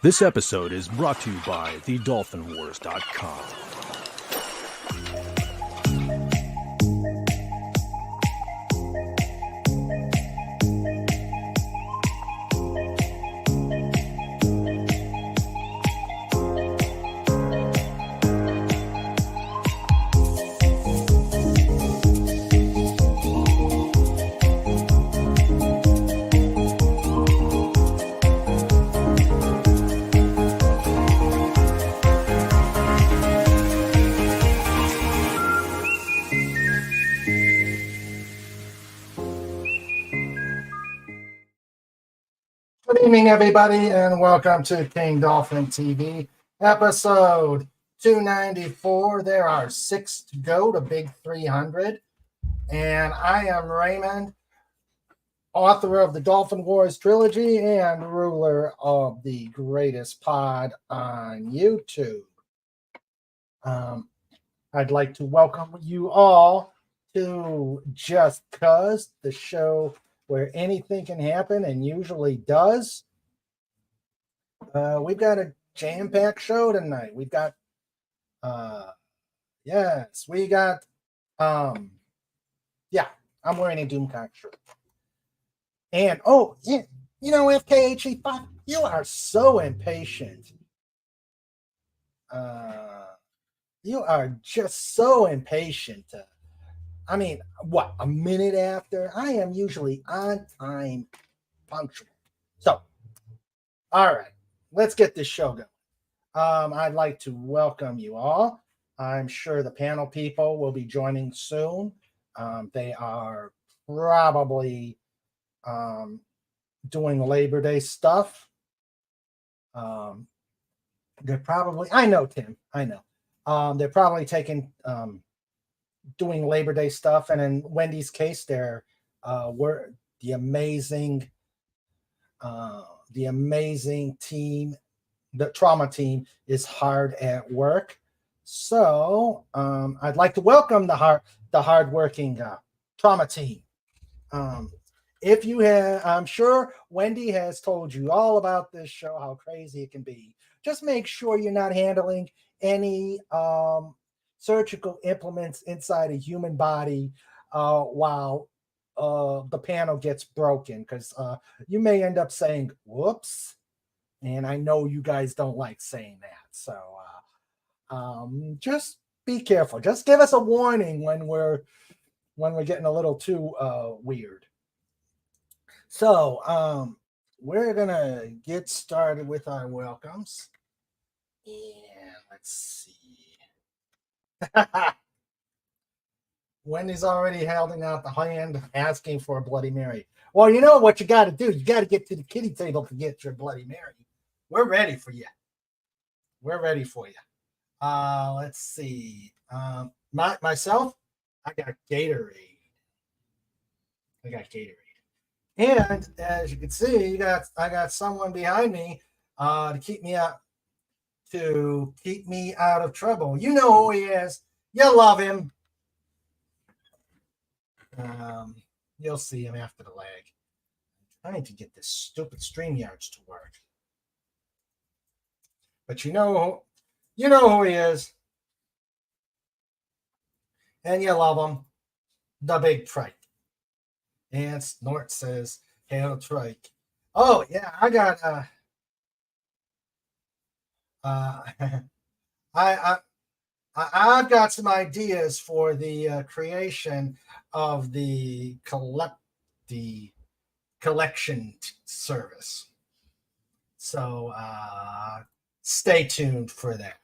This episode is brought to you by TheDolphinWars.com. Good evening, everybody, and welcome to King Dolphin TV, episode 294. There are 6 to go to Big 300, and I am Raymond, author of the Dolphin Wars trilogy and ruler of the greatest pod on YouTube. I'd like to welcome you all to Just Cuz, the show where anything can happen and usually does. We've got a jam-packed show tonight. We've got, I'm wearing a Doomcock shirt. And, FKHE5, you are so impatient. You are just so impatient. A minute after? I am usually on time, punctual. So, all right, let's get this show going. I'd like to welcome you all. I'm sure the panel people will be joining soon. They are probably doing Labor Day stuff. I know, Tim, I know. They're probably doing Labor Day stuff, and in Wendy's case, they're the amazing team, the trauma team, is hard at work. So I'd like to welcome the hardworking trauma team. If you have, I'm sure Wendy has told you all about this show, how crazy it can be. Just make sure you're not handling any surgical implements inside a human body while the panel gets broken, because you may end up saying whoops, and I know you guys don't like saying that. So just be careful. Just give us a warning when we're getting a little too weird. So we're gonna get started with our welcomes, and let's see. Wendy's already holding out the hand, asking for a Bloody Mary. Well, you know what you got to do. You got to get to the kiddie table to get your Bloody Mary. We're ready for you. Let's see. Myself, I got Gatorade. And as you can see, I got someone behind me to keep me out of trouble. You know who he is. You love him. You'll see him after the lag. I'm trying to get this stupid StreamYards to work. But you know who he is. And you love him. The Big Trike. And Snort says, "Hail Trike." Oh yeah, I got I've got some ideas for the creation of the collection service. So stay tuned for that.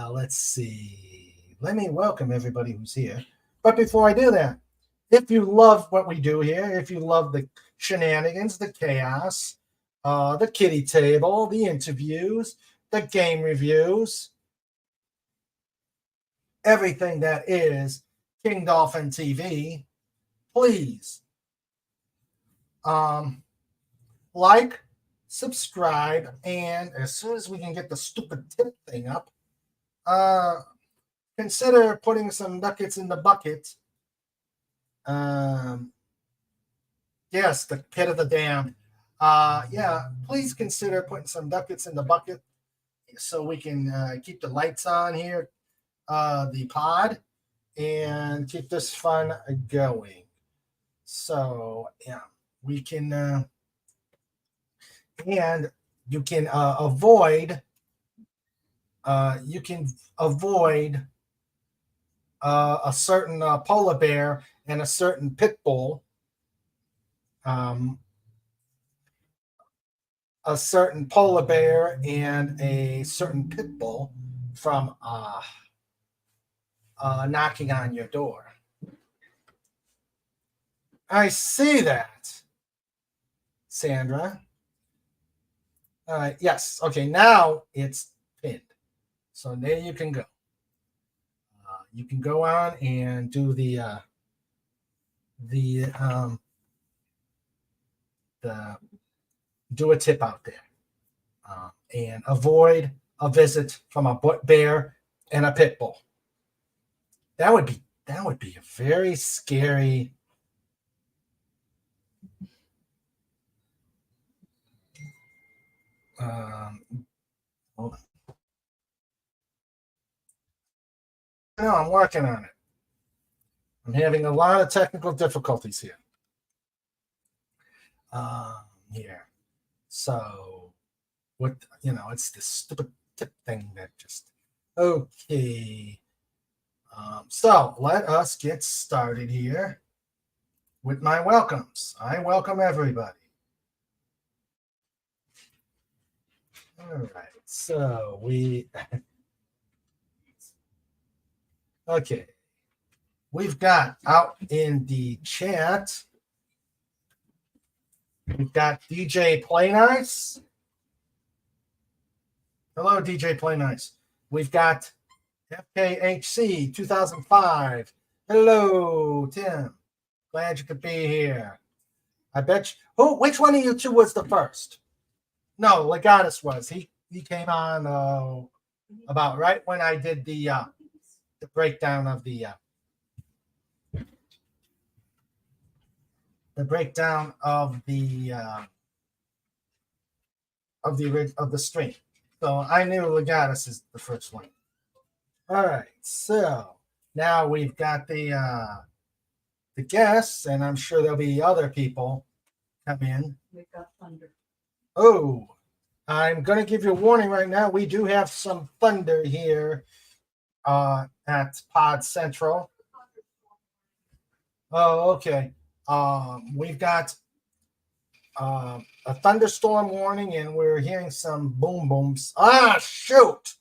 Let's see. Let me welcome everybody who's here. But before I do that, if you love what we do here, if you love the shenanigans, the chaos, the kiddie table, the interviews, the game reviews, everything that is King Dolphin TV, please like, subscribe, and as soon as we can get the stupid tip thing up, consider putting some ducats in the bucket. Yes, the pit of the damned. Yeah, please consider putting some ducats in the bucket so we can keep the lights on here, the pod, and keep this fun going. So yeah, we can, and you can avoid a certain polar bear and a certain pit bull, a certain polar bear and a certain pit bull from knocking on your door. I see that, Sandra. Yes. Okay. Now it's pinned. So there you can go. You can go on and do the do a tip out there, and avoid a visit from a bear and a pit bull. That would be a very scary. Hold on. No, I'm working on it. I'm having a lot of technical difficulties here. Here. So, it's this stupid tip thing that just. Okay. So let us get started here with my welcomes. I welcome everybody. All right. So okay. We've got out in the chat, we've got DJ Play Nice. Hello, DJ Play Nice. We've got FKHC 2005. Hello, Tim. Glad you could be here. I bet you. Which one of you two was the first? No, Legatus was. He came on about right when I did the breakdown of the stream. So I knew Legatus is the first one. All right, so now we've got the guests, and I'm sure there'll be other people come in. We've got thunder. Oh, I'm going to give you a warning right now. We do have some thunder here at Pod Central. Oh, okay. We've got a thunderstorm warning, and we're hearing some boom booms. Ah, shoot!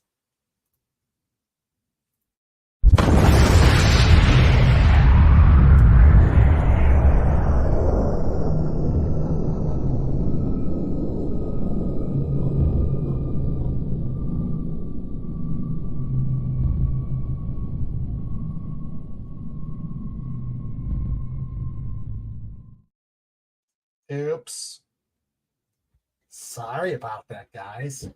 Oops. Sorry about that, guys.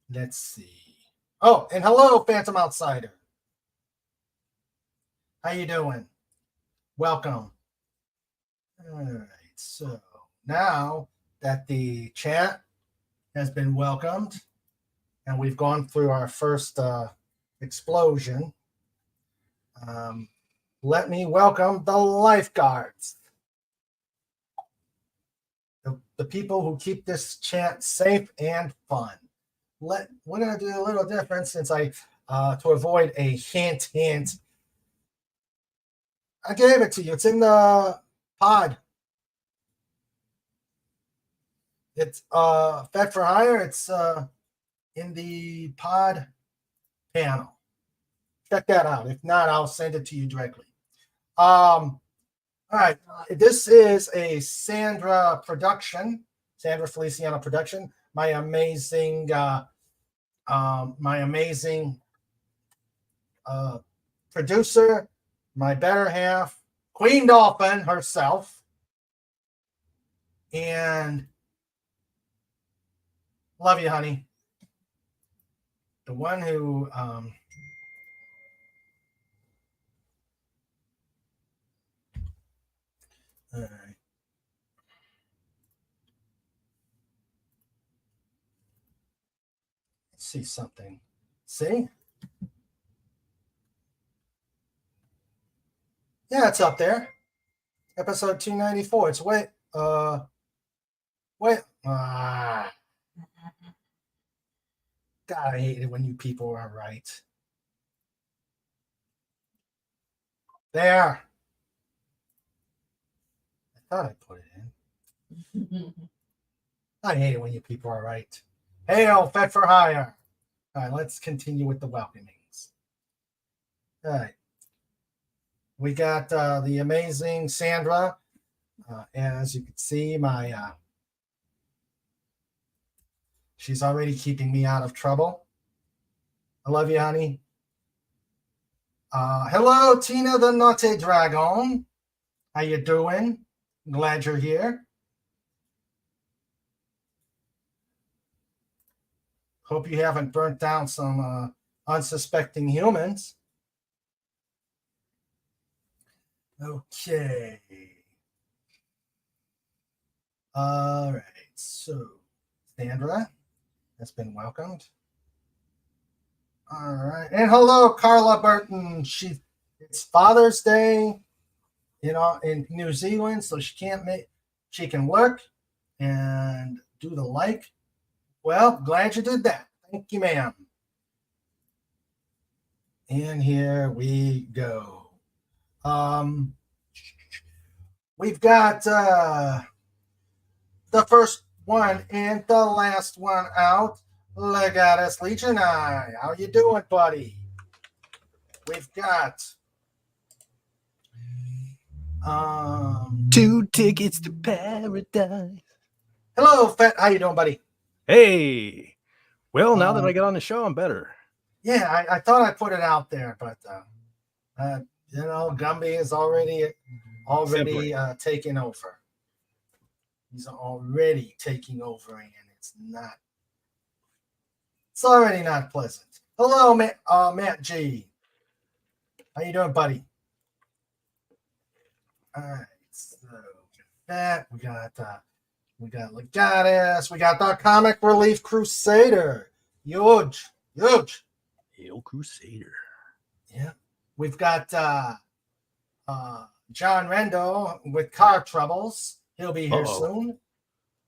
Let's see. Oh, and hello, Phantom Outsider. How you doing? Welcome. All right. So now that the chat has been welcomed and we've gone through our first explosion, let me welcome the lifeguards, the people who keep this chat safe and fun. We're going to do a little different since to avoid a hint. I gave it to you. It's in the pod. It's Fed for Hire. It's in the pod panel. Check that out. If not, I'll send it to you directly. All right. This is a Sandra production, Sandra Feliciano production. My amazing producer, my better half, Queen Dolphin herself, and love you, honey. The one who All right. Let's see something. See? Yeah, it's up there. Episode 294. It's wait. Wait. God, I hate it when you people are right. There. I thought I put it in. I hate it when you people are right. Hail, Fed for Hire. All right, let's continue with the welcomings. All right. We got the amazing Sandra. As you can see, she's already keeping me out of trouble. I love you, honey. Hello, Tina the Naughty Dragon. How you doing? Glad you're here. Hope you haven't burnt down some unsuspecting humans. Okay. All right. So, Sandra has been welcomed. All right. And hello, Carla Burton. It's Father's Day, in New Zealand, so she can work and do the like. Well, glad you did that. Thank you, ma'am. And here we go. We've got the first one and the last one out. Legatus Legion Eye. How you doing, buddy? We've got 2 tickets to paradise. Hello, Fett. How you doing, buddy? Hey. Well, now that I get on the show, I'm better. Yeah, I thought I put it out there, but Gumby is already taking over. He's already taking over, and it's already not pleasant. Hello, Matt G. How you doing, buddy? All right, so that we got Legatus, we got the Comic Relief Crusader, huge. Hail Crusader. Yeah, we've got John Rendo with car troubles. He'll be here soon.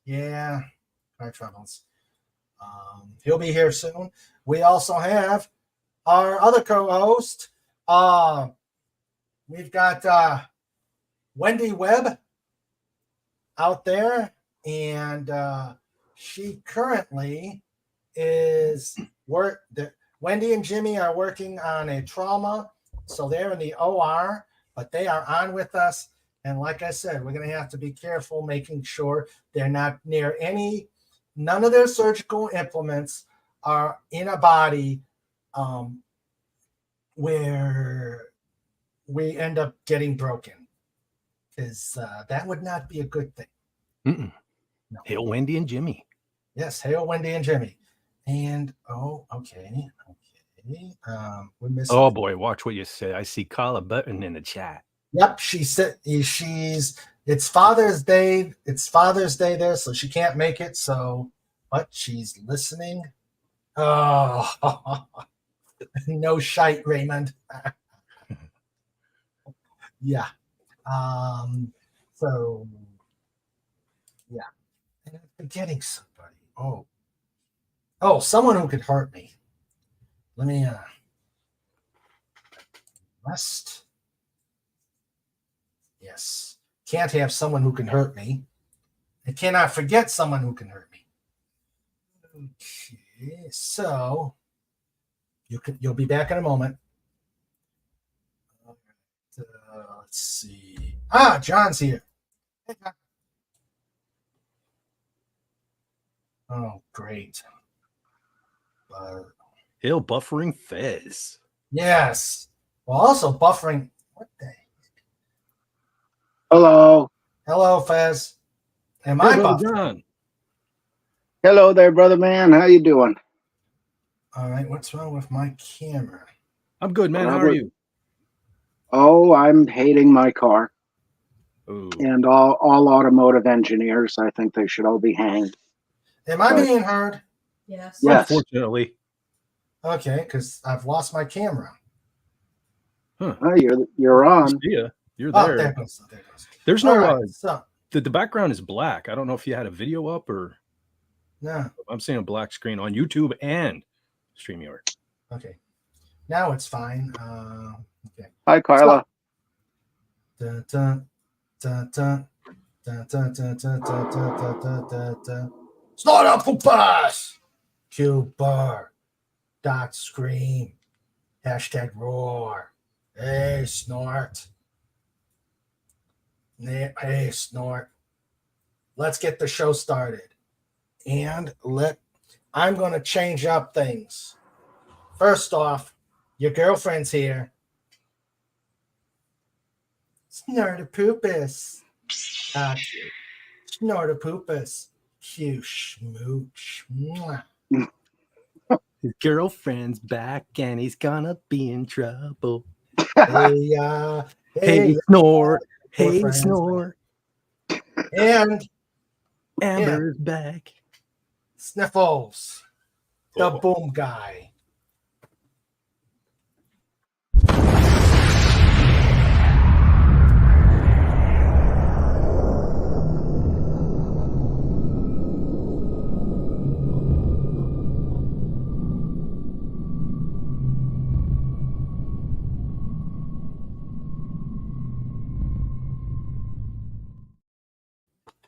Yeah, car troubles. He'll be here soon. We also have our other co-host. We've got Wendy Webb out there, and she currently is Wendy and Jimmy are working on a trauma, so they're in the OR, but they are on with us. And like I said, we're going to have to be careful making sure they're not near none of their surgical implements are in a body where we end up getting broken, because that would not be a good thing. No. Hail Wendy and Jimmy. Yes, hail Wendy and Jimmy. And okay. We're missing. Oh boy, watch what you say. I see Carla Burton in the chat. Yep, she said it's Father's Day. It's Father's Day there, so she can't make it. So, but she's listening. Oh, no shite, Raymond. Yeah. So, yeah. And I'm forgetting somebody. Oh, someone who could hurt me. Let me rest. Yes. Can't have someone who can hurt me. I cannot forget someone who can hurt me. Okay, so you'll be back in a moment. Let's see. John's here. Hey, John. Oh, great. Hail Buffering Fez. Yes. Well, also buffering. What the heck? Hello. Hello, Fez. Am I buffering? John. Hello there, brother man. How you doing? All right. What's wrong with my camera? I'm good, man. How are you? Oh, I'm hating my car. Ooh. And all automotive engineers, I think they should all be hanged. Am I being heard? Yes. Yes. Unfortunately. Okay, because I've lost my camera. Oh, you're on. Yeah, you're Oh, there. there it goes. There it goes. There's All no right, so the background is black. I don't know if you had a video up or no. I'm seeing a black screen on YouTube and StreamYard. Okay, now it's fine. Okay. Hi, Carla. Dun, dun, dun, dun, dun, dun, dun, dun, dun, dun, dun, dun, dun. Start up for pass. Q bar. Dot scream. Hashtag roar. Hey, snort. Hey, snort. Let's get the show started. And I'm going to change up things. First off, your girlfriend's here. Snortopoopus. Got you. Snortopoopus. You smooch. Mwah. His girlfriend's back and he's gonna be in trouble. Hey, Hey, snore. Poor Hey, friends, snore. and Amber's back. Sniffles, the Oh. boom guy.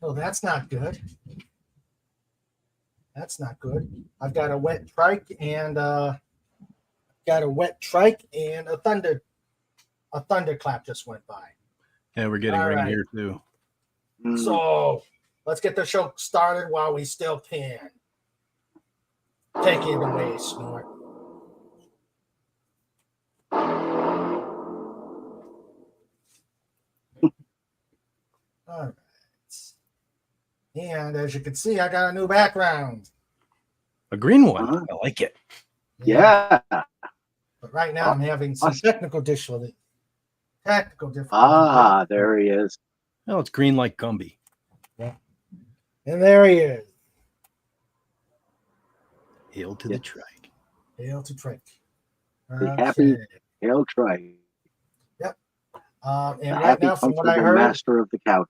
Oh, that's not good. That's not good. I've got a wet trike and a thunderclap just went by. Yeah, we're getting All rain right. here too. Mm. So let's get the show started while we still can. Take it away, Snort. All right. And as you can see, I got a new background. A green one. Huh? I like it. Yeah. But right now I'm having some technical difficulty. Ah, there he is. Oh, it's green like Gumby. And there he is. Hail to the trike. Hail to Trike. Be happy. Hail Trike. And The right happy, now, from what I comfortable heard, master of the couch.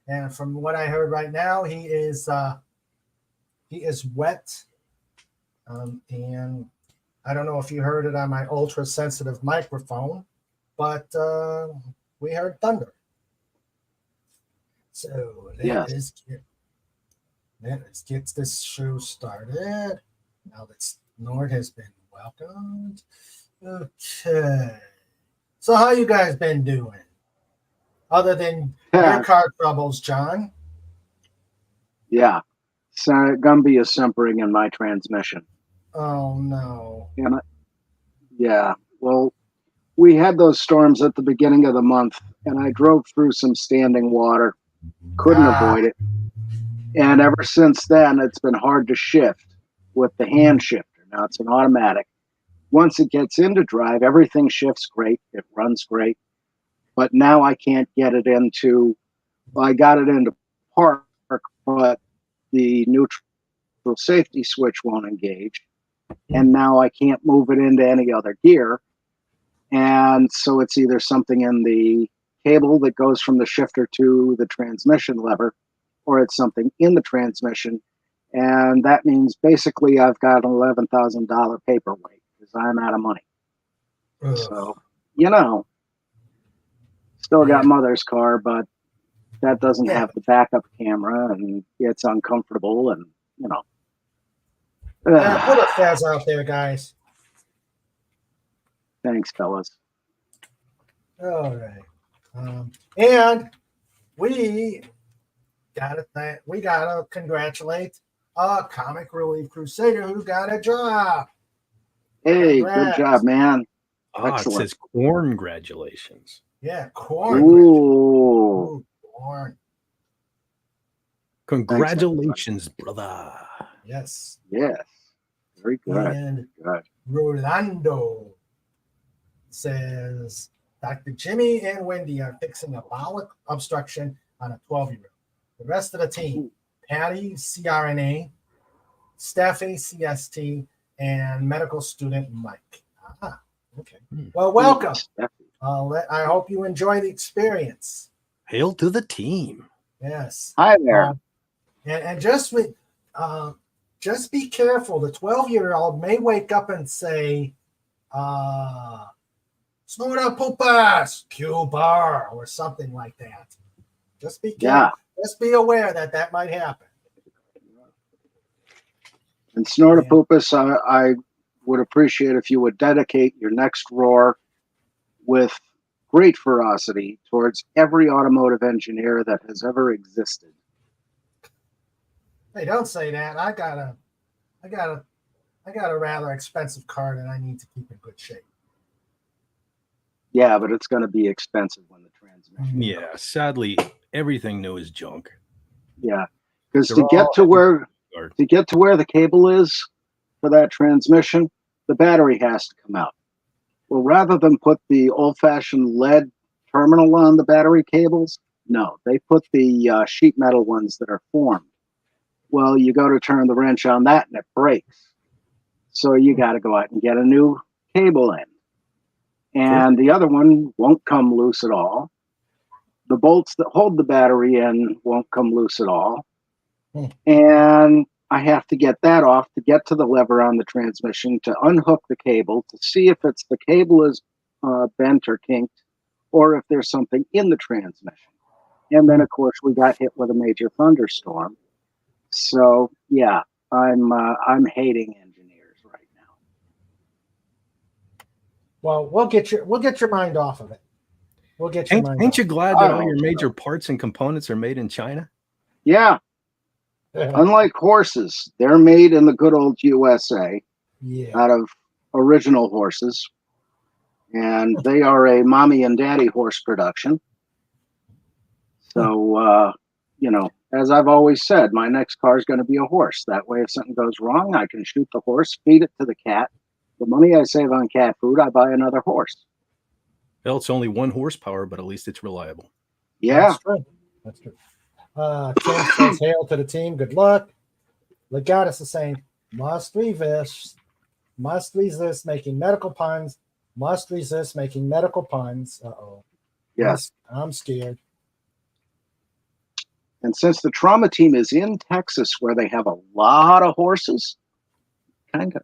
and from what I heard right now, he is wet. And I don't know if you heard it on my ultra sensitive microphone, but we heard thunder. So Yes. let's get this show started. Now that Nord has been welcomed. Okay. So how you guys been doing? Other than your car troubles, John? Yeah. So Gumby is simpering in my transmission. Oh no. And yeah. Well, we had those storms at the beginning of the month, and I drove through some standing water. Couldn't avoid it. And ever since then, it's been hard to shift with the hand shifter. Now it's an automatic. Once it gets into drive, everything shifts great. It runs great. But now I can't get it into, well, I got it into park, but the neutral safety switch won't engage. And now I can't move it into any other gear. And so it's either something in the cable that goes from the shifter to the transmission lever, or it's something in the transmission. And that means basically I've got an $11,000 paperweight because I'm out of money. Ugh. So, still got mother's car, but that doesn't have the backup camera, and it's uncomfortable, and Put a Fez out there, guys. Thanks, fellas. All right. And we gotta congratulate Comic Relief Crusader who got a job. Hey, Congrats. good job, man. Ah, it Excellent. says corn congratulations. Yeah, corn. Ooh, Corn. Congratulations, brother. Yes. yes. Very good. And Good. Rolando says, Dr. Jimmy and Wendy are fixing a bowel obstruction on a 12-year-old. The rest of the team, Patty, CRNA, Steffi, CST, and medical student Mike. Ah, okay. Well, welcome. I hope you enjoy the experience. Hail to the team. Yes. Hi there. And just be careful. The 12-year-old may wake up and say, Snorta Pupas, Q bar, or something like that. Just be careful. Yeah. Just be aware that might happen. And Snortopupus, I would appreciate if you would dedicate your next roar with great ferocity towards every automotive engineer that has ever existed. Hey, don't say that. I got a rather expensive car that I need to keep in good shape. Yeah, but it's going to be expensive when the transmission. Yeah, sadly, everything new is junk. Yeah, because They're to get all to where the cable is for that transmission, the battery has to come out. Well, rather than put the old-fashioned lead terminal on the battery cables, no, they put the sheet metal ones that are formed. Well, you go to turn the wrench on that and it breaks. So you got to go out and get a new cable in. And the other one won't come loose at all. The bolts that hold the battery in won't come loose at all. And I have to get that off to get to the lever on the transmission to unhook the cable to see if it's the cable is bent or kinked or if there's something in the transmission. And then, of course, we got hit with a major thunderstorm. So, yeah, I'm hating engineers right now. Well, we'll get your mind off of it. We'll get your mind. Ain't you glad that all your major parts and components are made in China? Yeah. Unlike horses, they're made in the good old USA out of original horses. And they are a mommy and daddy horse production. So, as I've always said, my next car is going to be a horse. That way, if something goes wrong, I can shoot the horse, feed it to the cat. The money I save on cat food, I buy another horse. Well, it's only 1 horsepower, but at least it's reliable. Yeah. That's true. Tim says, hail to the team. Good luck. Legatus is saying, must resist making medical puns. Must resist making medical puns. Uh-oh. Yes. I'm scared. And since the trauma team is in Texas where they have a lot of horses, kind of,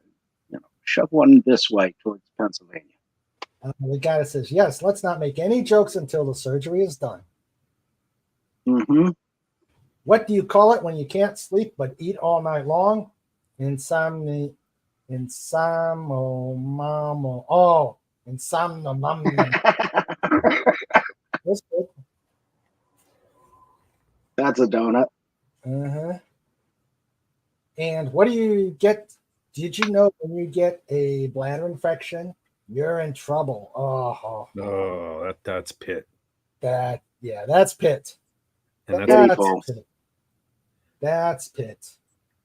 shove one this way towards Pennsylvania. The guy says, yes, let's not make any jokes until the surgery is done. Mm-hmm. What do you call it when you can't sleep but eat all night long? Insomnia. That's good. That's a donut. Uh-huh. And what do you get? Did you know when you get a bladder infection, you're in trouble? Oh, that's pit. That's pit. And pitiful. That's pit.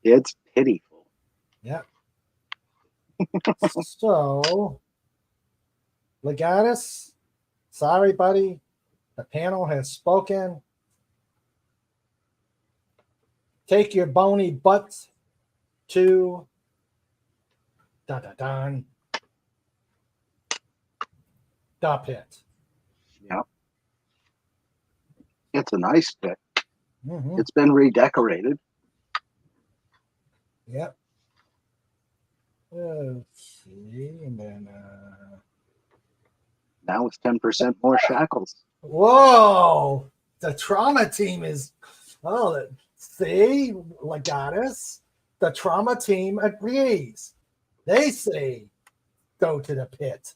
It's pitiful. Yeah. So, Legatus, sorry, buddy. The panel has spoken. Take your bony butts to the pit. Yeah. It's a nice pit. Mm-hmm. It's been redecorated. Yep. Let's see. And then now it's 10% more shackles. whoa! The trauma team is see, Legatus. The trauma team agrees. They say go to the pit.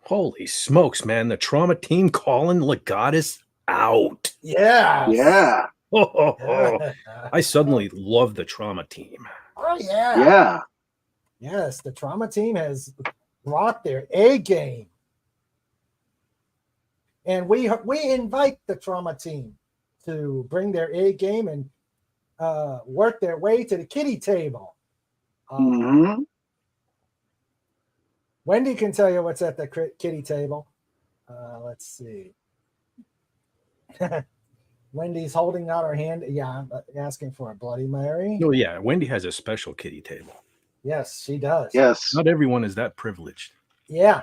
Holy smokes, man. The trauma team calling Legatus out. Yeah. Yeah. I suddenly love the trauma team. Oh, yeah. Yeah. Yes, the trauma team has brought their A game. And we invite the trauma team to bring their A game and work their way to the kiddie table. Mm-hmm. Wendy can tell you what's at the kitty table. Let's see. Wendy's holding out her hand. Yeah, asking for a Bloody Mary. Oh yeah, Wendy has a special kitty table. Yes, she does. Yes. Not everyone is that privileged. Yeah.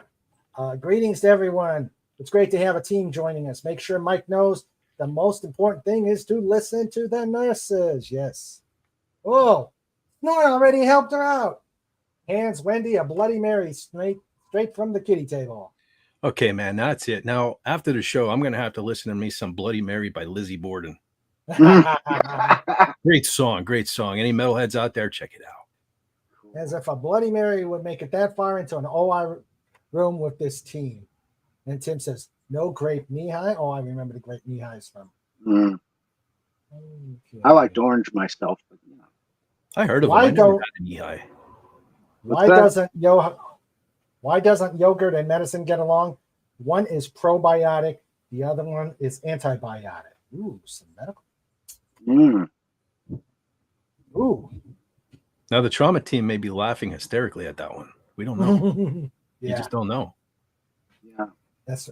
Greetings to everyone. It's great to have a team joining us. Make sure Mike knows the most important thing is to listen to the nurses. Yes. Oh, Nora already helped her out. Hands Wendy a Bloody Mary straight from the kitty table. Okay, man, that's it. Now, after the show, I'm going to have to listen to me some Bloody Mary by Lizzie Borden. Great song, great song. Any metalheads out there, check it out. As if a Bloody Mary would make it that far into an OI room with this team. And Tim says, no grape knee high. Oh, I remember the grape knee highs from. Mm. Okay. I liked orange myself. But, you know. I heard of Why it. I never don't- got a knee high. Why doesn't yogurt and medicine get along? One is probiotic, the other one is antibiotic. Ooh, some medical. Mm. Ooh. Now, the trauma team may be laughing hysterically at that one. We don't know. You Yeah. just don't know. Yeah. That's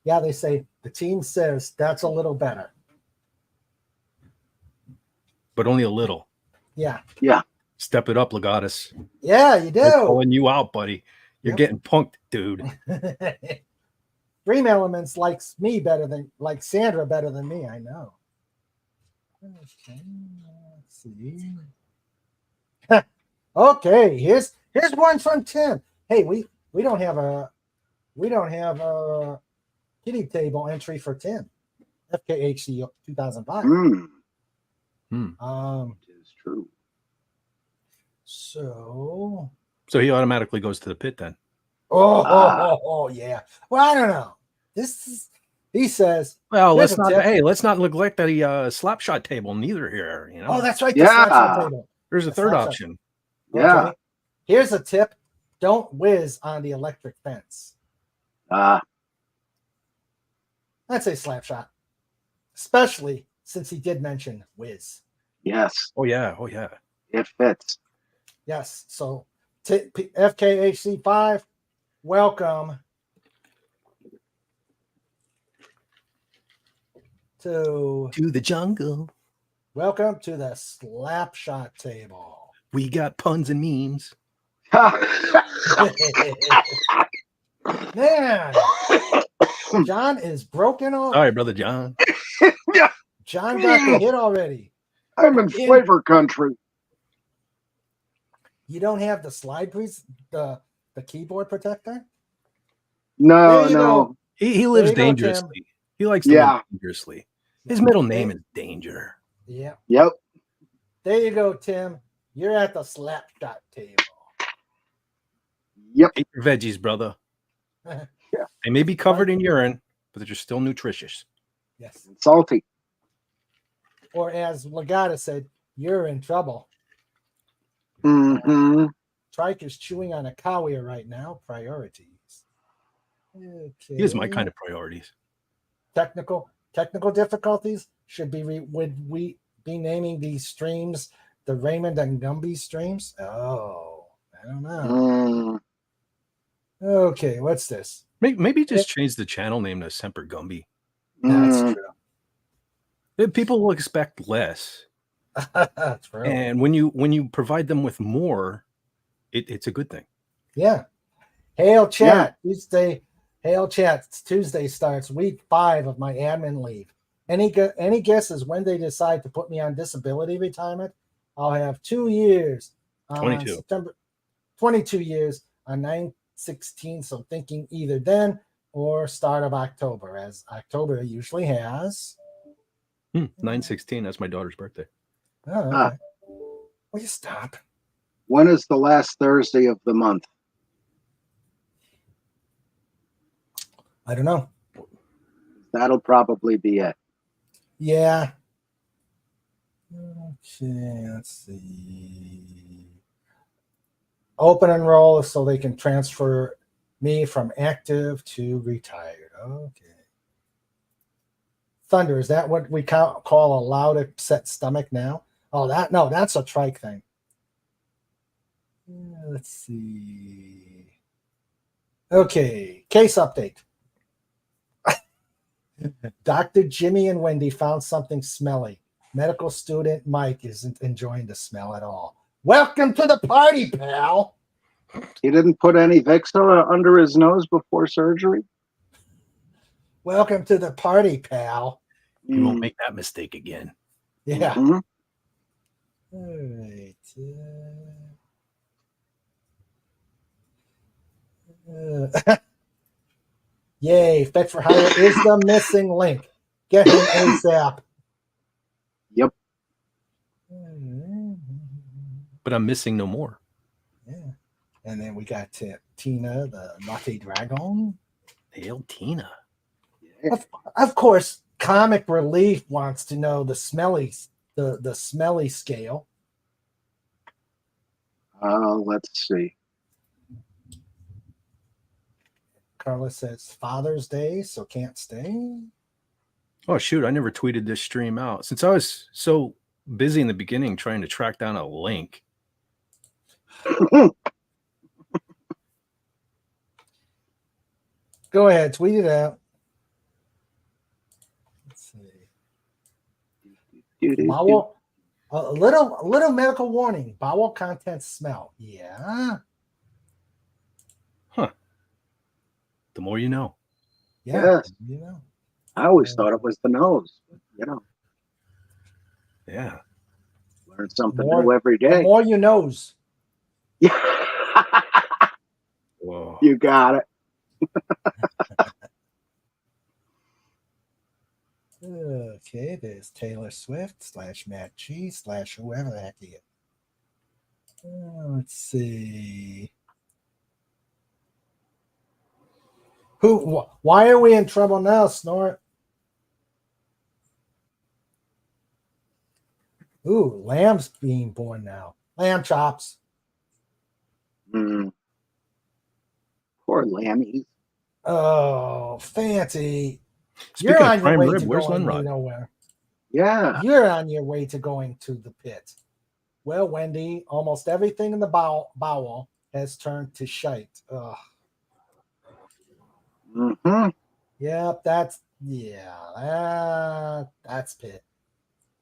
yeah, they say the team says that's a little better. But only a little. Yeah. Step it up, Legatus. Yeah, you They're do. calling you out, buddy. You're Yep. getting punked, dude. Dream Elements likes Sandra better than me, I know. Okay, let's see. Okay, here's one from Tim. Hey, we don't have a kitty table entry for Tim. FKHC 2005. Mm. Um, It is true. so So he automatically goes to the pit then. oh yeah. Well, I don't know. He says, Well, There's a tip. let's not neglect the slap shot table neither here. You know, oh, that's right. the Yeah. slap table. there's a the third slap shot. option. Yeah. Okay. Here's a tip. Don't whiz on the electric fence. Ah, I'd say slap shot. Especially since he did mention whiz. yes. Oh yeah. It fits. Yes. So FKHC5, welcome to To the jungle. the slap shot table. We got puns and memes. Man, John is broken off. All right, brother John. John got the hit already. I'm in flavor country. You don't have the slide the keyboard protector? No, There you no. go. He lives you go, Tim. dangerously. He likes to Yeah. live dangerously. His middle name is Danger. Yeah. Yep. There you go, Tim. You're at the slap shot table. Yep. Eat your veggies, brother. Yeah. They may be covered in urine, but they're still nutritious. Yes. Salty. Or as Legata said, you're in trouble. Mm-hmm. Trike is chewing on a cow ear right now. Priorities. Okay. He is my kind of priorities. Technical difficulties would we be naming these streams the Raymond and Gumby streams? Oh, I don't know. Mm. Okay, what's this? Maybe just change the channel name to Semper Gumby. That's Mm. true. People will expect less, True. and when you provide them with more, it's a good thing. Yeah. Hail chat. Tuesday. Hail chat. Tuesday starts week 5 of my admin leave. Any guesses when they decide to put me on disability retirement? I'll have 2 years. 22. September. 22 years on 9/16. So thinking either then or start of October, as October usually has. 9/16. That's my daughter's birthday. Oh, okay. Ah. Will you stop? When is the last Thursday of the month? I don't know. That'll probably be it. Yeah. Okay, let's see. Open enroll so they can transfer me from active to retired. Okay. Thunder, is that what we call a loud upset stomach now? Oh, that's a trike thing. Let's see. Okay, case update. Dr. Jimmy and Wendy found something smelly. Medical student Mike isn't enjoying the smell at all. Welcome to the party, pal. He didn't put any Vicks under his nose before surgery. Welcome to the party, pal. You won't make that mistake again. Yeah. Mhm. All right. Yay, Fetch for Hire is the missing link. Get him ASAP. Yep. But I'm missing no more. Yeah. And then we got Tina, the Naughty Dragon. Hail Tina. Of course, Comic Relief wants to know the smelly scale. Let's see. Carla says Father's Day, so can't stay. Oh shoot, I never tweeted this stream out. Since I was so busy in the beginning trying to track down a link. Go ahead, tweet it out. Let's see. Bowel, a little medical warning. Bowel contents smell. Yeah. Huh. The more you know. Yeah. Yes. You know. I always thought it was the nose. You know, Yeah. learn something More- new every The day. more you knows. Whoa. You got it. Okay, there's Taylor Swift / Matt G / whoever the heck he is. Let's see. Why are we in trouble now, Snort? Ooh, lamb's being born now. Lamb chops. Mm. Poor lammies. Oh, fancy. Speaking You're of on your prime way rib, to where's going Lenrod? nowhere. Yeah. You're on your way to going to the pit. Well, Wendy, almost everything in the bowel has turned to shite. Ugh. Mm-hmm. Yep, that's pit.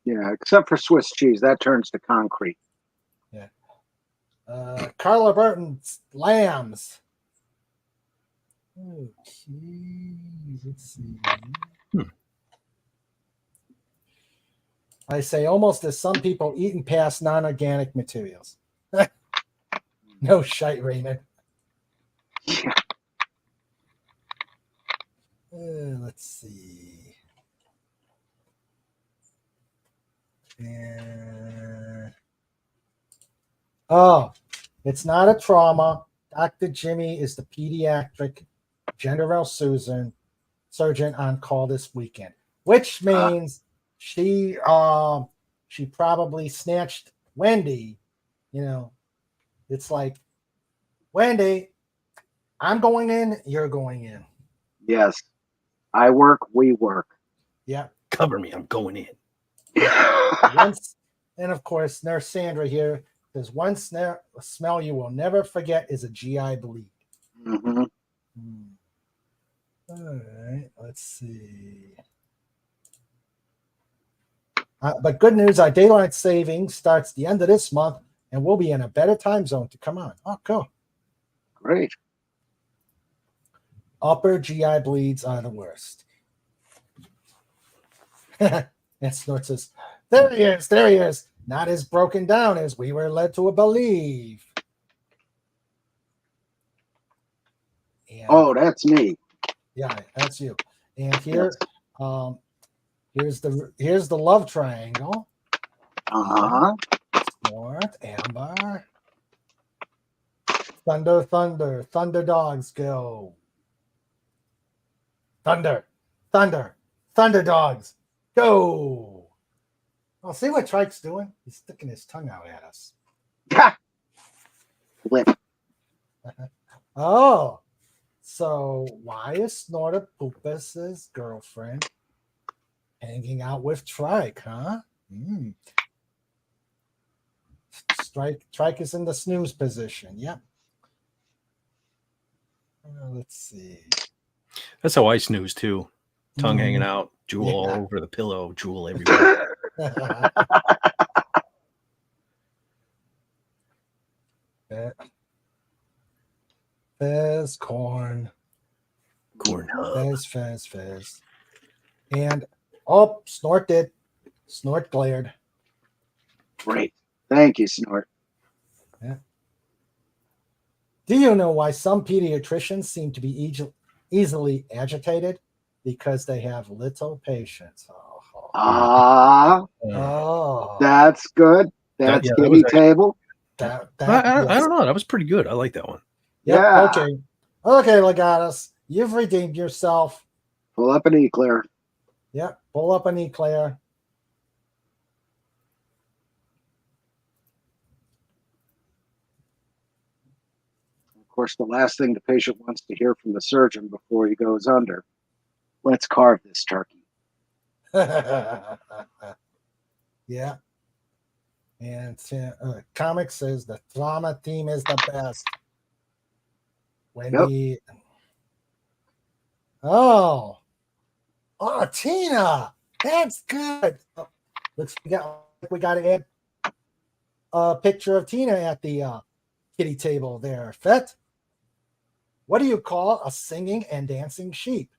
Yeah, except for Swiss cheese, that turns to concrete. Carla Burton's lambs. Okay, let's see. I say almost as some people eating past non-organic materials. No shite, Raymond. Let's see. Oh, it's not a trauma. Dr. Jimmy is the pediatric general surgeon on call this weekend, which means she probably snatched Wendy. You know, it's like, Wendy, I'm going in, you're going in. Yes. I work, we work. Yeah. Cover me, I'm going in. And of course, Nurse Sandra here. There's one smell you will never forget is a GI bleed. Mm-hmm. All right, let's see. But good news, our daylight savings starts the end of this month, and we'll be in a better time zone to come on. Oh, cool. Great. Upper GI bleeds are the worst. And Snort says, there he is. Not as broken down as we were led to believe. And, Oh, that's me. yeah, that's you. And here, here's the love triangle. Uh-huh. Snort, Amber. Thunder dogs go. Thunder dogs go. I'll see what Trike's doing. He's sticking his tongue out at us. Flip. Oh, so why is Snortopupus's girlfriend hanging out with Trike, huh? Trike is in the snooze position. Yep. let's see. That's how I snooze too. Tongue hanging Mm. out, drool all Yeah. over the pillow, drool everywhere. Fez, corn, Corn hub. Fez. And, oh, Snort did. Snort glared. Great. Thank you, Snort. Do you know why some pediatricians seem to be easily agitated? Because they have little patience. Ah, Oh, that's good. That's that kitty was actually- table. that, I yes. don't know. That was pretty good. I like that one. Yep, Yeah. Okay, Legatus. You've redeemed yourself. Pull up an eclair. Yep, pull up an eclair. Of course, the last thing the patient wants to hear from the surgeon before he goes under. Let's carve this turkey. Yeah. And comic says the drama team is the best. Wendy. Oh, Tina, that's good. Oh, looks we got to add a picture of Tina at the kitty table there. Fet, what do you call a singing and dancing sheep?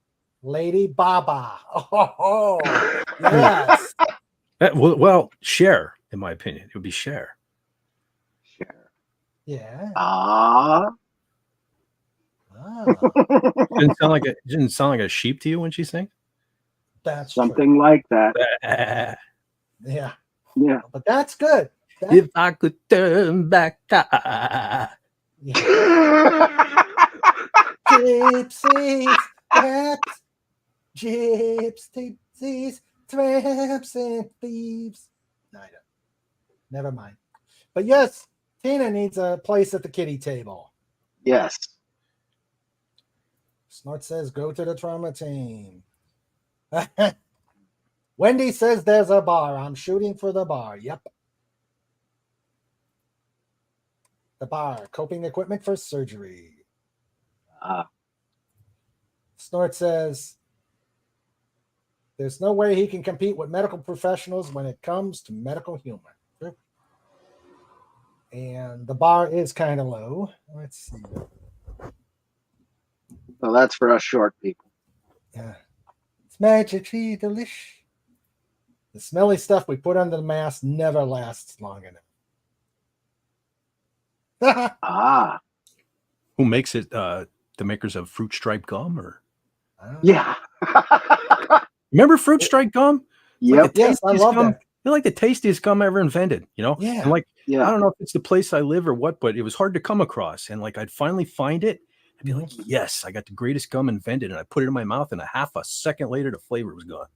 Lady Baba. Oh, yes. Well, Cher, in my opinion, it would be Cher. Sure. Yeah. Ah. Ah, Didn't sound like a sheep to you when she sang. that's Something like that. true. Yeah. Yeah. But that's good. If I could turn back time. Yeah. Gypsies, tramps, gypsies, tramps, and thieves. No, I don't. Never mind. But yes, Tina needs a place at the kitty table. Yes. Snort says, go to the trauma team. Wendy says there's a bar. I'm shooting for the bar. Yep. The bar. Coping equipment for surgery. Snort says, there's no way he can compete with medical professionals when it comes to medical humor. And the bar is kind of low. Let's see. Well, that's for us short people. Yeah. It's magically delish. The smelly stuff we put under the mask never lasts long enough. Ah. Who makes it? The makers of Fruit Stripe gum, or Yeah. remember Fruit Stripe gum? Yep. Yes, I love gum. that. They're like the tastiest gum ever invented. You know, Yeah. And like I Yeah. don't know if it's the place I live or what, but it was hard to come across. And like I'd finally find it, I'd be like, yes, I got the greatest gum invented, and I put it in my mouth, and a half a second later, the flavor was gone.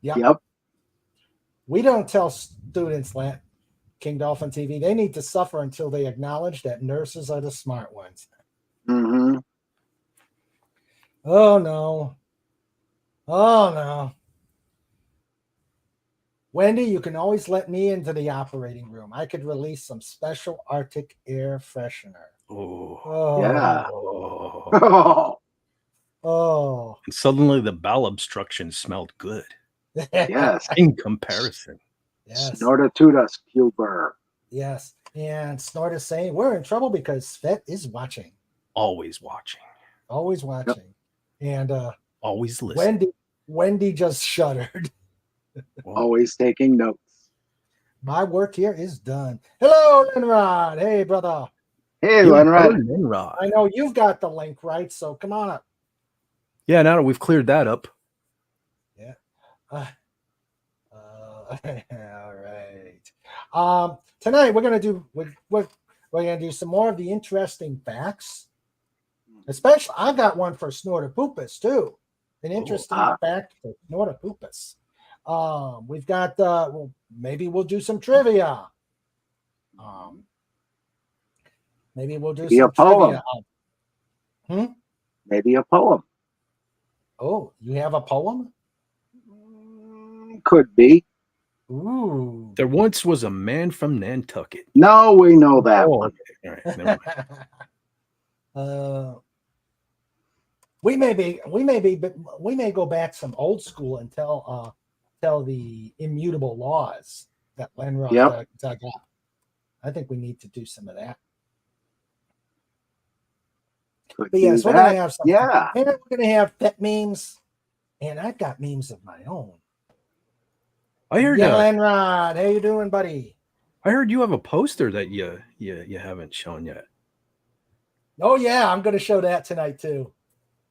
Yep. We don't tell students that, King Dolphin TV. They need to suffer until they acknowledge that nurses are the smart ones. Mm-hmm. Oh, no. Oh, no. Wendy, you can always let me into the operating room. I could release some special Arctic air freshener. Oh, Oh, Yeah. oh. Oh, Oh. And suddenly the bowel obstruction smelled good yes. in comparison. Yes. Snortitudas puber. Yes. And Snort is saying we're in trouble because Svet is watching. Always watching, Always watching. And always listening. Wendy just shuddered. Always taking notes. My work here is done. Hello, Lenrod. Hey, brother. Hey, You Lenrod. heard Nimrod. I know you've got the link, right? So come on up. Yeah, now that we've cleared that up. All right. Tonight we're gonna do we're gonna do some more of the interesting facts. Especially, I've got one for Snortopoopas too. An interesting fact for Snortopoopas. We've got well, maybe we'll do some trivia. Maybe we'll do Maybe some a poem. trivia. Maybe a poem. Oh, you have a poem? Could be. Ooh. There once was a man from Nantucket. No, we know that Oh, one. okay. All right. Never mind. we may go back some old school and tell the immutable laws that Lenrod Yep. dug up. I think we need to do some of that. Could But do yes, we're that. gonna have some. Yeah. And we're gonna have pet memes, and I've got memes of my own. I heard. Yeah, Lenrod, how you doing, buddy? I heard you have a poster that you haven't shown yet. Oh yeah, I'm gonna show that tonight too.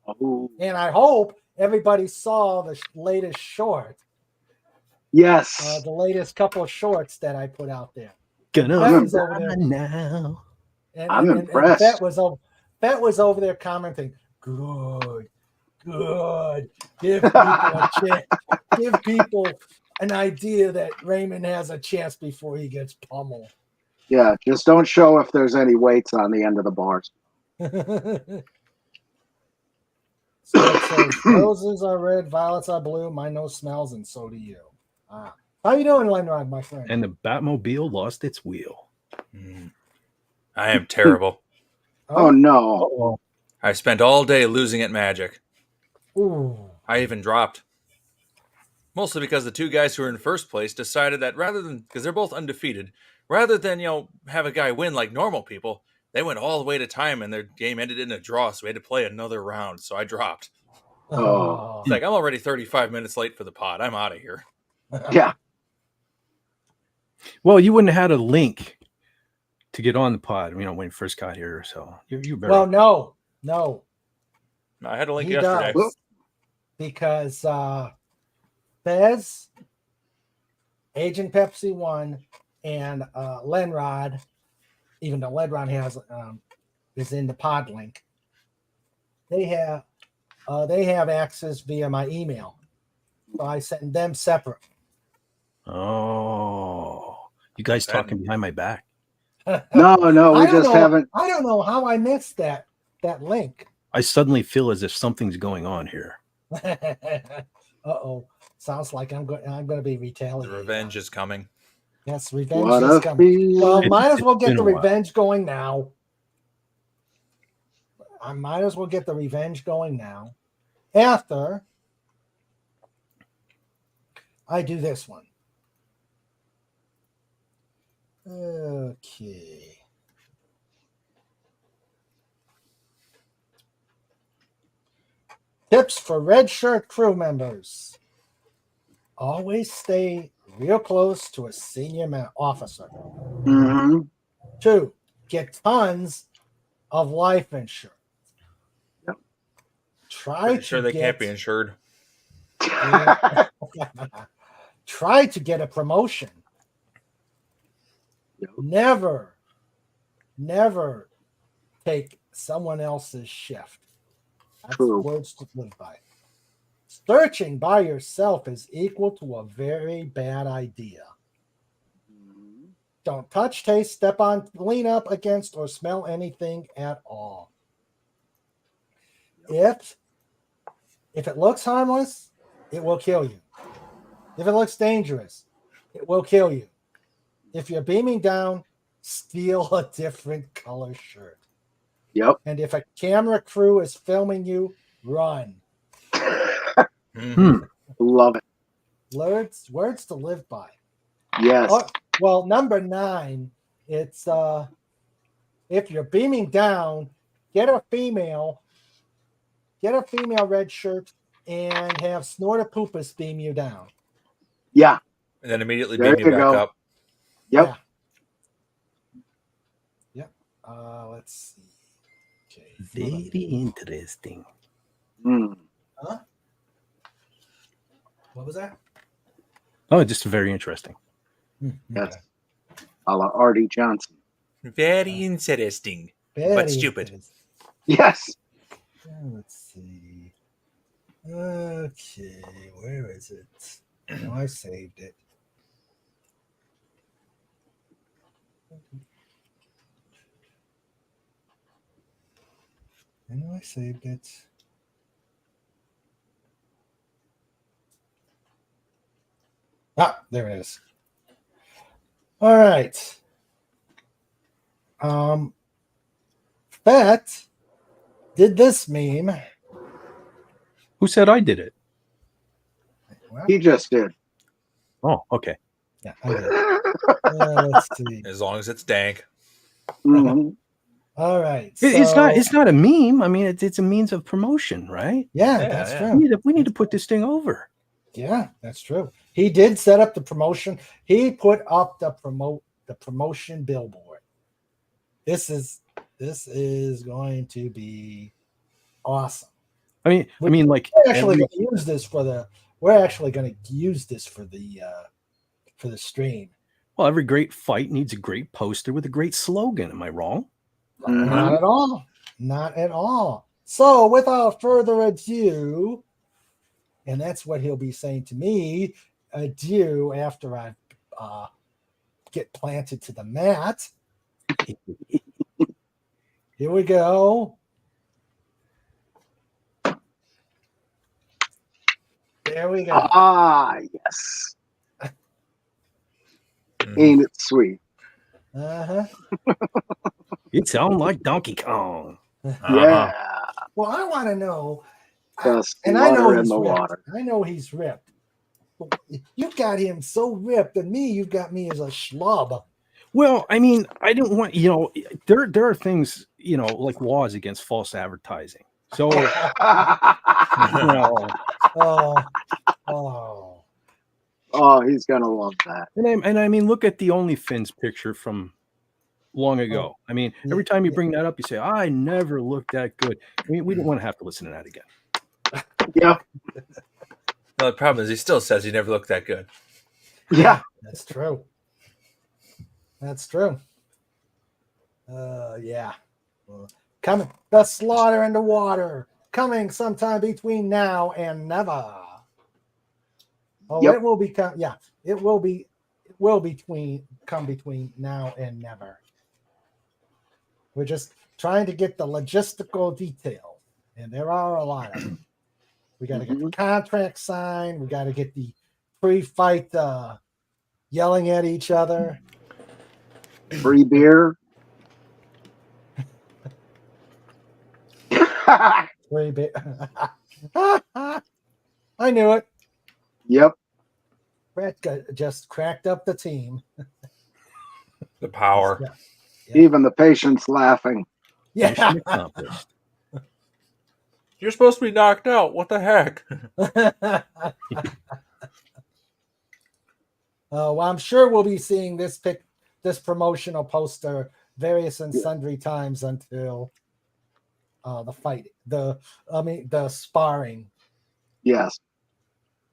Oh, And I hope everybody saw the latest short, yes. the latest couple of shorts that I put out there. Gonna That was over there. now. I'm impressed. Fett was over there commenting, good. Give people a chance. Give people an idea that Raymond has a chance before he gets pummeled. Yeah, just don't show if there's any weights on the end of the bars. So it says, roses are red, violets are blue, my nose smells, and so do you. How you doing, Lenrod, my friend? And the Batmobile lost its wheel. I am terrible. Oh no. Oh, I spent all day losing at Magic. ooh. I even dropped. Mostly because the two guys who were in first place decided that rather than, because they're both undefeated, rather than, have a guy win like normal people, they went all the way to time and their game ended in a draw, so we had to play another round, so I dropped. Oh. It's like, I'm already 35 minutes late for the pod. I'm out of here. Yeah. Well, you wouldn't have had a link to get on the pod, when you first got here. So you better. Well, no. I had a link He yesterday. does. Because Fez, Agent Pepsi 1, and Lenrod, even though Lenrod is in the pod link, they have access via my email. So I send them separate. Oh, you guys talking behind my back? No, we just haven't. I don't know how I missed that link. I suddenly feel as if something's going on here. Uh-oh. Sounds like I'm going to be The retaliated. revenge is coming. Yes, revenge What is a coming. Well, feeling. might as well It's get been the a while. revenge going now. I might as well get the revenge going now. After I do this one. Okay. Tips for red shirt crew members. Always stay real close to a senior officer. Mm-hmm. 2, get tons of life insurance. Yep. Try Pretty to sure they get, can't be insured. Try to get a promotion. Yep. Never take someone else's shift. That's True. words to live by. Searching by yourself is equal to a very bad idea. Don't touch, taste, step on, lean up against, or smell anything at all. If it looks harmless, it will kill you. If it looks dangerous, it will kill you. If you're beaming down, steal a different color shirt. Yep. And if a camera crew is filming you, run. Mhm. Love it. Words to live by. Yes. Oh, well, number 9, it's if you're beaming down, get a female red shirt and have Snortopoopas beam you down. Yeah. And then immediately There beam you you back go. up. Yep. Yep. Let's see. Okay. Very interesting. Mm. What was that? Oh, just very interesting. Yes. A la Artie Johnson. Very interesting. Very But stupid. interesting. Yes. Let's see. Okay, where is it? Oh, I saved it. I know I saved it. Ah, there it is. All right. Fett did this meme Who said I did it? Well, He just did. Oh, okay. yeah, I did. Let's see. As long as it's dank. Mhm. All right. It's not. so- It's not a meme. I mean, it's a means of promotion, right? Yeah, Yeah, that's yeah. true. We need to put this thing over. Yeah, that's true. He did set up the promotion. He put up the promotion billboard. This is going to be awesome. I mean, like We're actually every- going to use this for the. We're actually going to use this for the stream. well, every great fight needs a great poster with a great slogan. Am I wrong? Mhm. Not at all. Not at all. So, without further ado, and that's what he'll be saying to me, adieu after I get planted to the mat. Here we go. There we go. Ah, yes. Mhm. Ain't it sweet? Uh-huh. It sounds like Donkey Kong. Uh-huh. Yeah. Well, I want to know, The and I know slaughter in he's the ripped. water. I know he's ripped. You've got him so ripped, and you've got me as a schlub. Well, I mean, I didn't want there are things like laws against false advertising. So Oh, oh. Oh, he's gonna love that. and I mean, look at the OnlyFins picture from long ago. I mean, every time you bring that up, you say, "I never looked that good." I mean, we don't want to have to listen to that again. Yeah, No, the problem is he still says he never looked that good. yeah. That's true. That's true. Yeah. Coming. The slaughter in the water. Coming sometime between now and never. Oh, Yep. it will become. Yeah, it will be. It will come between now and never. We're just trying to get the logistical detail, and there are a lot of them. We got to get the contract signed. We got to get the pre-fight yelling at each other. Free beer. Way big. I knew it. Yep. Brett just cracked up the team. The power. Yeah. Even the patient's laughing. Yeah. Mission accomplished. You're supposed to be knocked out. What the heck? Well, I'm sure we'll be seeing this promotional poster various and sundry times until the fight. The sparring. Yes.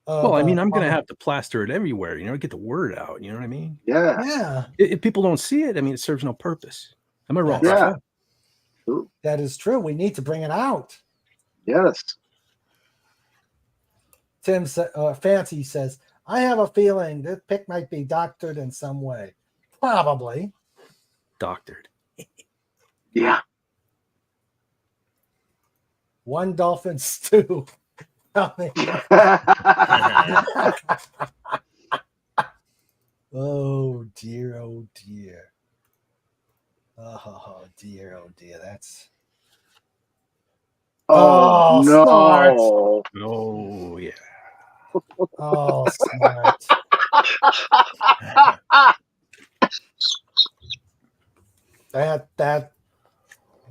Well, I mean, I'm going to have to plaster it everywhere, get the word out. You know what I mean? Yeah. Yeah, If people don't see it, I mean, it serves no purpose. Am I wrong? Yeah. that is true. We need to bring it out. Yes. Tim Fancy says, I have a feeling this pick might be doctored in some way. Probably. Doctored. Yeah. One dolphin stew. Oh dear, oh dear. Oh dear, oh dear. That's Oh, smart. no. Oh, yeah. smart.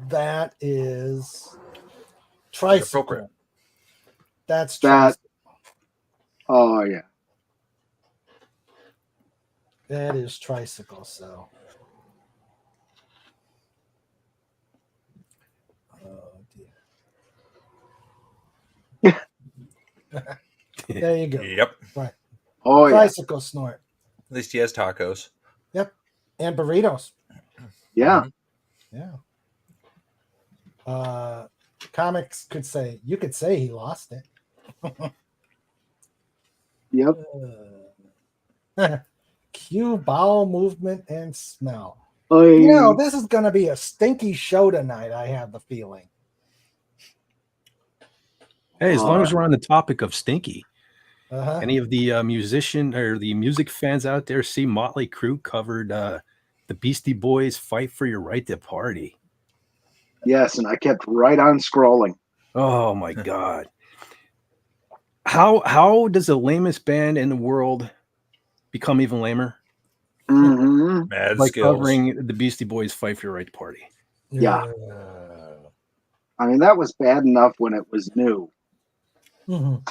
That is tricycle. Appropriate. That's That- tricycle. Oh, yeah. That is tricycle. So. Oh dear. There you go. Yep. Oh, yeah. Tricycle snort At least he has tacos. and burritos. Yeah. Yeah. Comics could say he lost it. Yep. Cue bowel movement and smell. Oh, This is going to be a stinky show tonight. I have the feeling. Hey, as long as we're on the topic of Stinky, Uh-huh. any of the musician or the music fans out there see Motley Crue covered the Beastie Boys' "Fight for Your Right to Party"? yes. And I kept right on scrolling. Oh my God! How does the lamest band in the world become even lamer? Mm-hmm. Mad By skills. covering the Beastie Boys' "Fight for Your Right" party. Yeah. I mean, that was bad enough when it was new. Mhm.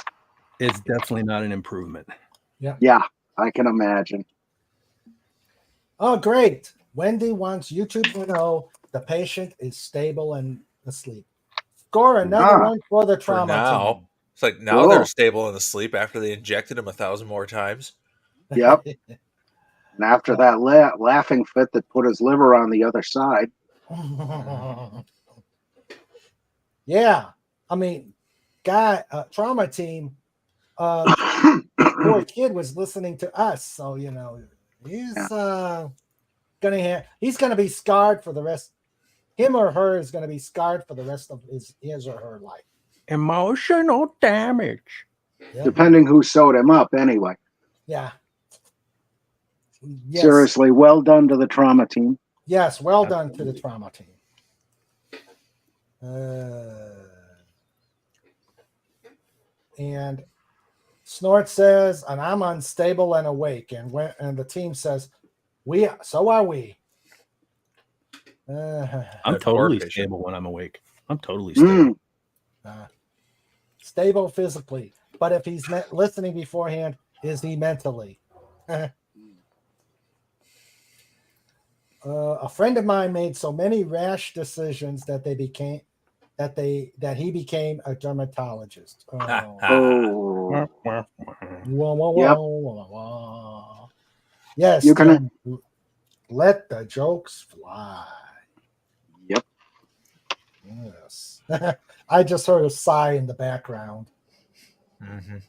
It's definitely not an improvement. Yeah, I can imagine. Oh, great. Wendy wants YouTube to know the patient is stable and asleep. Score another Ah, one for the For trauma now. team. It's like now Cool. they're stable in the sleep after they injected him 1,000 more times. Yep. And after that laughing fit that put his liver on the other side. Yeah. I mean, trauma team, poor kid was listening to us. So, he's gonna be scarred for the rest. Him or her is gonna be scarred for the rest of his or her life. Emotional damage. Yep. Depending who sewed him up, anyway. Yeah. Yes. Seriously, well done to the trauma team. Yes, well done to the trauma team. And Snort says, and I'm unstable and awake. And the team says, so are we. I'm That totally poor patient. stable when I'm awake. I'm totally stable. Stable physically. But if he's listening beforehand, is he mentally? A friend of mine made so many rash decisions that he became a dermatologist. Oh. Wah, wah, wah. Yep. Yes, You can- Tim, let the jokes fly. Yep. Yes. I just heard a sigh in the background. Mhm.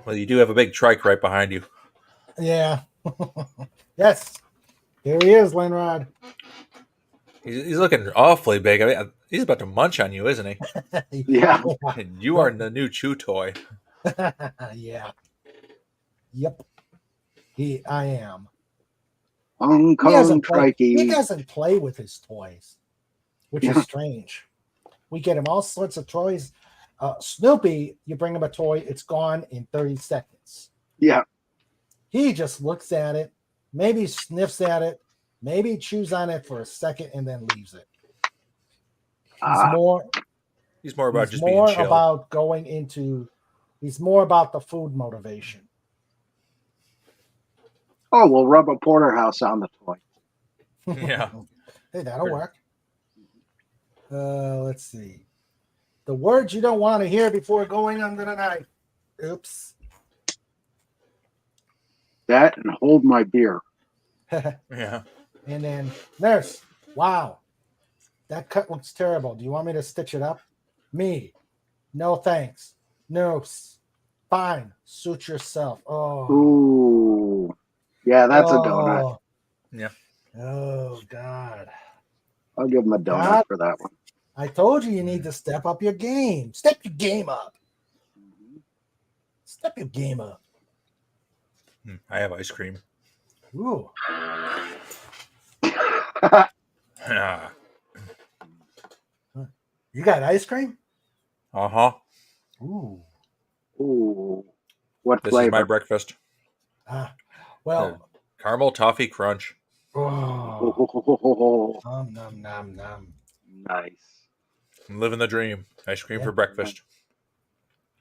Well, you do have a big trike right behind you. Yeah. Yes. Here he is, Linrod. He's looking awfully big. I mean, he's about to munch on you, isn't he? Yeah. And you are the new chew toy. Yeah. Yep. I am. Hong He Kong he trikey. doesn't play with his toys, which is strange. We get him all sorts of toys. Snoopy, you bring him a toy, it's gone in 30 seconds. Yeah. He just looks at it, maybe sniffs at it, maybe chews on it for a second and then leaves it. He's more He's more about he's just more being chill. about he's more about the food motivation. Oh, we'll rub a porterhouse on the toy. Yeah. Hey, that'll work. Let's see. The words you don't want to hear before going under the knife. Oops. That and hold my beer. Yeah. And then nurse. Wow. That cut looks terrible. Do you want me to stitch it up? Me. No thanks. Nurse. Fine. Suit yourself. Oh. Ooh. Yeah, that's a donut. Yeah. Oh God. I'll give him a donut God. for that one. I told you need to step up your game. Step your game up. Step your game up. I have ice cream. Ooh. Yeah. You got ice cream? Uh-huh. Ooh. Ooh. What This is my flavor? breakfast. Well. Caramel toffee crunch. Oh. Nom nom nom. Nice. I'm living the dream. Ice cream Yeah. for breakfast.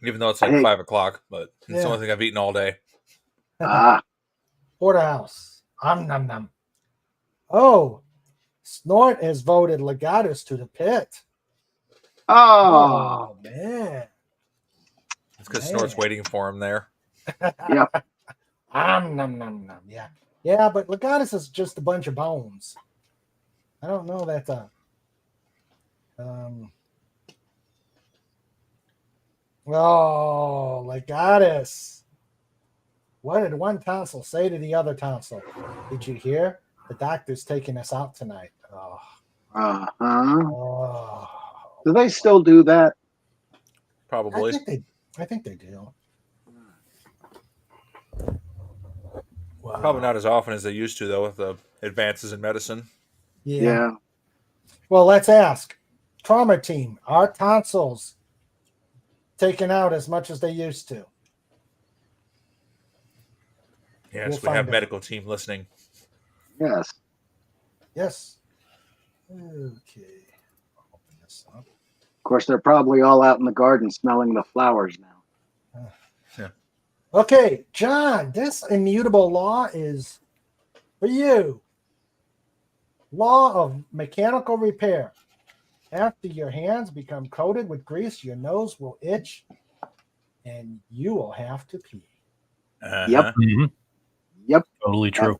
Even though it's like Hey. 5 o'clock, but it's Yeah. the only thing I've eaten all day. Porterhouse. Nom nom. Oh, Snort has voted Legatus to the pit. Oh. Man. It's because Man. Snort's waiting for him there. Yep. Nom nom nom. Yeah. Yeah, but Legatus is just a bunch of bones. I don't know that's a Oh, Legatus. What did one tonsil say to the other tonsil? Did you hear? The doctor's taking us out tonight. Oh. Uh-huh. Oh. Do they still do that? Probably. I think they do. Wow. Probably not as often as they used to, though, with the advances in medicine. Yeah. Well, let's ask. Trauma team, are tonsils taken out as much as they used to. Yes, We'll we find have out. medical team listening. Yes. Yes. Okay. I'll open this up. Of course, they're probably all out in the garden smelling the flowers now. Okay, John, this immutable law is for you. Law of mechanical repair. After your hands become coated with grease, your nose will itch and you will have to pee. Uh-huh. Yep. Mhm. Yep. Totally true.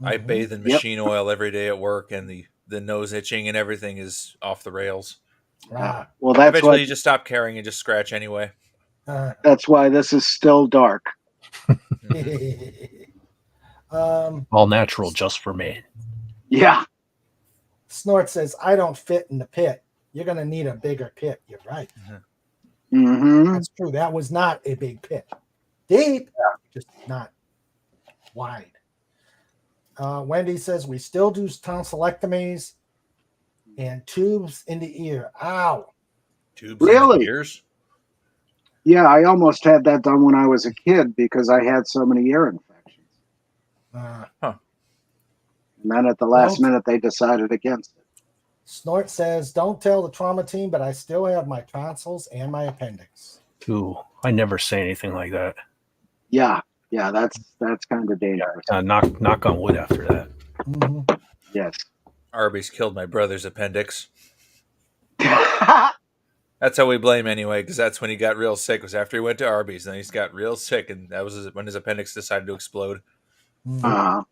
I Mhm. bathe in Yep. machine oil every day at work, and the nose itching and everything is off the rails. Ah, Well, that's Eventually, why you just stop caring and just scratch anyway. that's why this is still dark. All natural, just for me. Yeah. Snort says, I don't fit in the pit. You're going to need a bigger pit. You're right. Mm-hmm. That's true. That was not a big pit. Deep, just not wide. Wendy says, we still do tonsillectomies and tubes in the ear. Ow. Tubes in the Really? ears? Yeah, I almost had that done when I was a kid because I had so many ear infections. And then at the last minute, they decided against it. Snort says, don't tell the trauma team, but I still have my tonsils and my appendix. Ooh, I never say anything like that. Yeah. Yeah, that's kind of dangerous. Knock on wood after that. Mhm. Yes. Arby's killed my brother's appendix. That's how we blame anyway, because that's when he got real sick. Was after he went to Arby's, and he got real sick, and that was when his appendix decided to explode. Mhm. And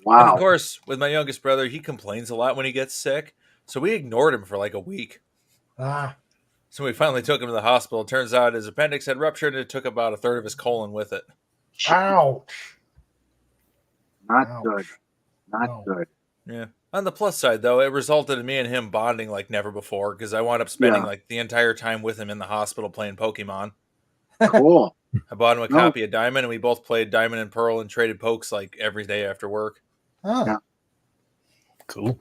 Wow. of course, with my youngest brother, he complains a lot when he gets sick, so we ignored him for like a week. Ah, So we finally took him to the hospital. Turns out his appendix had ruptured, and it took about a third of his colon with it. ouch. Not Ouch. good. Not No. good. Yeah. On the plus side, though, it resulted in me and him bonding like never before because I wound up spending Yeah. like the entire time with him in the hospital playing Pokemon. Cool. I bought him a No. copy of Diamond, and we both played Diamond and Pearl and traded pokes like every day after work. Huh. Yeah. Cool.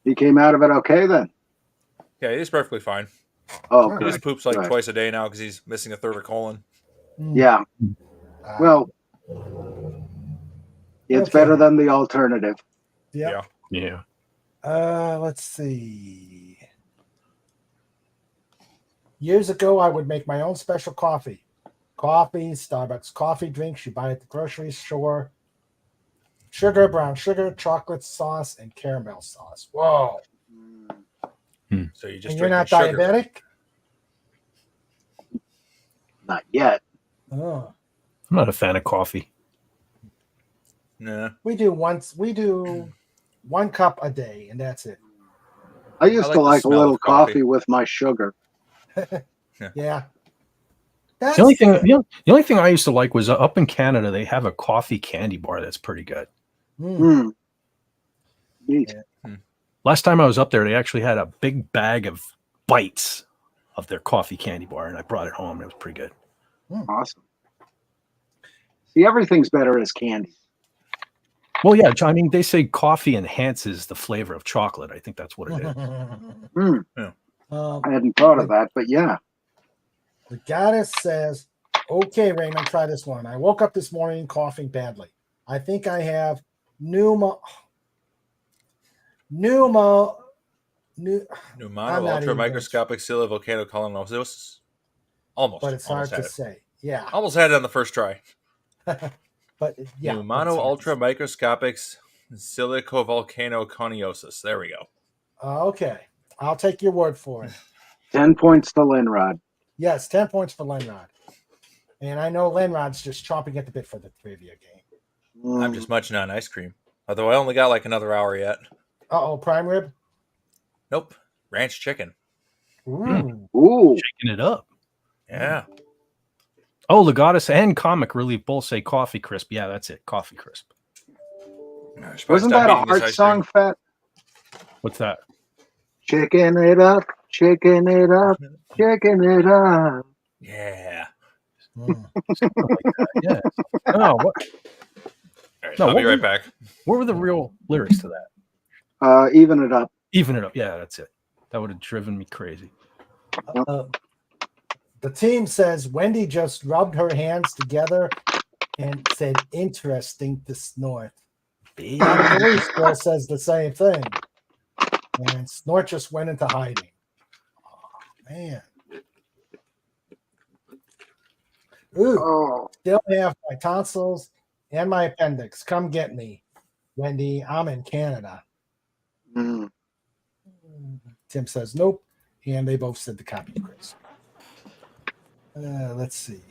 He came out of it okay then? Yeah, he's perfectly fine. Oh, He good. just poops like Good. twice a day now because he's missing a third of colon. Mm. Yeah. Ah, Well, it's Okay. better than the alternative. yep. Yeah. Let's see. Years ago, I would make my own special coffee. Coffee, Starbucks coffee drinks you buy at the grocery store. Sugar, brown sugar, chocolate sauce, and caramel sauce. Whoa. So you just And you're drink not the sugar. diabetic? Not yet. Oh. I'm not a fan of coffee. Nah. We do one cup a day, and that's it. I used like to the like a smell little of coffee. coffee with my sugar. Yeah. That's The only thing I used to like was up in Canada, they have a coffee candy bar that's pretty good. Mm. Hmm. Neat. Last time I was up there, they actually had a big bag of bites of their coffee candy bar, and I brought it home. It was pretty good. Awesome. See, everything's better as candy. Well, yeah, I mean, they say coffee enhances the flavor of chocolate. I think that's what it is. Hmm. I hadn't thought of that, but yeah. The goddess says, okay, Raymond, try this one. I woke up this morning coughing badly. I think I have pneumo. I'm Pneumano not even ultramicroscopic volcanocoloniosis. Almost. but it's hard Almost to had it. say. Yeah. Almost had it on the first try. But yeah. but it's Pneumano hard to say. ultramicroscopic silicovolcanoconiosis. There we go. Okay. I'll take your word for it. 10 points to Linrod. Yes, 10 points for Lenrod. And I know Lenrod's just chomping at the bit for the trivia game. I'm just munching on ice cream. Although I only got like another hour yet. Uh-oh, prime rib. Nope. Ranch chicken. Ooh. Ooh. Shaking it up. Yeah. Oh, Legatus and Comic Relief both say coffee crisp. Yeah, that's it. Coffee crisp. I should probably Wasn't stop that a eating this Heart ice song, cream. Fat? What's that? Chicken it up, chicken it up, chicken it up. Yeah. Mm. Something like that. Yeah. Oh, what, All right, No, I'll be what right was- back. what were the real lyrics to that? Even it up. Even it up. Yeah, that's it. That would have driven me crazy. The team says Wendy just rubbed her hands together and said, "Interesting to Snort." Big. The police girl says the same thing. And Snort just went into hiding. Oh, man. Ooh, Oh, still have my tonsils and my appendix. Come get me, Wendy. I'm in Canada. mm, Tim says nope. And they both said the copy, Chris. Let's see.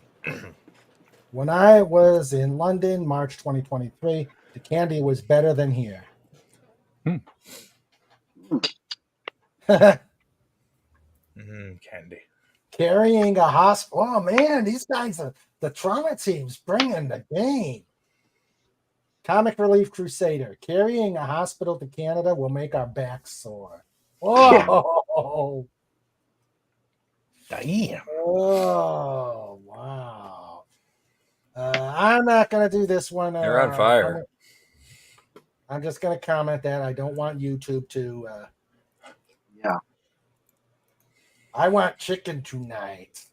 When I was in London, March 2023, the candy was better than here. Candy. Carrying a hospital. Oh, man, these guys are the trauma team's bringing the game. Comic Relief Crusader. Carrying a hospital to Canada will make our backs sore. Whoa. Damn. Oh, wow. I'm not going to do this one. You're on fire. I'm just going to comment that I don't want YouTube to. yeah. I want chicken tonight.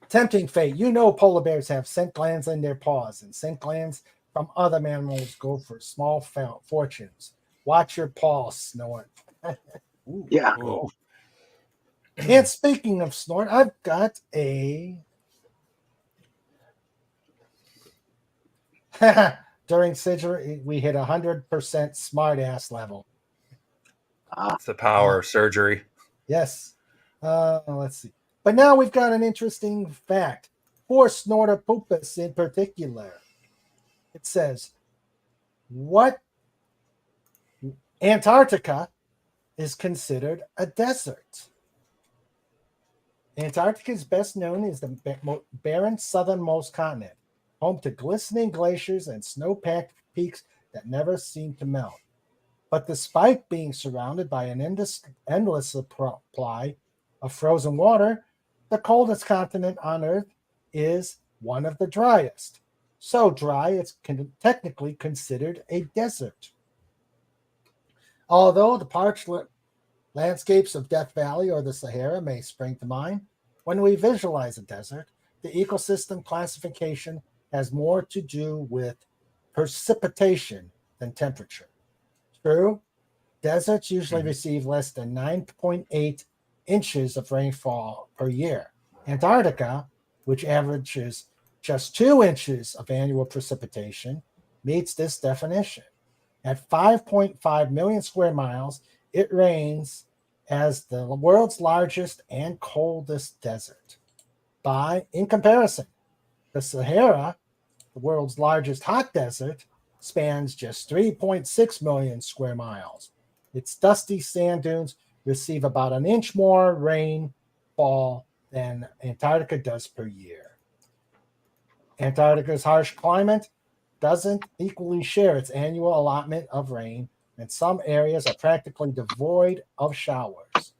Tempting fate. You know polar bears have scent glands in their paws, and scent glands from other mammals go for small fortunes. Watch your paws, Snort. Yeah. Ooh. And speaking of Snort, I've got a... During surgery, we hit 100% smartass level. It's the power of surgery. Yes. Let's see. But now we've got an interesting fact for Snortopopus in particular. It says, what Antarctica is considered a desert. Antarctica is best known as the barren southernmost continent, home to glistening glaciers and snow-packed peaks that never seem to melt. But despite being surrounded by an endless supply of frozen water, the coldest continent on Earth is one of the driest. So dry, it's technically considered a desert. Although the parched landscapes of Death Valley or the Sahara may spring to mind, when we visualize a desert, the ecosystem classification has more to do with precipitation than temperature. True, deserts usually receive less than 9.8 inches of rainfall per year. Antarctica, which averages just 2 inches of annual precipitation, meets this definition. At 5.5 million square miles, it reigns as the world's largest and coldest desert. In comparison, the Sahara, the world's largest hot desert, spans just 3.6 million square miles. Its dusty sand dunes receive about an inch more rainfall than Antarctica does per year. Antarctica's harsh climate doesn't equally share its annual allotment of rain, and some areas are practically devoid of showers.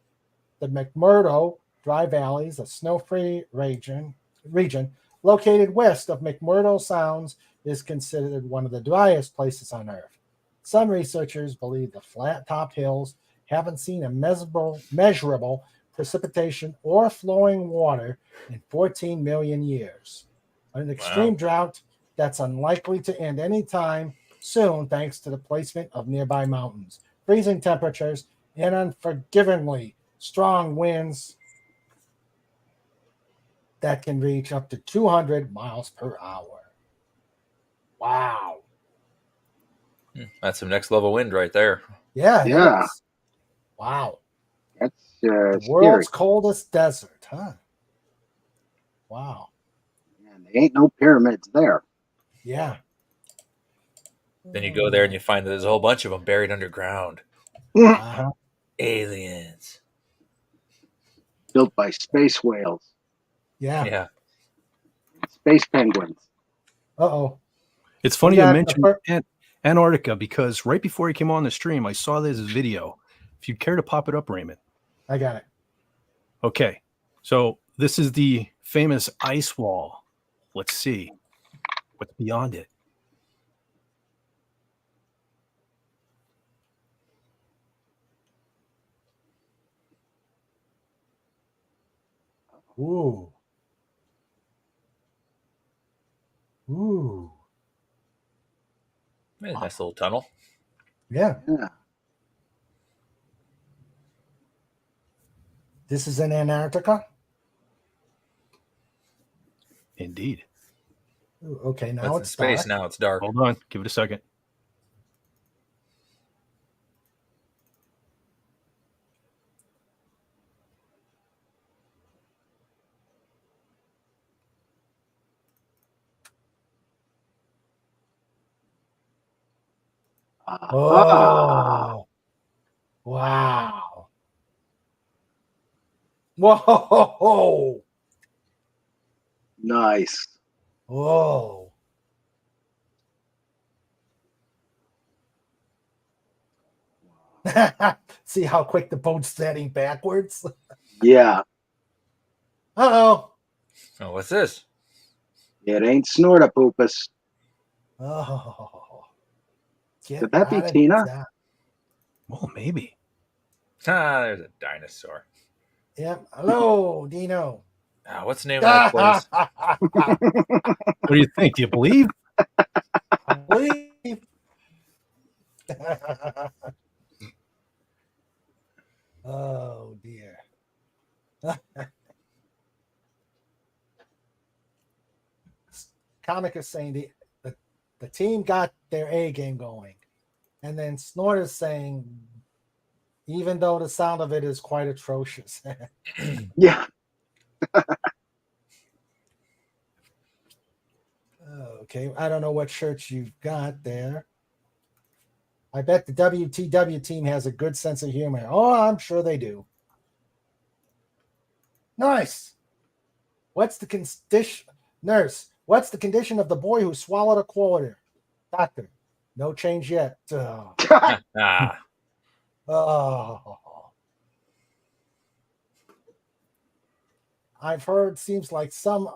The McMurdo Dry Valleys, a snow-free region located west of McMurdo Sounds, is considered one of the driest places on Earth. Some researchers believe the flat-topped hills haven't seen a measurable precipitation or flowing water in 14 million years. An extreme drought that's unlikely to end anytime soon thanks to the placement of nearby mountains, freezing temperatures, and unforgivingly strong winds that can reach up to 200 miles per hour. Wow. That's some next level wind right there. Yeah. Yeah. Wow. That's The scary. world's coldest desert, huh? Wow. Man, there ain't no pyramids there. Yeah. Then you go there and you find that there's a whole bunch of them buried underground. Uh-huh. Aliens. Built by space whales, Yeah. Yeah. space penguins. Uh-oh. It's funny We you got mentioned the Antarctica because right before he came on the stream, I saw this video. If you'd care to pop it up, Raymond. I got it. Okay. So this is the famous ice wall. Let's see what's beyond it. Ooh. Ooh. Nice little tunnel. Yeah. Yeah. This is in Antarctica. Indeed. Ooh, okay, now That's in it's space. dark. Now it's dark. Hold on. Give it a second. Ah, Oh. Wow. Whoa. nice. Whoa. See how quick the boat's setting backwards? Yeah, Uh-oh. Oh, what's this? it ain't Snortopoopas. Oh. Get Could that be out of Tina? that. Well, maybe. Ah, there's a dinosaur. Yep. Hello, Dino. Ah, what's the name of that place? What do you think? Do you believe? I believe. Oh dear. Comic is saying the team got their A game going. And then Snort is saying, even though the sound of it is quite atrocious. Yeah. Okay, I don't know what shirts you've got there. I bet the WTW team has a good sense of humor. Oh, I'm sure they do. Nice. What's the condition, nurse? What's the condition of the boy who swallowed a quarter? Doctor, no change yet. Ah, Oh. I've heard seems like some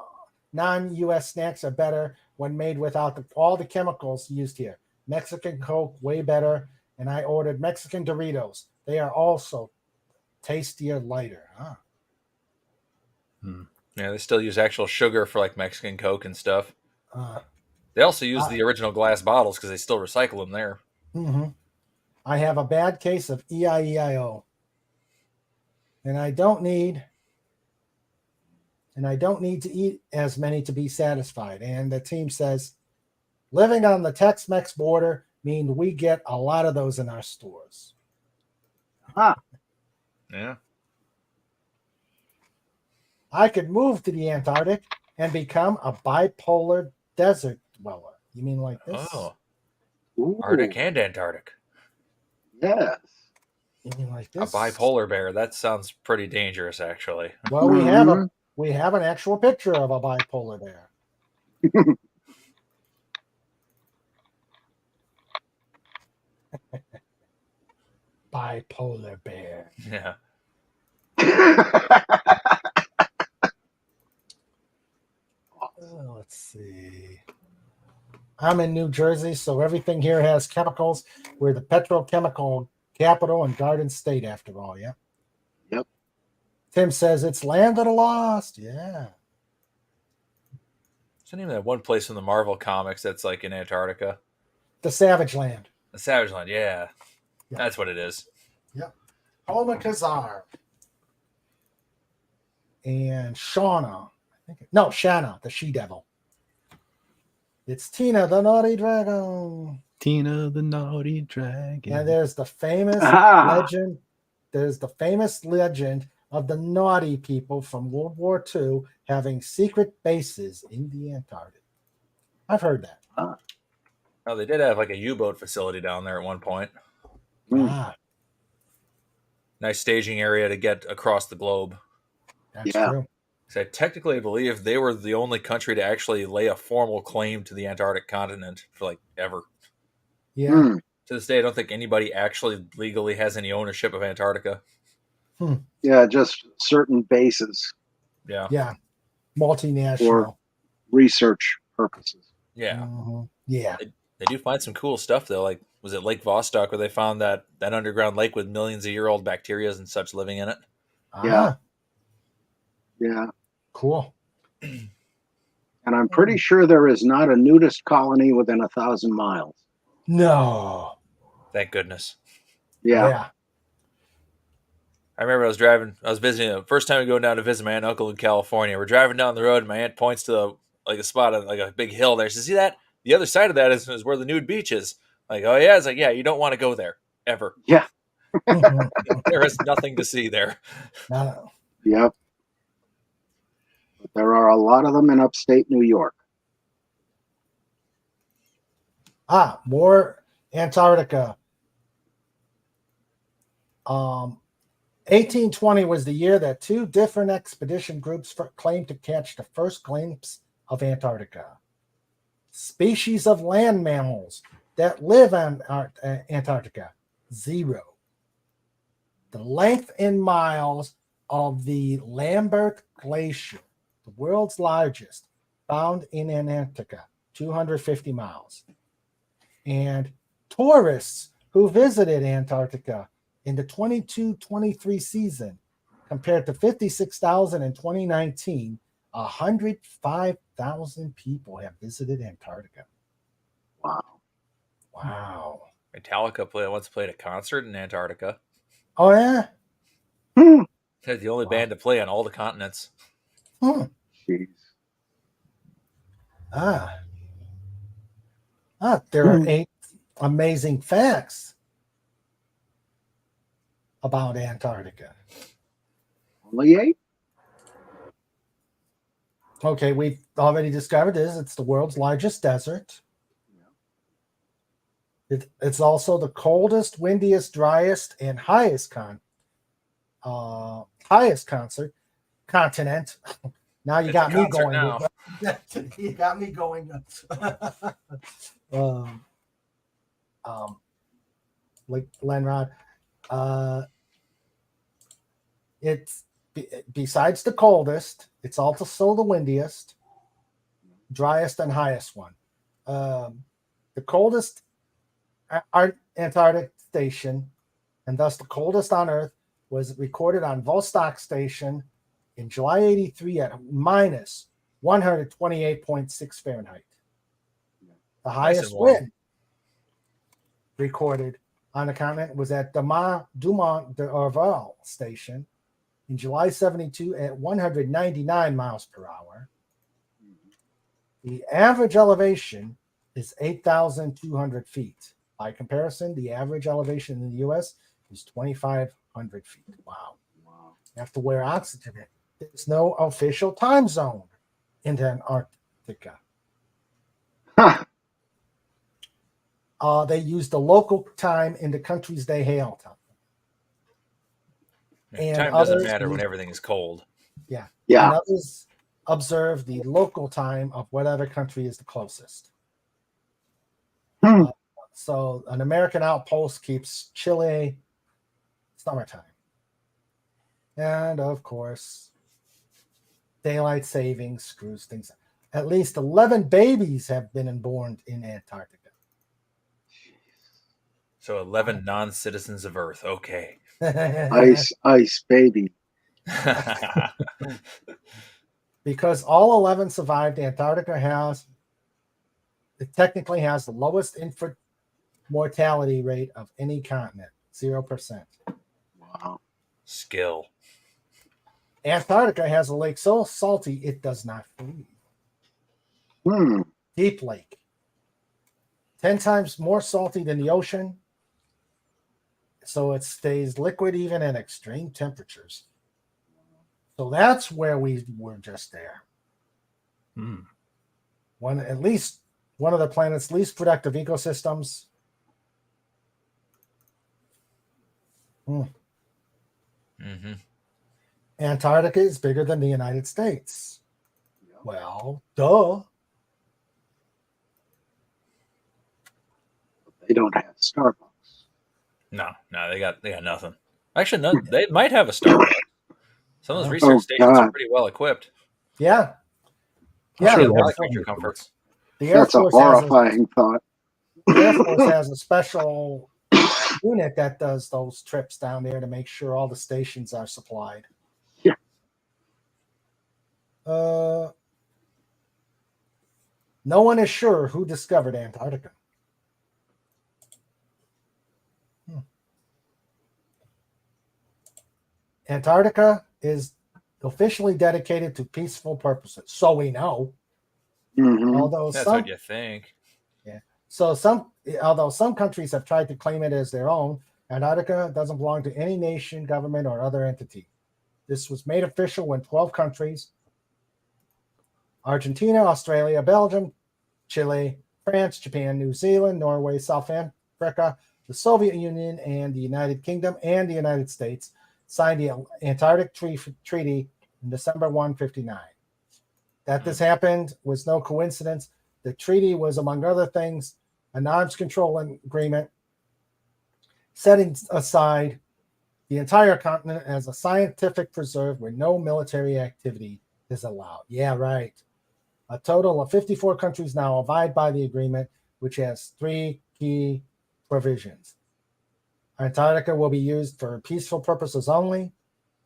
non-US snacks are better when made without all the chemicals used here. Mexican Coke, way better. And I ordered Mexican Doritos. They are also tastier, lighter. Huh? yeah, they still use actual sugar for like Mexican Coke and stuff. Uh, They also use I- the original glass bottles because they still recycle them there. mhm. I have a bad case of EIEIO. And I don't need to eat as many to be satisfied. And the team says, living on the Tex-Mex border means we get a lot of those in our stores. Ah, Yeah. I could move to the Antarctic and become a bipolar desert dweller. You mean like this? Oh, ooh, Arctic and Antarctic. yes. You mean like A this? bipolar bear. That sounds pretty dangerous, actually. Well, we have an actual picture of a bipolar bear. Bipolar bear. Yeah. Let's see. I'm in New Jersey, so everything here has chemicals. We're the petrochemical capital and Garden State, after all. Yeah. Yep. Tim says it's land of the lost. Yeah. Isn't even that one place in the Marvel comics that's like in Antarctica? The Savage Land. The Savage Land. Yeah. Yeah. That's what it is. Yep. Homa Kazar. And Shauna. Shanna, the she-devil. It's Tina, the naughty dragon. Tina the naughty dragon. And there's the famous Ah. legend. There's the famous legend of the naughty people from World War II having secret bases in the Antarctic. I've heard that. Oh, they did have like a U-boat facility down there at one point. Mm. Ah, Nice staging area to get across the globe. that's Yeah. true. So I technically believe they were the only country to actually lay a formal claim to the Antarctic continent for like ever. Yeah. Mm. To this day, I don't think anybody actually legally has any ownership of Antarctica. Yeah, just certain bases Yeah. Yeah. Multinational. for research purposes. Yeah. Mhm. Yeah. They do find some cool stuff though. Like, was it Lake Vostok where they found that underground lake with millions of year old bacteria and such living in it? Yeah. Ah, Yeah. Cool. And I'm pretty sure there is not a nudist colony within 1,000 miles. No. Thank goodness. Yeah. I remember I was visiting the first time going down to visit my aunt and uncle in California. We're driving down the road and my aunt points to a spot on like a big hill there. She says, see that? The other side of that is where the nude beach is. Like, oh yeah. It's like, yeah, you don't want to go there ever. Yeah. There is nothing to see there. No. Yep. But there are a lot of them in upstate New York. More Antarctica. 1820 was the year that two different expedition groups claimed to catch the first glimpse of Antarctica. Species of land mammals that live on Antarctica, 0. The length in miles of the Lambert Glacier, the world's largest, found in Antarctica, 250 miles. And tourists who visited Antarctica in the 22-23 season, compared to 56,000 in 2019, 105,000 people have visited Antarctica. Wow. Wow. Metallica once played a concert in Antarctica. Oh, yeah? They're the only band to play on all the continents. Jeez. There are 8 amazing facts about Antarctica. Only 8? Okay, we've already discovered this. It's the world's largest desert. It's also the coldest, windiest, driest, and highest continent. Now you got me going. Now. You got me going. Like Lenrod, it's besides the coldest, it's also the windiest, driest, and highest one. The coldest Antarctic station, and thus the coldest on Earth, was recorded on Vostok Station in July 83 at minus 128.6 Fahrenheit. The highest wind recorded on the continent was at Dumont d'Urville Station in July 72 at 199 miles per hour. The average elevation is 8,200 feet. By comparison, the average elevation in the U.S. is 2,500 feet. Wow. You have to wear oxygen. There's no official time zone in Antarctica. They use the local time in the countries they hail to. And time doesn't matter when everything is cold. Yeah. Yeah. And others observe the local time of whatever country is the closest. So an American outpost keeps Chile summertime. And of course, daylight savings screws things up. At least 11 babies have been born in Antarctica. So 11 non-citizens of Earth. Okay. Ice baby. Because all 11 survived, Antarctica technically has the lowest infant mortality rate of any continent, 0%. Wow. Skill. Antarctica has a lake so salty it does not freeze. Deep lake. 10 times more salty than the ocean. So it stays liquid even at extreme temperatures. So that's where we were just there. At least one of the planet's least productive ecosystems. Antarctica is bigger than the United States. Well, duh. They don't have Starbucks. No, they got nothing. Actually, no, they might have a Starbucks. Some of those research stations are pretty well equipped. Yeah. Yeah, Sure, a lot of creature comforts. The Air That's a Force horrifying thought. The Air Force has a special unit that does those trips down there to make sure all the stations are supplied. Yeah. No one is sure who discovered Antarctica. Antarctica is officially dedicated to peaceful purposes, so we know. Mhm. Although That's some, what you think. although some countries have tried to claim it as their own, Antarctica doesn't belong to any nation, government, or other entity. This was made official when 12 countries, Argentina, Australia, Belgium, Chile, France, Japan, New Zealand, Norway, South Africa, the Soviet Union, and the United Kingdom and the United States signed the Antarctic Treaty in December 159. That this happened was no coincidence. The treaty was, among other things, an arms control agreement setting aside the entire continent as a scientific preserve where no military activity is allowed. Yeah, right. A total of 54 countries now abide by the agreement, which has 3 key provisions. Antarctica will be used for peaceful purposes only.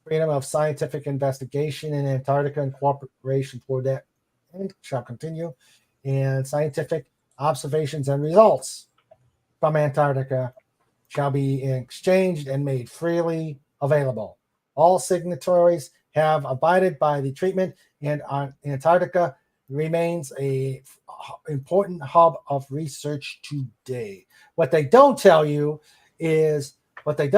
Freedom of scientific investigation in Antarctica and cooperation toward that end shall continue. And scientific observations and results from Antarctica shall be exchanged and made freely available. All signatories have abided by the treatment, and Antarctica remains a important hub of research today. What they don't tell you is the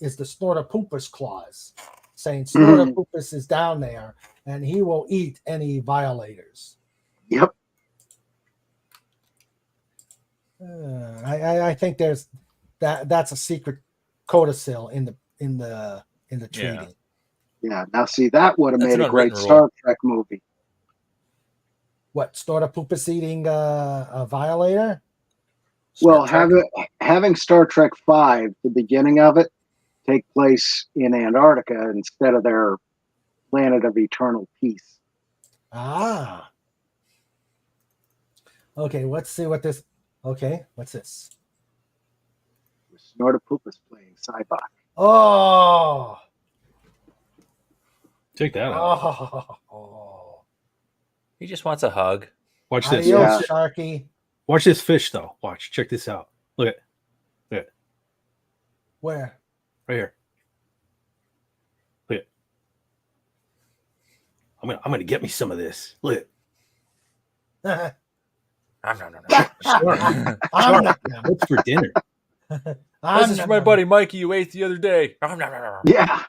Snortopoopas clause, saying Snortopoopas is down there and he will eat any violators. Yep. I think there's that's a secret codicil in the treaty. Yeah. Now, see, that would have That's made an a great unwritten Star rule. Trek movie. What, Snortopoopas eating a violator? Well, Star Trek. having Star Trek V, the beginning of it, take place in Antarctica instead of their planet of eternal peace. Ah. Okay, let's see what this. Okay, what's this? With Snortopoopas playing Cybok. Oh. Check that out. Oh. He just wants a hug. Watch this. Adios, Yeah. Sharky. Watch this fish, though. Watch. Check this out. Look at Where? right here. Look at. I'm gonna get me some of this. Look. I'm Shark, what's for dinner? This is for my buddy Mikey you ate the other day. Yeah.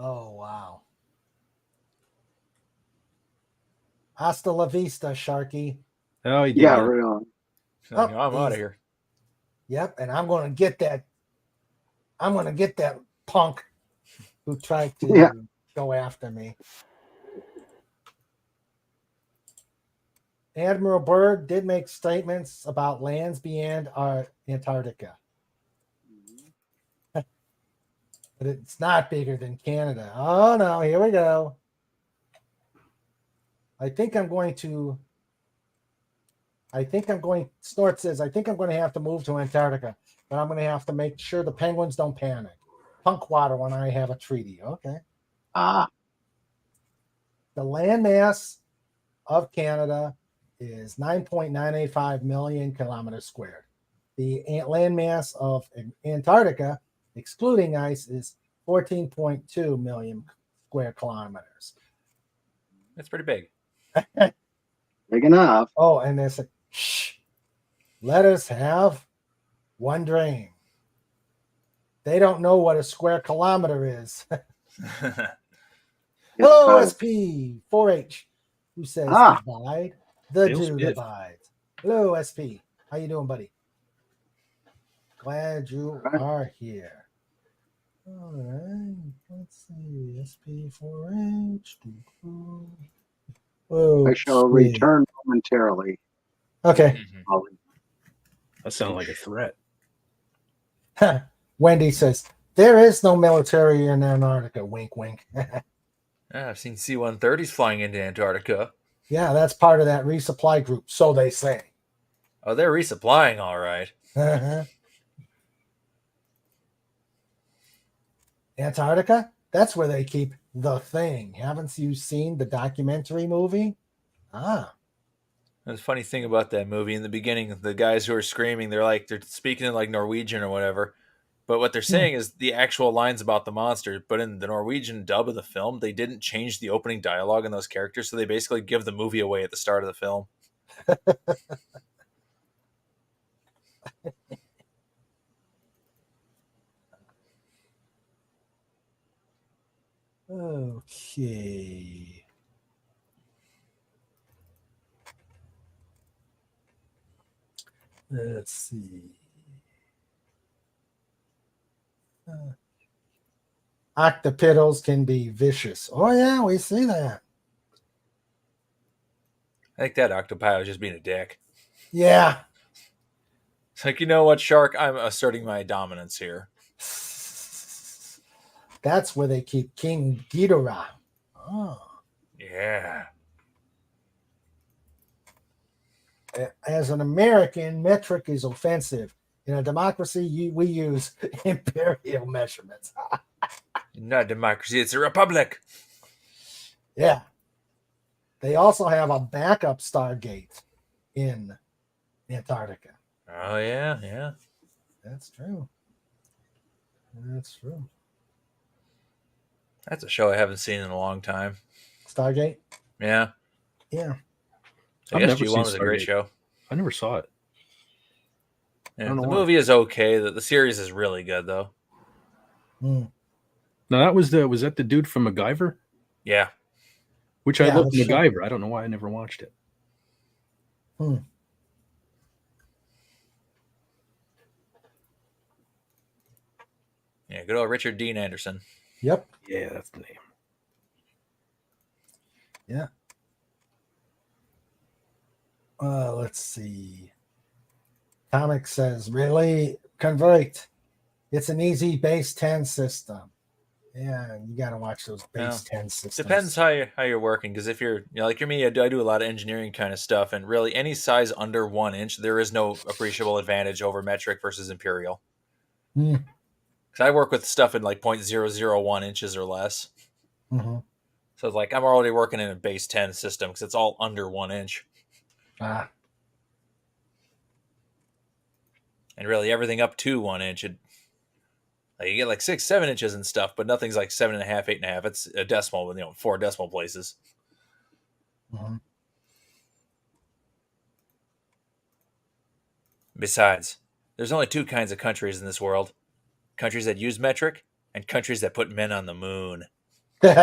Oh, wow. Hasta la vista, Sharky. Oh, he did. Yeah, that. really. Oh, I'm out of here. Yep, and I'm going to get that. I'm going to get that punk who tried to go after me. Admiral Byrd did make statements about lands beyond Antarctica. But it's not bigger than Canada. Oh, no, here we go. Snort says, I think I'm going to have to move to Antarctica, but I'm going to have to make sure the penguins don't panic. Punk water when I have a treaty. Okay. Ah, The landmass of Canada is 9.985 million kilometers squared. The landmass of Antarctica, excluding ice, is 14.2 million square kilometers. That's pretty big. big enough. Oh, and there's a shh. Let us have one dream. They don't know what a square kilometer is. Hello, It's SP 4H, who says Ah. divide. The Feels Jew good. divides. Hello, SP. How you doing, buddy? Glad you Right. are here. All right. Let's see. SP 4H. Oh, I shall return momentarily. Okay. Ollie. That sounds like a threat. Wendy says, there is no military in Antarctica. Wink, wink. Yeah, I've seen C-130s flying into Antarctica. Yeah, that's part of that resupply group. So they say. Oh, they're resupplying, all right. Uh-huh. Antarctica? That's where they keep The Thing. Haven't you seen the documentary movie? Ah, The funny thing about that movie in the beginning, the guys who are screaming, they're speaking in like Norwegian or whatever. But what they're saying is the actual lines about the monster. But in the Norwegian dub of the film, they didn't change the opening dialogue in those characters, so they basically give the movie away at the start of the film. okay. Let's see. Octopitals can be vicious. Oh, yeah, we see that. I think that octopi was just being a dick. Yeah. It's like, you know what, shark? I'm asserting my dominance here. That's where they keep King Ghidorah. Oh. Yeah. As an American, metric is offensive. In a democracy, we use imperial measurements. Not a democracy, it's a republic. Yeah. They also have a backup Stargate in Antarctica. Oh, yeah, yeah. That's true. That's true. That's a show I haven't seen in a long time. Stargate? Yeah. Yeah. I guess G1 was a great show. I never saw it. Yeah, don't know the why. movie is okay. The series is really good, though. Mm. Now that was that the dude from MacGyver? Yeah. Which I Yeah, love that's true. MacGyver. I don't know why I never watched it. Yeah, good old Richard Dean Anderson. Yep. Yeah, that's the name. Yeah. Let's see. Comic says, really? Convert. It's an easy base 10 system. Yeah, you got to watch those base 10 systems. Depends how you're working, because if you're like me, I do a lot of engineering kind of stuff, and really any size under 1 inch, there is no appreciable advantage over metric versus imperial. Because I work with stuff in like 0.001 inches or less. Mm-hmm. So it's like I'm already working in a base 10 system because it's all under 1 inch. Ah. And really everything up to 1 inch, like you get like 6-7 inches and stuff, but nothing's like 7.5, 8.5. It's a decimal with 4 decimal places. Mm-hmm. Besides, there's only 2 kinds of countries in this world: countries that use metric and countries that put men on the moon. Give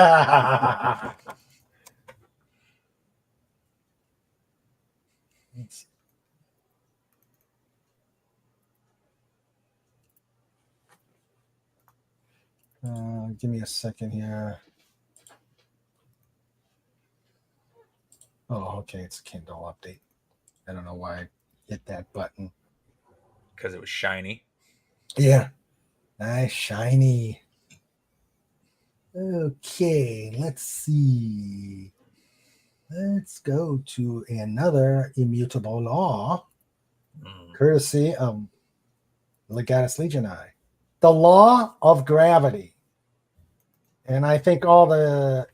me a second here. Oh, okay. It's a Kindle update. I don't know why I hit that button. Because it was shiny. Yeah. Nice, shiny. Okay, let's see. Let's go to another immutable law, courtesy of Legatus Legionii. The law of gravity. And I think all the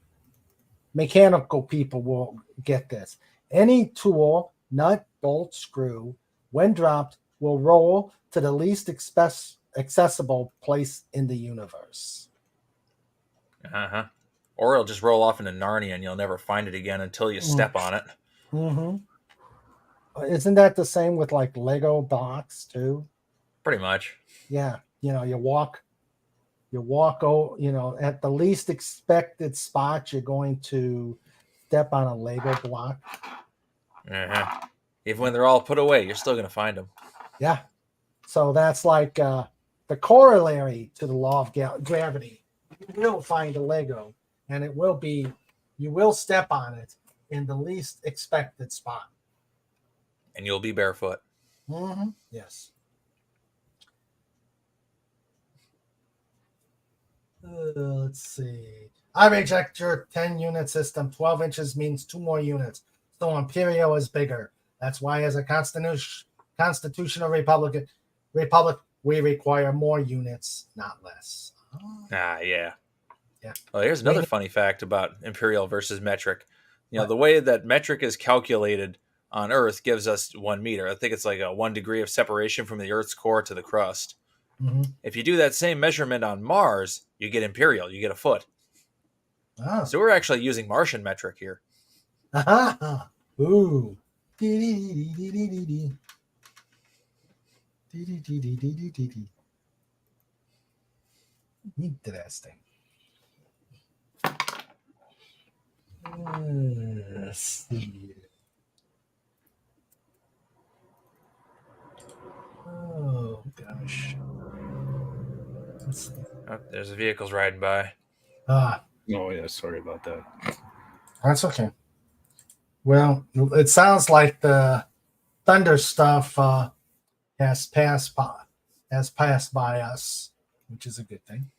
mechanical people will get this. Any tool, nut, bolt, screw, when dropped, will roll to the least accessible place in the universe. Uh-huh. Or it'll just roll off into Narnia and you'll never find it again until you step on it. Mm-hmm. Isn't that the same with like Lego blocks too? Pretty much. Yeah. You walk, at the least expected spot, you're going to step on a Lego block. Uh-huh. Even when they're all put away, you're still going to find them. Yeah. So that's like the corollary to the law of gravity. You will find a Lego, and you will step on it in the least expected spot. And you'll be barefoot. Mm-hmm. Yes. Let's see. I reject your 10-unit system. 12 inches means 2 more units. So Imperial is bigger. That's why, as a constitutional republic, we require more units, not less. Yeah. Yeah. Well, here's another Maybe- funny fact about imperial versus metric. What? The way that metric is calculated on Earth gives us 1 meter. I think it's like a 1 degree of separation from the Earth's core to the crust. Mhm. If you do that same measurement on Mars, you get imperial. You get a foot. Ah. So we're actually using Martian metric here. Aha. Ooh. Dee-dee-dee-dee-dee-dee-dee. Dee-dee-dee-dee-dee-dee-dee. Interesting. Let's see. Oh gosh. Let's see. Oh, there's the vehicles riding by. Ah, Oh yeah, sorry about that. that's okay. Well, it sounds like the thunder stuff has passed by us, which is a good thing.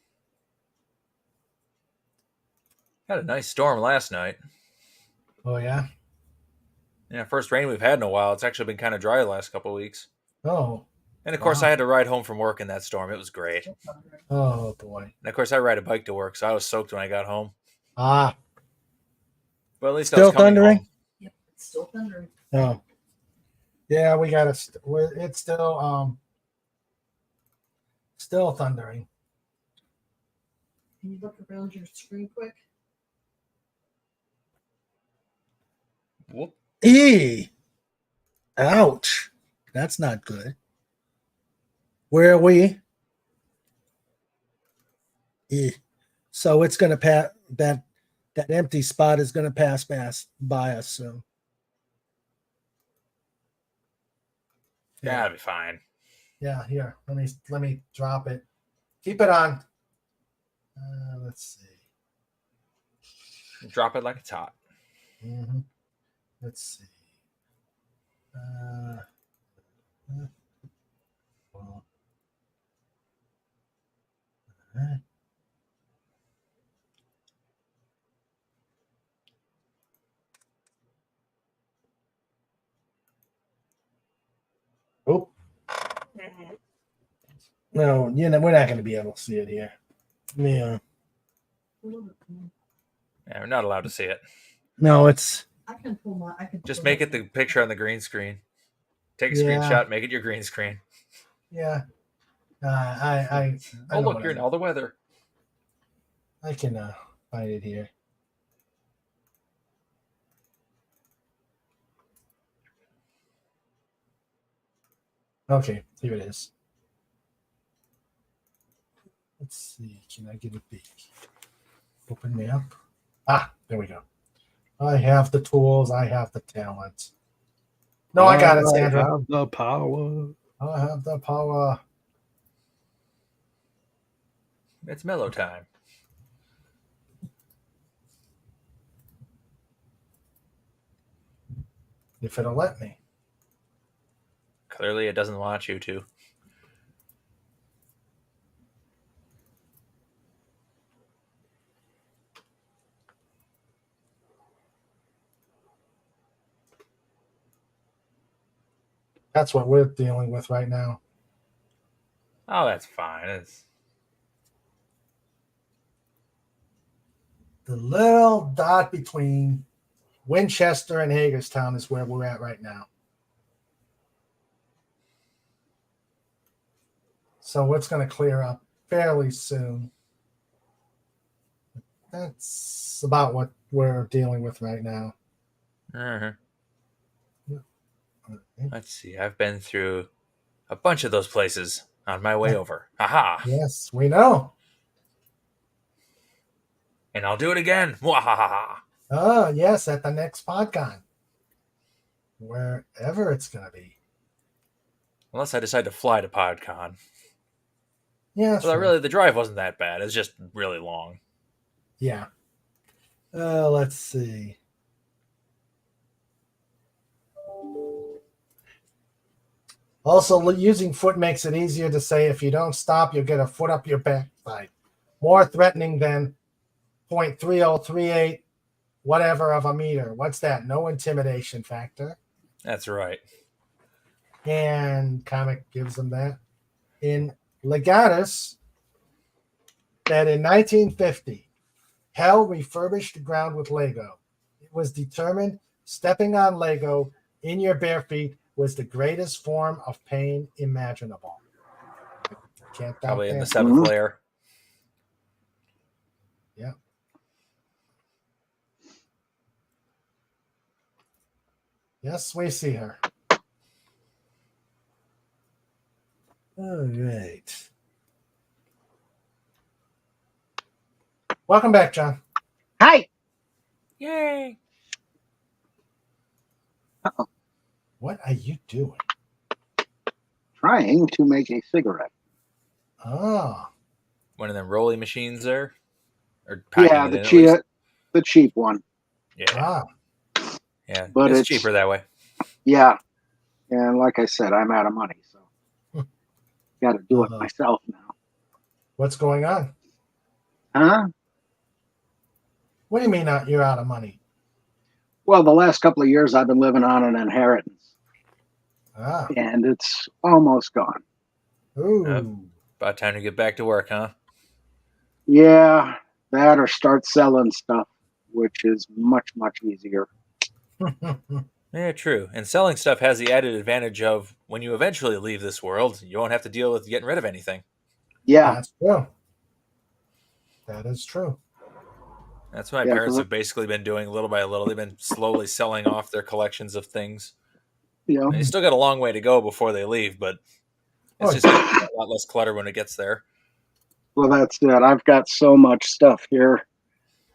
Had a nice storm last night. Oh yeah. Yeah, first rain we've had in a while. It's actually been kind of dry the last couple of weeks. Oh. And of course, Wow. I had to ride home from work in that storm. It was great. Oh boy. And of course, I ride a bike to work, so I was soaked when I got home. Ah. But at least Still I was coming thundering? home. Yep, it's still thundering. Oh. Yeah, we got to. It's still thundering. Can you look around your screen quick? Whoop. Ouch. That's not good. Where are we? So it's going to pass that empty spot is going to pass by us soon. Yeah, that'll be fine. Yeah, here. Let me drop it. Keep it on. Let's see. Drop it like it's hot. Mm-hmm. Let's see. Well, alright. Oh. No, we're not going to be able to see it here. Yeah. Yeah, we're not allowed to see it. No, it's. I can pull my. I can Just pull make my- it the picture on the green screen. Take a Yeah. screenshot, make it your green screen. Yeah. I Oh, know look, what you're in all the weather. I can find it here. Okay, here it is. Let's see. Can I get a peek? Open map. Ah, there we go. I have the tools. I have the talent. No, I got it, Sandra. I have the power. I have the power. It's mellow time. If it'll let me. Clearly, it doesn't want you to. That's what we're dealing with right now. Oh, that's fine. It's The little dot between Winchester and Hagerstown is where we're at right now. So it's going to clear up fairly soon. That's about what we're dealing with right now. uh-huh. Let's see. I've been through a bunch of those places on my way over. Haha. Yes, we know. And I'll do it again. Mwahaha. Oh, yes, at the next PodCon. Wherever it's going to be. Unless I decide to fly to PodCon. Yeah, Although really, the drive wasn't that bad. It's just really long. Yeah. Let's see. Also, using foot makes it easier to say if you don't stop, you'll get a foot up your backside. More threatening than 0.3038 whatever of a meter. What's that? No intimidation factor. That's right. And comic gives them that. In Legatus, that in 1950, Hell refurbished the ground with Lego. It was determined stepping on Lego in your bare feet was the greatest form of pain imaginable. Can't doubt Probably in the that. seventh Mhm. layer. Yeah. Yes, we see her. All right. Welcome back, John. Hi. Yay! What are you doing? Trying to make a cigarette. Oh, One of them rolling machines there, or packing Yeah, it in at least. the cheap one. Yeah, ah, yeah. But It's it's cheaper that way. Yeah, and like I said, I'm out of money, so got to do it Uh-huh. myself now. what's going on? Huh? What do you mean you're out of money? Well, the last couple of years I've been living on an inheritance, Ah, and it's almost gone. ooh. About time to get back to work, huh? Yeah, that or start selling stuff, which is much, much easier. Yeah, true. And selling stuff has the added advantage of when you eventually leave this world, you won't have to deal with getting rid of anything. Yeah, That's true. That is true. That's what my Yeah, parents 'cause have basically been doing little by little. They've been slowly selling off their collections of things. you know, And they still got a long way to go before they leave, but it's Oh, just gonna be a lot less clutter when it gets there. well, that's it. I've got so much stuff here,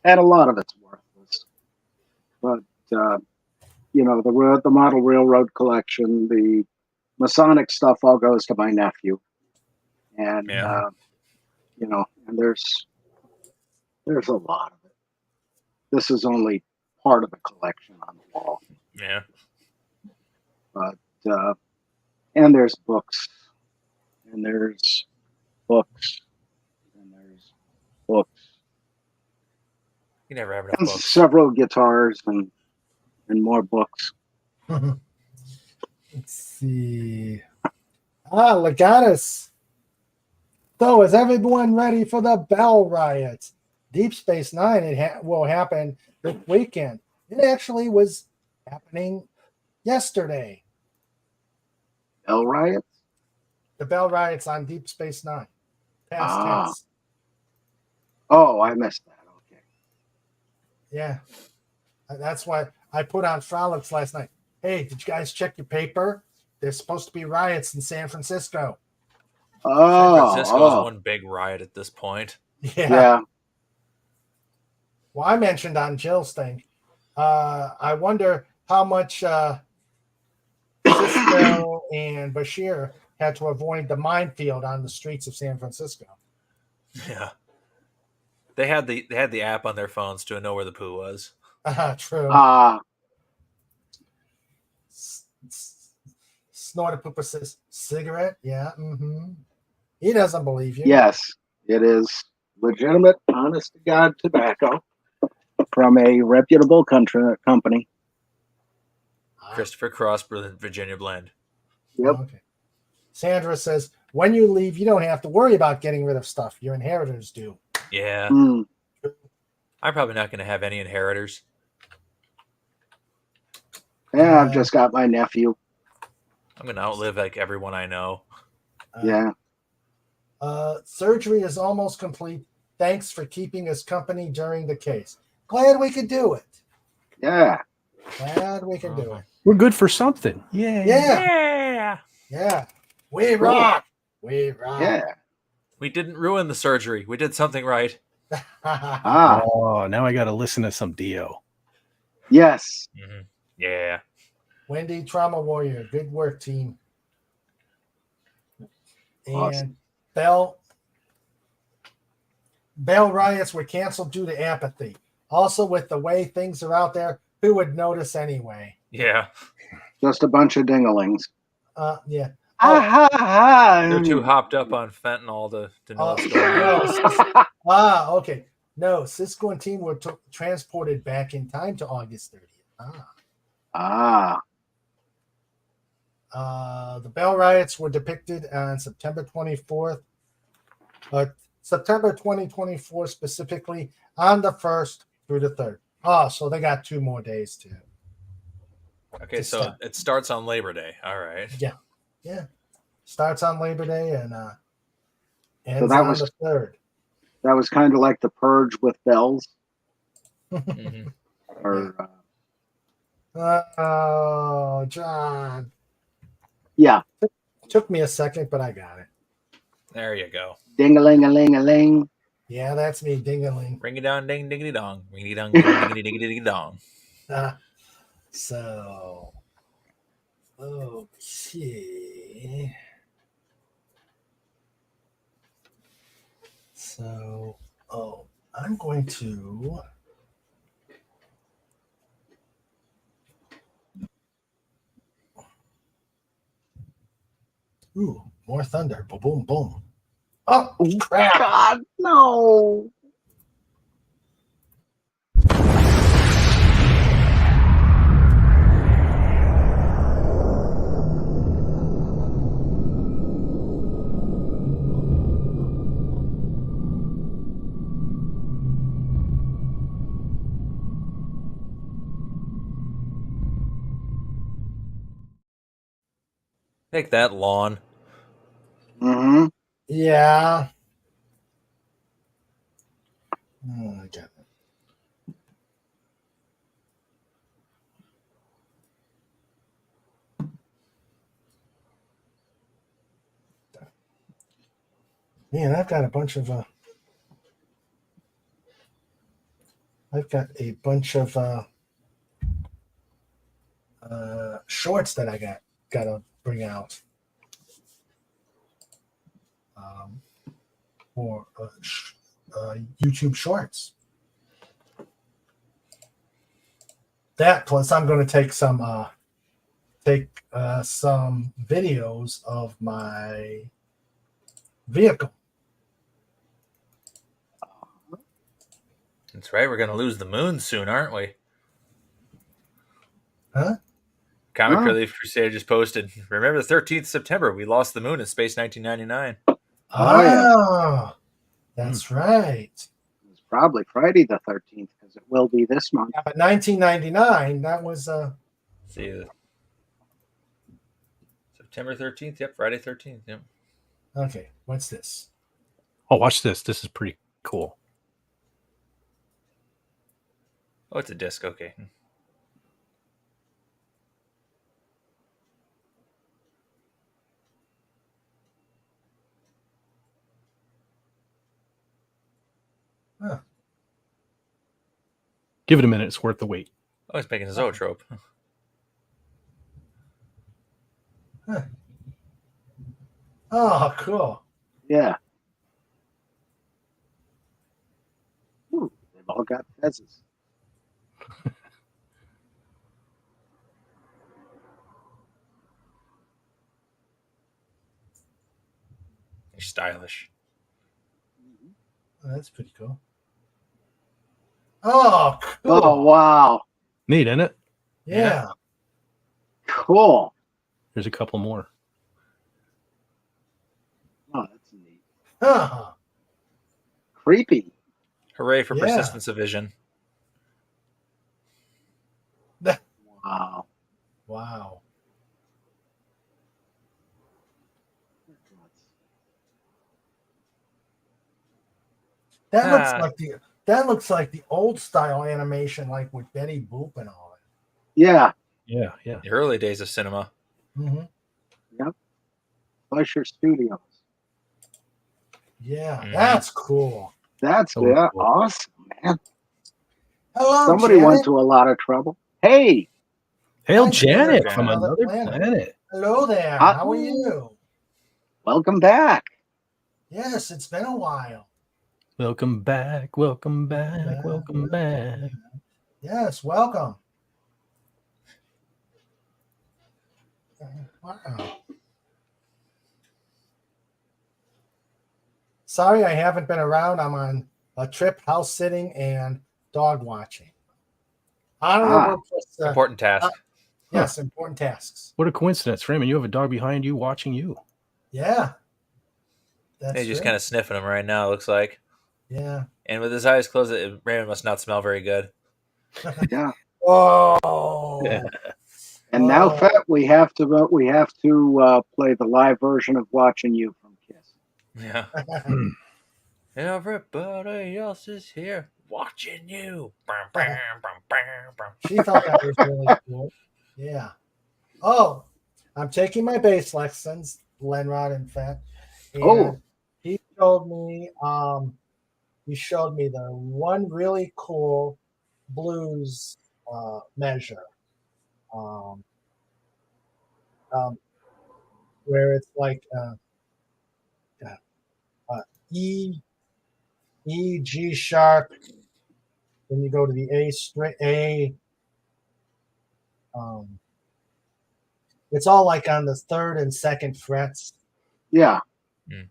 and a lot of it's worthless. But the model railroad collection, the Masonic stuff, all goes to my nephew, and Yeah. and there's a lot of it. This is only part of the collection on the wall, Yeah. but and there's books, and there's books, and there's books, You never have enough and books. several guitars, and more books. Let's see. Legatus. So, is everyone ready for the Bell Riot? Deep Space Nine will happen this weekend. It actually was happening yesterday. Bell riots. The Bell Riot's on Deep Space Nine. Past Ah. tense. Oh, I missed that. Okay. Yeah. That's why I put on Frolics last night. Hey, did you guys check your paper? There's supposed to be riots in San Francisco. San Oh, Francisco is one big riot at this point. yeah. Well, I mentioned on Jill's thing. I wonder how much Cisco and Bashir had to avoid the minefield on the streets of San Francisco. Yeah. They had the app on their phones to know where the poo was. True. Snorted Pooper says, cigarette? Yeah. Mm-hmm. He doesn't believe you. Yes, it is legitimate, honest to God tobacco from a reputable company. Christopher Cross, Virginia Blend. Yep. Okay. Sandra says, when you leave, you don't have to worry about getting rid of stuff. Your inheritors do. Yeah. Mm. I'm probably not going to have any inheritors. Yeah, I've just got my nephew. I'm going to outlive like everyone I know. Yeah. Surgery is almost complete. Thanks for keeping us company during the case. Glad we could do it. Yeah. Glad we could do it. We're good for something. Yeah. Yeah. Yeah. We rock. We rock. Yeah. We didn't ruin the surgery. We did something right. Ah. Oh, now I got to listen to some Dio. Yes. Mm-hmm. Yeah. Wendy, Trauma Warrior. Good work, team. And Awesome. Bell riots were canceled due to apathy. Also, with the way things are out there, who would notice anyway? Yeah. Just a bunch of dinglings. Yeah. They're too hopped up on fentanyl to know what's going on. Okay. No, Cisco and team were transported back in time to August 30th. The Bell riots were depicted on September 24th. September 2024, specifically on the 1st through the 3rd. Oh, so they got 2 more days too. Okay, To so start. it starts on Labor Day. All right. Yeah. Starts on Labor Day and ends that on was- the 3rd. That was kind of like the Purge with bells. Mhm. Or Oh, John. yeah, Took me a second, but I got it. There you go. ding-a-ling-a-ling-a-ling. Yeah, that's me, ding-a-ling. Ring it down, ding, diggity dong. Ring it down, diggity, diggity, dong. So, okay. So, I'm going to. Ooh, more thunder. Boom, boom, boom. Oh, crap. God, no. Take that, lawn. Mm-hmm. Yeah. Oh, I got it. Man, I've got a bunch of shorts that I gotta bring out for YouTube Shorts. That plus I'm going to take some videos of my vehicle. That's right. We're going to lose the moon soon, aren't we? Huh? Comic Oh. Relief Crusader just posted. Remember the 13th September, we lost the moon in space 1999. Oh, yeah. Ah, that's right. It's probably Friday the 13th because it will be this month. Yeah, but 1999, that was See you. September 13th. Yep, Friday 13th. Yep. okay. What's this? Oh, watch this. This is pretty cool. Oh, it's a disc. Okay. Give it a minute. It's worth the wait. Oh, he's making a zoetrope. Oh, cool. Yeah. Ooh, they've all got fezzes. You're stylish. Oh, that's pretty cool. Oh, cool. Oh, wow. Neat, isn't it? Yeah. Cool. There's a couple more. Oh, that's neat. Huh. Creepy. Hooray for Yeah. persistence of vision. Wow. Wow. That looks like the old style animation, like with Betty Boop and all Yeah. Yeah, yeah. The early days of cinema. that. Mm-hmm. Fleischer Studios. Yeah, Mhm. that's cool. That's Oh, yeah, cool. awesome, man. Hello, Somebody Janet. went to a lot of trouble. Hey, Hail Hi, Janet Janet. from Another another planet. planet. Hello there. Hi. How are you? welcome back. Yes, it's been a while. Welcome back. Welcome back. Welcome back. Yes, welcome. Wow. Sorry, I haven't been around. I'm on a trip, house sitting and dog watching. I don't know what Important task. yes, important tasks. What a coincidence, Raymond. You have a dog behind you watching you. Yeah. That's He's just true. kind of sniffing them right now, it looks like. Yeah. And with his eyes closed, Raymond must not smell very good. Yeah. Oh. Yeah. And now, Oh. Fat, we have to play the live version of "Watching You" from Kiss. Yeah. Everybody else is here watching you. She thought that was really cool. Yeah. Oh, I'm taking my bass lessons, Lenrod and Fat, and Oh. he showed me the one really cool blues measure, um, um, where it's like uh, E G sharp, then you go to the A string A. Um, it's all like on the third and second frets. Yeah.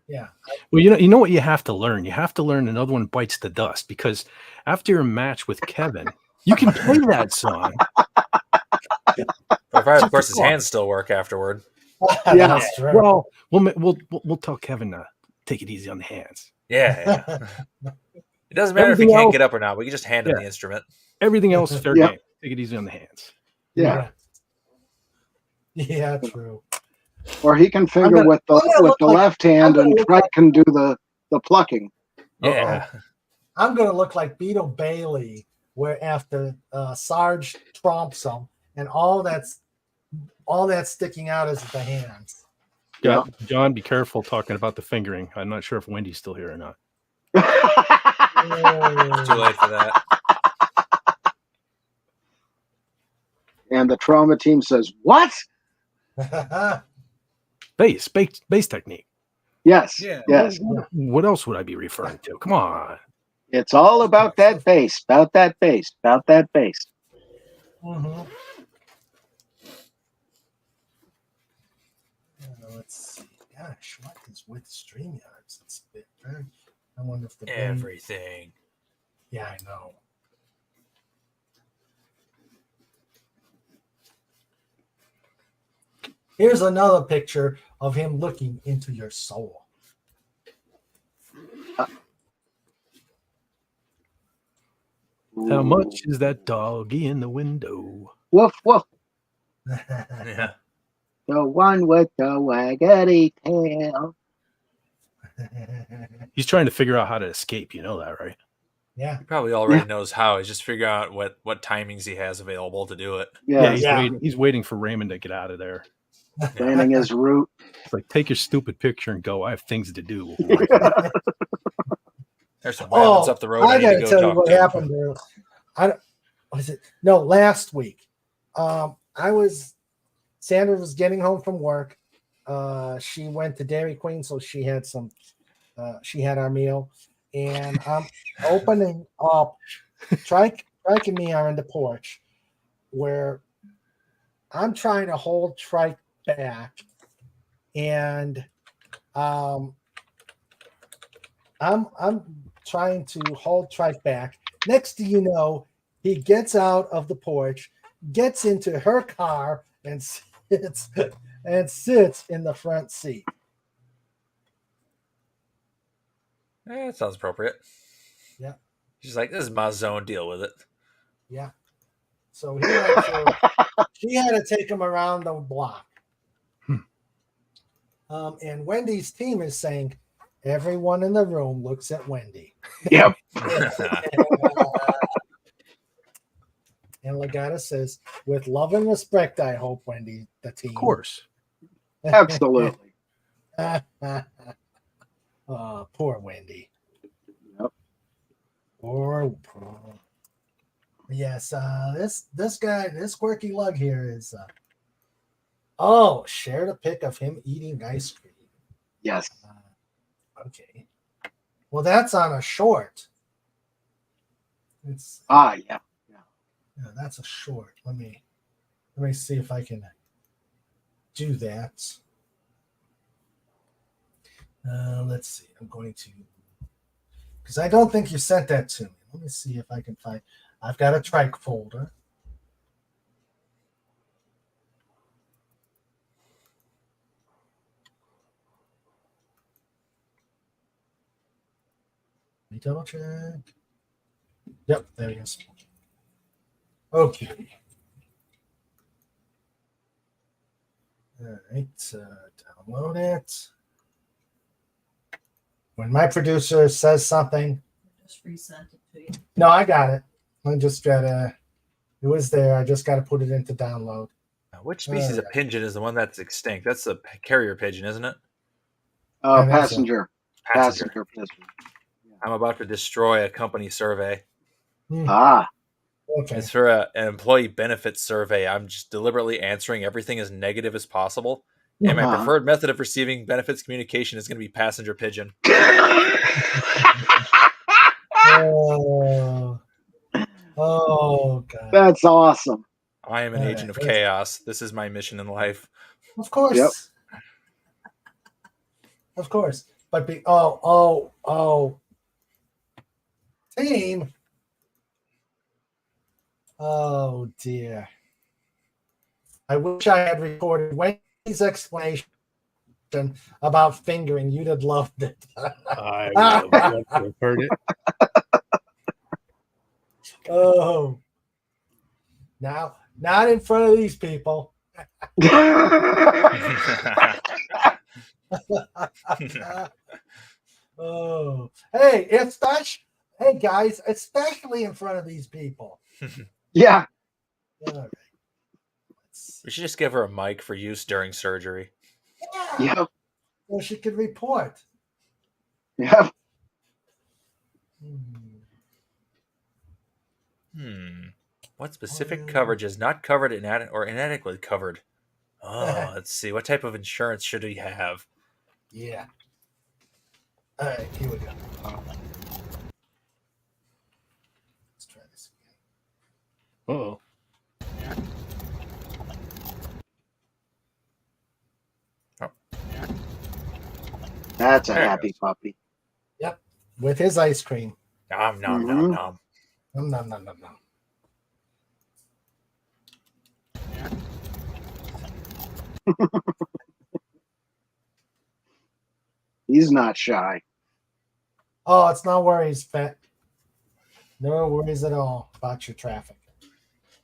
Yeah. Well, you know what you have to learn. You have to learn Another One Bites the Dust, because after your match with Kevin, you can play that song. Provided, of course, his hands still work afterward. Yeah. That's true. Well, we'll tell Kevin to take it easy on the hands. Yeah. It doesn't matter if he Everything can't else- get up or not. We can just hand him Yeah. the instrument. Everything else is fair Yeah. game. Take it easy on the hands. Yeah. Yeah, true. Or he can finger gonna- with I'm gonna the look like- left hand, gonna and look Trike like- can do the plucking. Yeah. I'm going to look like Beetle Bailey, where after Sarge tromps him, and all that's sticking out is the hands. Yeah, John, be careful talking about the fingering. I'm not sure if Wendy's still here or not. Too late for that. And the trauma team says, "What?" Bass technique. Yes. Yeah. Yes. What else would I be referring to? Come on. It's all about that bass. About that bass. About that bass. Mhm. Let's see. Gosh, what is with StreamYards? It's a bit very. I wonder if the Everything. Yeah, I know. Here's another picture of him looking into your soul. How much is that doggy in the window? Woof woof. Yeah. The one with the waggity tail. He's trying to figure out how to escape. You know that, right? Yeah. He probably already knows how. He's just figuring out what timings he has available to do it. Yeah. He's Yeah. waiting. He's waiting for Raymond to get out of there. Planning his route. It's like, take your stupid picture and go. I have things to do. There's some rabbits up the road. I need to gotta go tell you talk what to. happened there. Was it last week? Sandra was getting home from work. She went to Dairy Queen, so she had our meal, and I'm opening up. Trike and me are in the porch, where I'm trying to hold Trike back, and I'm trying to hold Trike back. Next thing you know, he gets out of the porch, gets into her car, and sits in the front seat. That sounds appropriate. Yeah. She's like, this is my zone. Deal with it. Yeah. So she had to take him around the block. And Wendy's team is saying, everyone in the room looks at Wendy. Yep. And Legata says, with love and respect, I hope, Wendy, the team. Of course. Absolutely. Poor Wendy. Yep. Poor. Yes, this guy, this quirky lug here is shared a pic of him eating ice cream. Yes. Okay. Well, that's on a short. It's Yeah. yeah, that's a short. Let me see if I can do that. Let's see. I'm going to, because I don't think you sent that to me. Let me see if I can find. I've got a trike folder. me double check. Yep, there he is. Okay. All right, download it. When my producer says something, Just resent it to you. no, I got it. I just gotta. It was there. I just gotta put it into download. Which species of pigeon is the one that's extinct? That's the carrier pigeon, isn't it? I think so. Passenger. Passenger pigeon. I'm about to destroy a company survey. Ah, Okay. It's for an employee benefits survey. I'm just deliberately answering everything as negative as possible. And my Uh-huh. preferred method of receiving benefits communication is going to be passenger pigeon. Oh, God. That's awesome. I am an All agent right, of chaos. This is my mission in life. Of course. Yep. Of course. But team. Oh dear. I wish I had recorded Wendy's explanation about fingering. You'd have loved it. I would have loved to have heard it. Oh. Now, not in front of these people. Oh, hey, hey guys, especially in front of these people. Yeah. All right. We should just give her a mic for use during surgery. Yeah. So she could report. Yeah. What specific coverage is not covered or inadequately covered? Oh, let's see. What type of insurance should we have? Yeah. All right, here we go. Let's try this again. Oh, That's a There it happy puppy. With his ice cream. Nom, nom, nom, nom. Nom, nom, nom, nom, nom. He's not shy. Oh, it's no worries, Pet. No worries at all about your traffic.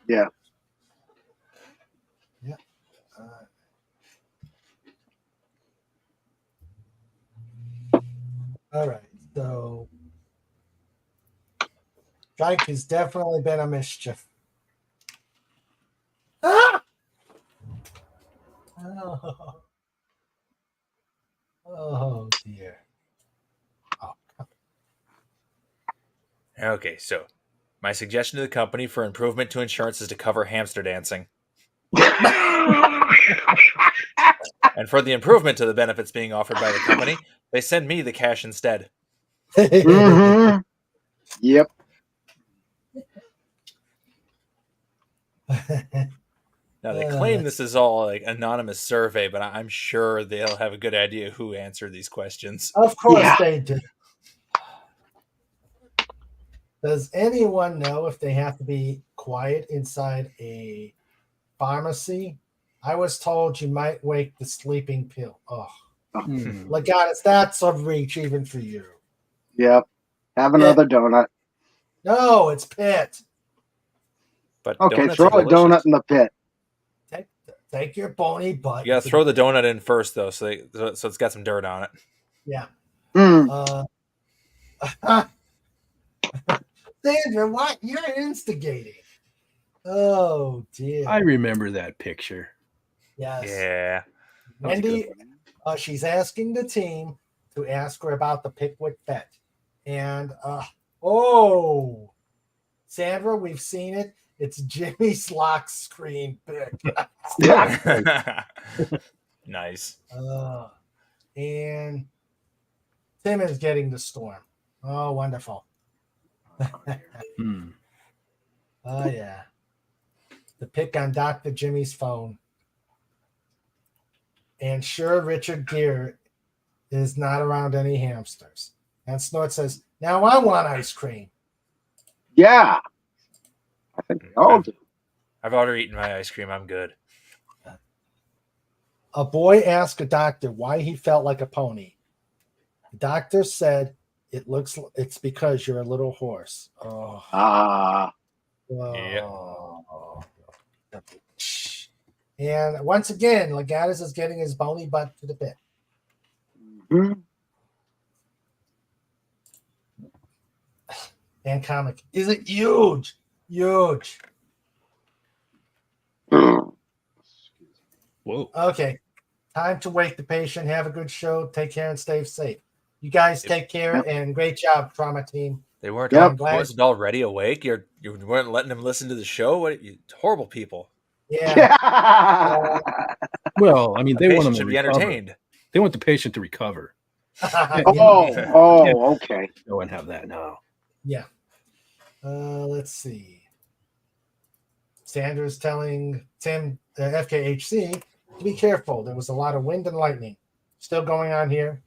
Yeah. Yeah. All right. So, Strike has definitely been a mischief. Ah! Oh. Oh dear. Okay, so my suggestion to the company for improvement to insurance is to cover hamster dancing. And for the improvement to the benefits being offered by the company, they send me the cash instead. Mm-hmm. Yep. Now they claim this is all like anonymous survey, but I'm sure they'll have a good idea who answered these questions. Of course Yeah. they do. Does anyone know if they have to be quiet inside a pharmacy? I was told you might wake the sleeping pill. Oh, Legatus, that's of reach even for you. Yep. Have another donut. No, it's Pitt. But Okay, donuts throw are a donut delicious. in the pit. Take your bony butt. You gotta throw the donut in first, though, so it's got some dirt on it. Yeah. Mm. Sandra, what? You're instigating. Oh, dear. I remember that picture. Yes. Yeah. That was Wendy, good. she's asking the team to ask her about the Pickwick bet. And, oh, Sandra, we've seen it. It's Jimmy's lock screen pick. Nice. And Tim is getting the storm. Oh, wonderful. Hmm. Oh, yeah. The pick on Dr. Jimmy's phone. And sure, Richard Gere is not around any hamsters. And Snort says, now I want ice cream. Yeah. I think they all do. I've already eaten my ice cream. I'm good. A boy asked a doctor why he felt like a pony. The doctor said it's because you're a little hoarse. Oh. Ah. Oh. And once again, Legatus is getting his bony butt to the pit. Mhm. And comic. Is it huge? Huge. Whoa. Okay. Time to wake the patient. Have a good show. Take care and stay safe. You guys take care Yep. and great job, trauma team. They weren't. Yep. He wasn't already awake. You weren't letting him listen to the show. What? You horrible people. Yeah. Well, I mean, they want Patient them to should be recover. entertained. They want the patient to recover. Okay. Go and have that now. Yeah. Let's see. Sanders telling Tim, the FKHC, to be careful. There was a lot of wind and lightning still going on here,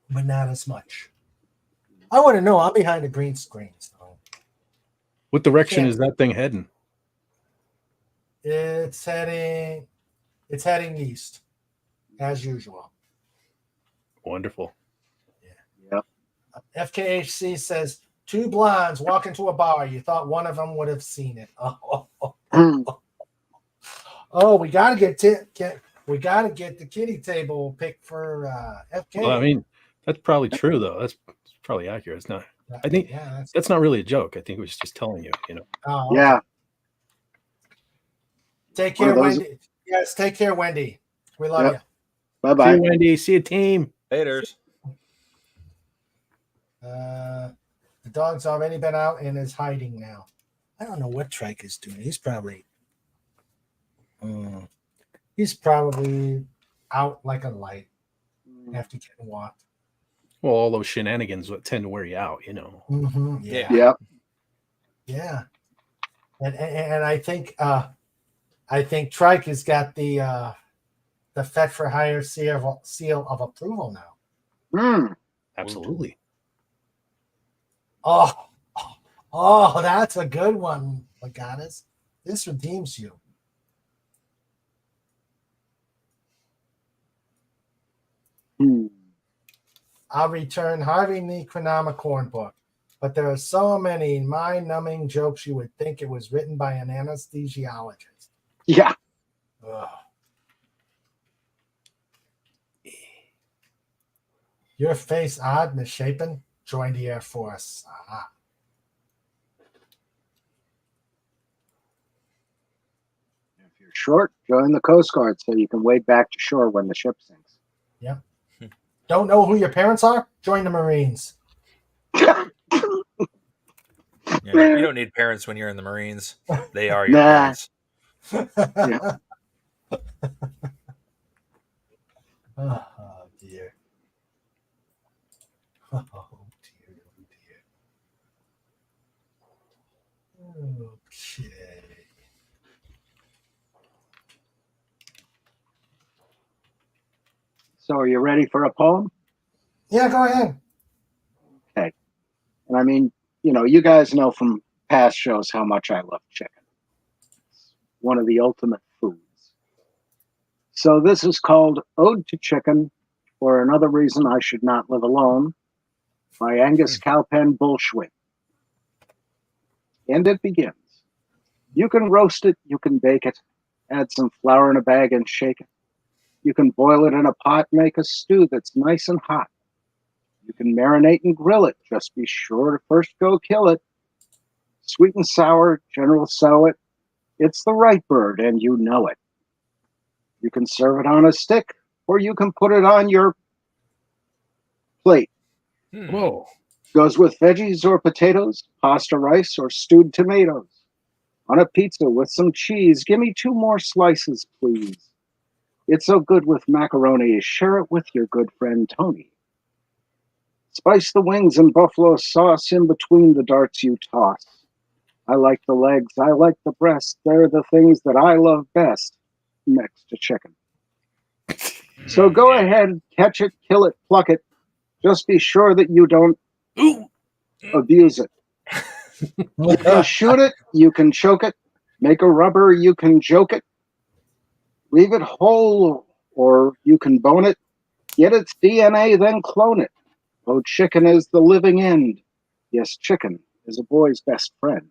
but not as much. I want to know. I'm behind the green screen. So What direction Yeah. is that thing heading? it's heading east, as usual. Wonderful. FKHC says, 2 blondes walk into a bar. You thought one of them would have seen it. Oh, we gotta get the kitty table picked for FK. Well, I mean, that's probably true, though. That's probably accurate. It's not. I think yeah, that's not really a joke. I think it was just telling you. You know. oh, okay. Yeah. Take One care, of those- Wendy. Yes, take care, Wendy. We love Yep. you. Bye See bye. you, Wendy. See you, team. Haters. The dog's already been out and is hiding now. I don't know what Trike is doing. He's probably out like a light after getting walked. Well, all those shenanigans would tend to wear you out. You know. Mm-hmm. Yeah. Yep. Yeah. And I think Trike has got the Fet for Hire seal of approval now. Absolutely. Oh, that's a good one, Legatus. This redeems you. I'll return Harvey Necronomicon book, but there are so many mind-numbing jokes you would think it was written by an anesthesiologist. Yeah. Ugh. Your face odd, misshapen. Join the Air Force. Ah. If you're short, join the Coast Guard so you can wade back to shore when the ship sinks. Don't know who your parents are? Join the Marines. Yeah, you don't need parents when you're in the Marines. They are your Nah. parents. Yeah. Oh, dear. Oh, dear. Okay. So are you ready for a poem? Yeah, go ahead. And I mean, you guys know from past shows how much I love chicken. It's one of the ultimate foods. So this is called Ode to Chicken, or Another Reason I Should Not Live Alone, by Angus Cowpen Bullshwin. And it begins. You can roast it, you can bake it, add some flour in a bag and shake it. You can boil it in a pot, make a stew that's nice and hot. You can marinate and grill it. Just be sure to first go kill it. Sweet and sour, General Tso it. It's the right bird, and you know it. You can serve it on a stick, or you can put it on your plate. Whoa. Goes with veggies or potatoes, pasta, rice, or stewed tomatoes. On a pizza with some cheese, give me 2 more slices, please. It's so good with macaroni, share it with your good friend Tony. Spice the wings and buffalo sauce in between the darts you toss. I like the legs, I like the breast, they're the things that I love best, next to chicken. So go ahead, catch it, kill it, pluck it. Just be sure that you don't abuse it. You can shoot it, you can choke it, make a rubber, you can joke it. Leave it whole, or you can bone it. Get its DNA, then clone it. Oh, chicken is the living end. Yes, chicken is a boy's best friend.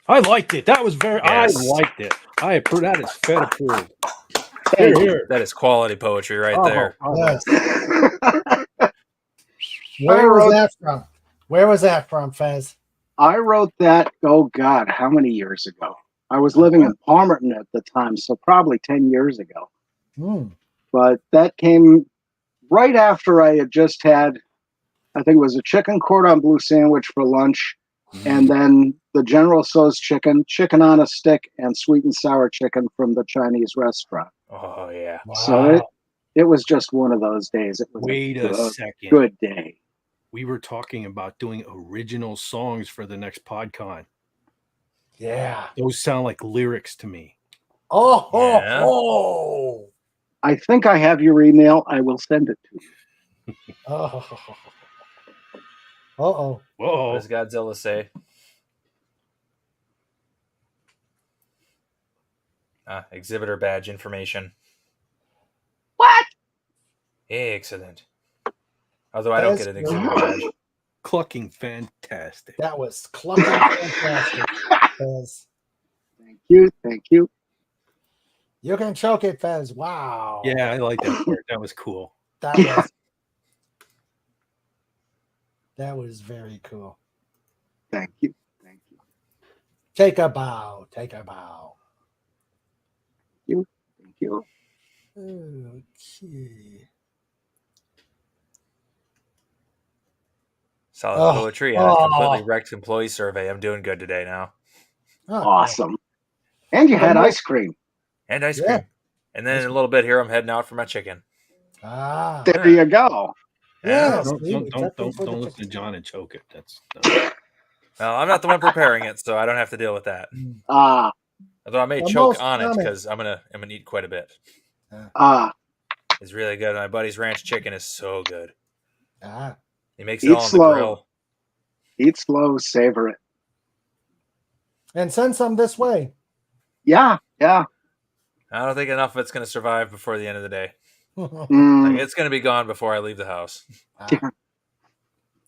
I liked it. That was very. Yes. I liked it. I approve. That is Fed approved. Thank you. Here. That is quality poetry right there. Yes. I Where was wrote- that from? Where was that from, Fez? wrote that, oh God, how many years ago? I was living in Palmerton at the time, so probably 10 years ago. Hmm. But that came right after I had just had, I think it was a chicken cordon bleu sandwich for lunch, and then the General Tso's chicken on a stick, and sweet and sour chicken from the Chinese restaurant. Oh yeah. Wow. So it was just one of those days. It was Wait a a second. good day. We were talking about doing original songs for the next PodCon. Yeah. Those sound like lyrics to me. Oh, Yeah. oh, I think I have your email. I will send it to you. oh. Uh-oh. What Whoa. does Godzilla say? Exhibitor badge information. What? Excellent. Although I don't get an exhibitor badge. Clucking fantastic. That was clucking fantastic, Fez. Thank you. Thank you. You can choke it, Fez. Wow. Yeah, I like that part. That was cool. That was that was very cool. Thank you. Thank you. Take a bow. Take a bow. Thank you. Okay. Solid Oh, poetry and a completely oh. wrecked employee survey. I'm doing good today now. Oh, Awesome. And you had ice cream. And ice Yeah. cream. And then in a little bit here, I'm heading out for my chicken. Ah. There you go. Yeah. Don't see, we don't definitely put the listen to chicken- John and choke it. That's Well, I'm not the one preparing it, so I don't have to deal with that. Ah, Although I may The choke most on it common- because I'm gonna eat quite a bit. It's really good. My buddy's ranch chicken is so good. Ah. He makes Eat it all on slow. the grill. eat slow, savor it. And send some this way. Yeah, yeah. I don't think enough of it's gonna survive before the end of the day. Mm, Like, it's gonna be gone before I leave the house. Ah.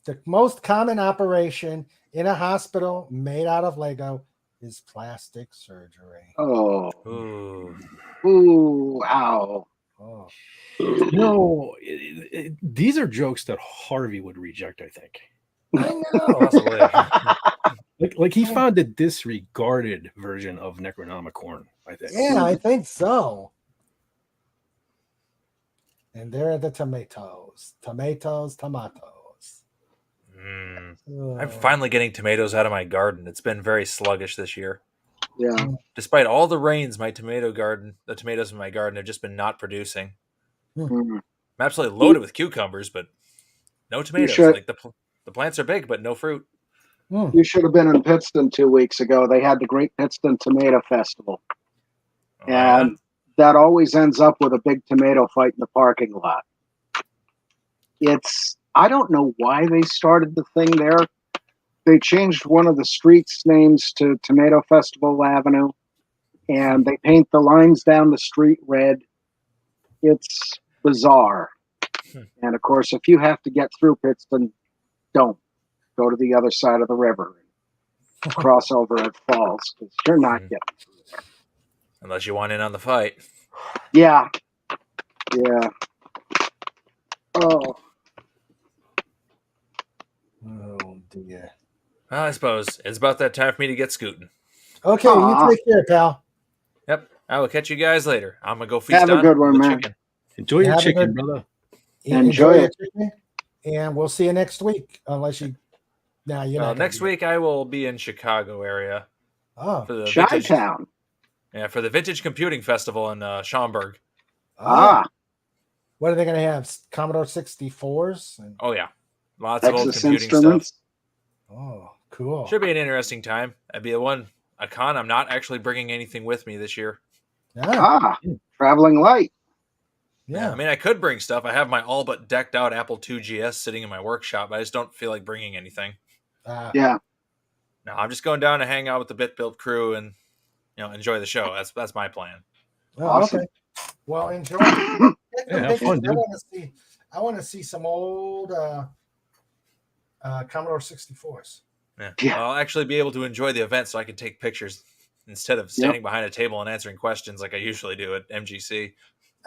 The most common operation in a hospital made out of Lego is plastic surgery. oh, Ooh. ooh, ow. Oh. you know, these are jokes that Harvey would reject, I think. I know. Possibly. Like he found a disregarded version of Necronomicon, I think. Yeah, I think so. And there are the tomatoes. Tomatoes. I'm finally getting tomatoes out of my garden. It's been very sluggish this year. Yeah. Despite all the rains, the tomatoes in my garden have just been not producing. Mm. I'm absolutely loaded with cucumbers, but no tomatoes. should- Like the plants are big, but no fruit. You should have been in Pittston 2 weeks ago. They had the Great Pittston Tomato Festival. Oh, yeah? And that always ends up with a big tomato fight in the parking lot. I don't know why they started the thing there. They changed one of the streets' names to Tomato Festival Avenue, and they paint the lines down the street red. It's bizarre. And of course, if you have to get through Pittston, don't. Go to the other side of the river and cross over at Falls, because you're not getting through there. Unless you want in on the fight. Yeah. Yeah. Oh. Oh dear. Well, I suppose it's about that time for me to get scooting. Okay, Aw. you take care, pal. Yep. I will catch you guys later. I'm gonna go feast Have a on good one, the man. chicken. Enjoy your Have a chicken, good- brother. Enjoy your it. chicken, and we'll see you next week. Unless you, nah, you're not. Next week I will be in Chicago area Oh, for the vintage, Chi-Town. for the Vintage Computing Festival in Schaumburg. Ah, What are they going to have? Commodore 64s? And, Oh yeah, lots of old Texas computing Instruments. stuff. oh, cool. Should be an interesting time. That'd be a con. I'm not actually bringing anything with me this year. Yeah, Ah, traveling light. yeah. I mean, I could bring stuff. I have my all but decked out Apple II GS sitting in my workshop. I just don't feel like bringing anything. Yeah. No, I'm just going down to hang out with the Bit Build crew and enjoy the show. That's my plan. Oh, Awesome. okay. Well, enjoy. have fun, I dude. want to see. I want to see some old Commodore 64s. Yeah. Yeah. I'll actually be able to enjoy the event so I can take pictures instead of standing behind a table and answering questions like I usually do at MGC.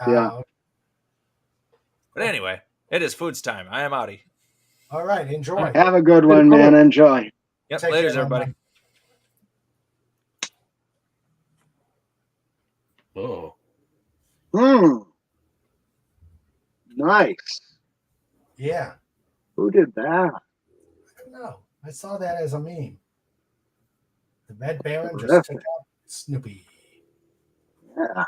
Yeah. But anyway, it is foods time. I am outie. All right. Enjoy. Have a good one, man. Enjoy. Yep, Take laters, care, everybody. man. Oh, Nice. Yeah. Who did that? I don't know. I saw that as a meme. The Red Baron just Terrific. took out Snoopy. Yeah.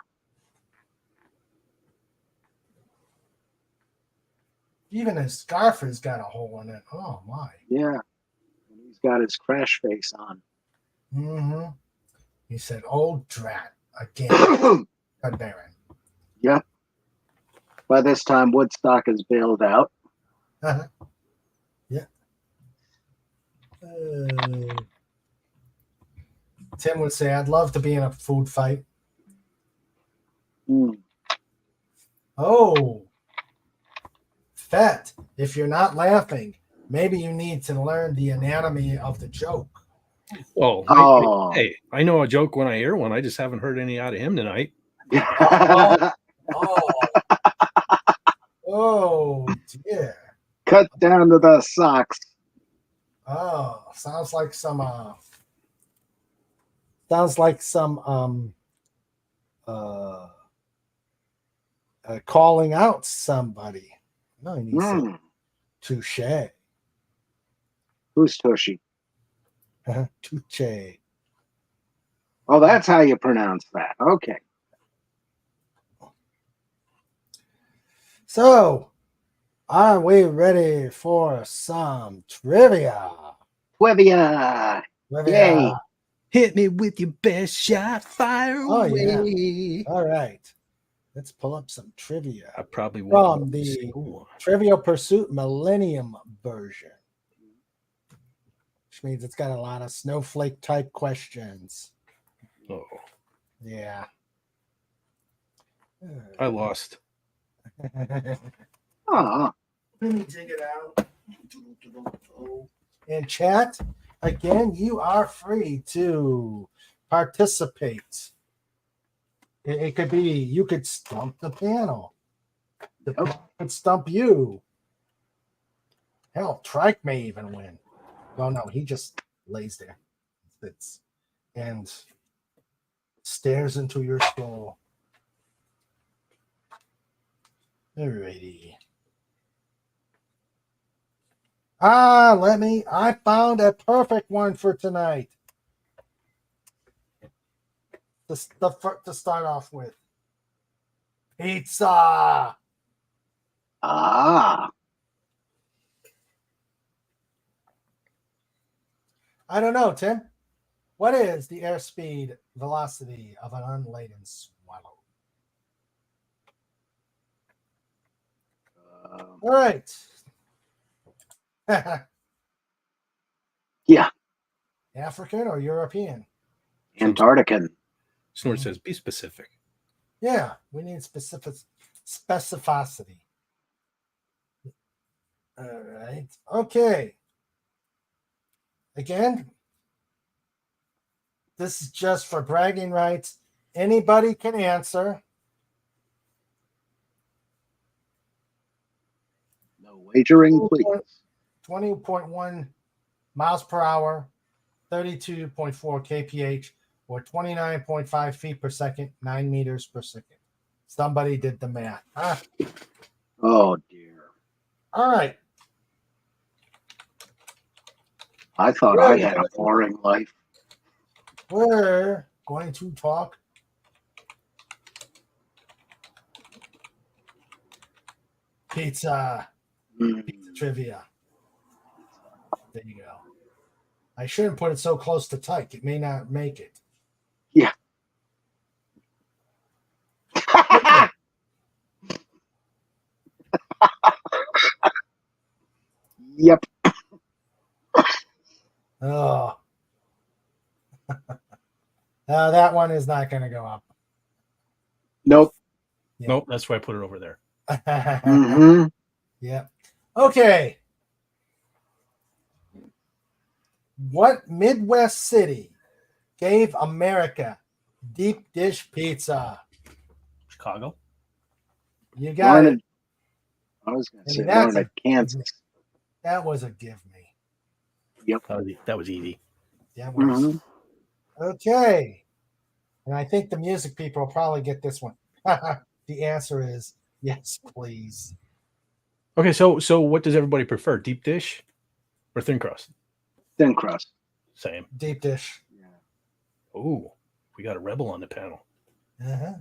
Even his scarf has got a hole in it. Oh my. Yeah. And he's got his crash face on. Mm-hmm. He said, "Old drat again." Red Baron. Yep. By this time, Woodstock is bailed out. Yeah. Tim would say, "I'd love to be in a food fight." Mm. Oh, Fett, if you're not laughing, maybe you need to learn the anatomy of the joke. well. Oh. Hey, I know a joke when I hear one. I just haven't heard any out of him tonight. Oh, oh dear. Cut down to the socks. Oh, sounds like some calling out somebody. No, he needs Mm. touche. Who's Tushy? Touche. Oh, that's how you pronounce that. Okay. So, are we ready for some trivia? Trivia. Trivia. Yay. Hit me with your best shot, fire Oh, away. yeah. All right. Let's pull up some trivia. I probably From won't. the Trivial Pursuit Millennium version, which means it's got a lot of snowflake type questions. Oh, Yeah. I lost. Oh, Let me dig it out. And chat, again, you are free to participate. It could be you could stump the panel. The panel could stump you. Hell, Trike may even win. Oh no, he just lays there, sits, and stares into your soul. Alrighty. I found a perfect one for tonight. To start off with. Pizza. ah. I don't know, Tim. What is the airspeed velocity of an unladen swallow? All right. Yeah. African or European? Antarctican. Snort says, be specific. Yeah, we need specificity. All right. Okay. Again, this is just for bragging rights. Anybody can answer. No wagering, please. 20.1 miles per hour, 32.4 kph, or 29.5 feet per second, 9 meters per second. Somebody did the math. Oh, dear. All right. I thought I had a boring life. We're going to talk pizza trivia. There you go. I shouldn't put it so close to Tyke. It may not make it. Yeah. Yep. Oh. That one is not going to go up. Nope. Nope, that's why I put it over there. Mm-hmm. Yeah. Okay. What Midwest city gave America deep dish pizza? Chicago. You got it. I was going I to mean, say that's Larned, Kansas. That was a give me. That was easy. That was Mhm. okay. And I think the music people will probably get this one. The answer is yes, please. Okay, so what does everybody prefer? Deep dish or thin crust? Thin crust. Same. Deep dish. Yeah. Ooh, we got a rebel on the panel. Uh-huh.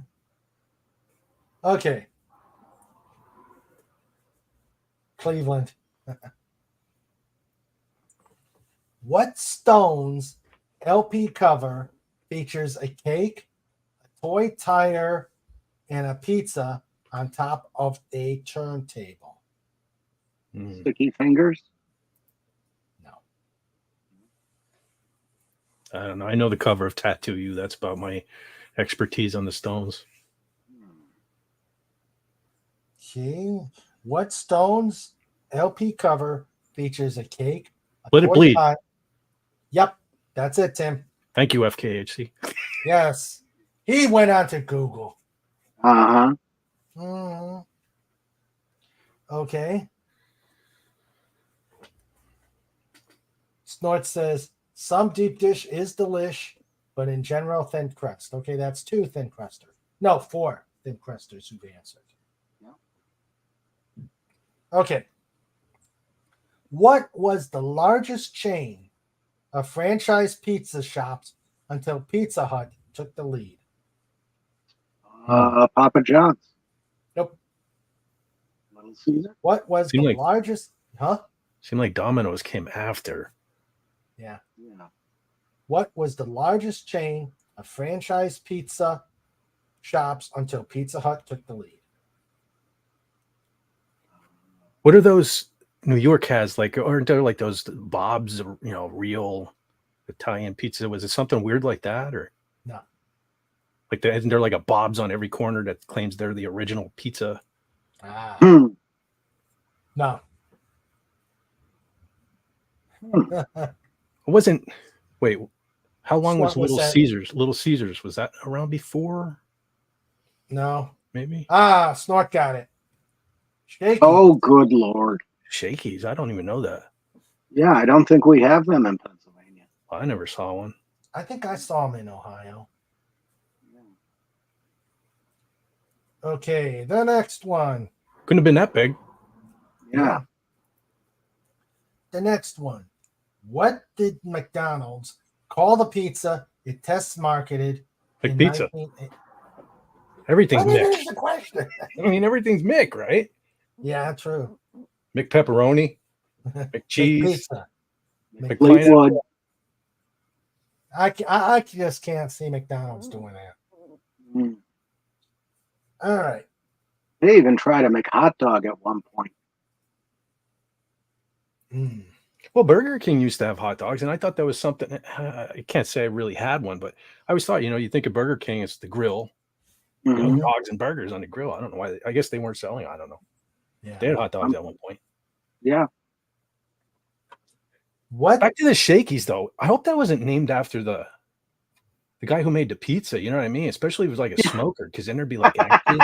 Okay. Cleveland. What Stones LP cover features a cake, a toy tire, and a pizza on top of a turntable? Hmm. Sticky fingers. No. I don't know. I know the cover of Tattoo You. That's about my expertise on the Stones. Okay. What Stones LP cover features a cake, a Let It toy Bleed. tire? Yep, that's it, Tim. Thank you, FKHC. Yes. He went on to Google. Uh-huh. Mhm. Okay. Snort says some deep dish is delish, but in general thin crust. Okay, that's 2 thin crusters. No, 4 thin crusters who've answered. Yeah. Okay. What was the largest chain of franchise pizza shops until Pizza Hut took the lead? Papa John's. Nope. Little Caesar. What was Seemed the like- largest? Huh? Seemed like Domino's came after. Yeah. Yeah. What was the largest chain of franchise pizza shops until Pizza Hut took the lead? What are those New York has? Like, aren't there like those Bob's, real Italian pizza? Was it something weird like that? Or No. like, isn't there like a Bob's on every corner that claims they're the original pizza? Ah, Hmm. no. It wasn't. Wait, how long was What was Little that? Caesars? Little Caesars, was that around before? No. Maybe Snort got it. Shaky. Oh, good Lord. Shakey's. I don't even know that. Yeah, I don't think we have them in Pennsylvania. I never saw one. I think I saw him in Ohio. Okay, the next one. Couldn't have been that big. Yeah. The next one. What did McDonald's call the pizza it test marketed Like in pizza. 19... Everything's What Mick. is the question? I mean, everything's Mick, right? Yeah, true. Mick pepperoni, Big McCheese, pizza. McPineapple. Fleetwood. I just can't see McDonald's doing that. Mm. All right. They even tried to make hot dog at one point. Mm. Well, Burger King used to have hot dogs, and I thought that was something. I can't say I really had one, but I always thought, you think of Burger King, it's the grill, Mhm. dogs and burgers on the grill. I don't know why. I guess they weren't selling. I don't know. Yeah. They had hot dogs at one point. Yeah. What? Back to the Shakey's, though. I hope that wasn't named after the guy who made the pizza. You know what I mean? Especially if it was like a smoker, because then there'd be like ashes.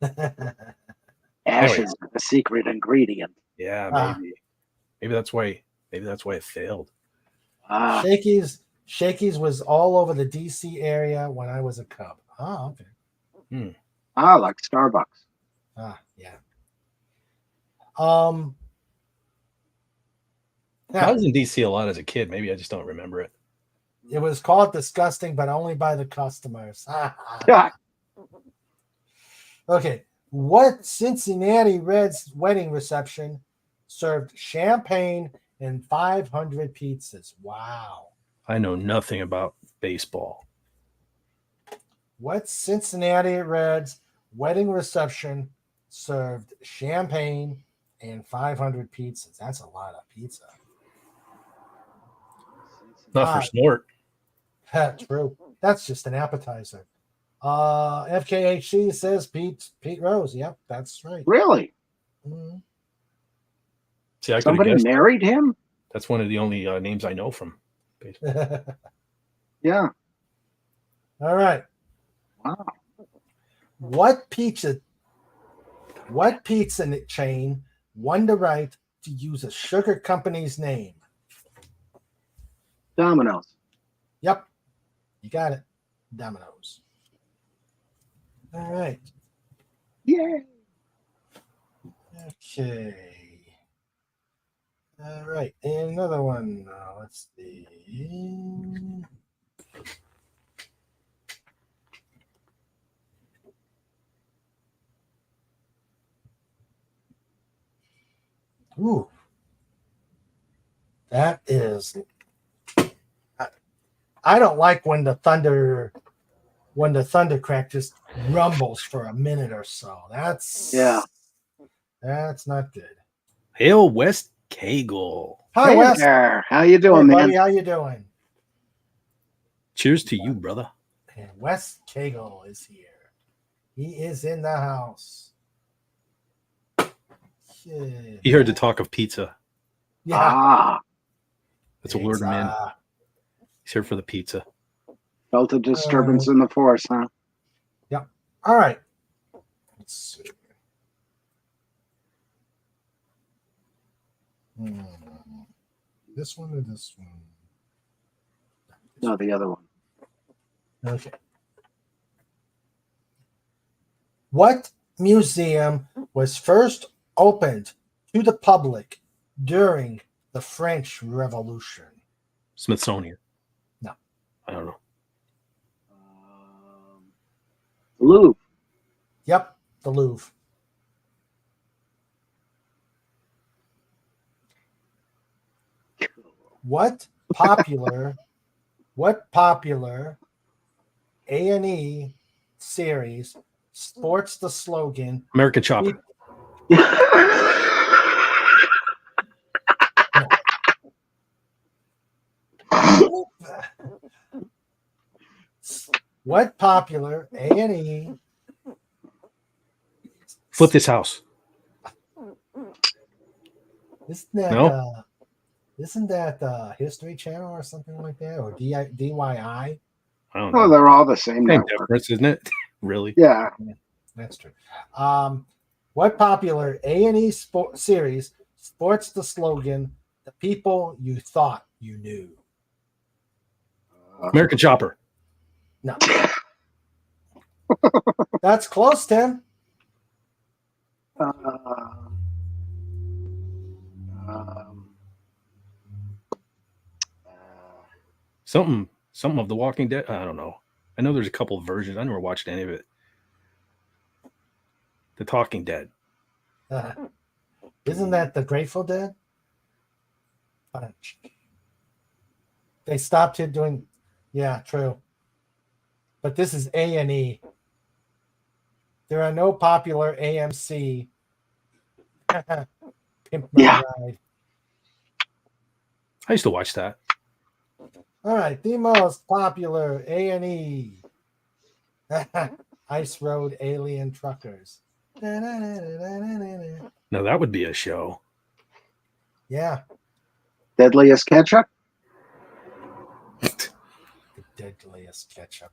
Ash Anyway. is the secret ingredient. Yeah, Ah. maybe. Maybe that's why. Maybe that's why it failed. Ah, Shakey's was all over the DC area when I was a cub. Oh, okay. like Starbucks. Yeah. I Yeah, was in DC a lot as a kid. Maybe I just don't remember it. it was called disgusting, but only by the customers. Yeah. Okay. What Cincinnati Reds wedding reception served champagne and 500 pizzas? Wow. I know nothing about baseball. What Cincinnati Reds wedding reception served champagne and 500 pizzas? That's a lot of pizza. Not for Snort. True. That's just an appetizer. FKHC says Pete Rose. Yep, that's right. Really? Mhm. See, I could have Somebody guessed. married him? That's one of the only names I know from. Yeah. All right. Wow. What pizza chain won the right to use a sugar company's name? Domino's. Yep. You got it. Domino's. All right. Yeah. Okay. All right. And another one. Let's see. Ooh. That is. I don't like when the thundercrack just rumbles for a minute or so. That's not good. Hail West Kegel. Hi, Hey Wes. there. How you Hey, doing, buddy. man? How you doing? Cheers to you, brother. And Wes Kegel is here. He is in the house. Okay. He heard the talk of pizza. Yeah. Ah, That's a word him in. Pizza. He's here for the pizza. felt a disturbance in the force, huh? All right. Let's see. This one or this one? No, the other one. Okay. What museum was first opened to the public during the French Revolution? Smithsonian. No. I don't know. Louvre. Yep, the Louvre. What popular A&E series sports the slogan American Chopper. What popular A&E Flip this house. isn't that History Channel or something like that, or DYI? I don't Oh, know. they're all the same Same network. difference, isn't it? Really? Yeah. That's true. What popular A&E series sports the slogan "The people you thought you knew"? American Chopper. No. That's close, Tim. Something of The Walking Dead. I don't know. I know there's a couple of versions. I never watched any of it. The Talking Dead. Isn't that the Grateful Dead? Bunch. They stopped it doing. Yeah, true. But this is A&E. There are no popular AMC. Pimp My Yeah. Ride. I used to watch that. All right, the most popular A&E. Ice Road Alien Truckers. Now that would be a show. Yeah, Deadliest Ketchup. the deadliest ketchup.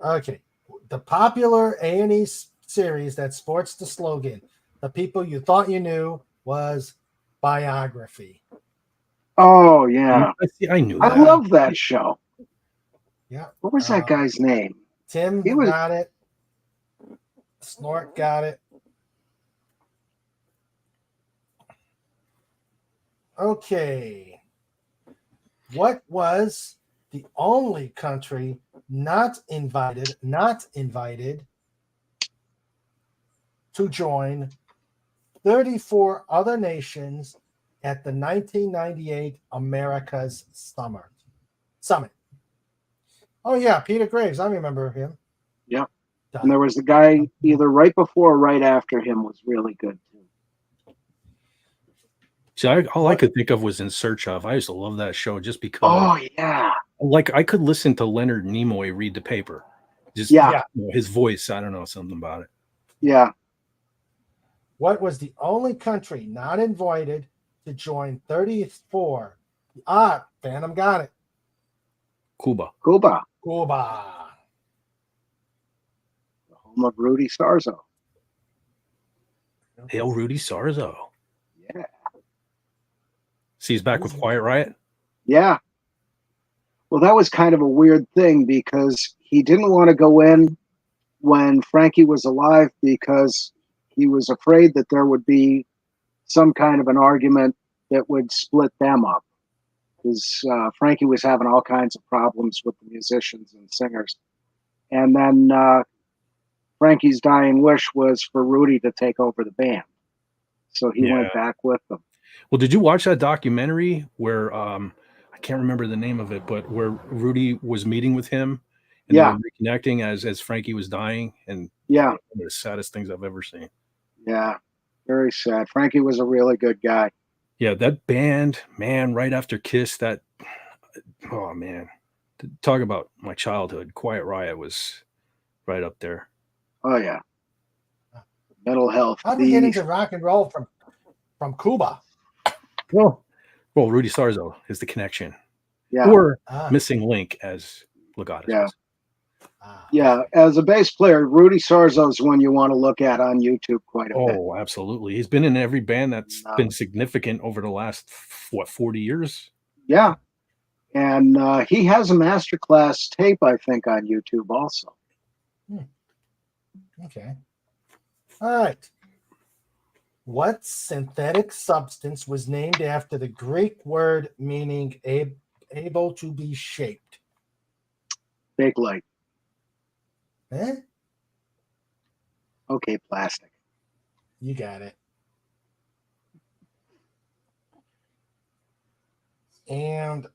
Okay, the popular A&E series that sports the slogan "The people you thought you knew" was Biography. Oh yeah, I knew I that. love that show. Yeah. What was that guy's name? Tim He was- got it. Snort got it. Okay. What was the only country not invited to join 34 other nations at the 1998 America's Summit? Oh yeah, Peter Graves. I remember him. Yeah. And there was the guy either right before or right after him was really good too. See, all I could think of was In Search Of. I used to love that show just because, Oh yeah. like, I could listen to Leonard Nimoy read the paper. Just Yeah. his voice. I don't know, something about it. Yeah. What was the only country not invited to join 34? Phantom got it. Cuba. Cuba, Cuba. the home of Rudy Sarzo. Hail Rudy Sarzo. Yeah. See, he's back with Quiet Riot. Yeah. Well, that was kind of a weird thing because he didn't want to go in when Frankie was alive because he was afraid that there would be some kind of an argument that would split them up. Because Frankie was having all kinds of problems with the musicians and singers. And then Frankie's dying wish was for Rudy to take over the band. So he went back with them. Well, did you watch that documentary where I can't remember the name of it, but where Rudy was meeting with him and they were reconnecting as Frankie was dying? And one of the saddest things I've ever seen. Yeah, very sad. Frankie was a really good guy. Yeah, that band, man, right after Kiss, oh man, talk about my childhood. Quiet Riot was right up there. Oh yeah, Mental Health. How did we get into rock and roll from Cuba? Well, Rudy Sarzo is the connection. Yeah. Or Missing Link, as Legato says. Yeah, as a bass player, Rudy Sarzo is one you want to look at on YouTube quite a bit. Oh, absolutely. He's been in every band that's been significant over the last, 40 years? Yeah. And he has a masterclass tape, I think, on YouTube also. Okay. All right. What synthetic substance was named after the Greek word meaning able to be shaped? Bakelite. Eh? Okay, plastic. You got it. And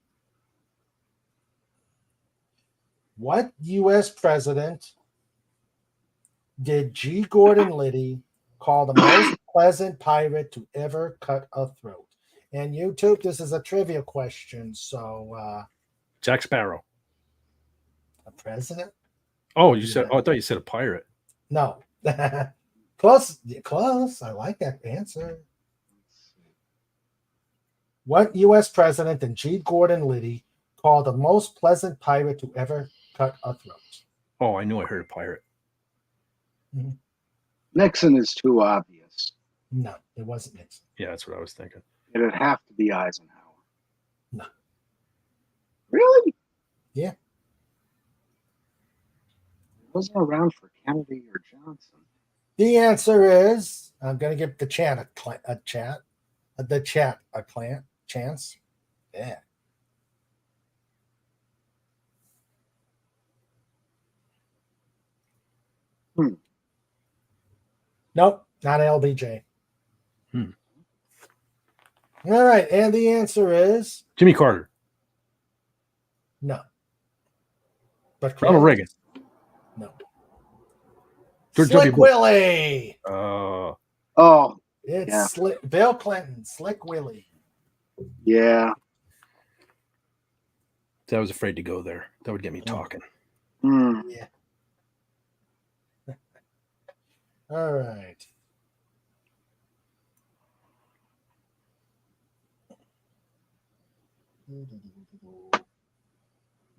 what U.S. president did G. Gordon Liddy call the most pleasant pirate to ever cut a throat? And YouTube, this is a trivia question. So, Jack Sparrow. a president? Oh, I thought you said a pirate. No. Close. Close. I like that answer. What U.S. president did G. Gordon Liddy call the most pleasant pirate to ever cut a throat? Oh, I knew I heard a pirate. Nixon is too obvious. No, it wasn't Nixon. Yeah, that's what I was thinking. It'd have to be Eisenhower. No. Really? Yeah. It wasn't around for Kennedy or Johnson. The answer is, I'm going to give the chat a chance. Yeah. Nope, not LBJ. All right, and the answer is Jimmy Carter. no. But Ronald Reagan. No. George Slick W. Bush. Willie. Oh, It's Bill Clinton, Slick Willie. yeah. I was afraid to go there. That would get me talking. Yeah. All right.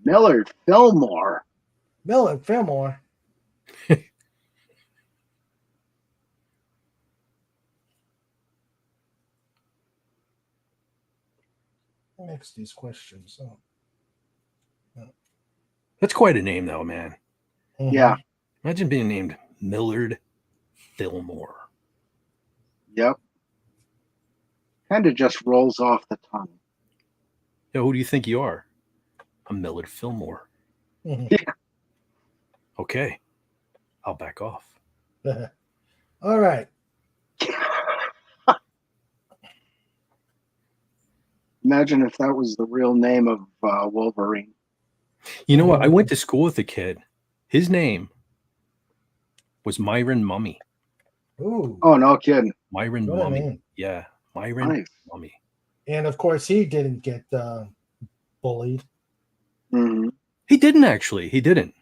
Millard Fillmore. Millard Fillmore. Mix these questions up. That's quite a name, though, man. Yeah. Imagine being named Millard Fillmore. Yep. Kind of just rolls off the tongue. Yo, who do you think you are? I'm Millard Fillmore. Mhm. Yeah. Okay. I'll back off. All right. Imagine if that was the real name of Wolverine. You know what? I went to school with a kid. His name was Myron Mummy. Ooh. Oh, no kidding. Myron Good Mummy. name. Yeah. Myron Nice. Mummy. And of course, he didn't get bullied. Mm-hmm. He didn't actually. He didn't.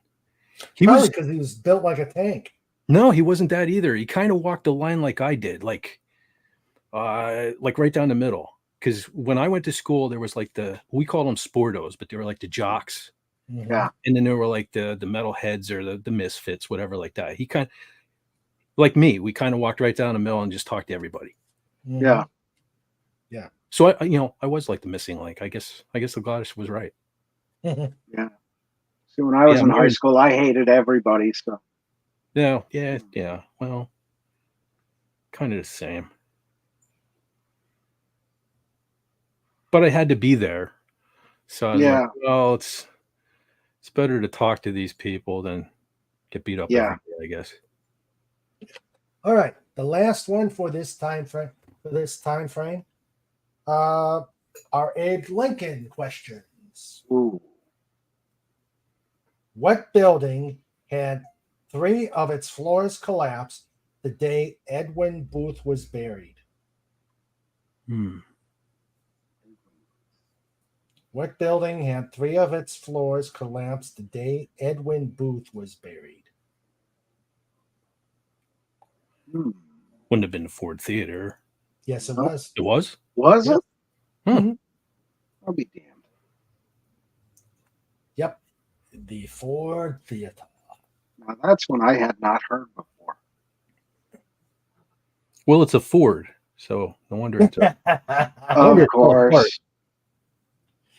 He Probably was because he was built like a tank. No, he wasn't that either. He kind of walked the line like I did, like right down the middle. Because when I went to school, there was like we call them sportos, but they were like the jocks. Yeah. And then there were like the metalheads or the misfits, whatever like that. He kind of like me. We kind of walked right down the middle and just talked to everybody. Yeah. Yeah. So I was like the missing link. I guess the Gladys was right. Yeah. See, when I was in high school, I hated everybody. So. Yeah. Well, kind of the same. But I had to be there. So I was like, well, it's better to talk to these people than get beat up every day, I guess. All right. The last one for this time frame. Are Abe Lincoln questions. Ooh. What building had 3 of its floors collapse the day Edwin Booth was buried? What building had 3 of its floors collapse the day Edwin Booth was buried? Wouldn't have been the Ford Theater. Yes, it was. It was? Was Yep. it? Mm-hmm. I'll be damned. Yep. The Ford Theater. Now, that's one I had not heard before. Well, it's a Ford, so no wonder it's a Of course.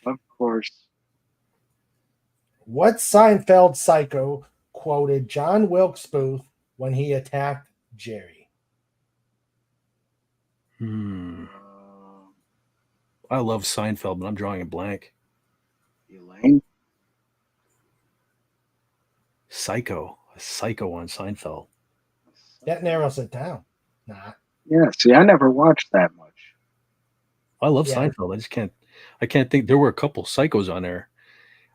Of course. What Seinfeld psycho quoted John Wilkes Booth when he attacked Jerry? I love Seinfeld, but I'm drawing a blank. Elaine? A psycho on Seinfeld. That narrows it down. Nah. Yeah, see, I never watched that much. I love Seinfeld. I can't think. There were a couple psychos on there.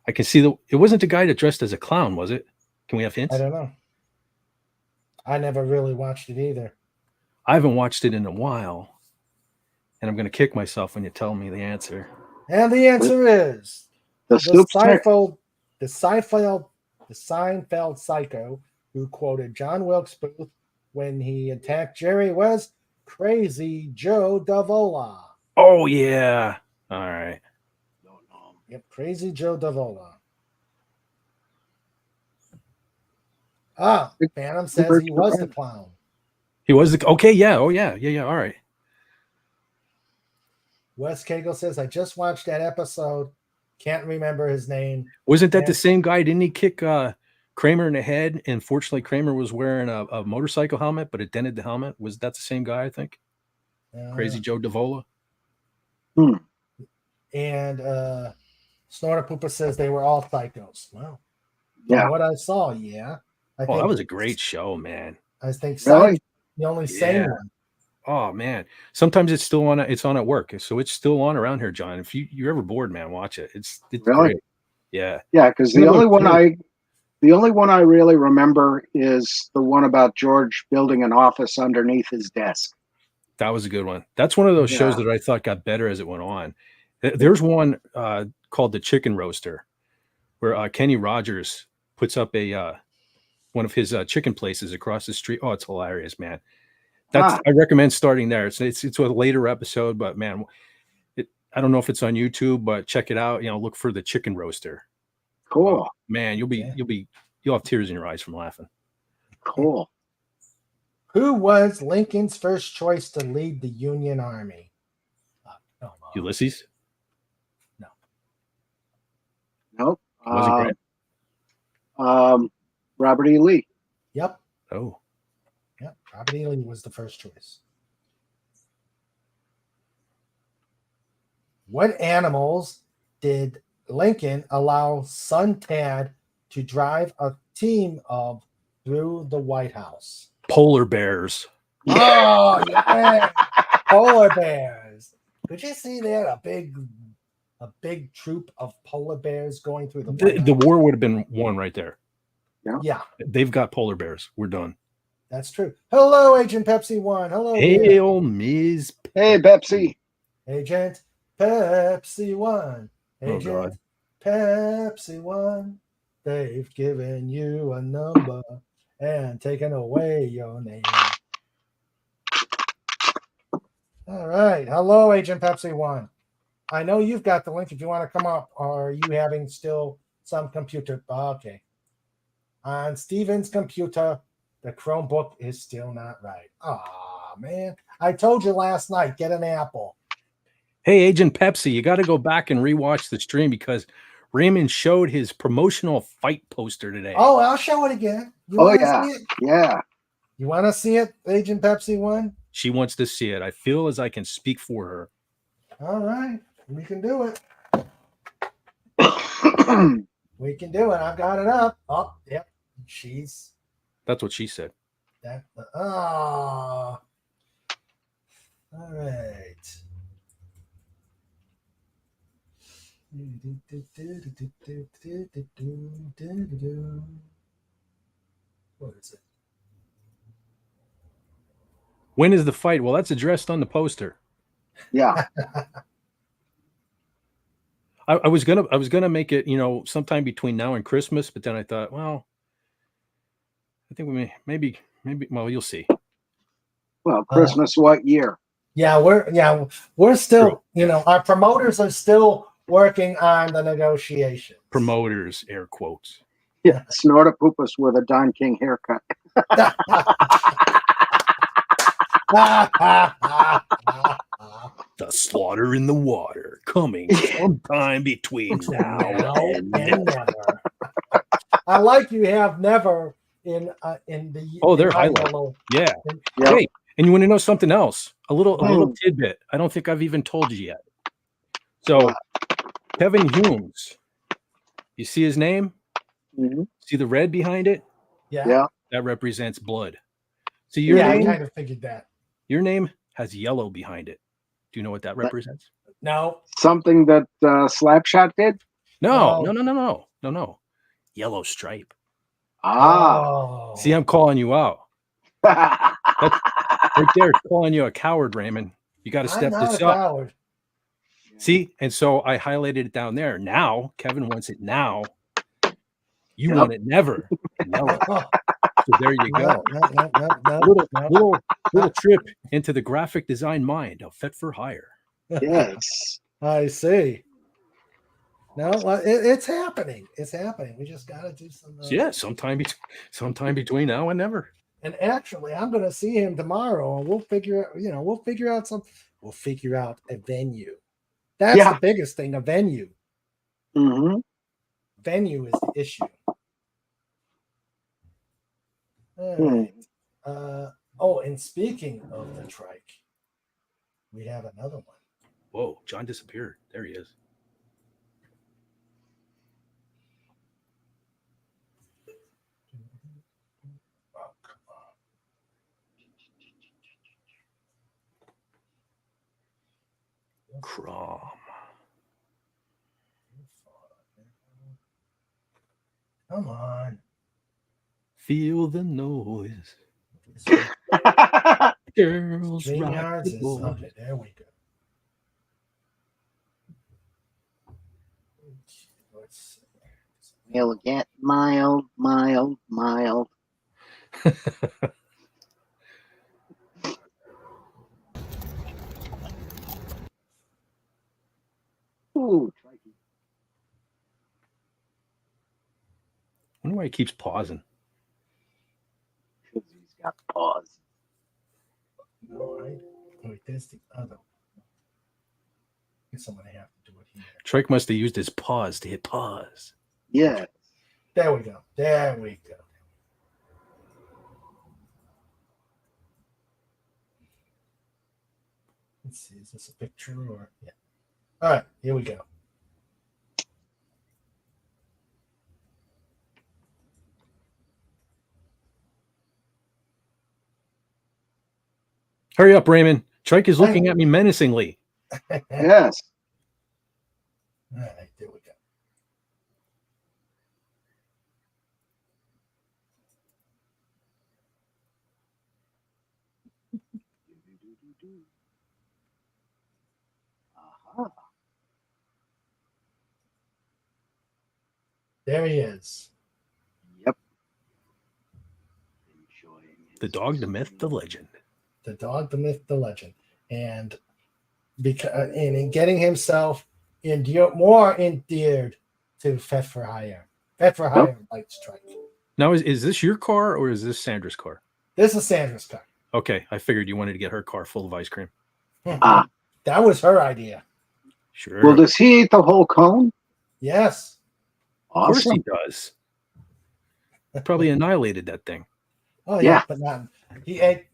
I can see it wasn't the guy that dressed as a clown, was it? Can we have hints? I don't know. I never really watched it either. I haven't watched it in a while, and I'm going to kick myself when you tell me the answer. And the answer is the Seinfeld psycho who quoted John Wilkes Booth when he attacked Jerry was Crazy Joe Davola. Oh yeah. All right. Yep, Crazy Joe Davola. Phantom says he was the clown. He was the okay, yeah. Oh yeah. All right. Wes Cagle says, I just watched that episode. Can't remember his name. Wasn't that the same guy? Didn't he kick Kramer in the head? And fortunately, Kramer was wearing a motorcycle helmet, but it dented the helmet. Was that the same guy, I think? Crazy Joe Davola? And Snorter Pooper says they were all psychos. Well, yeah. What I saw, yeah. That was a great show, man. I think really? The only sane one. Oh man, sometimes it's still on. It's on at work, so it's still on around here, John. If you're ever bored, man, watch it. It's really great. Yeah. Because the only one I really remember is the one about George building an office underneath his desk. That was a good one. That's one of those shows that I thought got better as it went on. There's one called The Chicken Roaster, where Kenny Rogers puts up one of his chicken places across the street. Oh, it's hilarious, man. I recommend starting there. It's a later episode, but man, I don't know if it's on YouTube, but check it out. Look for The Chicken Roaster. Cool. Man, you'll have tears in your eyes from laughing. Cool. Who was Lincoln's first choice to lead the Union Army? Ulysses? No. Nope. Was it Grant? Robert E. Lee. Yep. Oh. Yep. Robert E. Lee was the first choice. What animals did Lincoln allow son Tad to drive a team of through the White House? Polar bears. Oh, yeah. Polar bears. Could you see that? A big troop of polar bears going through the war would have been won right there. Yeah. They've got polar bears. We're done. That's true. Hello, Agent Pepsi 1. Hello. Hail, Ms. Hey, Pepsi. Agent Pepsi 1. Agent Pepsi 1. They've given you a number. and taking away your name. All right. Hello, Agent Pepsi 1. I know you've got the link if you want to come up, or are you having still some computer? Okay. On Steven's computer, the Chromebook is still not right. Aw, man. I told you last night, get an Apple. Hey, Agent Pepsi, you got to go back and rewatch the stream because Raymond showed his promotional fight poster today. Oh, I'll show it again. You Oh, want to yeah. see it? Yeah. You want to see it, Agent Pepsi 1? She wants to see it. I feel as I can speak for her. All right. We can do it. We can do it. I've got it up. Oh, yep. That's what she said. That. Oh. All right. What is it? When is the fight? Well, that's addressed on the poster. Yeah. I was gonna make it, sometime between now and Christmas, but then I thought, well, I think we maybe. Well, you'll see. Well, Christmas what year? Yeah, we're still, True. Our promoters are still working on the negotiations. Promoters, air quotes. Yeah, Snortopoopas with a Don King haircut. The slaughter in the water coming sometime between now and never. I like you have never in the. Oh, they're highlighted. Yeah. Yep. Hey, and you want to know something else? A little tidbit. I don't think I've even told you yet. So, Kevin Humes, you see his name? Mm-hmm. See the red behind it? Yeah. That represents blood. So your I name, kind of figured that. your name has yellow behind it. Do you know what that represents? No. Something that Slapshot did? No. Yellow stripe. Ah. Oh. See, I'm calling you out. That's right there, calling you a coward, Raymond. You got to step this up. Coward. See, and so I highlighted it down there. Now Kevin wants it now. You want it never. Yellow. So there you go. Little trip into the graphic design mind of Fit for Hire. Yes. I see. No, it's happening. It's happening. We just got to do some. Sometime between now and never. And actually, I'm going to see him tomorrow, and we'll figure out a venue. That's the biggest thing, a venue. Mm-hmm. Venue is the issue. All right. And speaking of the trike, we have another one. Whoa, John disappeared. There he is. Oh, come on. Crom. Come on. Feel the noise. Girls rock the boat. Okay, there we go. Let's see. We'll get mild. Ooh, I wonder why he keeps pausing. because he's got pause. All right. Wait, there's the other. Guess I'm gonna have to do it here. Trike must have used his pause to hit pause. Yeah. There we go. There we go. Let's see. Is this a picture or yeah? All right. Here we go. Hurry up, Raymond. Trike is looking at me menacingly. Yes. All right. There we go. There he is. Yep. The dog, the myth, the legend. The dog, the myth, the legend. And because in getting himself more endeared to Fet for Hire. Fet for Hire Light Strike. Now, is this your car or is this Sandra's car? This is Sandra's car. Okay, I figured you wanted to get her car full of ice cream. Ah. That was her idea. Sure. Well, does he eat the whole cone? Yes. Of course Awesome. he does. Probably annihilated that thing. Oh Yeah. but not he ate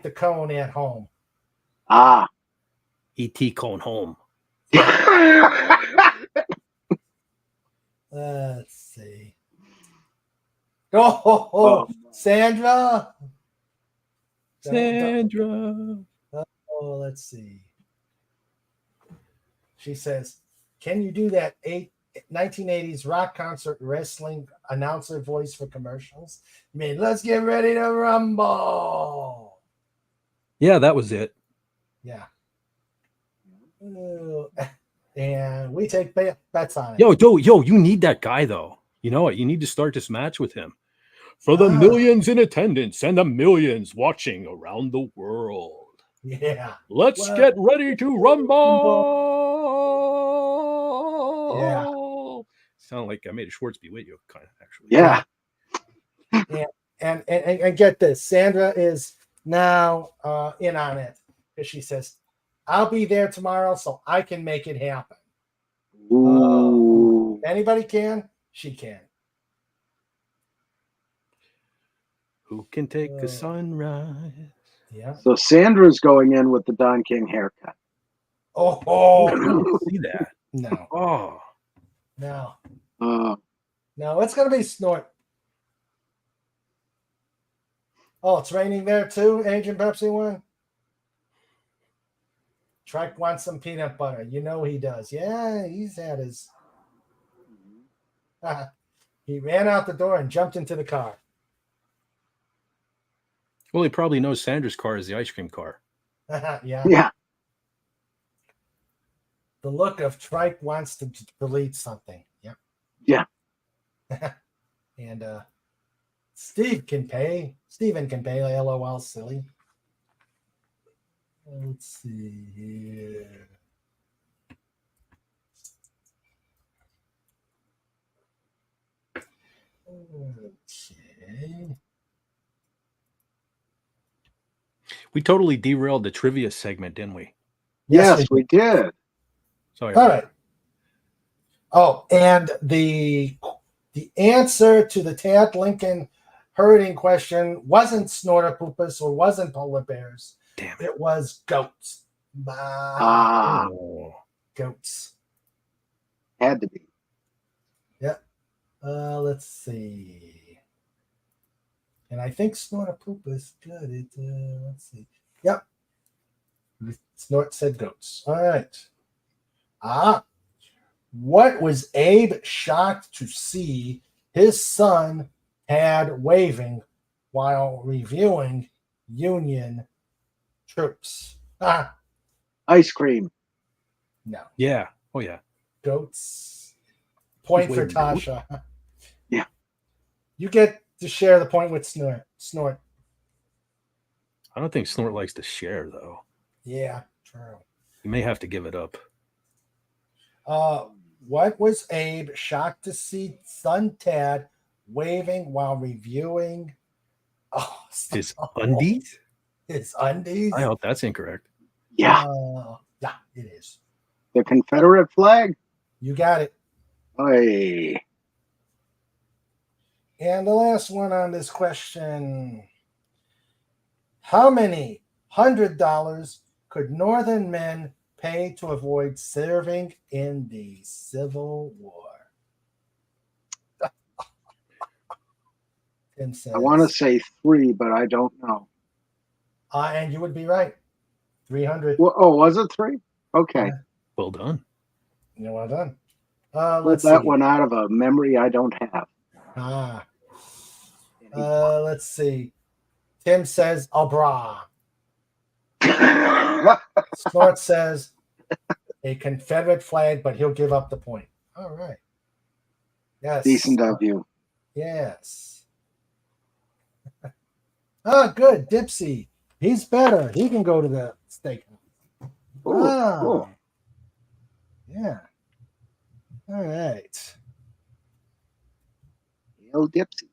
the cone at home. Ah. E.T. cone home. Let's see. Oh, Sandra. Sandra. Oh, let's see. She says, "Can you do that 1980s rock concert wrestling announcer voice for commercials? I mean, let's get ready to rumble." Yeah, that was it. Yeah. Ooh. And we take bets on it. Yo, you need that guy though. You know what? You need to start this match with him. For the millions in attendance and the millions watching around the world. Yeah. Let's get ready to rumble. Yeah. Sound like I made a Schwartzby with you, kind of actually. Yeah. And get this, Sandra is now in on it because she says, "I'll be there tomorrow, so I can make it happen." Ooh. If anybody can, she can. Who can take a sunrise? Yeah. So Sandra's going in with the Don King haircut. Oh, See that? no, Oh, no, Uh, no. It's gonna be Snort. Oh, it's raining there too, Agent Pepsi One. Trike wants some peanut butter. You know he does. Yeah, he's had his. He ran out the door and jumped into the car. well, he probably knows Sandra's car is the ice cream car. Yeah. yeah. The look of Trike wants to delete something. Yep. Yeah. And Steven can pay. LOL, silly. Let's see here. Okay. We totally derailed the trivia segment, didn't we? Yes, we did. Sorry. All right. Oh, and the answer to the Tad Lincoln herding question wasn't Snortopoopas or wasn't polar bears. Damn it. It was goats. Oh. Goats. Had to be. Let's see. And I think Snortopoopa is good. Let's see. Yep. Snort said goats. All right. What was Abe shocked to see his son had waving while reviewing Union troops? Ice cream. No. Yeah. Oh, yeah. Goats. Point for Waving goat? Tasha. Yeah. You get to share the point with Snort. I don't think Snort likes to share, though. Yeah, true. You may have to give it up. What was Abe shocked to see son Tad waving while reviewing His undies? His undies? I hope that's incorrect. Yeah. Yeah, it is. The Confederate flag. You got it. Hey. And the last one on this question. How many $100 could Northern men pay to avoid serving in the Civil War? Tim says, I want to say 3, but I don't know. and you would be right. 300. Well, was it 3? Okay. Well done. Well done. Pulled Let's that see. one out of a memory I don't have. Let's see. Tim says Abra. Snort says a Confederate flag, but he'll give up the point. All right. Yes. Decent of you. Yes. Oh, good. Dipsy. He's better. He can go to the steakhouse. Cool. Yeah. All right. Yo, Dipsy.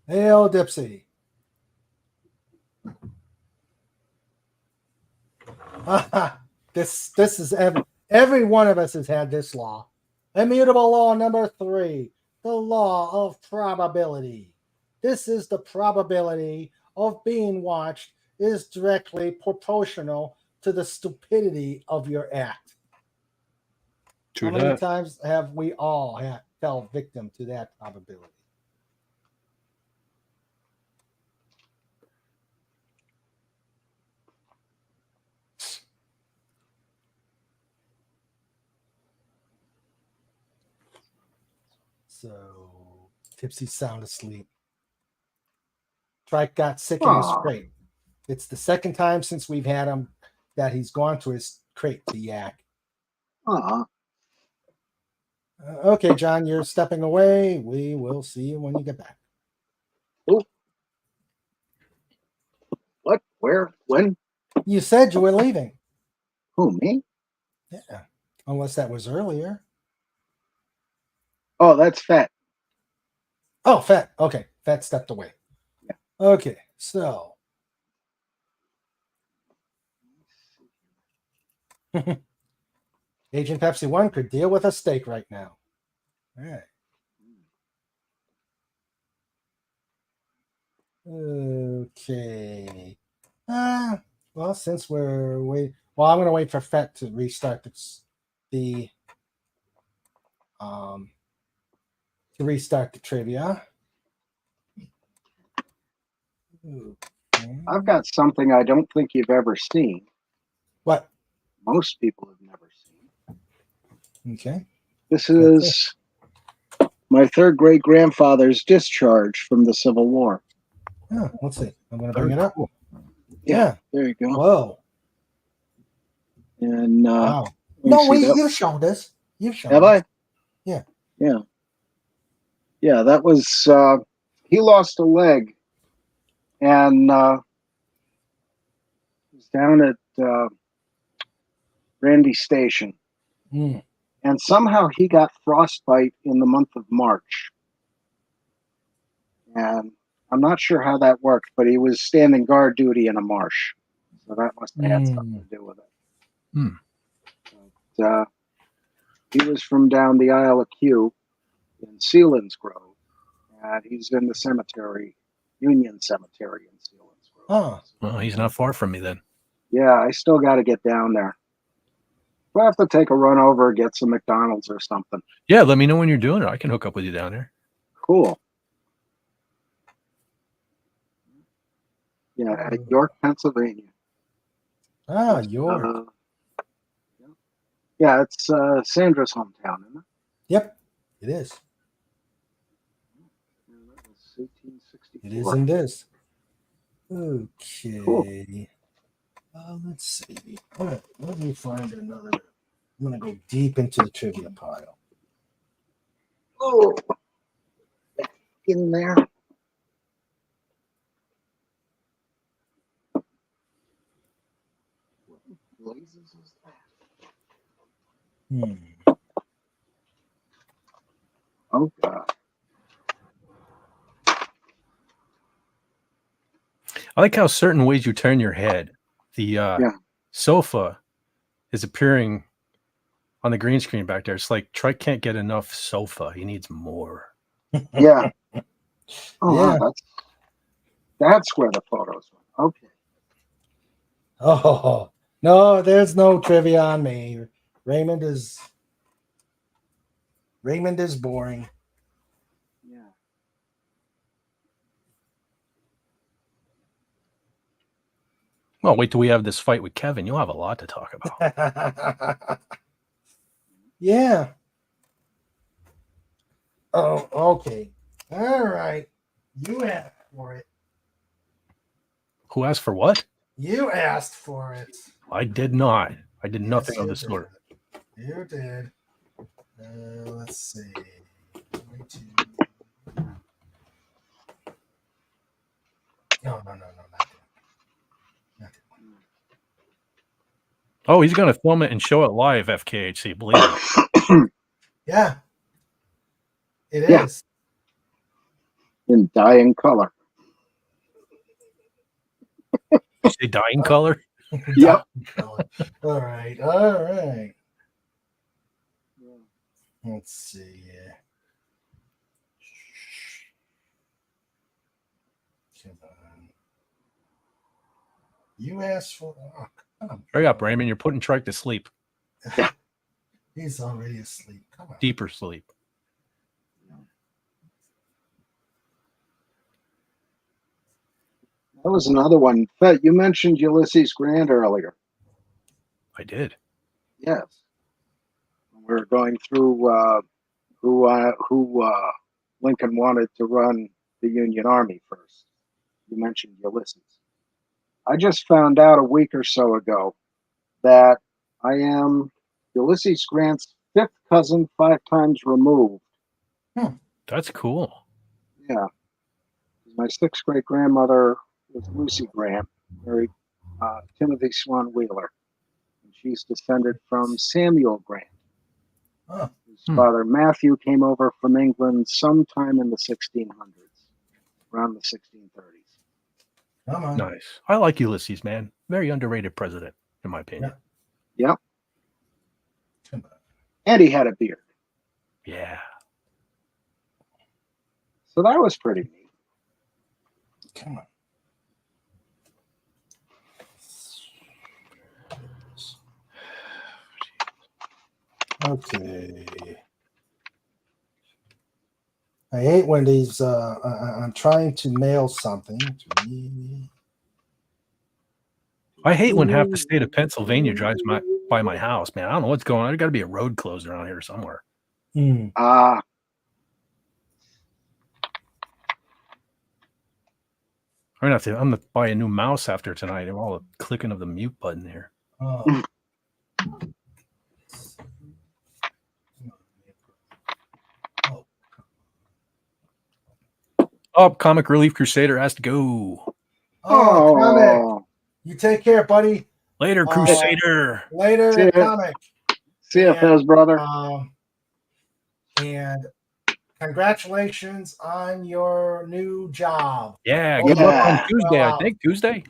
Hey, old Dipsy. This is every one of us has had this law. Immutable law number 3, the law of probability. This is the probability of being watched is directly proportional to the stupidity of your act. True How many that. times have we all fell victim to that probability? So, Tipsy's sound asleep. Trike got sick in his crate. It's the second time since we've had him that he's gone to his crate to yak. Okay, John, you're stepping away. We will see you when you get back. Oh. What? Where? When? You said you were leaving. Who, me? Yeah. Unless that was earlier. Oh, that's Fat. Oh, Fat. Okay. Fat stepped away. Yeah. Okay. So. Agent Pepsi 1 could deal with a steak right now. All right. Okay. Well, since we're waiting, well, I'm going to wait for Fett to restart the trivia. Okay. I've got something I don't think you've ever seen. What? Most people have never seen. Okay. This is my third great grandfather's discharge from the Civil War. Oh, let's see. I'm going to bring it up. Yeah, there you go. Whoa. And wow. No, you showed us. You've shown us. Have I? Yeah. Yeah. Yeah, that was he lost a leg and was down at Randy Station. Mm. And somehow he got frostbite in the month of March. And I'm not sure how that worked, but he was standing guard duty in a marsh. So that must have had something to do with it. But, he was from down the Isle of Kew in Selinsgrove. And he's in the cemetery, Union Cemetery in Selinsgrove. Oh. Well, he's not far from me then. Yeah, I still got to get down there. We'll have to take a run over, get some McDonald's or something. Yeah, let me know when you're doing it. I can hook up with you down there. Cool. Yeah, at York, Pennsylvania. Ah, York. Yeah, it's Sandra's hometown, isn't it? Yep, it is. Yeah, that was 1864. It is and is. Okay. Cool. Let's see. Let me find another. I'm going to go deep into the trivia pile. Oh, in there. What blazes is that? Oh, God. I like how certain ways you turn your head. The sofa is appearing on the green screen back there. It's like Troy can't get enough sofa. He needs more. Yeah. Oh, yeah. Wow, that's where the photos went. Okay. Oh, no, there's no trivia on me. Raymond is boring. Yeah. Well, wait till we have this fight with Kevin. You'll have a lot to talk about. Yeah. Oh, okay. All right. You asked for it. Who asked for what? You asked for it. I did not. I did nothing of the sort. You did. Let's see. 22. No, not that. Not that one. Oh, he's going to film it and show it live, FKHC. Believe it. Yeah, it Yeah. is. In dying color. You say dying color? Yep. All right. All right. Let's see here. Come on. You asked for. Oh, come on. Hurry up, Raymond. You're putting Trike to sleep. He's already asleep. Come on. Deeper sleep. That was another one. You mentioned Ulysses Grant earlier. I did. Yes. We were going through who Lincoln wanted to run the Union Army first. You mentioned Ulysses. I just found out a week or so ago that I am Ulysses Grant's fifth cousin, 5 times removed. That's cool. Yeah. My 6th great grandmother was Lucy Grant, married Timothy Swan Wheeler. And she's descended from Samuel Grant. Oh. His father Matthew came over from England sometime in the 1600s, around the 1630s. Come on. Nice. I like Ulysses, man. Very underrated president, in my opinion. Yep. Come on. And he had a beard. Yeah. So that was pretty neat. Come on. Okay. I hate when these. I'm trying to mail something to me. I hate when half the state of Pennsylvania drives by my house, man. I don't know what's going on. There's got to be a road closed around here somewhere. Mm. Ah, I'm gonna buy a new mouse after tonight. And all the clicking of the mute button here. Oh. Oh, Comic Relief Crusader has to go. Oh, Comic. You take care, buddy. Later, Crusader. Later, See ya. Comic. CFS brother. And congratulations on your new job. Yeah, good luck on Tuesday. I think Tuesday.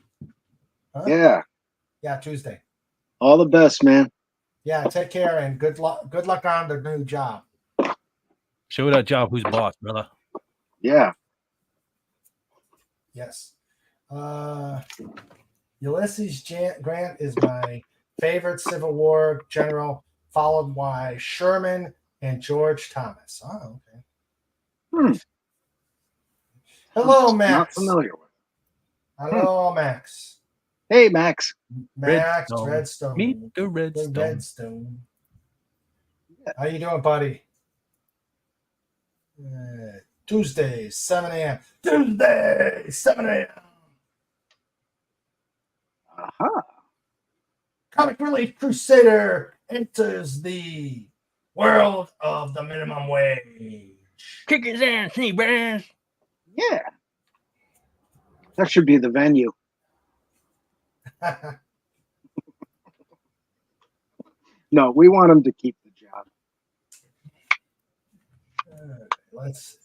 Huh? Yeah. Yeah, Tuesday. All the best, man. Yeah, take care and good luck. Good luck on the new job. Show that job who's boss, brother. Yeah. Yes. Ulysses Grant is my favorite Civil War general, followed by Sherman and George Thomas. Oh, okay. Hello, Max. Not familiar with. Hello, Max. Hey, Max. Max Redstone. Redstone. Meet the Redstone. The Redstone. How you doing, buddy? Tuesday, 7 a.m. Tuesday, 7 a.m. Aha. Comic Relief Crusader enters the world of the minimum wage. Kick his ass, see, Brad. Yeah. That should be the venue. No, we want him to keep the job. Let's see.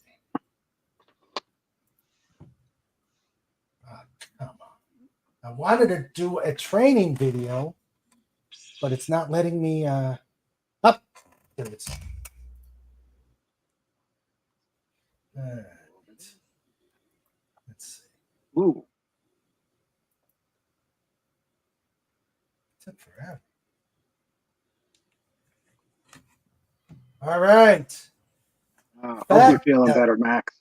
Come on. I wanted to do a training video, but it's not letting me up. There it is. All right. Let's see. Ooh. It took forever. All right. Hope you're feeling better, Max.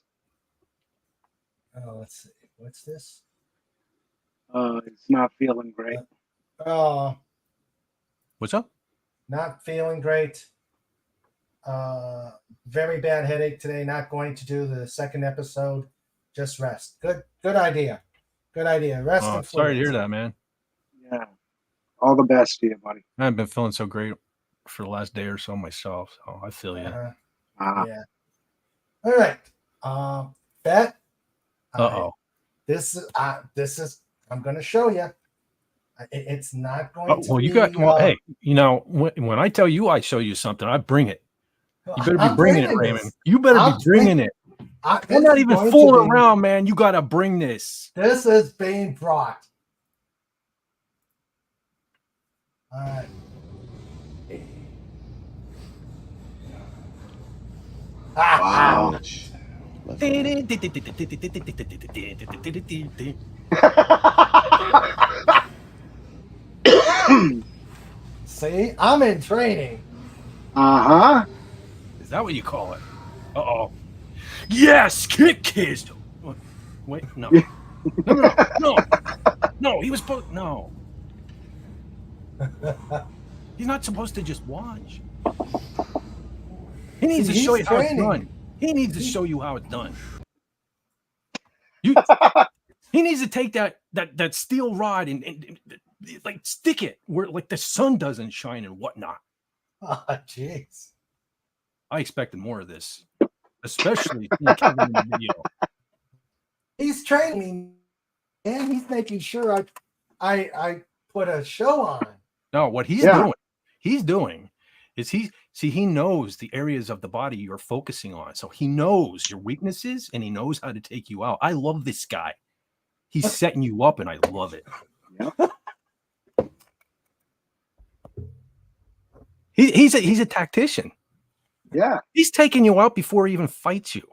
Oh, let's see. What's this? It's not feeling great. Oh, What's up? not feeling great. Very bad headache today. Not going to do the second episode. Just rest. Good idea. Good idea. Rest. Oh, and sorry to fluids. hear that, man. Yeah. All the best to you, buddy. I haven't been feeling so great for the last day or so myself. So I feel you. Yeah. All right. Bet. Uh-oh. This is. I'm going to show you. It's not going to. Well, be, you got. Well, hey, when I tell you I show you something, I bring it. You better be bringing it, Raymond. You better be bringing it. I'm not even fooling around, man. You got to bring this. This is being brought. All right. Wow. See, I'm in training. Uh-huh. Is that what you call it? Uh-oh. Yes, kick kids. Wait, no. No, he was supposed no. He's not supposed to just watch. He needs to show you how it's done. He needs to show you how it's done. He needs to take that steel rod and like stick it where like the sun doesn't shine and whatnot. Oh, jeez. I expected more of this, especially in the video. He's training me, and he's making sure I put a show on. No, what he's doing is he knows the areas of the body you're focusing on. So he knows your weaknesses and he knows how to take you out. I love this guy. He's setting you up and I love it. Yep. He's a tactician. Yeah. He's taking you out before he even fights you.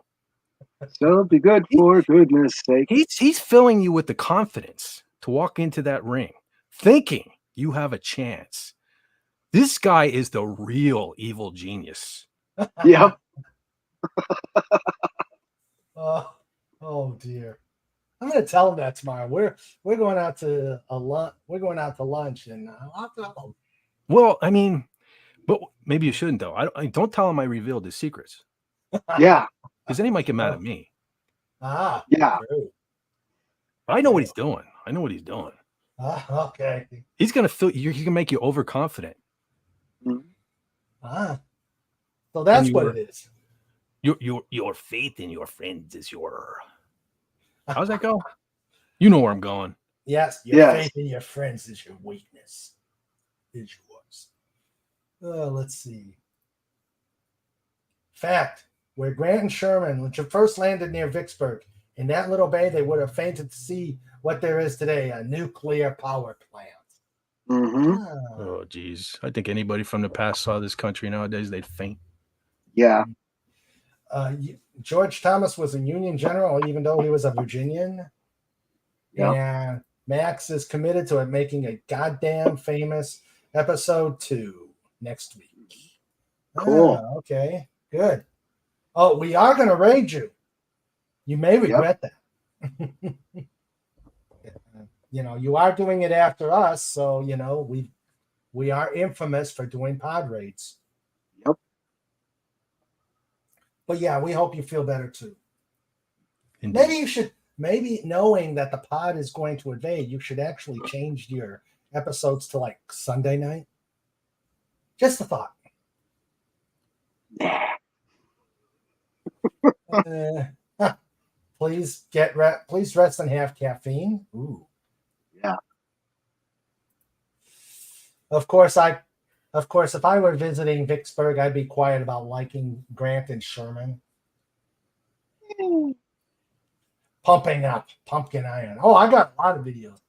So be good for goodness sake. He's filling you with the confidence to walk into that ring, thinking you have a chance. This guy is the real evil genius. Yep. Oh dear. I'm going to tell him that tomorrow. We're going out to We're going out to lunch, and I'll tell him. Well, I mean, but maybe you shouldn't though. I don't tell him I revealed his secrets. Yeah. Because then he might get mad at me. Yeah. True. I know what he's doing. I know what he's doing. Okay. He's gonna make you overconfident. So that's what it is. Your faith in your friends is your. How's that go? You know where I'm going. Yes, your faith in your friends is your weakness. Is yours. Let's see. Fact: where Grant and Sherman, when you first landed near Vicksburg, in that little bay, they would have fainted to see what there is today, a nuclear power plant. Mm-hmm. Oh, geez. I think anybody from the past saw this country nowadays, they'd faint. Yeah. George Thomas was a Union general, even though he was a Virginian. Yeah. And Max is committed to it making a goddamn famous episode 2 next week. Cool. Okay. Good. Oh, we are going to raid you. You may regret that. You are doing it after us, so we are infamous for doing pod raids. Yep. But yeah, we hope you feel better too. Indeed. Maybe knowing that the pod is going to invade, you should actually change your episodes to like Sunday night. Just a thought. Please please rest and have caffeine. Ooh. Yeah. Of course, if I were visiting Vicksburg, I'd be quiet about liking Grant and Sherman. Pumping up Pumpkin Iron. Oh, I got a lot of videos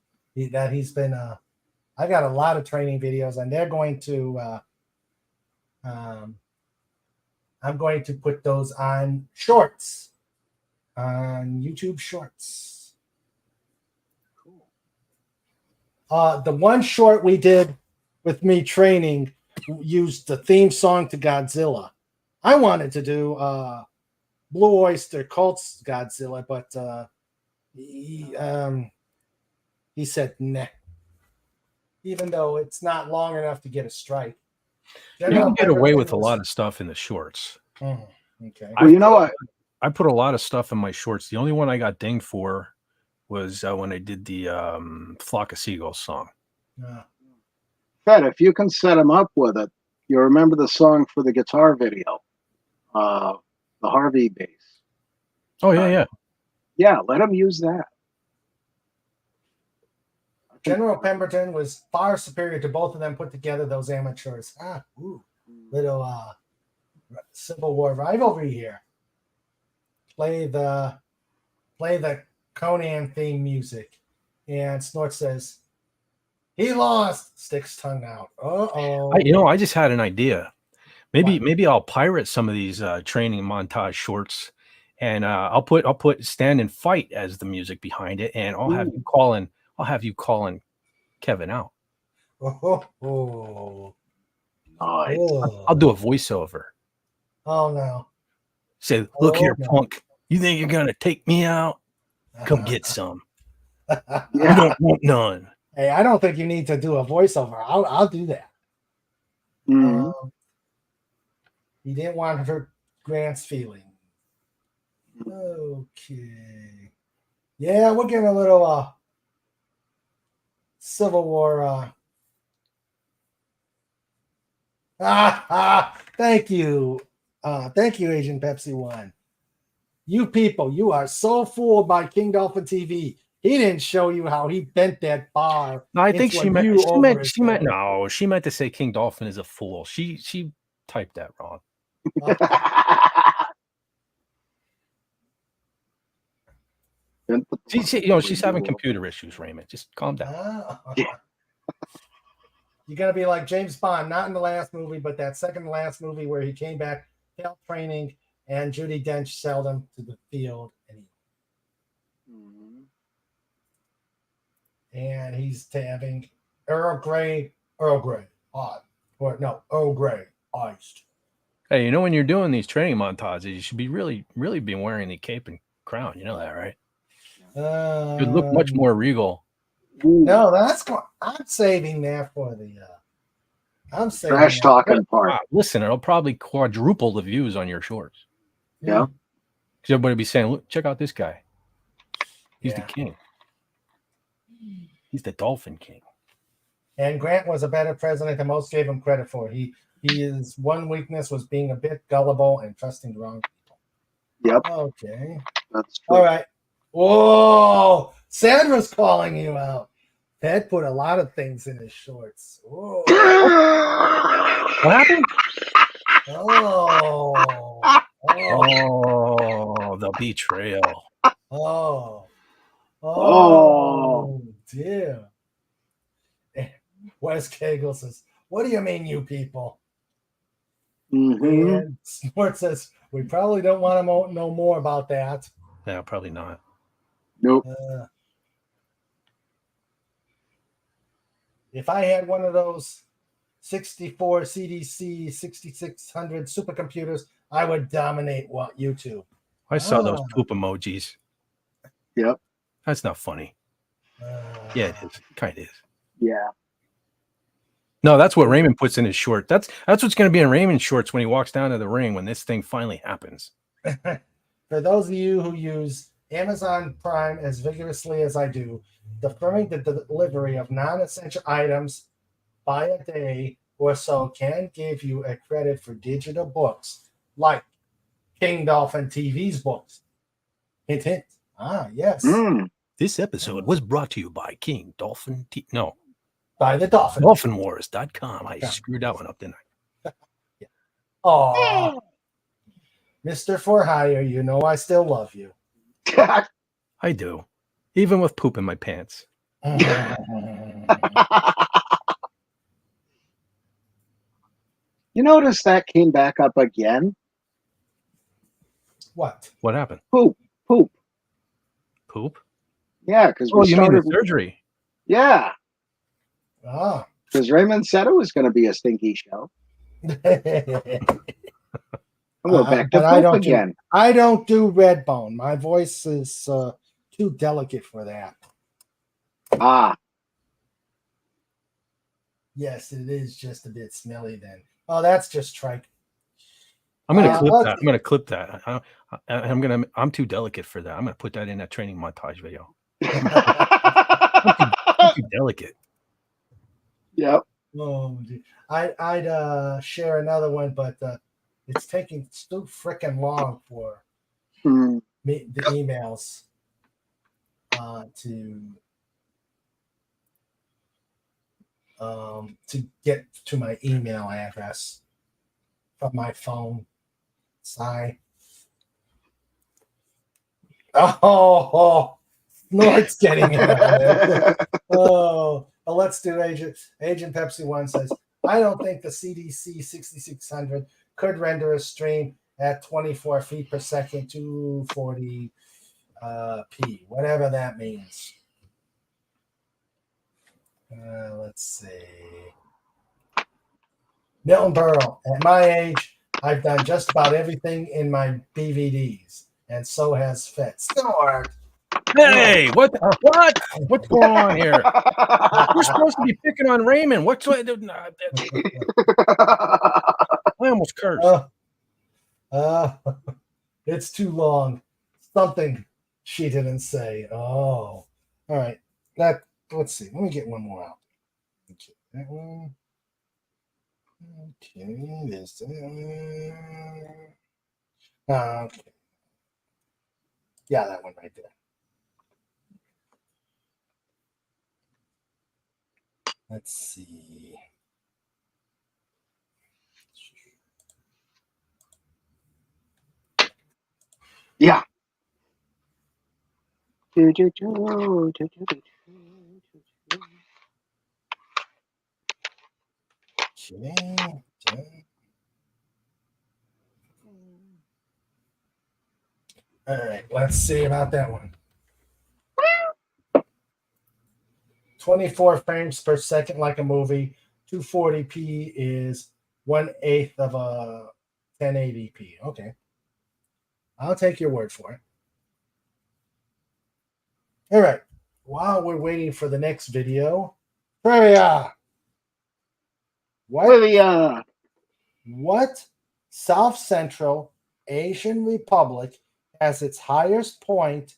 that he's been. I got a lot of training videos, and they're going to. I'm going to put those on shorts, on YouTube Shorts. Cool. The one short we did with me training used the theme song to Godzilla. I wanted to do Blue Oyster Cult's Godzilla, but he said nah. Even though it's not long enough to get a strike. You can get away with a lot of stuff in the shorts. Okay. Well, you know what? I put a lot of stuff in my shorts. The only one I got dinged for was when I did the Flock of Seagulls song. Fed, if you can set him up with it, you remember the song for the guitar video, the Harvey bass. Oh, yeah. Yeah, let him use that. General Pemberton was far superior to both of them put together, those amateurs. Little Civil War rivalry here. Play the Conan theme music. And Snort says, he lost, sticks tongue out. I just had an idea. Maybe I'll pirate some of these training montage shorts, and I'll put Stand and Fight as the music behind it, and I'll have you calling Kevin out. Nice. I'll do a voiceover. Oh no. Say, look here, punk. You think you're gonna take me out? Come get some. You don't want none. Hey, I don't think you need to do a voiceover. I'll do that. Mm-hmm. He didn't want to hurt Grant's feeling. Okay. Yeah, we're getting a little Civil War. Thank you. Thank you, Agent Pepsi One. You people, you are so fooled by King Dolphin TV. He didn't show you how he bent that bar. No, I think she meant to say King Dolphin is a fool. She typed that wrong. She's having computer issues, Raymond. Just calm down. You're gonna be like James Bond, not in the last movie, but that second last movie where he came back, failed training, and Judi Dench sailed him to the field, and he's having Earl Grey hot, or no, Earl Grey iced. Hey, when you're doing these training montages, you should be really be wearing the cape and crown. You know that, right? You'd look much more regal. No, I'm saving that for the. I'm saving trash talking part. Listen, it'll probably quadruple the views on your shorts. Yeah. Because everybody will be saying, "Look, check out this guy. He's the king. He's the Dolphin King." And Grant was a better president than most gave him credit for. His one weakness was being a bit gullible and trusting the wrong people. Yep. Okay. That's true. All right. Whoa! Sandra's calling you out. Ted put a lot of things in his shorts. Whoa. What happened? Oh, the betrayal. Oh, dear. Wes Cagle says, "What do you mean, you people?" And Snort says, "We probably don't want to know more about that." Yeah, probably not. Nope. If I had one of those 64 CDC 6600 supercomputers, I would dominate YouTube. I saw those poop emojis. Yep. That's not funny. Yeah, it is. Kind of is. Yeah. No, that's what Raymond puts in his short. That's what's going to be in Raymond's shorts when he walks down to the ring when this thing finally happens. For those of you who use Amazon Prime as vigorously as I do, deferring the delivery of non-essential items by a day or so can give you a credit for digital books like King Dolphin TV's books. Hint, hint. Yes. This episode was brought to you by King Dolphin by the Dolphin. DolphinWars.com. I screwed that one up, didn't I? Yeah. Oh, Mr. For Hire, I still love you. I do. Even with poop in my pants. You notice that came back up again? What? What happened? Poop. Poop? Yeah, because you mean the surgery? Yeah. Ah. Because Raymond said it was going to be a stinky show. We're back to poop again. I don't do Redbone. My voice is too delicate for that. Yes, it is just a bit smelly then. Oh, that's just trike. I'm gonna clip that. I'm gonna clip that. I'm too delicate for that. I'm gonna put that in that training montage video. I'm too delicate. Yep. Oh, I'd share another one, but it's taking so freaking long for me, the emails to to get to my email address from my phone. Sigh. Oh, no, it's getting it. Oh, well, let's do Agent Pepsi 1 says, I don't think the CDC 6600 could render a stream at 24 feet per second, 240 p, whatever that means. Let's see. Milton Berle, at my age, I've done just about everything in my BVDs, and so has Fitz. Snort. Hey, what? What's going on here? We're supposed to be picking on Raymond. What's what? I almost cursed. It's too long. Something she didn't say. Oh, all right. Let's see. Let me get one more out. Okay, that one. Okay, this. Okay. Yeah, that one right there. Let's see. Yeah. Okay. All right, let's see about that one. 24 frames per second, like a movie. 240p is 1/8 of a 1080p. Okay. I'll take your word for it. All right. While we're waiting for the next video, trivia. What South Central Asian republic has its highest point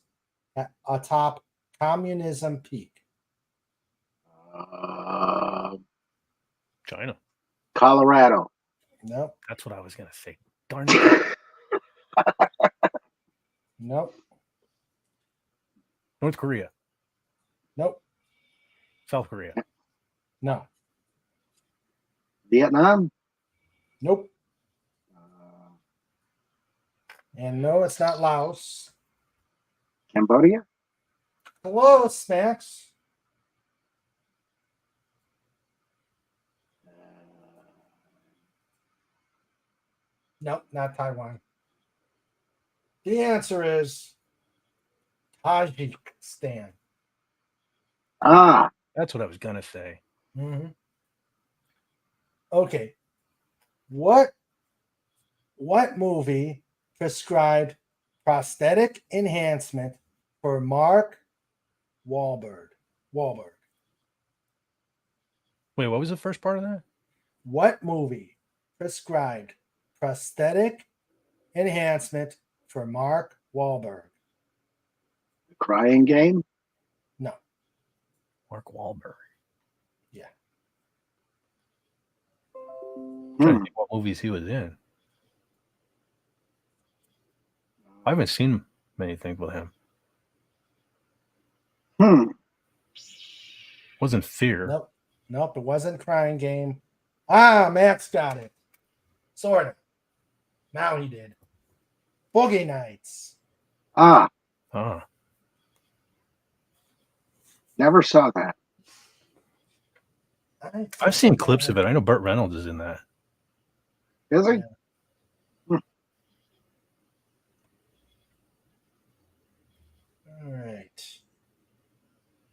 atop communism peak? China. Colorado. Nope. That's what I was gonna say. Darn it. Nope. North Korea. Nope. South Korea. No. Vietnam. Nope. And no, it's not Laos. Cambodia. Close, Max. Nope, not Taiwan. The answer is Tajikistan. Ah. That's what I was gonna say. Mm-hmm. Okay. What movie prescribed prosthetic enhancement for Mark Wahlberg? Wait, what was the first part of that? What movie prescribed prosthetic enhancement for Mark Wahlberg? The Crying Game. No. Mark Wahlberg. Yeah. I'm trying to think what movies he was in. I haven't seen many things with him. Wasn't Fear. Nope, it wasn't Crying Game. Ah, Max got it. Sort of. Now he did. Boogie Nights. Ah. Never saw that. I've seen clips of it. I know Burt Reynolds is in that. Is he? Yeah. All right.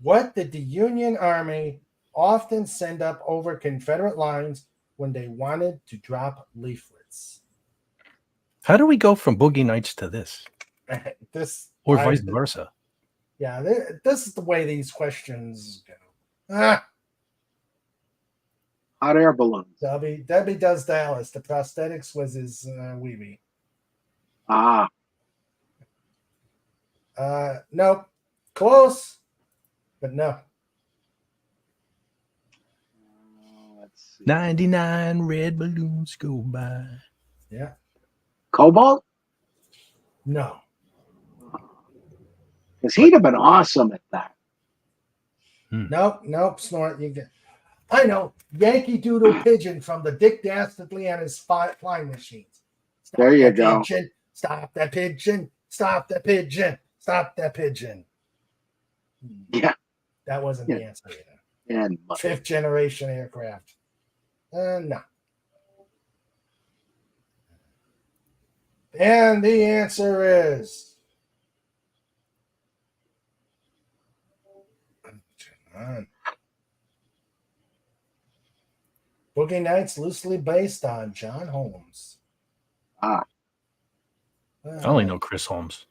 What did the Union Army often send up over Confederate lines when they wanted to drop leaflets? How do we go from Boogie Nights to this? Or vice versa? Yeah, this is the way these questions go. Hot air balloons. Debbie does Dallas. The prosthetics was his weebie. Ah. Nope. Close, but no. Let's see. 99 red balloons go by. Yeah. Cobalt? No. Because he'd have been awesome at that. Nope. Snort. You get. I know. Yankee Doodle Pigeon from the Dick Dastardly and his flying machines. Stop There you that go. Pigeon. Stop that pigeon. Stop that pigeon. Stop that pigeon. Yeah. That wasn't Yeah. the answer either. And Fifth generation aircraft. No. And the answer is Boogie Nights, loosely based on John Holmes. Ah. I only know Chris Holmes.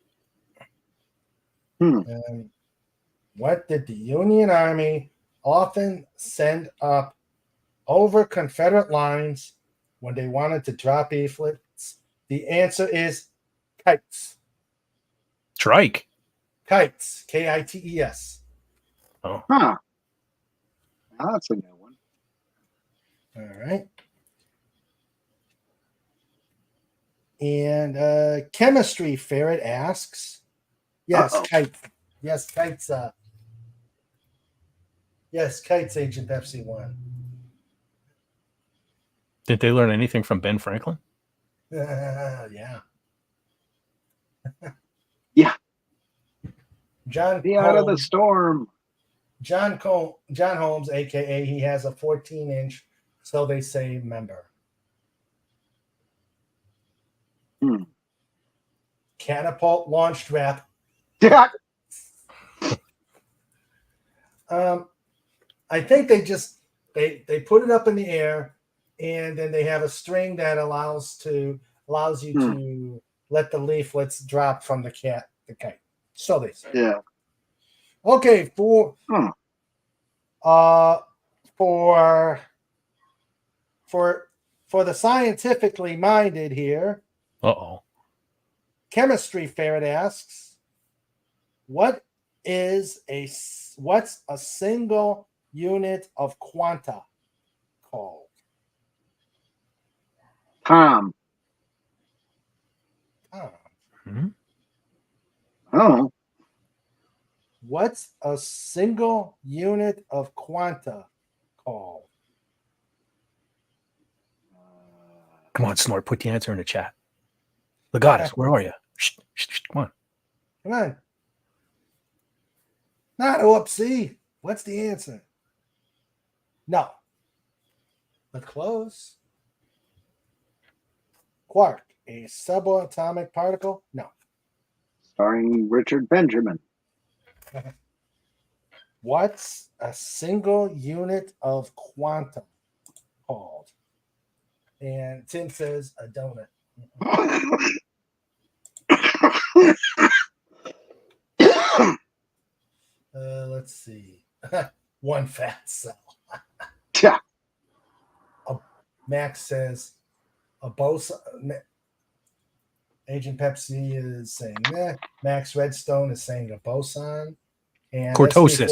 And what did the Union Army often send up over Confederate lines when they wanted to drop leaflets? The answer is kites. Trike. Kites. Kites. Oh. Huh. That's a new one. All right. And chemistry ferret asks, yes, kites. Yes, kites. Yes, kites, Agent Pepsi 1. Did they learn anything from Ben Franklin? Yeah. Yeah. John Be out of the Holmes, storm. John Holmes, aka he has a 14-inch, so they say, member. Catapult launch strap. Yeah. I think they just they put it up in the air, and then they have a string that allows you to let the leaflets drop from the kite. So they say. Yeah. Okay, for the scientifically minded here. Chemistry ferret asks, what's a single unit of quanta called? Tom. Oh. What's a single unit of quanta called? Come on, Snort. Put the answer in the chat. Legatus, where are you? Shh, come on. Come on. Not OPC. What's the answer? No. But close. Quark, a subatomic particle? No. Starring Richard Benjamin. What's a single unit of quantum called? And Tim says a donut. Let's see. One fat cell. Yeah. Max says a boson. Agent Pepsi is saying that. Max Redstone is saying a boson. And Cortosis.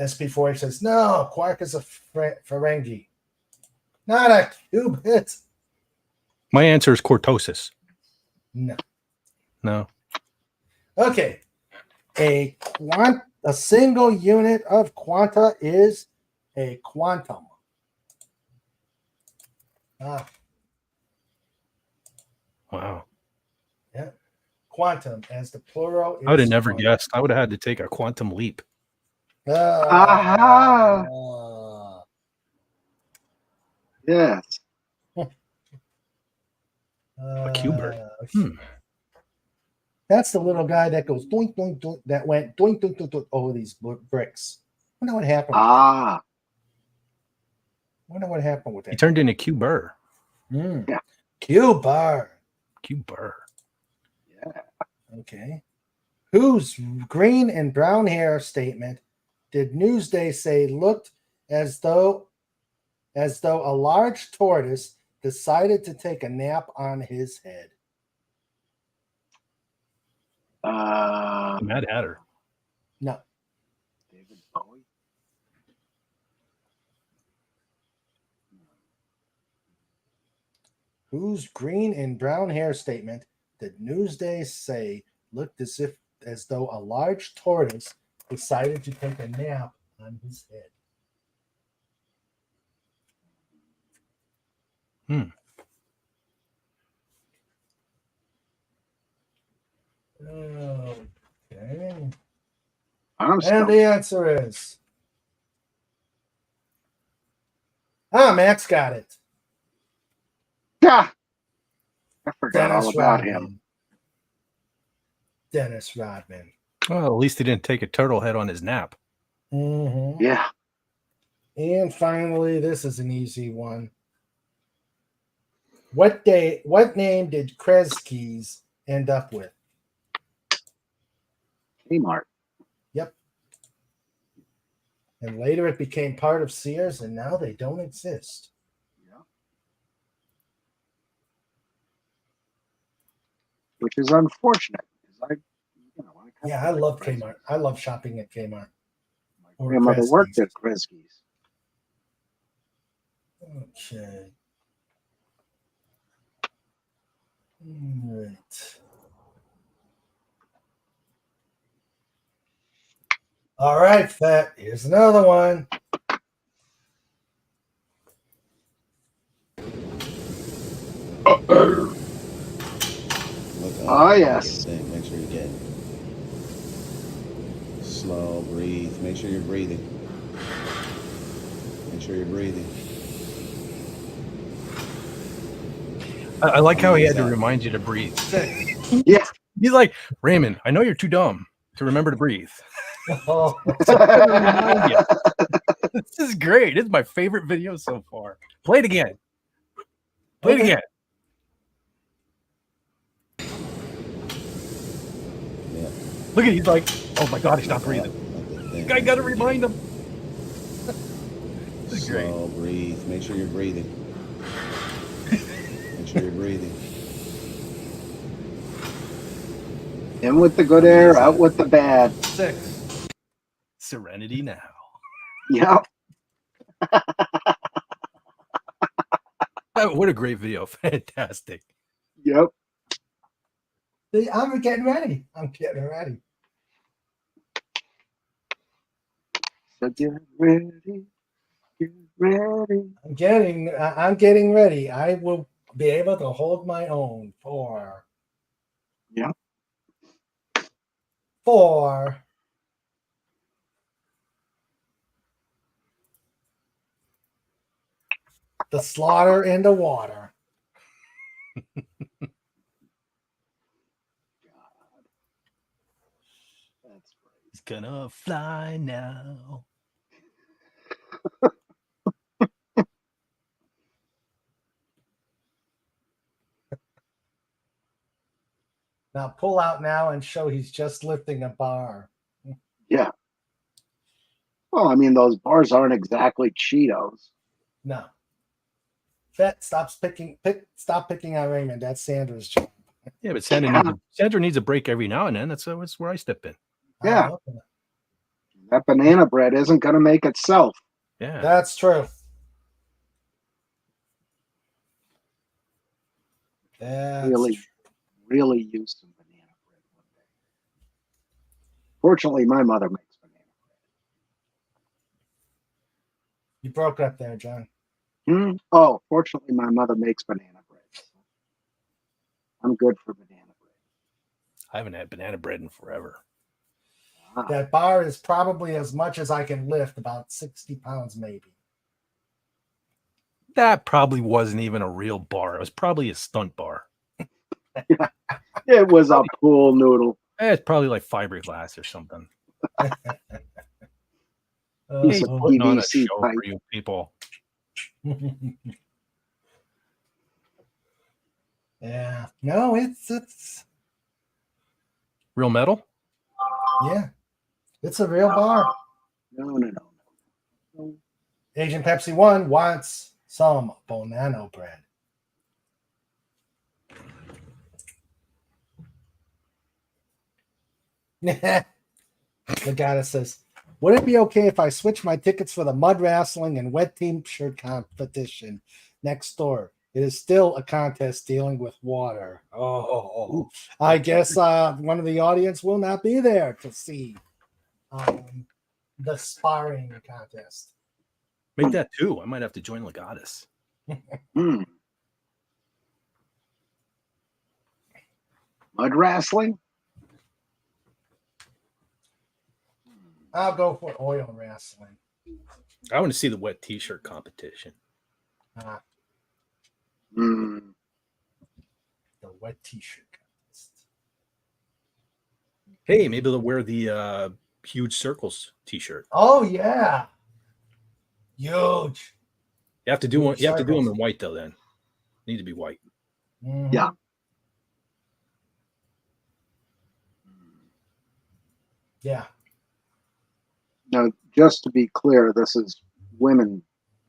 SP4H says, no, quark is a Ferengi. Not a qubit. My answer is cortosis. No. No. Okay. A single unit of quanta is a quantum. Wow. Yeah. Quantum as the plural is. I would have never quantum. guessed. I would have had to take a quantum leap. Yes. A Q-bird. That's the little guy that goes doink, doink, doink, that went doink, doink, doink, doink over these bricks. I wonder what happened. Wonder what happened with that. He turned into Q-Burr. Yeah. Q-Bar. Q-Burr. Yeah. Okay. Whose green and brown hair statement did Newsday say looked as though a large tortoise decided to take a nap on his head? Mad Hatter. No. David Bowie. Whose green and brown hair statement did Newsday say looked as though a large tortoise decided to take a nap on his head. Okay. I'm And stumped. the answer is Max got it. Yeah. I forgot Dennis all about Rodman. him. Dennis Rodman. Well, at least he didn't take a turtle head on his nap. Mm-hmm. Yeah. And finally, this is an easy one. What name did Kresge's end up with? Kmart. Yep. And later it became part of Sears, and now they don't exist. Yeah. Which is unfortunate because I love Kmart. I love shopping at Kmart. My grandmother worked at Kresge's. Okay. All right. All right, Fat. Here's another one. Oh, yes. Make sure you get slow, breathe. Make sure you're breathing. Make sure you're breathing. I like how he had to remind you to breathe. Yeah. He's like, Raymond, I know you're too dumb to remember to breathe. Oh. Remind you. This is great. This is my favorite video so far. Play it again. Play it again. Yeah. Look at he's like, oh my God, he stopped breathing. I got to remind him. This is great. Slow, breathe. Make sure you're breathing. Make sure you're breathing. In with the good air, out with the bad. 6. Serenity now. Yep. Oh, what a great video. Fantastic. Yep. See, I'm getting ready. So get ready. Get ready. I'm getting ready. I will be able to hold my own for. Yeah. 4. The slaughter in the water. That's right. He's gonna fly now. Now pull out now and show he's just lifting a bar. Yeah. Well, I mean, those bars aren't exactly Cheetos. No. Fett stop picking on Raymond. That's Sandra's job. Yeah, but Sandra needs a break every now and then. That's where I step in. Yeah. Okay. That banana bread isn't going to make itself. Yeah. That's true. Really use some banana bread one day. Fortunately, my mother makes banana bread. You broke up there, John. Oh, fortunately, my mother makes banana bread. I'm good for banana bread. I haven't had banana bread in forever. Wow. That bar is probably as much as I can lift, about 60 pounds maybe. That probably wasn't even a real bar. It was probably a stunt bar. It was a pool noodle. It's probably like fiberglass or something. Piece Hey, of putting on a PVC show pipe. for you people. Yeah. No, it's Real metal? yeah. It's a real bar. No. Agent Pepsi 1 wants some banana bread. Legata says, would it be okay if I switch my tickets for the mud wrestling and wet team shirt competition next door? It is still a contest dealing with water. Oh, I guess one of the audience will not be there to see. the sparring contest. Make that 2. I might have to join Legatus. Hmm. Mud wrestling? I'll go for oil wrestling. I want to see the wet t-shirt competition. Hmm. The wet t-shirt contest. Hey, maybe they'll wear the huge circles t-shirt. Oh yeah, huge. You have to do one. Huge You have to do them circles. in white though. Then need to be white. Mhm. Yeah. Yeah. Now, just to be clear, this is women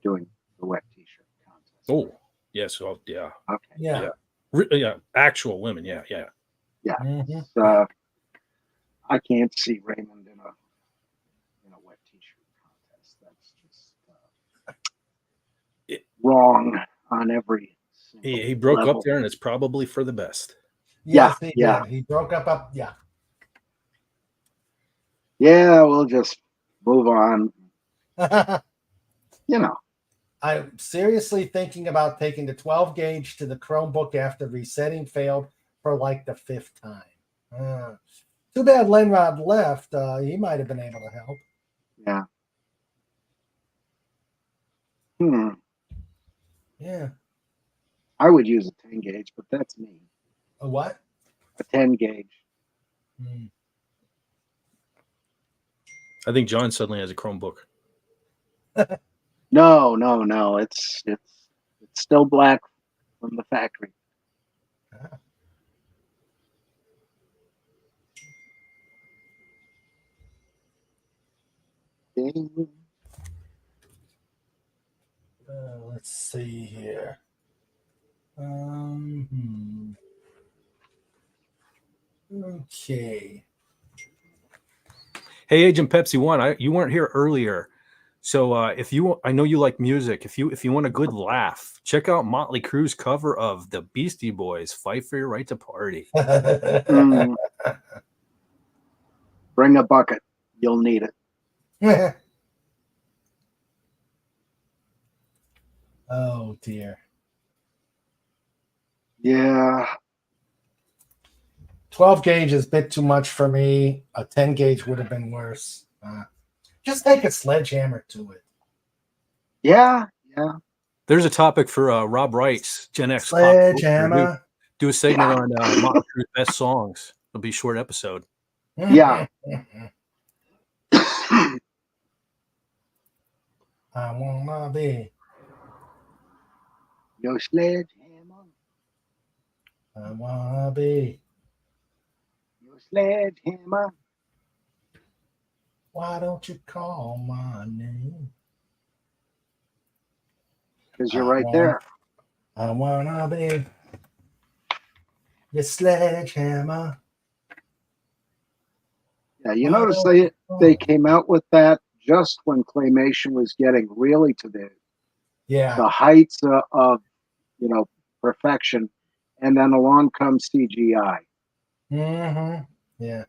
doing the wet t-shirt contest. Oh, yes. Oh, yeah. Okay. Yeah. Yeah. Actual women. Yeah. Yeah. Yeah. Mhm. I can't see Raymond in a wet t-shirt contest. That's just wrong on every single He broke level. up there, and it's probably for the best. Yes, Yeah, he yeah. did. He broke up. Yeah. Yeah, we'll just move on. You know. I'm seriously thinking about taking the 12 gauge to the Chromebook after resetting failed for like the 5th time. Too bad Lenrod left. He might have been able to help. Yeah. Hmm. Yeah. I would use a 10 gauge, but that's me. A what? A 10 gauge. Hmm. I think John suddenly has a Chromebook. No. It's still black from the factory. Let's see here. Okay. Hey, Agent Pepsi One, you weren't here earlier, so I know you like music. If you want a good laugh, check out Motley Crue's cover of the Beastie Boys' "Fight for Your Right to Party." Mm. Bring a bucket. You'll need it. Oh dear. Yeah. 12 gauge is a bit too much for me. A 10 gauge would have been worse. Just take a sledgehammer to it. Yeah. There's a topic for Rob Wright's Gen X pop culture. Sledgehammer. Do a segment on Motley Crue's best songs. It'll be a short episode. Yeah. I wanna be. Your sledgehammer. I wanna be. Your sledgehammer. Why don't you call my name? Because you're right there. I wanna be your sledgehammer. Yeah, you notice they came out with that just when claymation was getting really to the heights of perfection, and then along comes CGI. Mm-hmm. Yeah.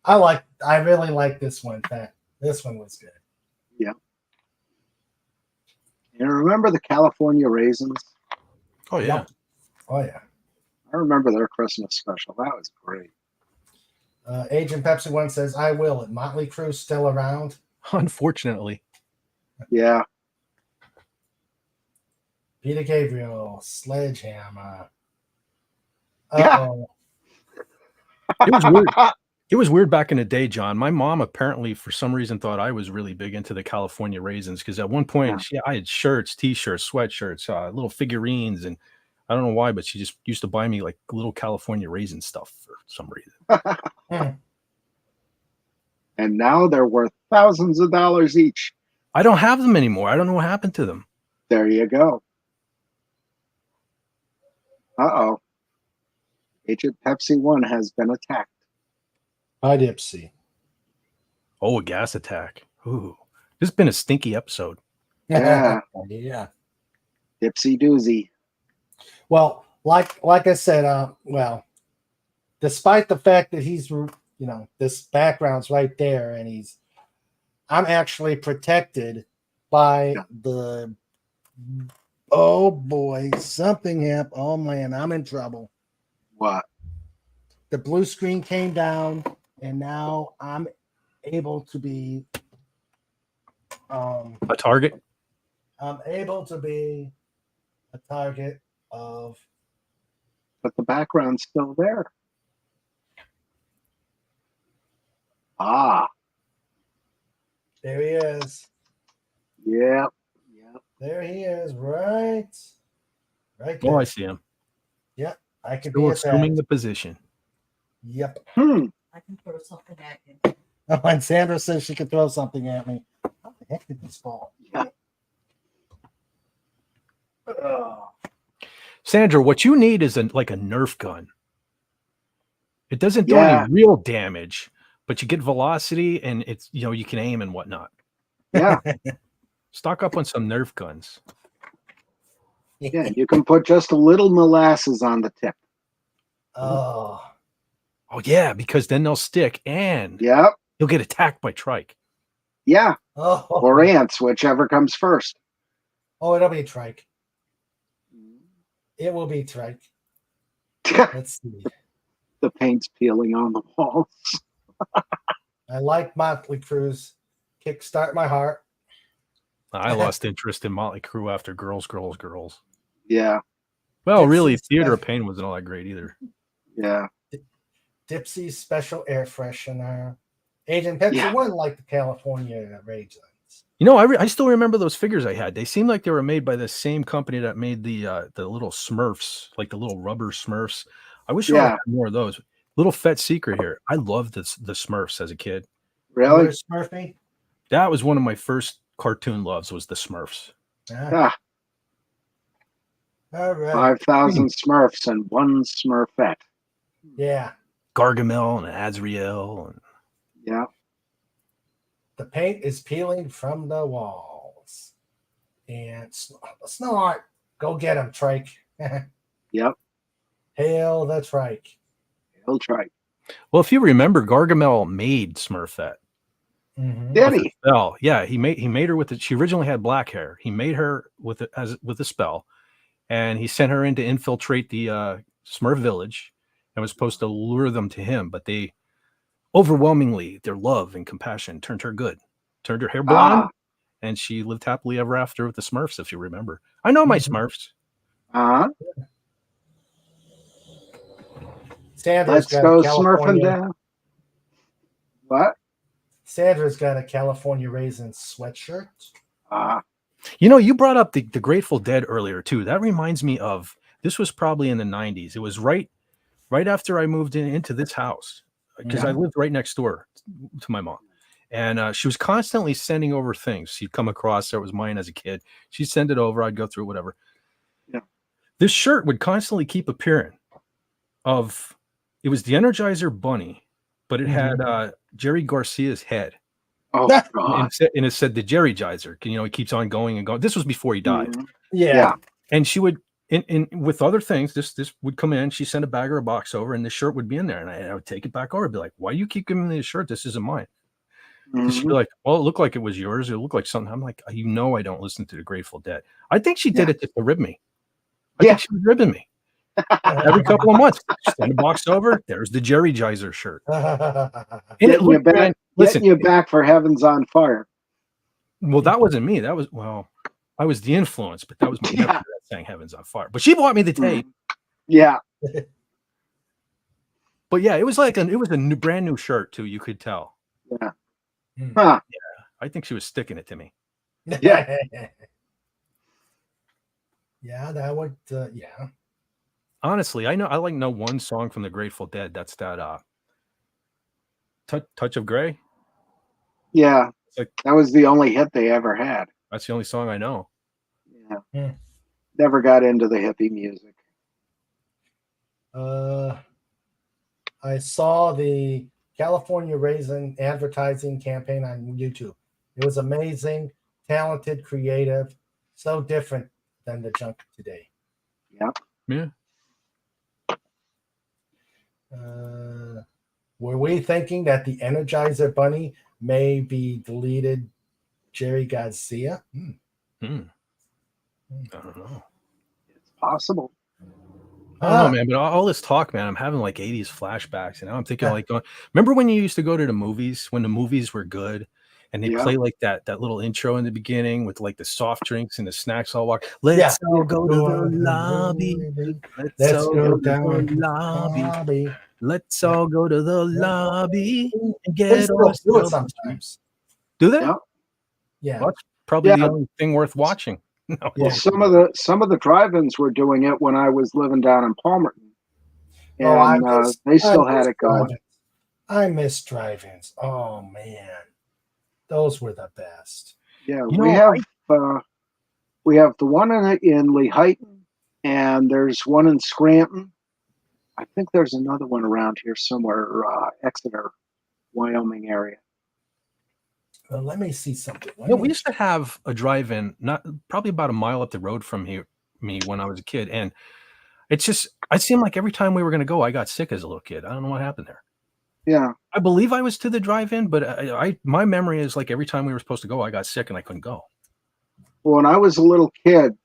I really like this one. This one was good. Yeah. And remember the California Raisins? Oh yeah. Oh yeah. I remember their Christmas special. That was great. Agent Pepsi One says, "I will." Is Motley Crue still around? Unfortunately. Yeah. Peter Gabriel, Sledgehammer. Yeah. It was weird. It was weird back in the day, John. My mom apparently, for some reason, thought I was really big into the California Raisins because at one point, I had shirts, t-shirts, sweatshirts, little figurines, and I don't know why, but she just used to buy me like little California raisin stuff for some reason. And now they're worth thousands of dollars each. I don't have them anymore. I don't know what happened to them. There you go. Uh-oh. Agent Pepsi One has been attacked. By Dipsy. Oh, a gas attack. Ooh. This has been a stinky episode. Yeah. Yeah. Dipsy doozy. Well, like I said, despite the fact that he's, this background's right there and he's I'm actually protected by the. Oh boy, something happened. Oh man, I'm in trouble. What? The blue screen came down, and now I'm able to be. A target. I'm able to be a target of. But the background's still there. Ah, There he is. yeah. There he is. Right there. Oh, I see him. Yep, I can Still be assuming attacked. the position. Yep. I can throw something at you. Oh, and Sandra says she could throw something at me. How the heck did this fall? Yeah. Sandra, what you need is like a Nerf gun. It doesn't do Yeah. any real damage, but you get velocity and it's you can aim and whatnot. Yeah. Stock up on some Nerf guns. Yeah. You can put just a little molasses on the tip. Oh, Oh yeah, because then they'll stick and Yep. you'll get attacked by trike. Yeah. oh, Or ants, whichever comes first. oh, it'll be trike. It will be trike. Let's see. The paint's peeling on the walls. I like Motley Crue's "Kickstart My Heart." I lost interest in Motley Crue after Girls, Girls, Girls. Yeah. Well, Dipsy's really, Theater of Spe- Pain wasn't all that great either. Yeah. Dipsy's Special Air Freshener. Agent Pepsi Yeah. wouldn't like the California Raisins. I still remember those figures I had. They seemed like they were made by the same company that made the little Smurfs, like the little rubber Smurfs. I wish I Yeah. had more of those. Little Fat secret here. I loved the Smurfs as a kid. Really? Where's Smurfy? That was one of my first cartoon loves was the Smurfs. Ah, Ah, all right. 5,000 Smurfs and one Smurfette. Yeah. Gargamel and Azrael. And Yeah. The paint is peeling from the walls. And Snort, go get him, Trike. Yep. Hail the Trike. He'll try. well, if you remember, Gargamel made Smurfette. Mhm. Did With a he? spell. Yeah, he made her with it. She originally had black hair. He made her with a spell, and he sent her in to infiltrate the Smurf village, and was supposed to lure them to him. But they overwhelmingly their love and compassion turned her good, turned her hair blonde, Ah. and she lived happily ever after with the Smurfs. If you remember, I know my Mhm. Smurfs. Uh-huh. Sandra's Let's got go a smurfing California. down. What? Sandra's got a California Raisin sweatshirt. Ah. You brought up the Grateful Dead earlier too. That reminds me of this was probably in the 90s. It was right after I moved into this house because I lived right next door to my mom. And she was constantly sending over things she'd come across that was mine as a kid. She'd send it over. I'd go through whatever. Yeah. This shirt would constantly keep appearing it was the Energizer Bunny, but it had Jerry Garcia's head. Oh, And God. it said the Jerry Gizer. He keeps on going and going. This was before he died. Mhm. Yeah. And she would, in with other things, this would come in. She sent a bag or a box over, and the shirt would be in there. And I would take it back over. I'd be like, "Why do you keep giving me this shirt? This isn't mine." And she'd be Mhm. like, "Well, it looked like it was yours. It looked like something." I'm like, I don't listen to the Grateful Dead. I think she did it just to rib me. I Yeah. think she was ribbing me every couple of months. Send a box over. There's the Jerry Gizer shirt, and it Getting you looked back, brand. Listen, getting you back for Heaven's on Fire. well, that wasn't me. That was I was the influence, but that was my Yeah. nephew that sang "Heaven's on Fire." But she bought me the tape. Yeah. But yeah, it was a brand new shirt too. You could tell. Yeah. Huh. I think she was sticking it to me. Yeah. Yeah, that would. Yeah. Honestly, I know one song from the Grateful Dead. That's that Touch of Grey. Yeah. like- That was the only hit they ever had. That's the only song I know. Yeah. Hmm. Never got into the hippie music. I saw the California Raisin advertising campaign on YouTube. It was amazing, talented, creative, so different than the junk today. Yeah. Were we thinking that the Energizer Bunny may be deleted Jerry Garcia. I don't know. It's possible. I don't know, man. But all this talk, man, I'm having like 80s flashbacks, and now I'm thinking like, remember when you used to go to the movies when the movies were good, and they play like that little intro in the beginning with like the soft drinks and the snacks all walk. Let's all go to the lobby. Let's all go down to the lobby. Let's all go to the lobby and get ourselves sometimes. Do they? Yeah. Well, that's probably the only thing worth watching. No. Well, some of the drive-ins were doing it when I was living down in Palmerton, and they still had it going. I miss drive-ins. Oh man, those were the best. Yeah, we have the one in Lehighton, and there's one in Scranton. I think there's another one around here somewhere, Exeter, Wyoming area. Let me see something. We used to have a drive-in, probably about a mile up the road from me when I was a kid, and it's just it seemed like every time we were going to go, I got sick as a little kid. I don't know what happened there. Yeah, I believe I was to the drive-in, but my memory is like every time we were supposed to go, I got sick and I couldn't go. Well, when I was a little kid,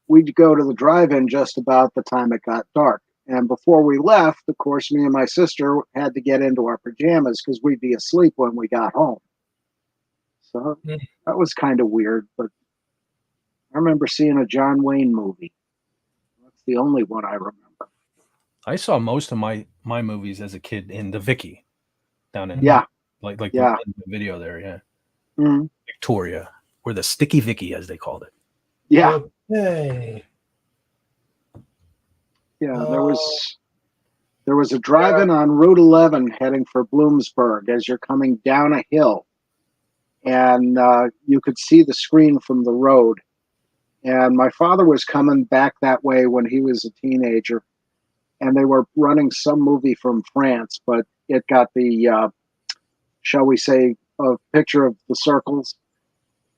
we'd go to the drive-in just about the time it got dark, and before we left, of course, me and my sister had to get into our pajamas because we'd be asleep when we got home. So that was kind of weird, but I remember seeing a John Wayne movie. That's the only one I remember. I saw most of my movies as a kid in the Vicky down in like the video there, Victoria, or the Sticky Vicky as they called it. Yeah. Hey. Yeah, there was a drive-in on Route 11 heading for Bloomsburg as you're coming down a hill. And you could see the screen from the road. And my father was coming back that way when he was a teenager, and they were running some movie from France, but it got the, shall we say, a picture of the circles,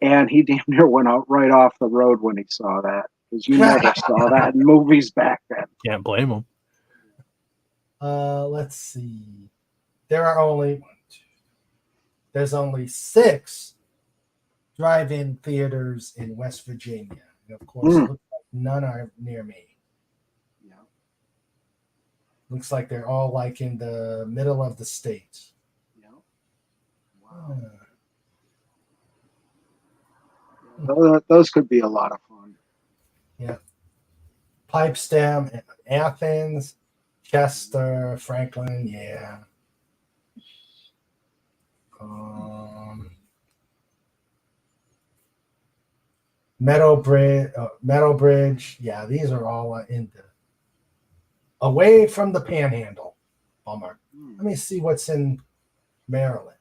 and he damn near went out right off the road when he saw that, because you never saw that in movies back then. Can't blame him. Let's see. There's only 6 drive-in theaters in West Virginia. And of course, it looks like none are near me. Yeah. Looks like they're all like in the middle of the state. Yeah. Wow. Those could be a lot of fun. Yeah. Pipestem, Athens, Chester, Franklin, yeah. Meadowbridge, yeah, these are all away from the Panhandle. Bummer. Let me see what's in Maryland.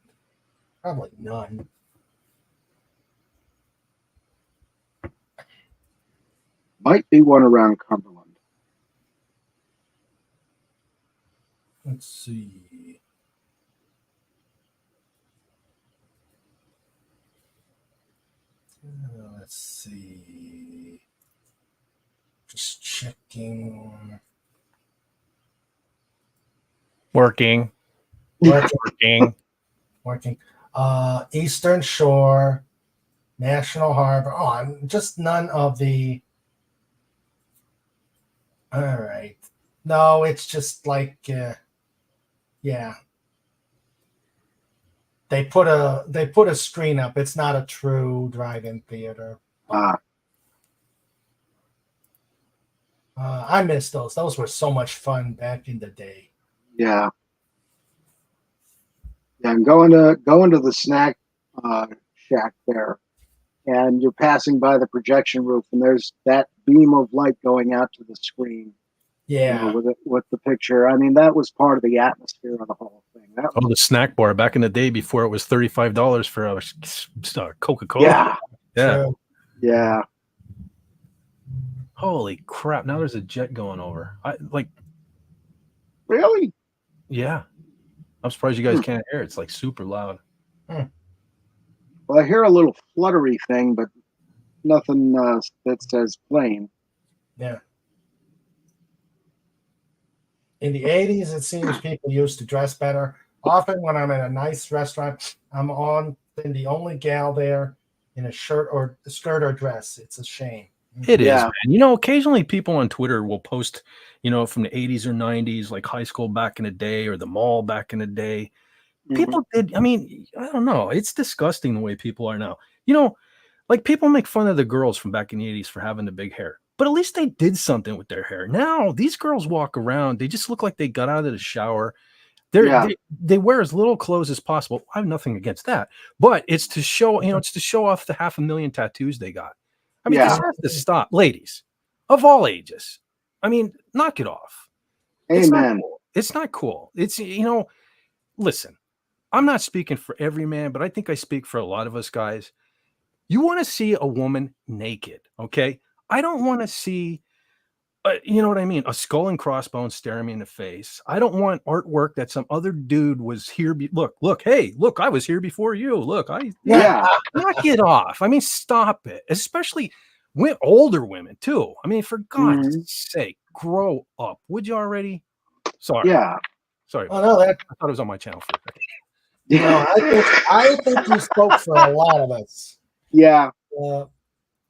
Probably none. Might be one around Cumberland. Let's see. Let's see. Just checking. Working. Eastern Shore, National Harbor. Oh, just none of the. All right. No, it's just like, yeah. They put a screen up. It's not a true drive-in theater. I miss those. Those were so much fun back in the day. Yeah. Yeah, I'm going to the snack shack there, and you're passing by the projection roof, and there's that beam of light going out to the screen. Yeah, with the picture. I mean, that was part of the atmosphere of the whole thing. The snack bar back in the day before it was $35 for a Coca-Cola. Yeah. Yeah. Holy crap! Now there's a jet going over. Really? Yeah. I'm surprised you guys can't hear it. It's like super loud. Well, I hear a little fluttery thing, but nothing that says plane. Yeah. In the 80s, it seems people used to dress better. Often when I'm in a nice restaurant, I'm on been the only gal there in a shirt or skirt or dress. It's a shame. It is, Yeah. man. You know, occasionally people on Twitter will post, you know, from the 80s or 90s, like high school back in the day or the mall back in the day. People did, I mean, I don't know. It's disgusting the way people are now. You know, like people make fun of the girls from back in the 80s for having the big hair, but at least they did something with their hair. Now these girls walk around, they just look like they got out of the shower. They wear as little clothes as possible. I have nothing against that, but it's to show, you know, it's to show off the 500,000 tattoos they got. I mean, this has to stop, ladies of all ages. I mean, knock it off. Amen. It's not cool. It's, you know, listen, I'm not speaking for every man, but I think I speak for a lot of us guys. You want to see a woman naked, okay? I don't want to see, you know what I mean? A skull and crossbones staring me in the face. I don't want artwork that some other dude was here. Look, hey, look, I was here before you. Look, knock it off. I mean, stop it. Especially with older women too. I mean, for God's sake, grow up. Would you already? Sorry. Yeah. Sorry. Oh no, I thought it was on my channel for a second. No, I think you spoke for a lot of us. Yeah.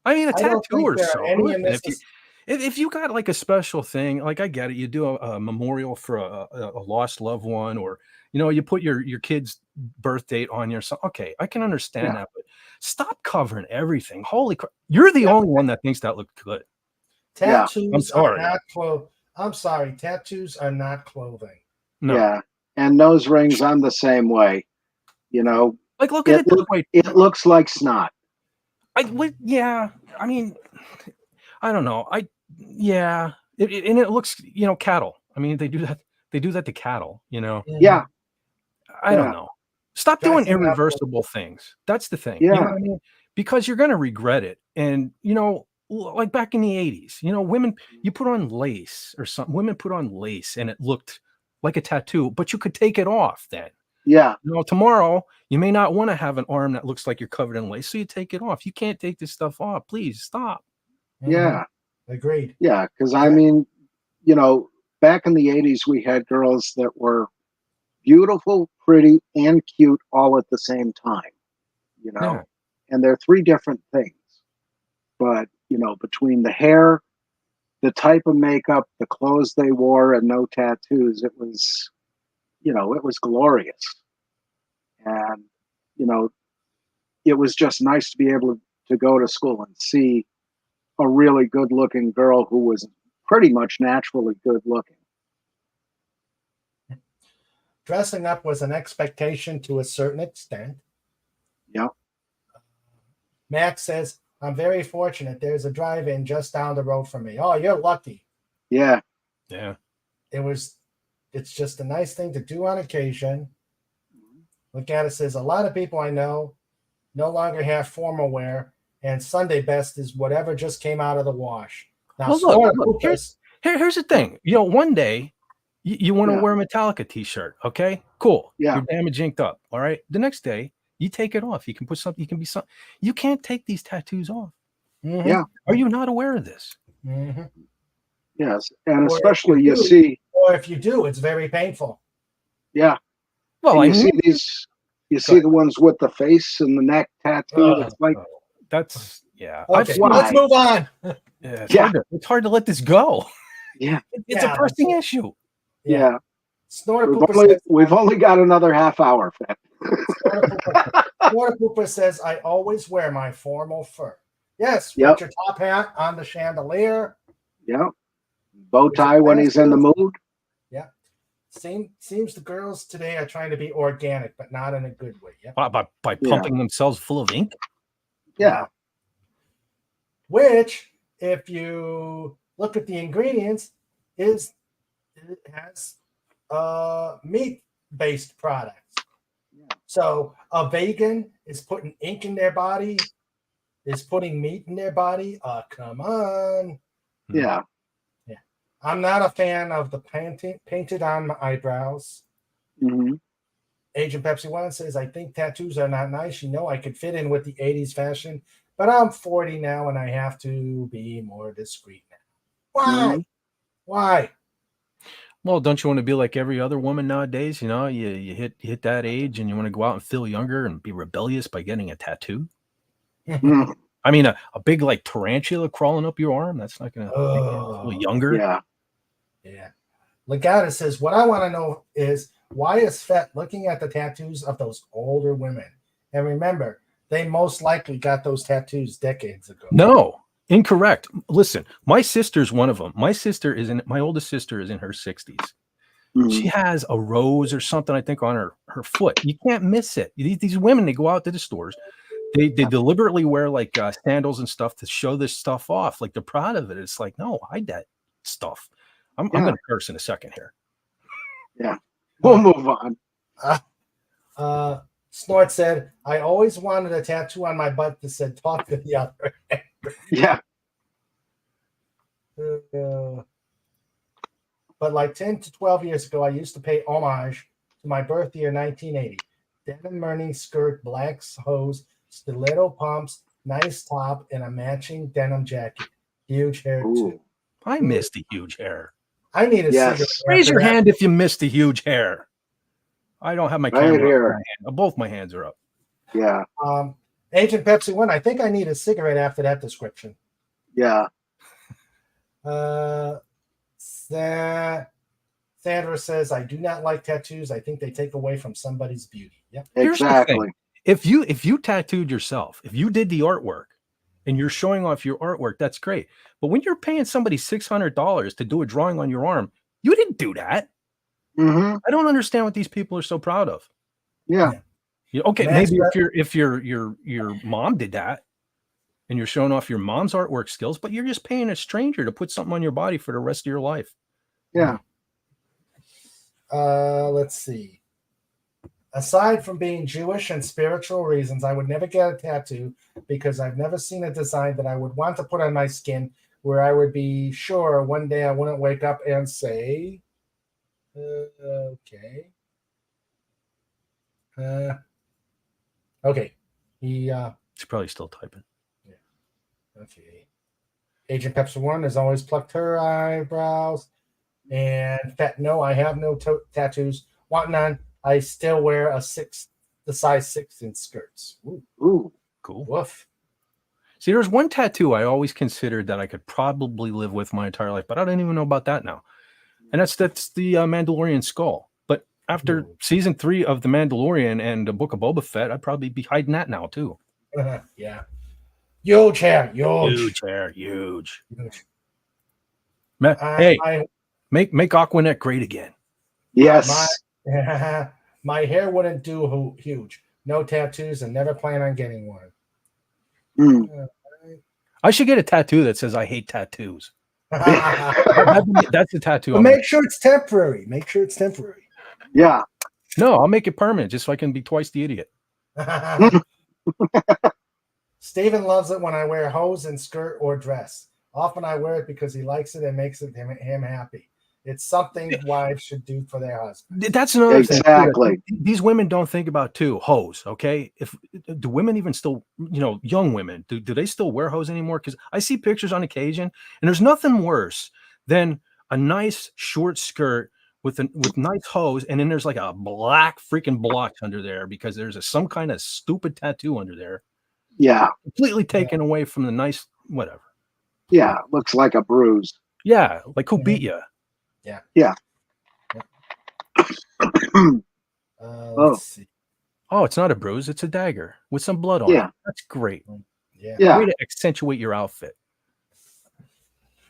I mean, a I don't tattoo think or there are so. any in Listen, this- if you got like a special thing, like I get it, you do a memorial for a lost loved one, or you know, you put your kid's birth date on your son. Okay, I can understand that, but stop covering everything. Holy crap! You're the only one that thinks that looked good. Tattoos I'm sorry. are not clothes. I'm sorry, tattoos are not clothing. No. Yeah. And nose rings, I'm the same way. You know, Like look at it this way. It looks like snot. Yeah. I mean, I don't know. And it looks, you know, cattle. I mean, they do that. They do that to cattle, you know. Yeah. I don't know. Stop doing irreversible things. That's the thing. Yeah. You know what I mean? Because you're going to regret it. And, you know, like back in the 80s, you know, women, you put on lace or something. Women put on lace and it looked like a tattoo, but you could take it off then. Yeah. You know, tomorrow you may not want to have an arm that looks like you're covered in lace. So you take it off. You can't take this stuff off. Please stop. Yeah. Agreed. Yeah. Because I mean, you know, back in the 80s, we had girls that were beautiful, pretty, and cute all at the same time, you know, and they're three different things. But, you know, between the hair, the type of makeup, the clothes they wore, and no tattoos, it was, you know, it was glorious. And, you know, it was just nice to be able to go to school and see a really good looking girl who was pretty much naturally good looking. Dressing up was an expectation to a certain extent. Yeah. Max says, I'm very fortunate. There's a drive-in just down the road from me. Oh, you're lucky. Yeah. Yeah. It's just a nice thing to do on occasion. Look at it, says a lot of people I know no longer have formal wear, and Sunday best is whatever just came out of the wash. Now, well, look, here's the thing. You know, one day you want to wear a Metallica t-shirt. Okay, cool. Yeah. You're damage inked up. All right. The next day you take it off. You can put something. You can be something. You can't take these tattoos off. Mm-hmm. Yeah. Are you not aware of this? Mm-hmm. Yes. And Or especially you see. Or if you do, it's very painful. Yeah. Well, and you see the ones with the face and the neck tattoo. It's like that's yeah. Okay, let's move on. It's hard to let this go. Yeah, it's a pressing issue. Yeah. Snorter we've only got another half hour. Snorter Pooper says, I always wear my formal fur. Yes, with your top hat on the chandelier. Yeah. Bow tie when he's in the mood. Yeah. Seems the girls today are trying to be organic, but not in a good way. Yeah. By pumping themselves full of ink. Yeah. Which, if you look at the ingredients, it has meat-based products. Yeah. So a vegan is putting ink in their body, is putting meat in their body. Come on. Yeah. Yeah. I'm not a fan of the painted on my eyebrows. Mm-hmm. Agent Pepsi One says, I think tattoos are not nice. You know, I could fit in with the 80s fashion, but I'm 40 now and I have to be more discreet now. Why? Mm-hmm. Why? Well, don't you want to be like every other woman nowadays? You know, you hit that age and you want to go out and feel younger and be rebellious by getting a tattoo. Mm, I mean, a big like tarantula crawling up your arm, that's not going to make you feel younger. yeah. Yeah. Legata says, what I want to know is why is Fett looking at the tattoos of those older women? And remember, they most likely got those tattoos decades ago. No, incorrect. Listen, my sister's one of them. My oldest sister is in her 60s. She has a rose or something, I think, on her foot. You can't miss it. These women, they go out to the stores. They deliberately wear like sandals and stuff to show this stuff off. Like they're proud of it. It's like, no, hide that stuff. I'm going to curse in a second here. Yeah. We'll move on. Snort said, I always wanted a tattoo on my butt that said, talk to the other. Yeah. But like 10 to 12 years ago, I used to pay homage to my birth year, 1980. Denim morning skirt, black hose, stiletto pumps, nice top, and a matching denim jacket. Huge hair, too. I missed the huge hair. I need a cigarette. Raise your hand if you missed the huge hair. I don't have my camera here. up. Both my hands are up. Yeah. Agent Pepsi 1, I think I need a cigarette after that description. Yeah. Sandra says, I do not like tattoos. I think they take away from somebody's beauty. Yep. Exactly. If you tattooed yourself, if you did the artwork and you're showing off your artwork, that's great. But when you're paying somebody $600 to do a drawing on your arm, you didn't do that. Mm-hmm. I don't understand what these people are so proud of. Yeah. Okay, maybe if your mom did that and you're showing off your mom's artwork skills, but you're just paying a stranger to put something on your body for the rest of your life. Yeah. Let's see. Aside from being Jewish and spiritual reasons, I would never get a tattoo because I've never seen a design that I would want to put on my skin where I would be sure one day I wouldn't wake up and say, okay. Okay. He's probably still typing. Yeah. Okay. Agent Pepsi 1 has always plucked her eyebrows. And Fat, no, I have no tattoos. Want none. I still wear the size 6 in skirts. Ooh. Cool. Woof. See, there's one tattoo I always considered that I could probably live with my entire life, but I don't even know about that now. And that's the Mandalorian skull. But after season 3 of The Mandalorian and the Book of Boba Fett, I'd probably be hiding that now too. Yeah. Huge hair. Huge hair. Huge. Hey, make Aquanet great again. Yes. My hair wouldn't do huge. No tattoos and never plan on getting one. I should get a tattoo that says I hate tattoos. That's a tattoo. But make sure it's temporary. Yeah. No, I'll make it permanent just so I can be twice the idiot. Steven loves it when I wear hose and skirt or dress. Often I wear it because he likes it and makes it him happy. It's something wives should do for their husband. That's another thing. Exactly. These women don't think about hose. Okay, do women even still, young women, do they still wear hose anymore? Because I see pictures on occasion, and there's nothing worse than a nice short skirt with nice hose, and then there's like a black freaking blotch under there because there's some kind of stupid tattoo under there. Yeah. Completely taken away from the nice whatever. Yeah, looks like a bruise. Yeah, like who beat you? Yeah. Yeah. Let's see. Oh, it's not a bruise. It's a dagger with some blood on it. That's great. Yeah. Way to accentuate your outfit.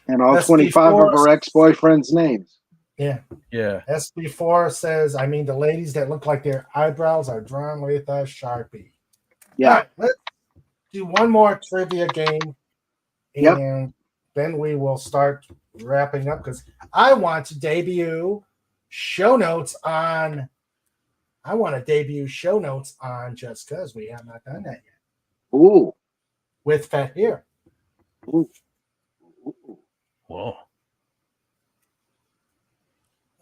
And all 25 of her ex-boyfriends' names. Yeah. Yeah. SB4 says, I mean, the ladies that look like their eyebrows are drawn with a Sharpie. Yeah. Right, let's do one more trivia game. And then we will start wrapping up because I want to debut show notes on Just Because. We have not done that yet. Ooh. With Fat here. Ooh. Whoa.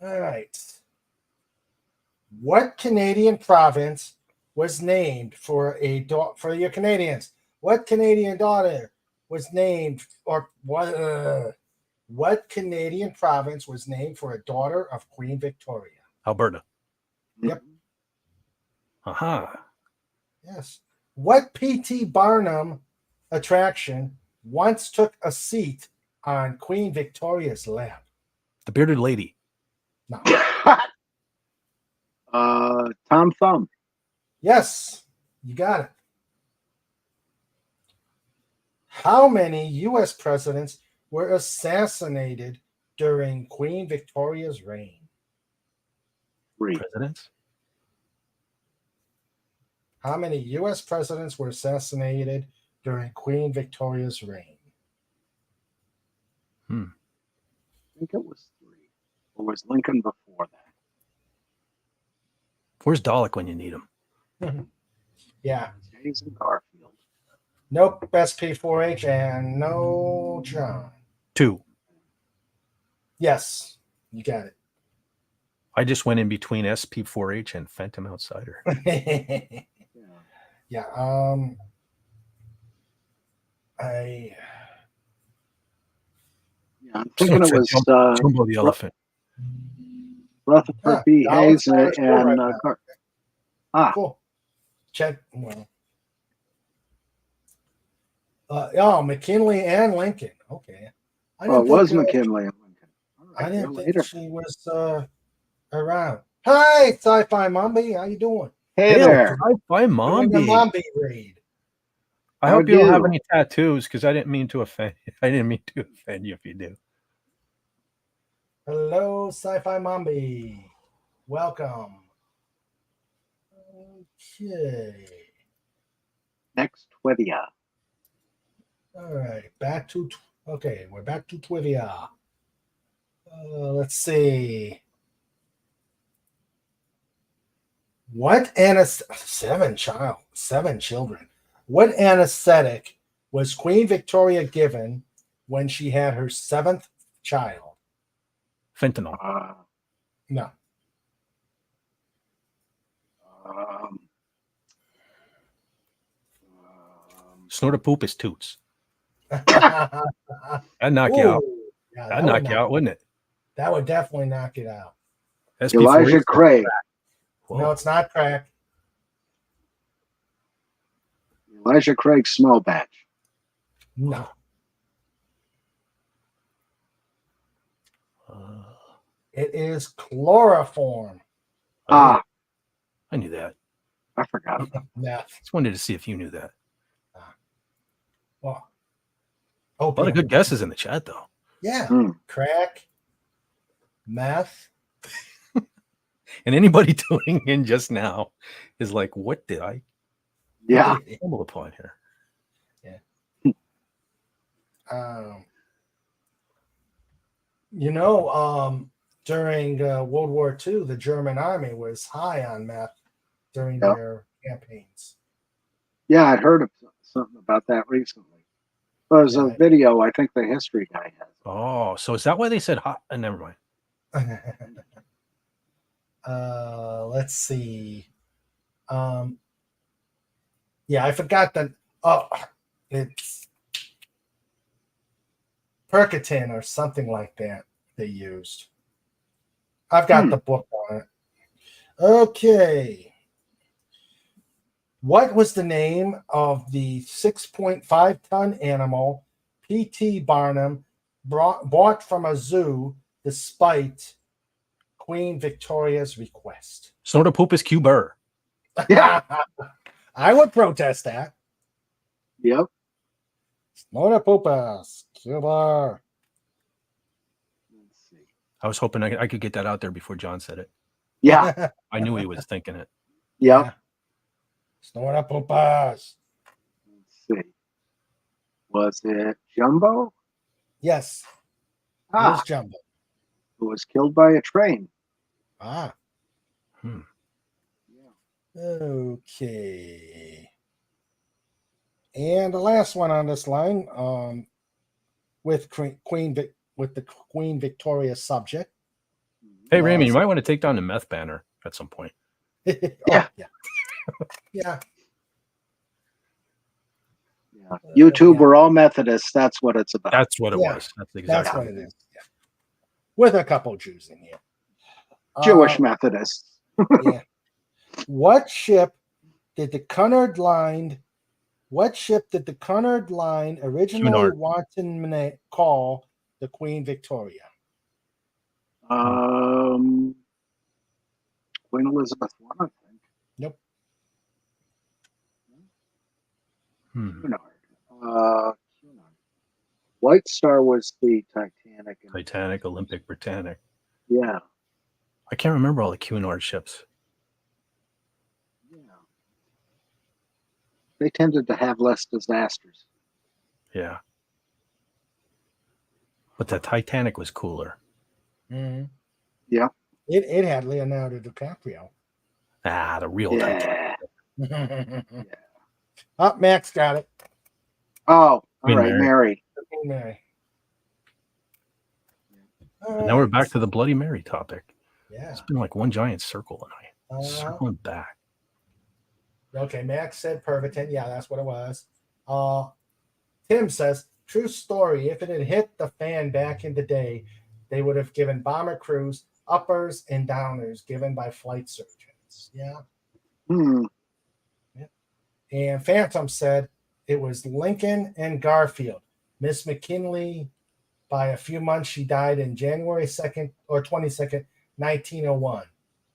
All right. What Canadian province was named for your Canadians? What Canadian daughter was named or what? What Canadian province was named for a daughter of Queen Victoria? Alberta. Yep. Aha. Yes. What P.T. Barnum attraction once took a seat on Queen Victoria's lap? The bearded lady. No. Tom Thumb. Yes, you got it. How many U.S. presidents were assassinated during Queen Victoria's reign? 3. Presidents? How many U.S. presidents were assassinated during Queen Victoria's reign? I think it was 3. Or was Lincoln before that? Where's Dalek when you need him? Yeah. Jason Garfield. Nope. SP4H and no John. 2. Yes, you got I just went in between SP4H and Phantom Outsider. it. Yeah. Yeah. I'm thinking it was Jumbo the elephant. Rutherford B. Dalek's Hayes on the show right now. Cool. Check. Well. McKinley and Lincoln. Okay. It was McKinley and Lincoln. I didn't think she was around. Hi, Sci-Fi Mombi. How you doing? Hey there. Hi, Doing the Mombi. Mombi raid. I hope you don't have any tattoos because I didn't mean to offend you. I didn't mean to offend you if you do. Hello, Sci-Fi Mombi. Welcome. Okay. Next Twivia. All right. We're back to Twivia. Let's see. Seven children. What anesthetic was Queen Victoria given when she had her 7th child? Fentanyl. No. Snort a poop is toots. That'd That'd knock you out. Yeah, That'd knock you out, wouldn't it? That would definitely knock it out. Elijah Craig. Whoa. No, it's not crack. Elijah Craig small batch. No. It is chloroform. I knew that. I forgot about that. Yeah. Just wanted to see if you knew that. Well, A lot of good guesses in the chat, though. Yeah. Hmm. Crack, meth. And anybody tuning in just now is like, what did I Yeah. stumble upon here? During World War II, the German army was high on meth during their campaigns. Yeah, I'd heard of something about that recently. Well, there's a video I think the history guy has. Oh, so is that why they said hot? Never mind. Let's see. I forgot that. Oh, it's Percotin or something like that they used. I've got the book on it. Okay. What was the name of the 6.5-ton animal P.T. Barnum bought from a zoo despite Queen Victoria's request? Snort a poop is Q Burr. Yeah. I would protest that. Yep. Snort a poopas, Cuba. Let's see. I was hoping I could get that out there before John said it. Yeah. I knew he was thinking it. Yep. Snort a poopas. Let's see. Was it Jumbo? Yes. Ah, Here's Jumbo. who was killed by a train. Ah. Hmm. Okay. And the last one on this line, with the Queen Victoria subject. Hey, Raymond, you might want to take down the meth banner at some point. Yeah. Yeah. Yeah. YouTube, we're all Methodists. That's what it's about. That's what it Yeah. was. That's exactly That's what it is. Yeah. With a couple Jews in here. Jewish Methodists. Yeah. What ship did the Cunard Line originally Cunard. want to call the Queen Victoria? Queen Elizabeth I, I think. Nope. Cunard. White Star was the Titanic. Titanic, Olympic, Britannic. Yeah. I can't remember all the Cunard ships. Yeah. They tended to have less disasters. Yeah. But the Titanic was cooler. Mm-hmm. Yeah. It had Leonardo DiCaprio. The real Titanic. Oh, Max got it. Oh, all Queen right, Mary. Queen Mary. Now we're back to the Bloody Mary topic. Yeah. It's been like one giant circle tonight. Circling back. Okay, Max said Pervitin. Yeah, that's what it was. Tim says, true story. If it had hit the fan back in the day, they would have given bomber crews uppers and downers given by flight surgeons. Yeah. Yeah. And Phantom said it was Lincoln and Garfield. Miss McKinley, by a few months, she died in January 2nd or 22nd, 1901.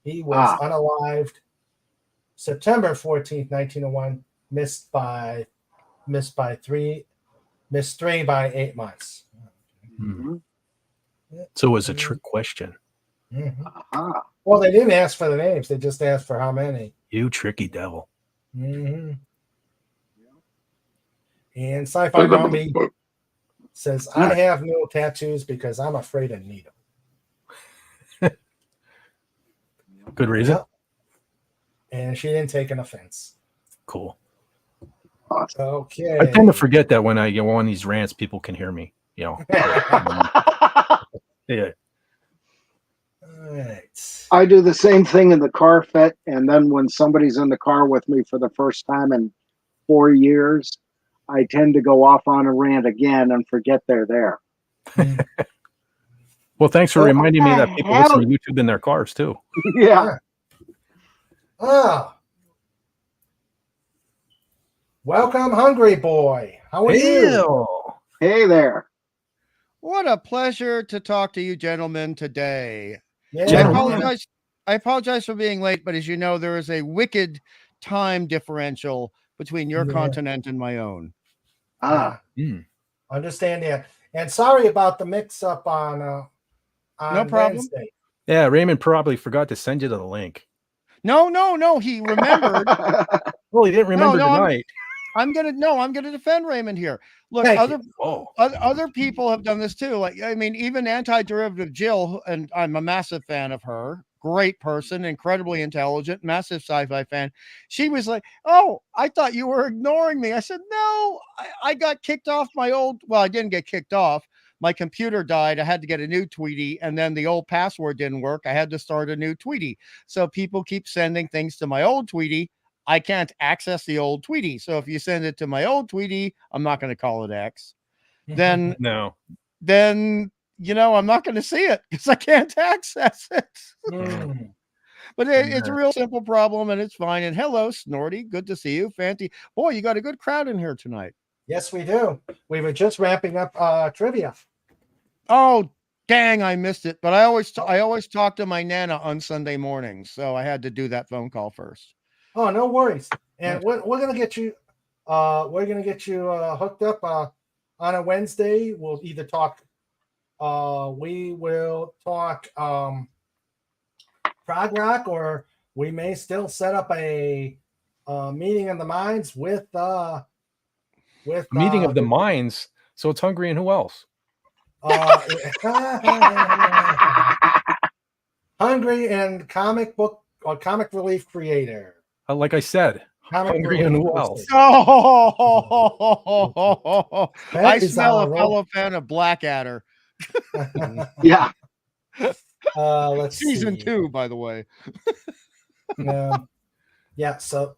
He was unalived September 14th, 1901, missed three by 8 months. Mm-hmm. So it was a trick question. Mm-hmm. Well, they didn't ask for the names. They just asked for how many. You tricky devil. Mm-hmm. And Sci-Fi Zombie says, I have no tattoos because I'm afraid of needles. Good reason. Yep. And she didn't take an offense. Cool. Okay. I tend to forget that when I go on these rants, people can hear me. Yeah. All right. I do the same thing in the car fit, and then when somebody's in the car with me for the first time in 4 years, I tend to go off on a rant again and forget they're there. Well, thanks for reminding me that people listen to YouTube in their cars too. Yeah. Welcome, Hungry Boy. How are you? Hey there. What a pleasure to talk to you gentlemen today. Yeah. I apologize for being late, but as you know, there is a wicked time differential between your continent and my own. Understand that. And sorry about the mix-up on no problem. Wednesday. Yeah, Raymond probably forgot to send you the link. No. He remembered. Well, he didn't remember tonight. I'm gonna defend Raymond here. Look, other people have done this too. Like, I mean, even Anti-Derivative Jill, and I'm a massive fan of her. Great person, incredibly intelligent, massive sci-fi fan. She was like, "Oh, I thought you were ignoring me." I said, "No, I got kicked off my old." Well, I didn't get kicked off. My computer died. I had to get a new Tweety, and then the old password didn't work. I had to start a new Tweety. So people keep sending things to my old Tweety. I can't access the old Tweety. So if you send it to my old Tweety, I'm not going to call it X. Then I'm not going to see it because I can't access it. But it's a real simple problem, and it's fine. And hello, Snorty. Good to see you. Fanty. Boy, you got a good crowd in here tonight. Yes, we do. We were just wrapping up trivia. Oh, dang, I missed it. But I always talk to my Nana on Sunday mornings, so I had to do that phone call first. Oh, no worries. And we're gonna get you. We're gonna get you hooked up on a Wednesday. We'll either talk. We will talk prog rock, or we may still set up a meeting of the minds with meeting of the minds. So it's Hungry and who else? Hungry and comic book or comic relief creator. Like I said, Hungry and who else? Oh, I smell a fellow fan of Blackadder. Yeah. Let's Season see. 2, by the way. Yeah. So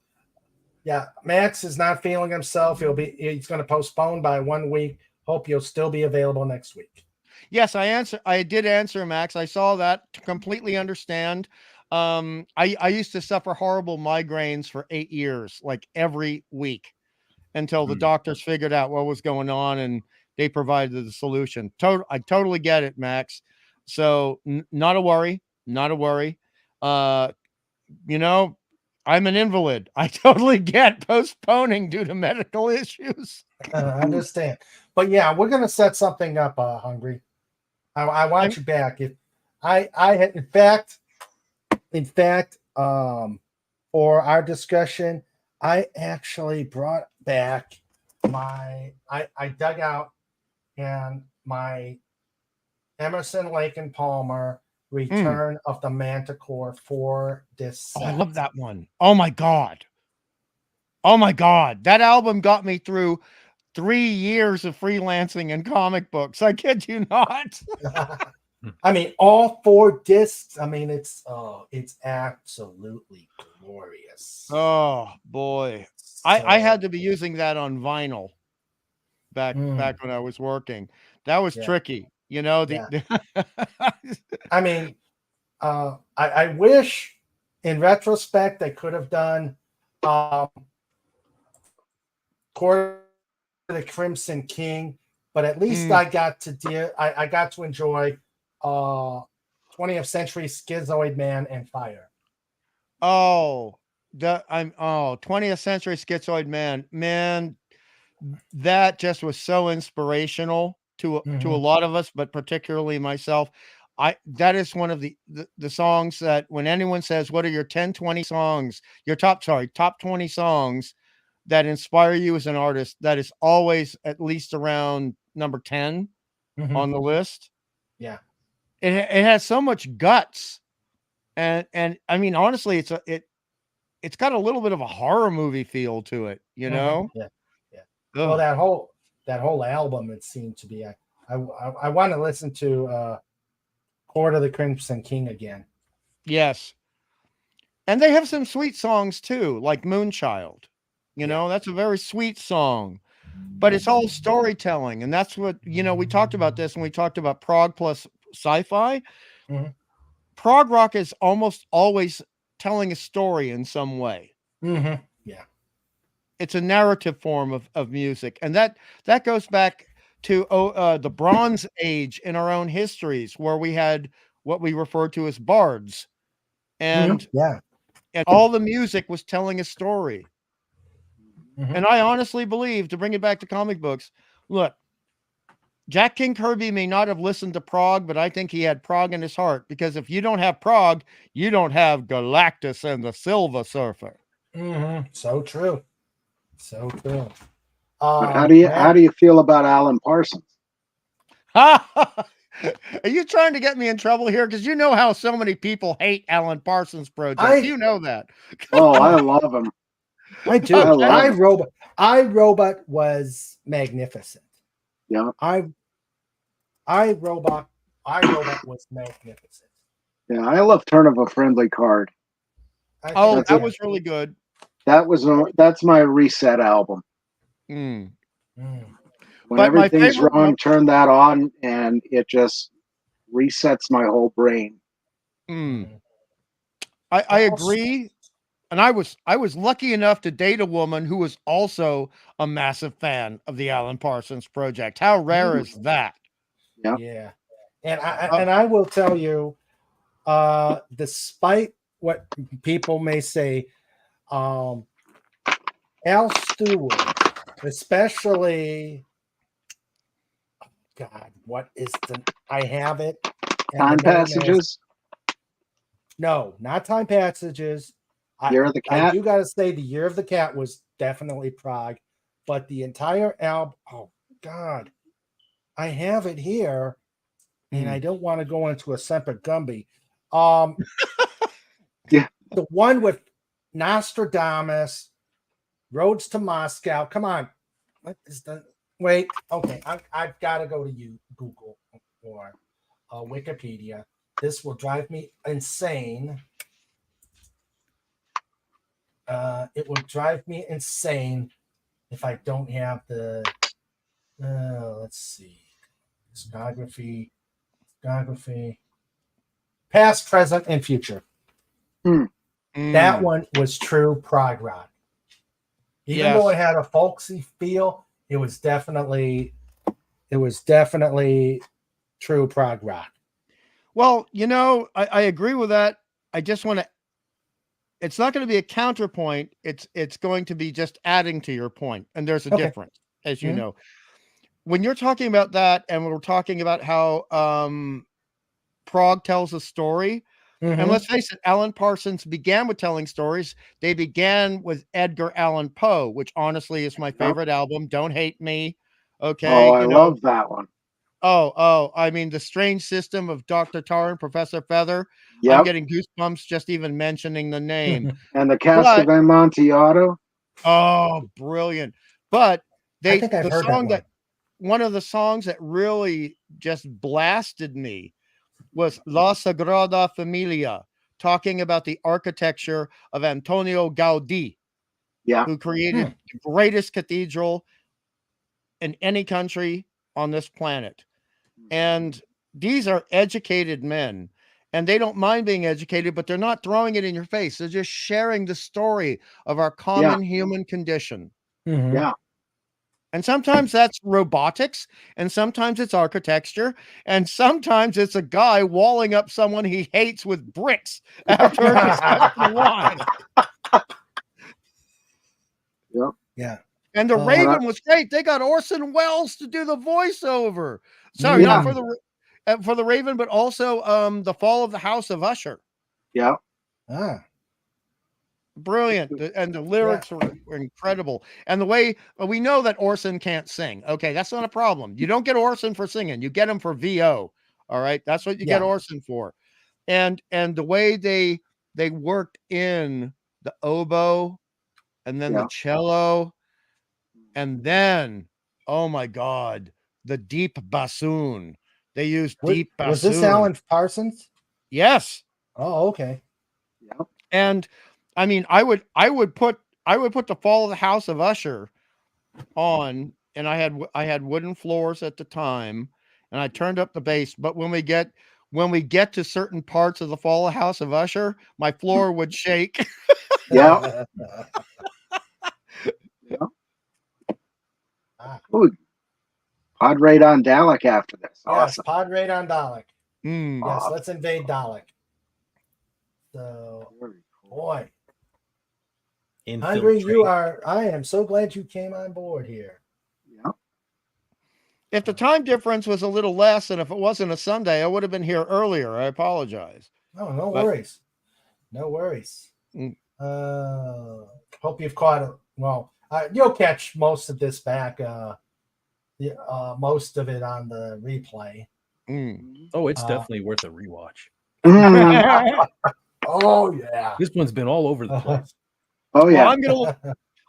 Yeah, Max is not feeling himself. He's going to postpone by 1 week. Hope you'll still be available next week. Yes, I did answer, Max. I saw that. Completely understand. I used to suffer horrible migraines for 8 years, like every week, until the doctors figured out what was going on and they provided the solution. I totally get it, Max. So not a worry, not a worry. You know, I'm an invalid. I totally get postponing due to medical issues. I understand. But yeah, we're going to set something up, Hungry. I want you back. If I had, in fact, for our discussion, I actually brought back I dug out and my Emerson, Lake and Palmer Return of the Manticore for this set. Oh, I love that one. Oh my God. Oh my God. That album got me through 3 years of freelancing and comic books. I kid you not. I mean, all 4 discs. I mean, it's absolutely glorious. Oh boy. I had to be using that on vinyl back when I was working. That was tricky. You know, I mean, I wish in retrospect they could have done Court of the Crimson King, but at least I got to enjoy 20th Century Schizoid Man and Fire. 20th Century Schizoid Man, that just was so inspirational to a lot of us, but particularly myself. That is one of the songs that when anyone says, what are your 10, 20 songs, your top 20 songs that inspire you as an artist, that is always at least around number 10 on the list. Yeah. It has so much guts. And I mean, honestly, it's got a little bit of a horror movie feel to it, you know? Yeah. Well, that whole album, it seemed to be. I want to listen to Court of the Crimson King again. Yes, and they have some sweet songs too, like Moonchild. You know, that's a very sweet song, but it's all storytelling, and that's what we talked about this when we talked about prog plus sci-fi. Prog rock is almost always telling a story in some way. Yeah. It's a narrative form of music, and that goes back to the Bronze Age in our own histories, where we had what we refer to as bards, and and all the music was telling a story. And I honestly believe, to bring it back to comic books, look, Jack King Kirby may not have listened to prog, but I think he had prog in his heart, because if you don't have prog, you don't have Galactus and the Silver Surfer. So true. So true. But how do you feel about Alan Parsons? Are you trying to get me in trouble here? Because you know how so many people hate Alan Parsons Project. You know that. Oh, I love him. I do. iRobot was magnificent. Yeah. iRobot was magnificent. Yeah, I love Turn of a Friendly Card. That was really good. That's my reset album. When everything's wrong, turn that on, and it just resets my whole brain. I agree, and I was lucky enough to date a woman who was also a massive fan of the Alan Parsons Project. How rare is that? Yeah. And I will tell you, despite what people may say, Al Stewart, especially, God, what is I have it. Time Passages? No, not Time Passages. Year of the Cat? I do got to say the Year of the Cat was definitely prog, but the entire album, oh, God, I have it here, and I don't want to go into a Semper Gumby. Yeah. The one with Nostradamus, Roads to Moscow. Come on. What is the wait? Okay, I've got to go to Google or Wikipedia. This will drive me insane. it will drive me insane if I don't have the. Let's see, discography, past, present, and future. That one was true prog rock. Even though it had a folksy feel, it was definitely true prog rock. Well, I agree with that. I just want to. It's not going to be a counterpoint. It's going to be just adding to your point, and there's a difference, as you know. When you're talking about that, and we're talking about how prog tells a story. And let's face it, Alan Parsons began with telling stories. They began with Edgar Allan Poe, which honestly is my favorite album. Don't hate me. Okay. Oh, I love that one. Oh, I mean, The Strange System of Dr. Tar and Professor Feather. Yep. I'm getting goosebumps just even mentioning the name. And the Cast of Amontillado. Oh, brilliant. But I think I've heard that one of the songs that really just blasted me was La Sagrada Familia, talking about the architecture of Antonio Gaudí, who created the greatest cathedral in any country on this planet. And these are educated men, and they don't mind being educated, but they're not throwing it in your face. They're just sharing the story of our common human condition. Yeah. And sometimes that's robotics, and sometimes it's architecture, and sometimes it's a guy walling up someone he hates with bricks after he's got the wine. Yep. Yeah. And the Raven was great. They got Orson Welles to do the voiceover. Sorry, not for the Raven, but also The Fall of the House of Usher. Yeah. Brilliant. And the lyrics were incredible. And the way we know that Orson can't sing. Okay, that's not a problem. You don't get Orson for singing. You get him for VO. All right. That's what you get Orson for. And the way they worked in the oboe and then the cello, and then, oh my God, the deep bassoon. They used deep bassoon. Was this Alan Parsons? Yes. Oh, okay. Yeah. And I mean, I would put The Fall of the House of Usher on, and I had wooden floors at the time, and I turned up the bass. But when we get to certain parts of The Fall of the House of Usher, my floor would shake. Yeah. Ooh, pod raid on Dalek after this. Yes, pod raid on Dalek. Mm. Yes, let's invade Dalek. So, boy. Andre, I am so glad you came on board here. Yeah. If the time difference was a little less, and if it wasn't a Sunday, I would have been here earlier. I apologize. No worries. No worries. Hope you've caught it. Well, you'll catch most of this back, most of it on the replay. Oh, it's definitely worth a rewatch. Oh yeah, this one's been all over the place. Oh yeah, well,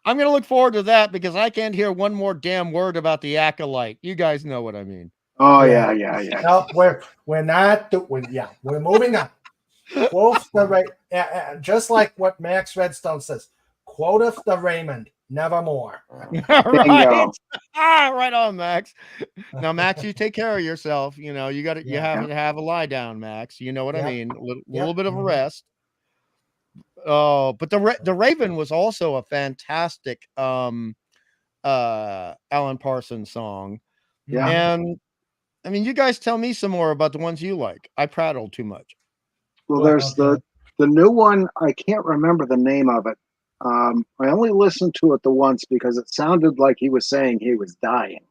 I'm gonna look forward to that because I can't hear one more damn word about the Acolyte. You guys know what I mean. Oh yeah. No, we're not. We're moving on. Quote the just like what Max Redstone says. Quote the Raymond, nevermore. Right. Right on, Max. Now, Max, you take care of yourself. You know, you have to have a lie down, Max. You know what I mean? A little bit of a rest. Oh, but the Raven was also a fantastic Alan Parsons song. Yeah. And I mean, you guys tell me some more about the ones you like. I prattled too much. Well, there's the new one. I can't remember the name of it. I only listened to it the once because it sounded like he was saying he was dying.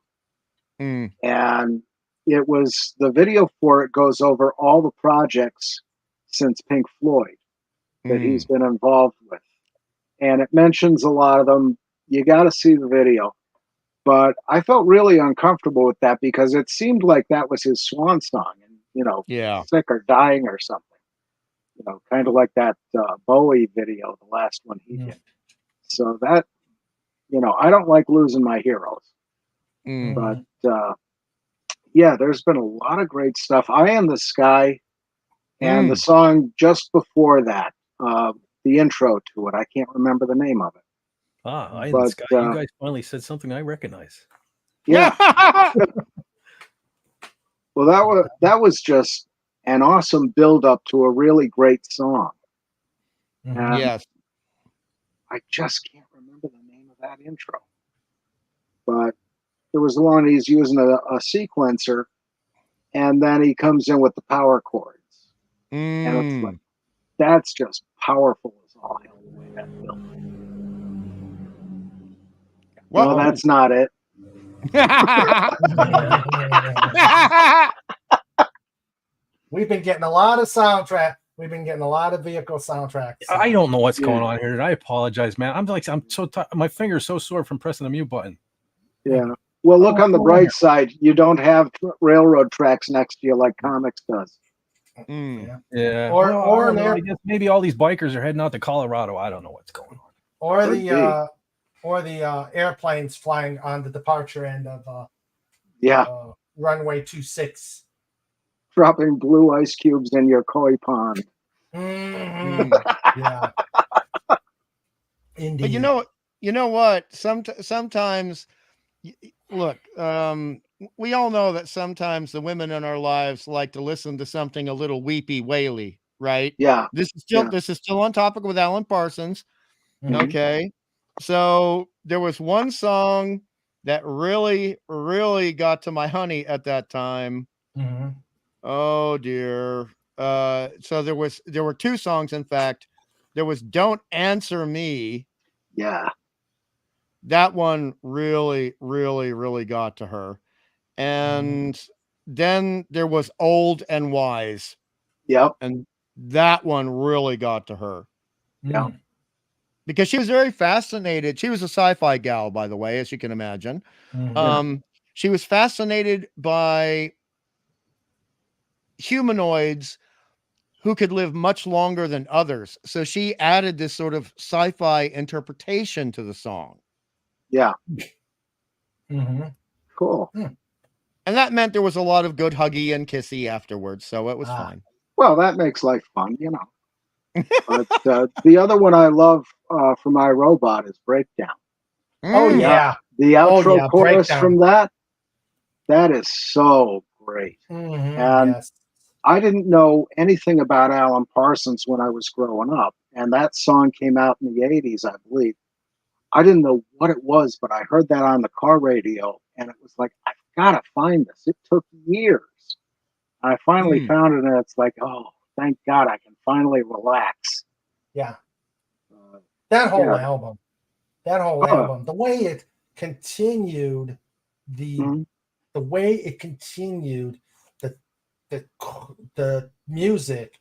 And it was the video for it goes over all the projects since Pink Floyd that he's been involved with. And it mentions a lot of them. You got to see the video. But I felt really uncomfortable with that because it seemed like that was his swan song and, sick or dying or something. Kind of like that Bowie video, the last one he did. So that, I don't like losing my heroes. But, there's been a lot of great stuff. Eye in the Sky and the song just before that, the intro to it. I can't remember the name of it. Eye in But, the Sky. You guys finally said something I recognize. Yeah. Well, that was just an awesome build up to a really great song. And Yes. I just can't remember the name of that intro. But there was one he's using a sequencer, and then he comes in with the power chords. And it's like, that's just powerful as all hell the way that built. Well, no, that's not it. We've been getting a lot of soundtrack. We've been getting a lot of vehicle soundtracks. I don't know what's going on here. I apologize, man. I'm so my finger's so sore from pressing the mute button. Yeah. Well, look on the bright side. You don't have railroad tracks next to you like comics does. Yeah. Or I guess maybe all these bikers are heading out to Colorado. I don't know what's going on. Or the airplanes flying on the departure end of runway 26. Dropping blue ice cubes in your koi pond. Yeah. Indeed. But you know what? Sometimes, look, we all know that sometimes the women in our lives like to listen to something a little weepy waily, right? Yeah. This is still on topic with Alan Parsons. Mm-hmm. Okay. So there was one song that really, really got to my honey at that time. Mm-hmm. Oh dear. So there were two songs, in fact. There was Don't Answer Me. Yeah. That one really, really, really got to her. And then there was Old and Wise. Yep. And that one really got to her. Yeah. Because she was very fascinated. She was a sci-fi gal, by the way, as you can imagine. She was fascinated by humanoids who could live much longer than others. So she added this sort of sci-fi interpretation to the song. Yeah. Mm-hmm. Cool. And that meant there was a lot of good huggy and kissy afterwards. So it was fine. Well, that makes life fun, you know. But the other one I love for My Robot is Breakdown. Oh, yeah. The outro chorus Breakdown. from that is so great. And I didn't know anything about Alan Parsons when I was growing up. And that song came out in the 80s, I believe. I didn't know what it was, but I heard that on the car radio. And it was like, I've got to find this. It took years. I finally found it, and it's like, oh, thank God I can finally relax. Yeah. That whole album. The way it continued, the way it continued, the music,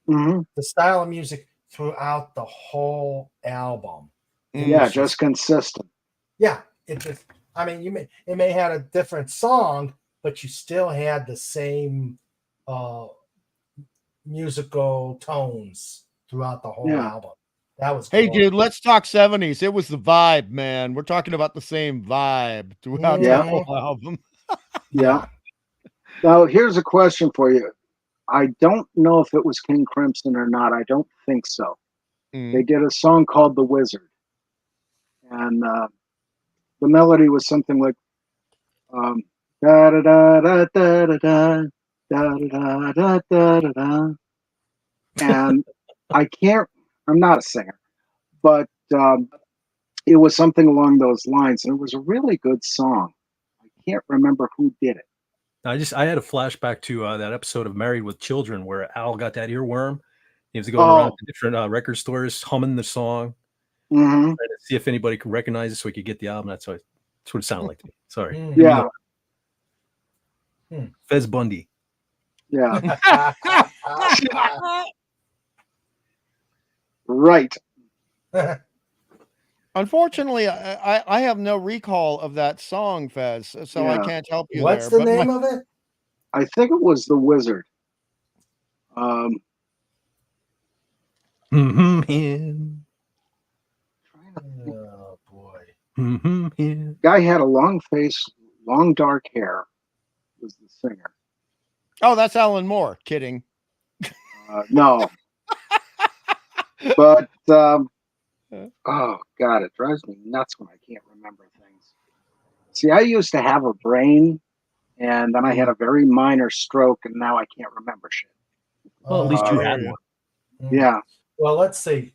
the style of music throughout the whole album. Yeah, just consistent. Yeah, it just. I mean, it may have a different song, but you still had the same musical tones throughout the whole album. That was hey, dude, let's talk 70s. It was the vibe, man. We're talking about the same vibe throughout the whole album. Yeah. Now, here's a question for you. I don't know if it was King Crimson or not. I don't think so. They did a song called The Wizard. And the melody was something like da da da da da da da da da da da da. And I'm not a singer, but it was something along those lines, and it was a really good song. I can't remember who did it. I had a flashback to that episode of Married with Children where Al got that earworm. He was going around to different record stores humming the song. Trying to see if anybody could recognize it so we could get the album. That's what it sounded like to me. Sorry. Yeah. Fez Bundy. Yeah. Right. Unfortunately, I have no recall of that song, Fez, so I can't help you. What's the name of it? I think it was The Wizard. Oh boy. Guy had a long face, long dark hair. Was the singer? Oh, that's Alan Moore. Kidding. No. But oh God, it drives me nuts when I can't remember things. See, I used to have a brain, and then I had a very minor stroke, and now I can't remember shit. Well, at least you hear had you. one. Yeah. Well, let's see.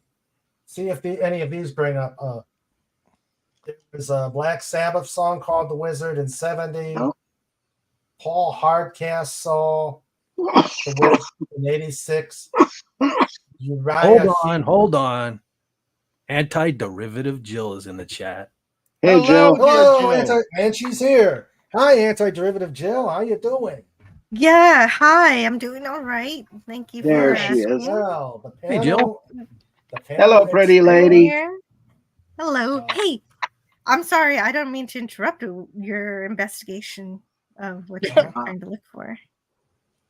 See if any of these bring up. There's a Black Sabbath song called "The Wizard" in '70. Oh. Paul Hardcastle, "The Wizard" in '86. Hold on. Anti-derivative Jill is in the chat. Hey, Hello, Jill. dear Jill. And she's here. Hi, Anti-Derivative Jill. How you doing? Yeah, hi. I'm doing all right. Thank you There for she asking. is. Well, the panel, Hey, Jill. the panel Hello, pretty is- lady. Here. Hello. Hey, I'm sorry. I don't mean to interrupt your investigation of what you're trying to look for.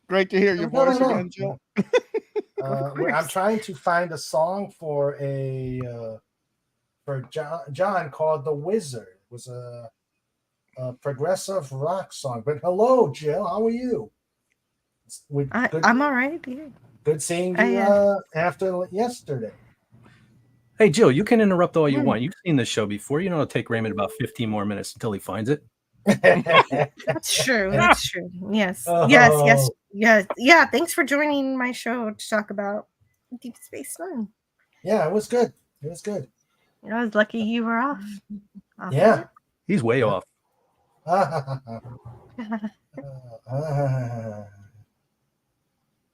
Great to hear your voice again, Jill. I'm trying to find a song for John called "The Wizard." It was a progressive rock song. But hello, Jill. How are you? I'm all right. Yeah. Good seeing you after yesterday. Hey, Jill, you can interrupt all you want. You've seen this show before. You know it'll take Raymond about 15 more minutes until he finds it. That's true. That's true. Yes. Yeah. Thanks for joining my show to talk about Deep Space Nine. Yeah, it was good. It was good. I was lucky you were off. Yeah. He's way off.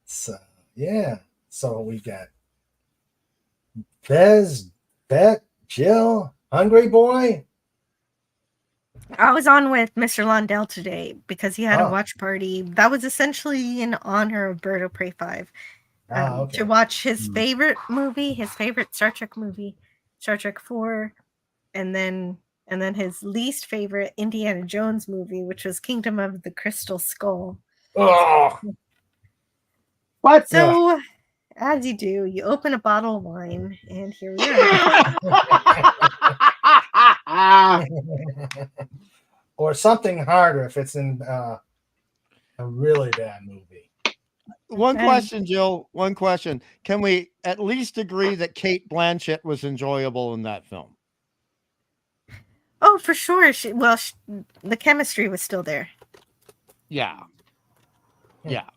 So yeah. So we got Bez, Bet, Jill, Hungry Boy. I was on with Mr. Londell today because he had a Oh. watch party that was essentially in honor of Bird of Prey 5. Okay. To watch his favorite movie, his favorite Star Trek movie, Star Trek 4, and then his least favorite Indiana Jones movie, which was Kingdom of the Crystal Skull. Oh. What? So, as you do, you open a bottle of wine, and here we are. Or something harder if it's in a really bad movie. One question, Jill. One question. Can we at least agree that Kate Blanchett was enjoyable in that film? Oh, for sure. The chemistry was still there. Yeah. Yeah.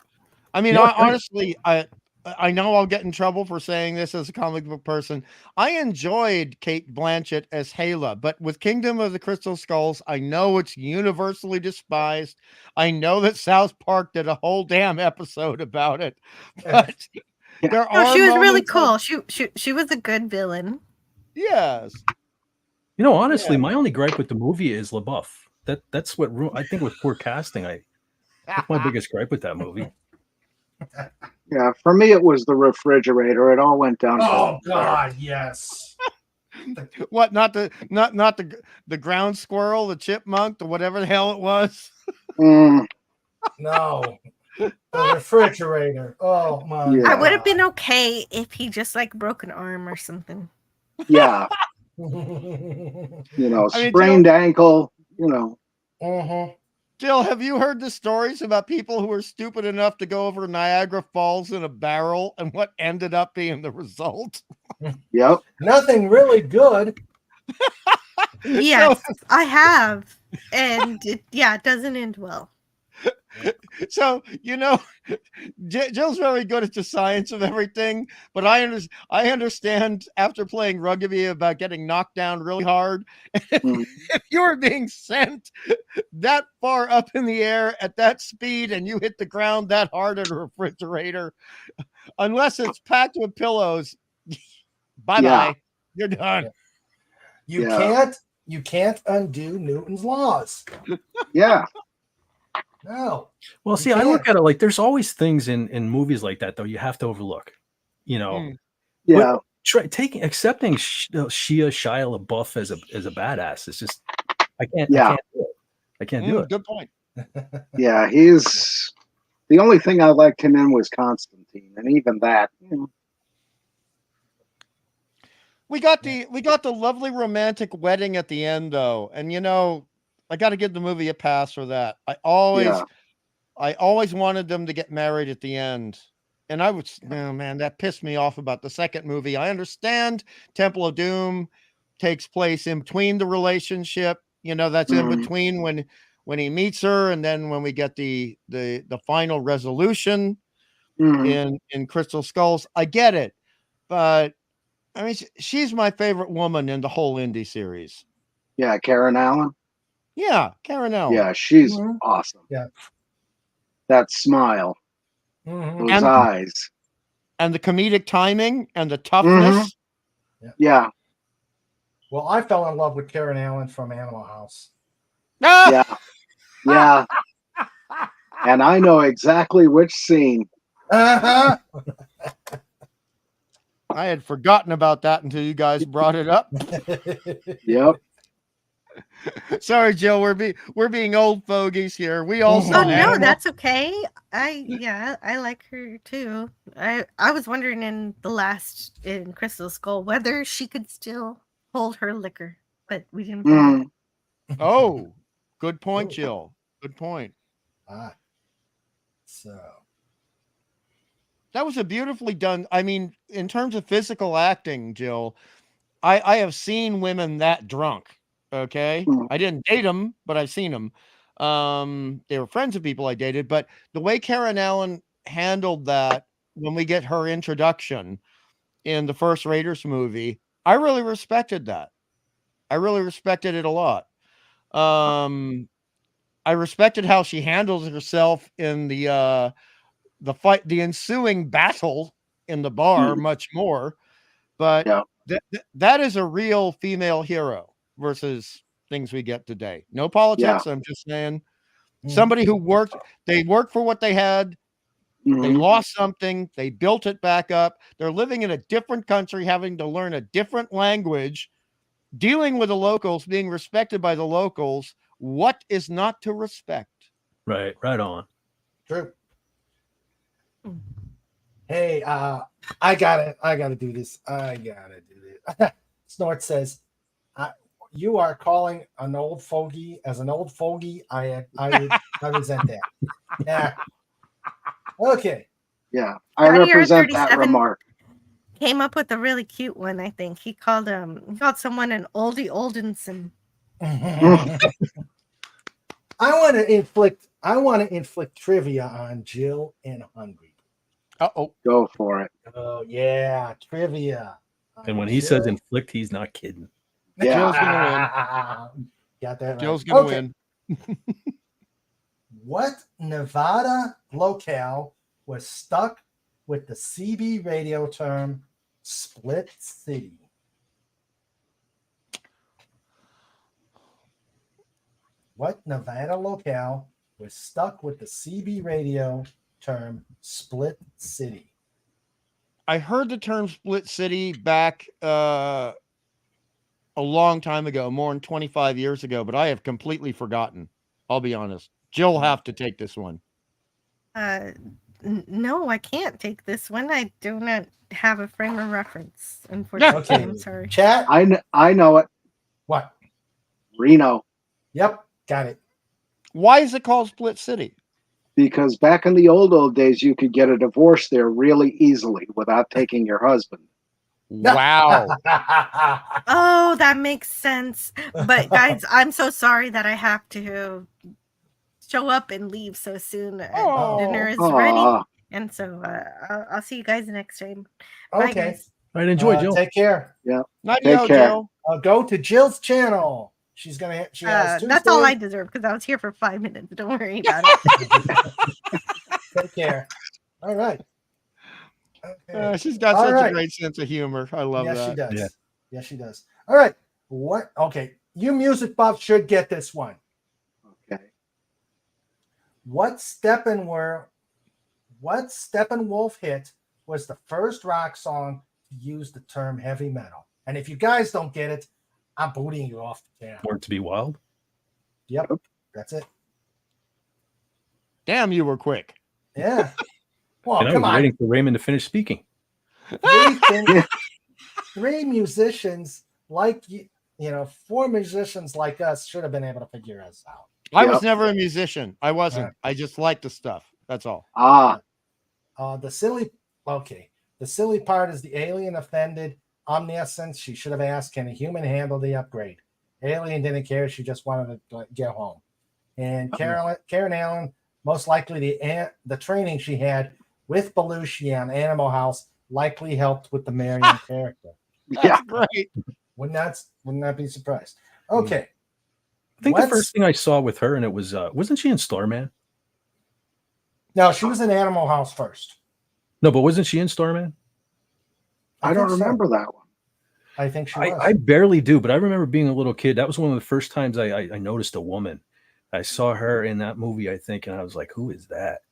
I mean, honestly, I know I'll get in trouble for saying this as a comic book person. I enjoyed Kate Blanchett as Hela, but with Kingdom of the Crystal Skulls, I know it's universally despised. I know that South Park did a whole damn episode about it. But there are she was really moments cool. She was a good villain. Yes. You know, honestly, my only gripe with the movie is LaBeouf. That's what I think with poor casting. That's my biggest gripe with that movie. Yeah, for me it was the refrigerator. It all went down. Oh God, yes. What? Not the ground squirrel, the chipmunk, the whatever the hell it was. No, the refrigerator. Oh my! Yeah. I would have been okay if he just like broke an arm or something. Yeah. Sprained ankle. Jill, have you heard the stories about people who were stupid enough to go over Niagara Falls in a barrel and what ended up being the result? Yep. Nothing really good. Yes, I have. And it doesn't end well. So, Jill's very good at the science of everything, but I understand after playing rugby about getting knocked down really hard. If you were being sent that far up in the air at that speed and you hit the ground that hard in a refrigerator, unless it's packed with pillows, bye-bye. You're done. You can't undo Newton's laws. Yeah. No. Well, see, I look at it like there's always things in movies like that, though, you have to overlook. Yeah. Accepting Shia LaBeouf as a badass is just I can't do it. Good point. Yeah, he's the only thing I liked him in was Constantine, and even that. We got the lovely romantic wedding at the end, though, and I got to give the movie a pass for that. I always wanted them to get married at the end. and I was, oh man, that pissed me off about the second movie. I understand Temple of Doom takes place in between the relationship, that's in between when he meets her, and then when we get the final resolution in Crystal Skulls. I get it, but I mean, she's my favorite woman in the whole Indy series. Yeah, Karen Allen. Yeah, Karen Allen. Yeah, she's awesome. Yeah. That smile, those eyes, and the comedic timing and the toughness. Yeah. Well, I fell in love with Karen Allen from Animal House. Yeah. Yeah. And I know exactly which scene. Uh-huh. I had forgotten about that until you guys brought it up. Yep. Sorry, Jill. We're being old fogies here. We also. Oh no, that's okay. I like her too. I was wondering in Crystal Skull whether she could still hold her liquor, but we didn't. Oh, good point, Jill. Good point. So that was a beautifully done. I mean, in terms of physical acting, Jill, I have seen women that drunk. Okay. I didn't date them, but I've seen them. They were friends of people I dated, but the way Karen Allen handled that when we get her introduction in the first Raiders movie, I really respected that. I really respected it a lot. I respected how she handles herself in the fight, the ensuing battle in the bar, much more. But that is a real female hero versus things we get today. No politics. I'm just saying somebody who worked for what they had. They lost something. They built it back up. They're living in a different country, having to learn a different language, dealing with the locals, being respected by the locals. What is not to respect? Right on. True. Hey, I gotta do this. Snort says, you are calling an old fogey as an old fogey. I resent that. Yeah. Okay. Yeah, I represent that 37 remark. Came up with a really cute one. I think he called someone an oldie oldenson. I want to inflict trivia on Jill and Hungry. Go for it. Oh yeah, trivia. And when he says inflict, he's not kidding. Yeah. Jill's gonna win. Got that right. Jill's gonna win. What Nevada locale was stuck with the CB radio term split city? What Nevada locale was stuck with the CB radio term split city? I heard the term split city back a long time ago, more than 25 years ago, but I have completely forgotten. I'll be honest. Jill will have to take this one. No, I can't take this one. I do not have a frame of reference, unfortunately. Okay. I'm sorry. Chat. I know it. What? Reno. Yep, got it. Why is it called Split City? Because back in the old days, you could get a divorce there really easily without taking your husband. Wow. Oh, that makes sense. But guys, I'm so sorry that I have to show up and leave so soon. Dinner is ready. And so I'll see you guys next time. Bye, Okay. guys. All right, enjoy, Jill. Take care. Yeah. Not Take care. Jill. Go to Jill's channel. She has That's all I deserve because I was here for 5 minutes. Don't worry about it. Take care. All right. Okay. She's got such a great sense of humor. I love that. Yes, she does. Yeah. Yes, she does. All right. What? Okay. You music buffs should get this one. Okay. What Steppenwolf hit was the first rock song to use the term heavy metal? And if you guys don't get it, I'm booting you off the channel. Born to be Wild. Yep. That's it. Damn, you were quick. Yeah. Well, And I come was on. waiting for Raymond to finish speaking. Three musicians like four musicians like us should have been able to figure us out. I was never a musician. I wasn't. I just liked the stuff. That's all. The silly Okay. The silly part is the alien offended omniscience. She should have asked, can a human handle the upgrade? Alien didn't care. She just wanted to get home. And Karen Allen, most likely the training she had with Belushi on Animal House likely helped with the Marion character. That's great. Would not be surprised. Okay. I think the first thing I saw with her, and it was, wasn't she in Starman? No, she was in Animal House first. No, but wasn't she in Starman? I don't remember that one. I think she was. I barely do, but I remember being a little kid. That was one of the first times I noticed a woman. I saw her in that movie, I think, and I was like, who is that?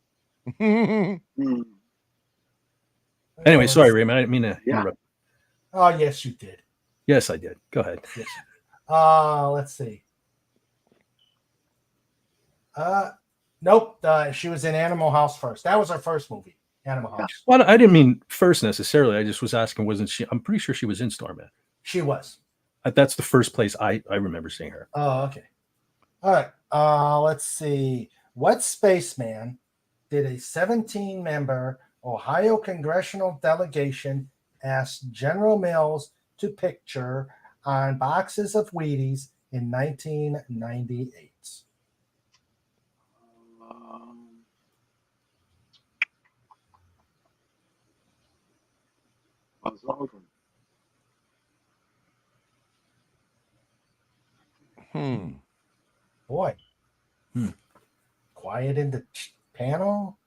Anyway, sorry, Raymond. I didn't mean to interrupt. Oh, yes, you did. Yes, I did. Go ahead. Yes. Let's see. Nope. She was in Animal House first. That was her first movie, Animal House. Well, I didn't mean first necessarily. I just was asking, wasn't she? I'm pretty sure she was in Starman. She was. That's the first place I remember seeing her. Oh, okay. All right. Let's see. What spaceman did a 17-member Ohio congressional delegation ask General Mills to picture on boxes of Wheaties in 1998? Buzz Aldrin. Boy. Quiet in the panel.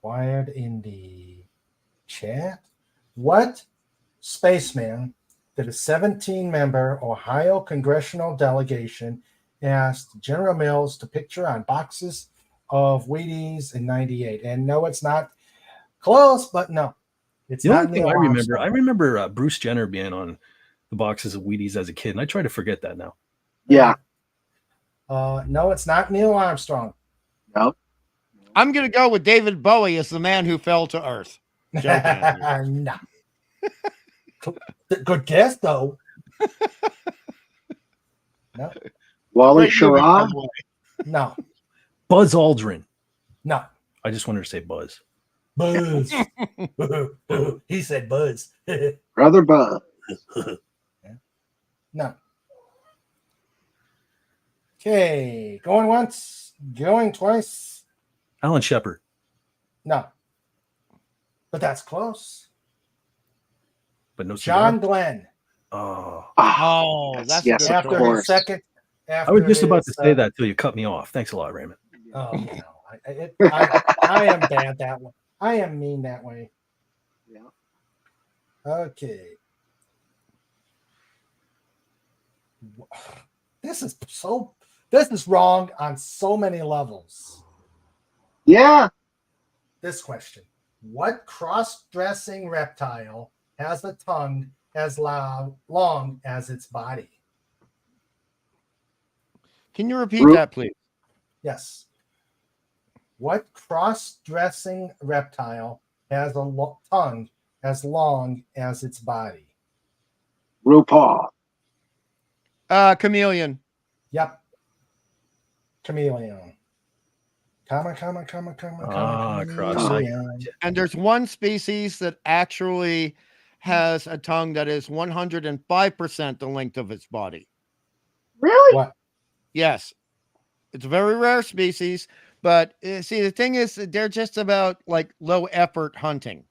Quiet in the chat. What spaceman did a 17-member Ohio congressional delegation asked General Mills to picture on boxes of Wheaties in 98? And no, it's not close, but no. It's the not only thing I remember. I remember Bruce Jenner being on the boxes of Wheaties as a kid, and I try to forget that now. Yeah. No, it's not Neil Armstrong. Nope. I'm going to go with David Bowie as the man who fell to Earth. No. Good guess, though. No. Wally Schirra? No. Buzz Aldrin. No. I just wanted to say Buzz. Buzz. He said Buzz. Brother Buzz. No. Okay. Going once, going twice. Alan Shepard. No. But that's close. But no John cigar? Glenn. Oh, that's yes, after of his second. I was just about to say that till you cut me off. Thanks a lot, Raymond. Oh, no. I am bad that way. I am mean that way. Yeah. Okay. This is wrong on so many levels. Yeah. This question. What cross-dressing reptile has a tongue as long as its body? Can you repeat that, please? Yes. What cross-dressing reptile has a tongue as long as its body? RuPaul. Chameleon. Yep. Chameleon. Comma. And there's one species that actually has a tongue that is 105% the length of its body. Really? What? Yes. It's a very rare species, but see, the thing is, they're just about like low effort hunting.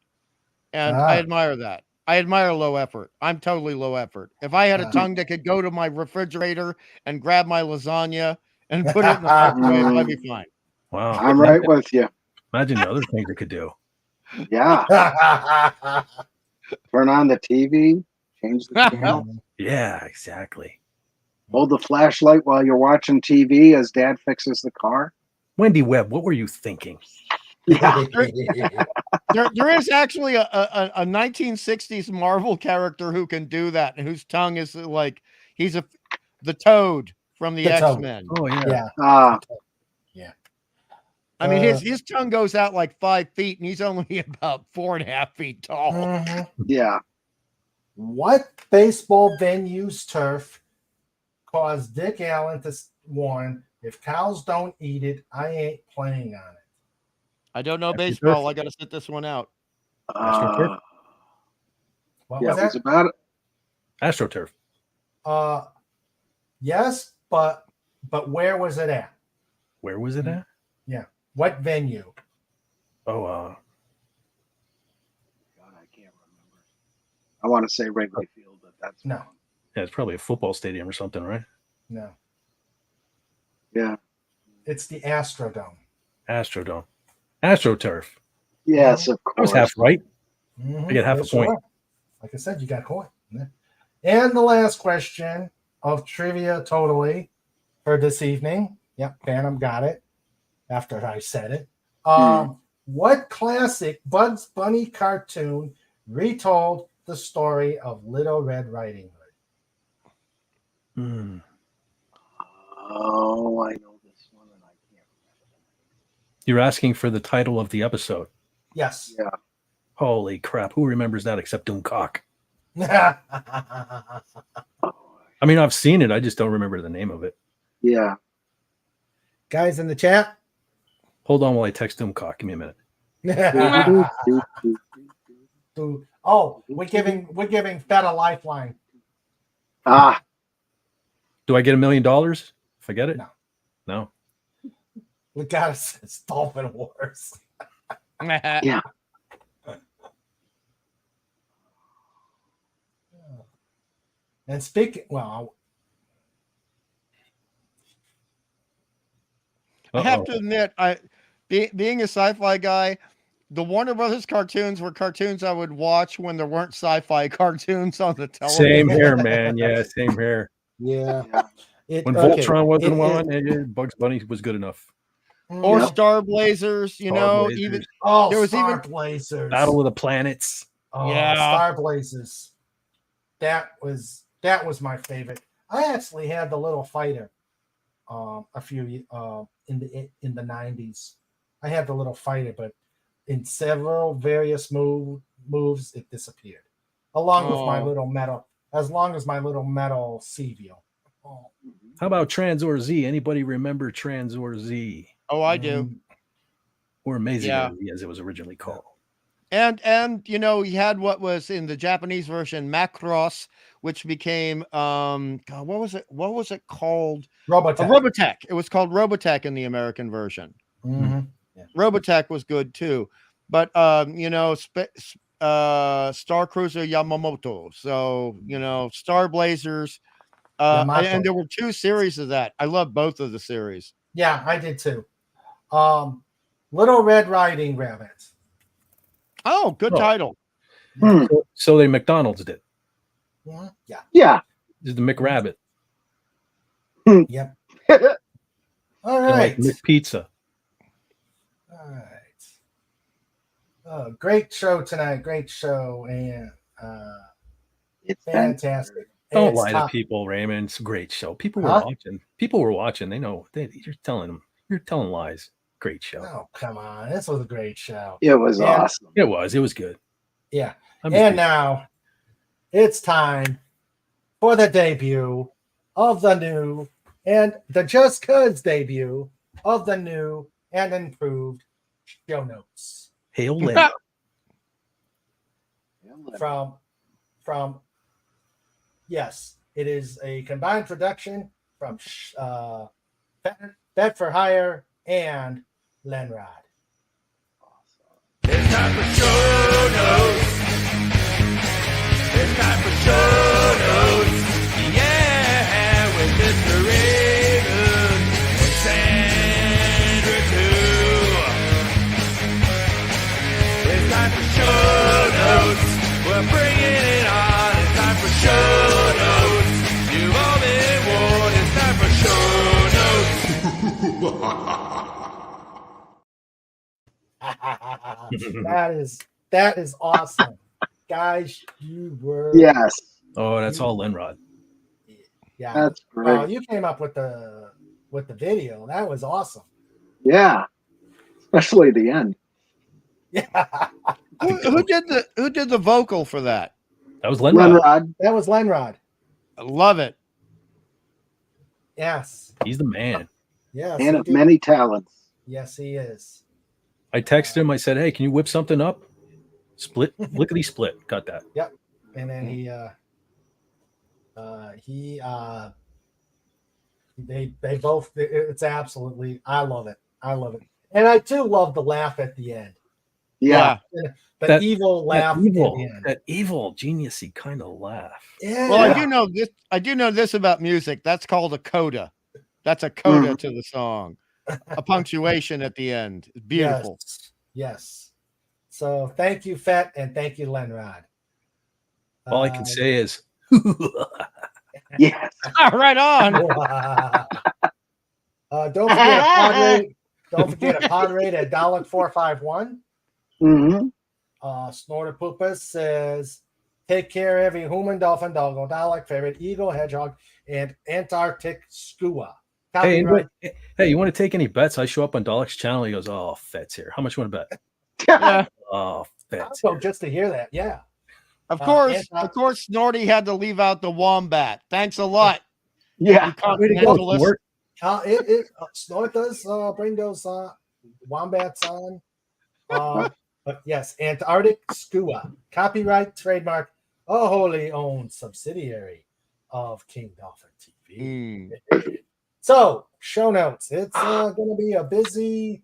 And I admire that. I admire low effort. I'm totally low effort. If I had a tongue that could go to my refrigerator and grab my lasagna and put it in the microwave, I'd be fine. Wow. I'm right with you. Imagine the other things it could do. Yeah. Turn on the TV, change the channel. Yeah, exactly. Hold the flashlight while you're watching TV as Dad fixes the car. Wendy Webb, what were you thinking? Yeah. There is actually a 1960s Marvel character who can do that, and whose tongue is like the Toad from the X-Men. Oh yeah. Yeah. I mean, his tongue goes out like 5 feet, and he's only about 4.5 feet tall. Mm-hmm. Yeah. What baseball venue's turf caused Dick Allen to warn, if cows don't eat it, I ain't playing on it? I don't know baseball. I got to sit this one out. AstroTurf. What Yeah, was it was that? about AstroTurf. Yes, but where was it at? Where was it at? Yeah. What venue? Oh, God, I can't remember. I want to say Wrigley Field, but that's No. wrong. yeah, it's probably a football stadium or something, right? No. Yeah. It's the Astrodome. Astrodome. AstroTurf. Yes, of I was course. half right. Mhm. I get half a Yes, you point. are. Like I said, you got caught. Yeah. And the last question of trivia totally for this evening. Yep, Phantom got it after I said it. What classic Bugs Bunny cartoon retold the story of Little Red Riding Hood? Hmm. Oh, I know this one, and I can't You're asking for the title of the episode. Yes. Yeah. Holy crap. Who remembers that except Doomcock? Yeah. I mean, I've seen it. I just don't remember the name of it. Yeah. Guys in the chat. Hold on while I text Doomcock. Give me a minute. Oh, we're giving Fed a lifeline. Ah, Do I get $1 million if I get it? No. No. We got it's Dolphin Wars. yeah. And speaking, well, I have to admit, being a sci-fi guy, the Warner Brothers cartoons were cartoons I would watch when there weren't sci-fi cartoons on the television. Same here, man. Yeah, same here. yeah. When Voltron wasn't on, Bugs Bunny was good enough. Or Star Blazers, you know, Blazers. even there was Star Blazers. Battle of the Planets. Oh, Yeah. Star Blazers. That was my favorite. I actually had the little fighter a few in the 90s. I had the little fighter, but in several various moves it disappeared. Along with my little metal, as long as my little metal Sevio. Oh. How about Transor Z? Anybody remember Transor Z? Oh, I do. Or Amazing Yeah. Z, as it was originally called. And you know, he had what was in the Japanese version Macross, which became God, what was it called? Robotech. Robotech. It was called Robotech in the American version. Mm-hmm. Yeah. Robotech was good too, but you know, Star Cruiser Yamamoto. So you know, Star Blazers. And there were 2 series of that. I love both of the series. Yeah, I did too. Little Red Riding Rabbit. Oh, good title. So they McDonald's did. Yeah. Yeah. This is the McRabbit. Yep. All right. Like McPizza. All right. Oh, great show tonight. Great show. And It's fantastic. Don't It's lie to top. people, Raymond. It's a great show. People were Huh? watching. People were watching. They know. You're telling them. You're telling lies. Great show. Oh, come on. This was a great show. It was awesome. It was. It was good. Yeah. I'm just And now it's time for the debut of the new and the Just Cuz debut of the new and improved show notes. Hail Lynn. From yes, it is a combined production from Bet for Hire and Lenrod. It's time for show notes. It's time for show notes. Yeah, with Mr. Raven and Sandra too. It's time for show notes. We're bringing it on. It's time for show notes. You've all been warned. It's time for show notes. that is awesome. Guys, you were Yes. Oh, that's all Lenrod. Yeah. That's great. You came up with the video. That was awesome. Yeah. Especially the end. Yeah. Who did the vocal for that? That was Lenrod. Lenrod. That was Lenrod. I love it. Yes. He's the man. Yes. Man he of did. many talents. Yes, he is. I texted him. I said, "Hey, can you whip something up?" Split, lickety split. Got that. Yep. And then they both, it's absolutely, I love it. And I too love the laugh at the end. Yeah. The evil laugh. That evil geniusy kind of laugh. Yeah. Well, I do know this about music. That's called a coda. That's a coda to the song. A punctuation at the end. It's beautiful. Yes. So thank you, Fett, and thank you, Lenrod. All I can say is, yes. Right on. Don't forget a pod rate. Don't forget a pod rate at $451. Snorter Poopas says, take care, every human, dolphin, doggo, Dalek, favorite eagle, hedgehog, and Antarctic skua. Hey, you want to take any bets? I show up on Dalek's channel. He goes, "Oh, Fett's here. How much you want to bet?" Yeah. Oh, Fett's here. Here. Just to hear that, yeah. Of course, Snorty had to leave out the wombat. Thanks a lot. Yeah. Snort does bring those wombats on. But yes, Antarctic skua, copyright, trademark, a wholly owned subsidiary of King Dolphin TV. So, show notes. It's going to be a busy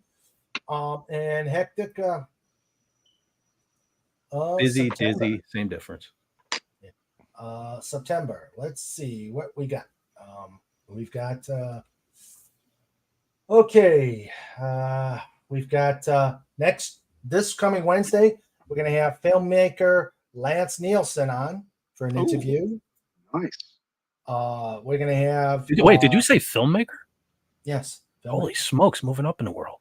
and hectic. Busy, September. dizzy, same difference. September. Let's see what we got. We've got. We've got this coming Wednesday. We're going to have filmmaker Lance Nielsen on for an interview. Nice. We're going to have. Did you say filmmaker? Yes. Holy smokes, moving up in the world.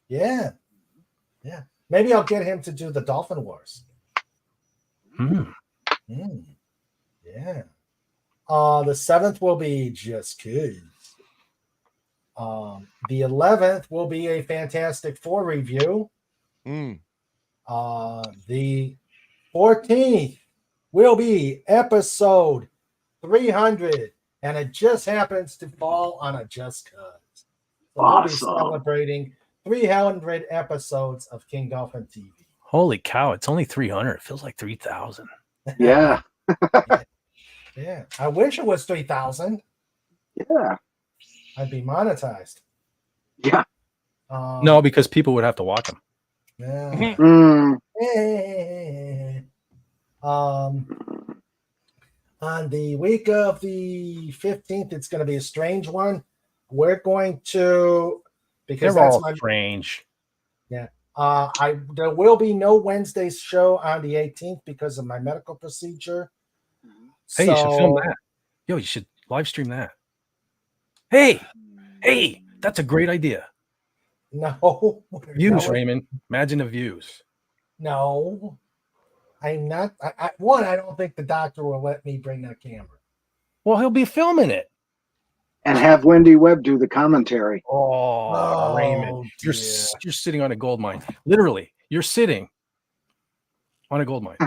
Yeah. Maybe I'll get him to do the Dolphin Wars. Yeah. The 7th will be Just Kids. The 11th will be a Fantastic Four review. The 14th will be episode 300, and it just happens to fall on a Just Cuz. So we'll be celebrating 300 episodes of King Dolphin TV. Holy cow, it's only 300. It feels like 3,000. Yeah. Yeah. I wish it was 3,000. Yeah. I'd be monetized. Yeah. No, because people would have to watch them. Yeah. On the week of the 15th, it's going to be a strange one. We're going to, because they're that's all strange. Yeah. There will be no Wednesday's show on the 18th because of my medical procedure. Hey, you should film that. Yo, you should live stream that. Hey, that's a great idea. No. Views, Raymond. Imagine the views. No. I'm not. I don't think the doctor will let me bring a camera. Well, he'll be filming it. And have Wendy Webb do the commentary. Oh, Raymond. You're sitting on a gold mine. Literally, you're sitting on a gold mine.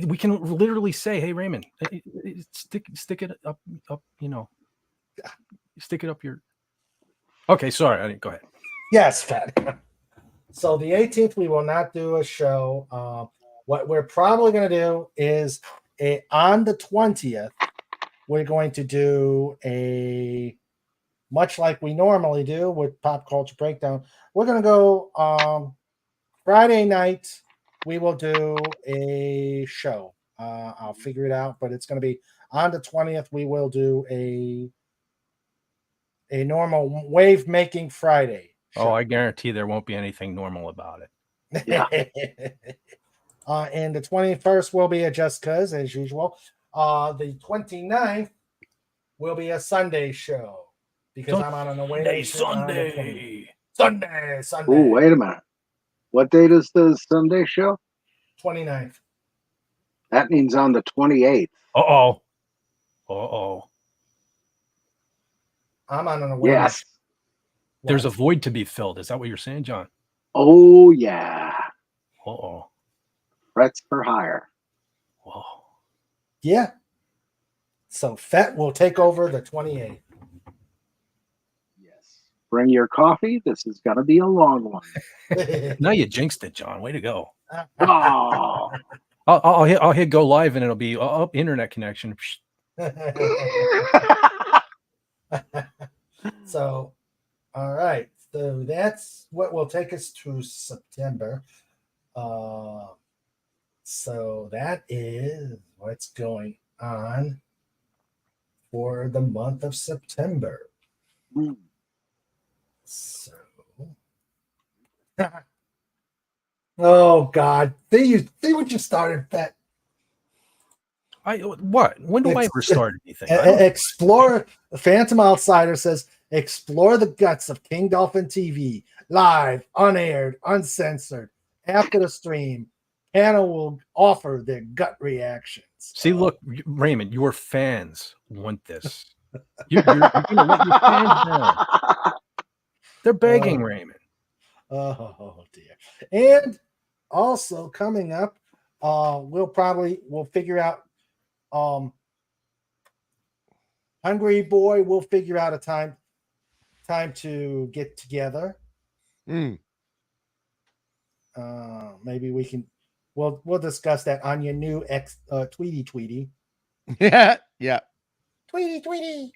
We can literally say, "Hey, Raymond, stick it up, stick it up your." Okay, sorry. Go ahead. Yes, Fat. So the 18th, we will not do a show. What we're probably going to do is on the 20th, we're going to do a much like we normally do with Pop Culture Breakdown. We're going to go Friday night. We will do a show. I'll figure it out, but it's going to be on the 20th. We will do a normal wave making Friday show. Oh, I guarantee there won't be anything normal about it. Yeah. And the 21st will be a Just Cuz, as usual. The 29th will be a Sunday show because I'm on an away Sunday. Oh, wait a minute. What date is the Sunday show? 29th. That means on the 28th. Uh-oh. I'm on an away. Yes. There's a void to be filled. Is that what you're saying, John? Oh, yeah. Uh-oh. Threats for hire. Whoa. Yeah. So Fett will take over the 28th. Yes. Bring your coffee. This is going to be a long one. Now you jinxed it, John. Way to go. Oh. I'll hit go live and it'll be internet connection. So, all right. So that's what will take us through September. So that is what's going on for the month of September. So, oh God, see what you started, Pat. What? When do I ever start anything? Explore. Phantom Outsider says, explore the guts of King Dolphin TV, live, unaired, uncensored. After the stream, Hannah will offer their gut reactions. See, look, Raymond, your fans want this. You're going to let your fans know. They're begging, Raymond. Oh dear. And also coming up, we'll figure out. Hungry Boy will figure out a time to get together. Maybe we can. We'll discuss that on your new Tweety. Yeah. Tweety.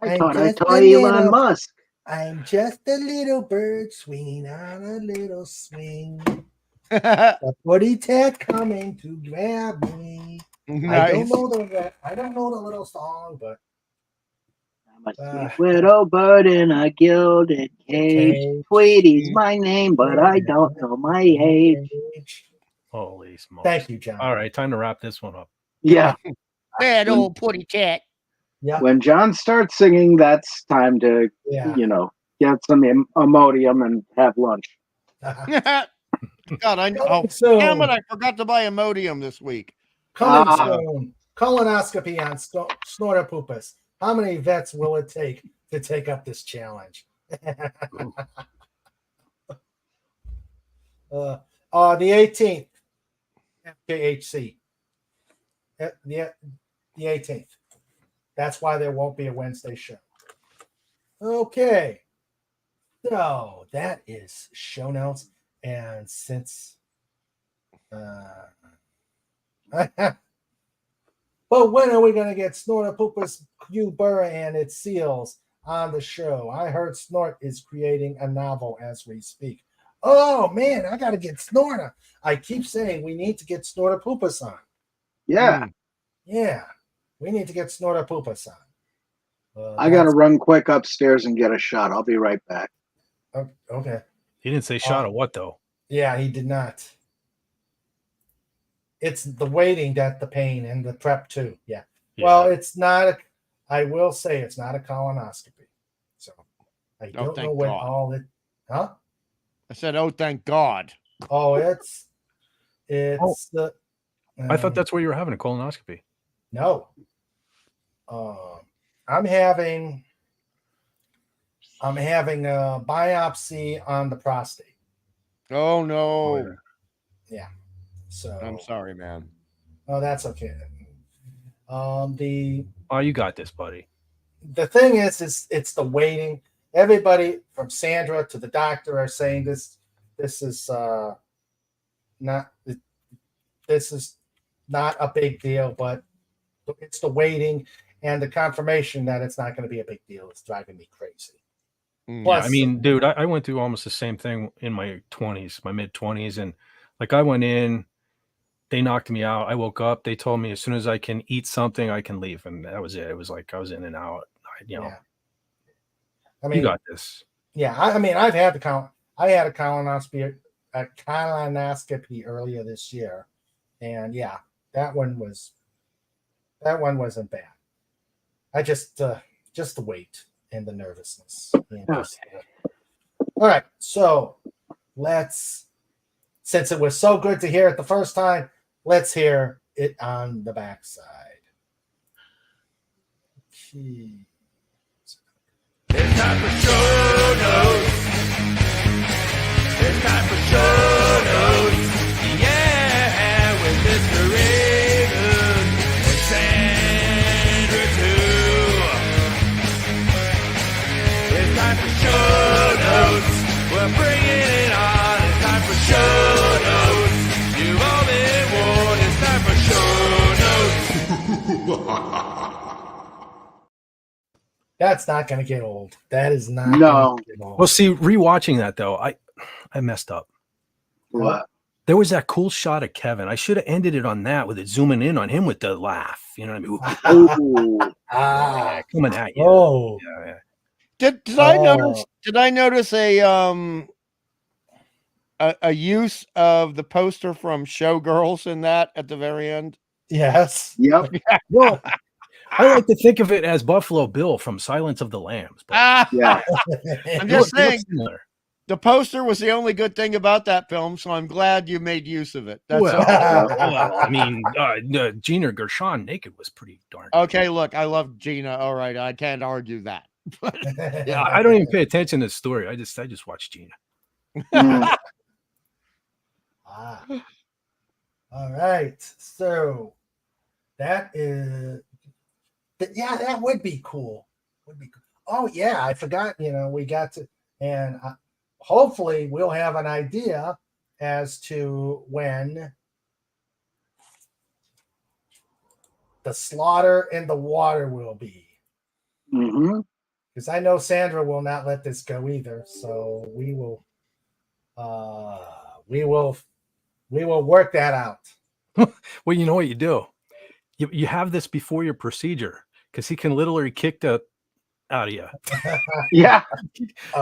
I thought I told Elon Musk. I'm just a little bird swinging on a little swing. Nice. A buddy tat coming to grab me. I don't know the little song, but I'm a sweet little bird in a gilded cage. Tweety's my name, but I don't know my age. Holy smokes. Thank you, John. All right, time to wrap this one up. Yeah. Bad old putty cat. Yeah. When John starts singing, that's time to, get some Imodium and have lunch. God, I know. Coming soon. Damn it, I forgot to buy Imodium this week. Coming soon. Colonoscopy on Snortopoopas. How many vets will it take to take up this challenge? The 18th, FKHC. The 18th. That's why there won't be a Wednesday show. Okay. So that is show notes. And since but when are we going to get Snortopoopas, Q Burra, and its seals on the show? I heard Snort is creating a novel as we speak. Oh, man, I got to get Snorta. I keep saying we need to get Snortopoopas on. Yeah. Yeah, we need to get Snortopoopas on. I got to run quick upstairs and get a shot. I'll be right back. Okay. He didn't say shot of what, though? Yeah, he did not. It's the waiting that the pain and the prep too. Yeah. Well, it's not. I will say it's not a colonoscopy. So I don't know what all it. Huh? I said, "Oh, thank God." Oh, it's the. I thought that's where you were having a colonoscopy. No. I'm having a biopsy on the prostate. Oh no. Yeah. So I'm sorry, man. Oh, that's okay. You got this, buddy. The thing is it's the waiting. Everybody from Sandra to the doctor are saying this is not a big deal, but it's the waiting and the confirmation that it's not going to be a big deal. It's driving me crazy. Plus, I mean, dude, I went through almost the same thing in my 20s, my mid-20s, and like I went in, they knocked me out. I woke up. They told me as soon as I can eat something, I can leave, and that was it. It was like I was in and out. I mean, you got this. Yeah, I mean, I had a colonoscopy earlier this year, and yeah, that one wasn't bad. I just the weight and the nervousness. All right, so since it was so good to hear it the first time, let's hear it on the backside. It's time for show notes. It's time for show notes. Yeah, with Mr. Raymond and Sandra too. It's time That's not going to get old. That is not. No. Gonna get old. Well, see, rewatching that though, I messed up. What? There was that cool shot of Kevin. I should have ended it on that with it zooming in on him with the laugh. You know what I mean? Ooh. Coming at you. Oh. Yeah. Did I notice? Did I notice a use of the poster from Showgirls in that at the very end? Yes. Yep. Well, I like to think of it as Buffalo Bill from Silence of the Lambs. But Yeah. I'm it just looks saying similar. the poster was the only good thing about that film, so I'm glad you made use of it. That's Well, all. well, I mean, Gina Gershon naked was pretty darn good. Okay, look, I love Gina. All right, I can't argue that. Yeah, I don't even pay attention to the story. I just watch Gina. Mm. All right. So that is, yeah, that would be cool. Would be cool. Oh yeah, I forgot. We got to, and hopefully we'll have an idea as to when the slaughter in the water will be. Mm-hmm. Because I know Sandra will not let this go either. So we will work that out. Well, you know what you do? You have this before your procedure because he can literally kick the out of you. Yeah.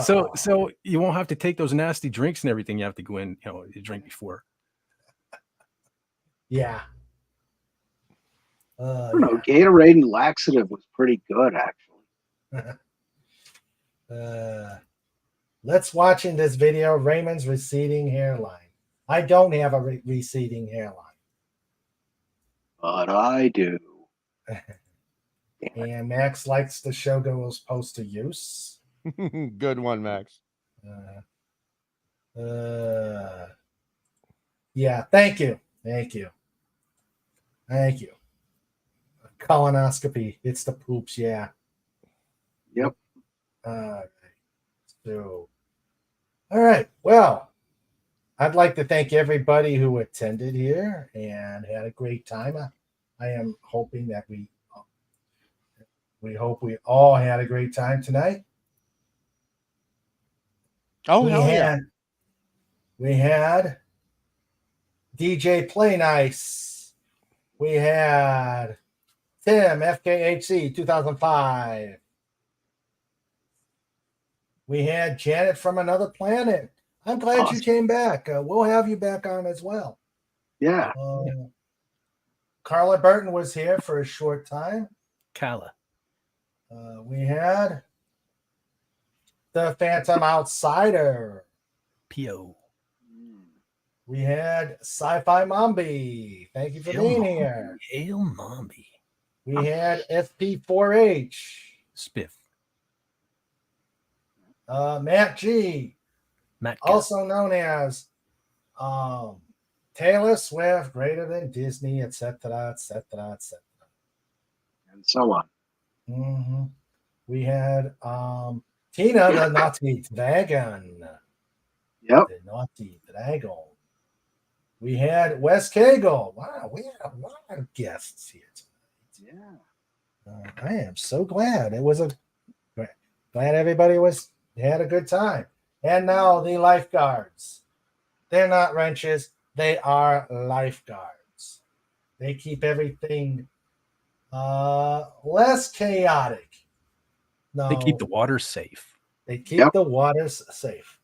So you won't have to take those nasty drinks and everything. You have to go in, you drink before. Yeah. I don't know. Gatorade and laxative was pretty good, actually. Let's watch in this video Raymond's receding hairline. I don't have a receding hairline. But I do. And Max likes the Showgirls poster use. Good one, Max. Yeah, thank you. Colonoscopy. It's the poops, yeah. Yep. All right. Well, I'd like to thank everybody who attended here and had a great time. I am hoping that we hope we all had a great time tonight. Oh, hell yeah. We had DJ Play Nice. We had Tim, FKHC 2005. We had Janet from Another Planet. I'm glad you came back. We'll have you back on as well. Yeah. Carla Burton was here for a short time. Carla. We had the Phantom Outsider. P.O. We had Sci-Fi Mombi. Thank you for being here. Hail Mombi. We had FP4H. Spiff. Matt G. Matt also known as Taylor Swift, greater than Disney, etc., etc., etc. And so on. Mm-hmm. We had Tina, the Naughty Dragon. Yep. The Naughty Dragon. We had Wes Cagle. Wow, we had a lot of guests here tonight. Yeah. I am so glad. It was glad everybody had a good time. And now the lifeguards. They're not wrenches. They are lifeguards. They keep everything less chaotic. No, they keep the water safe. They keep the waters safe.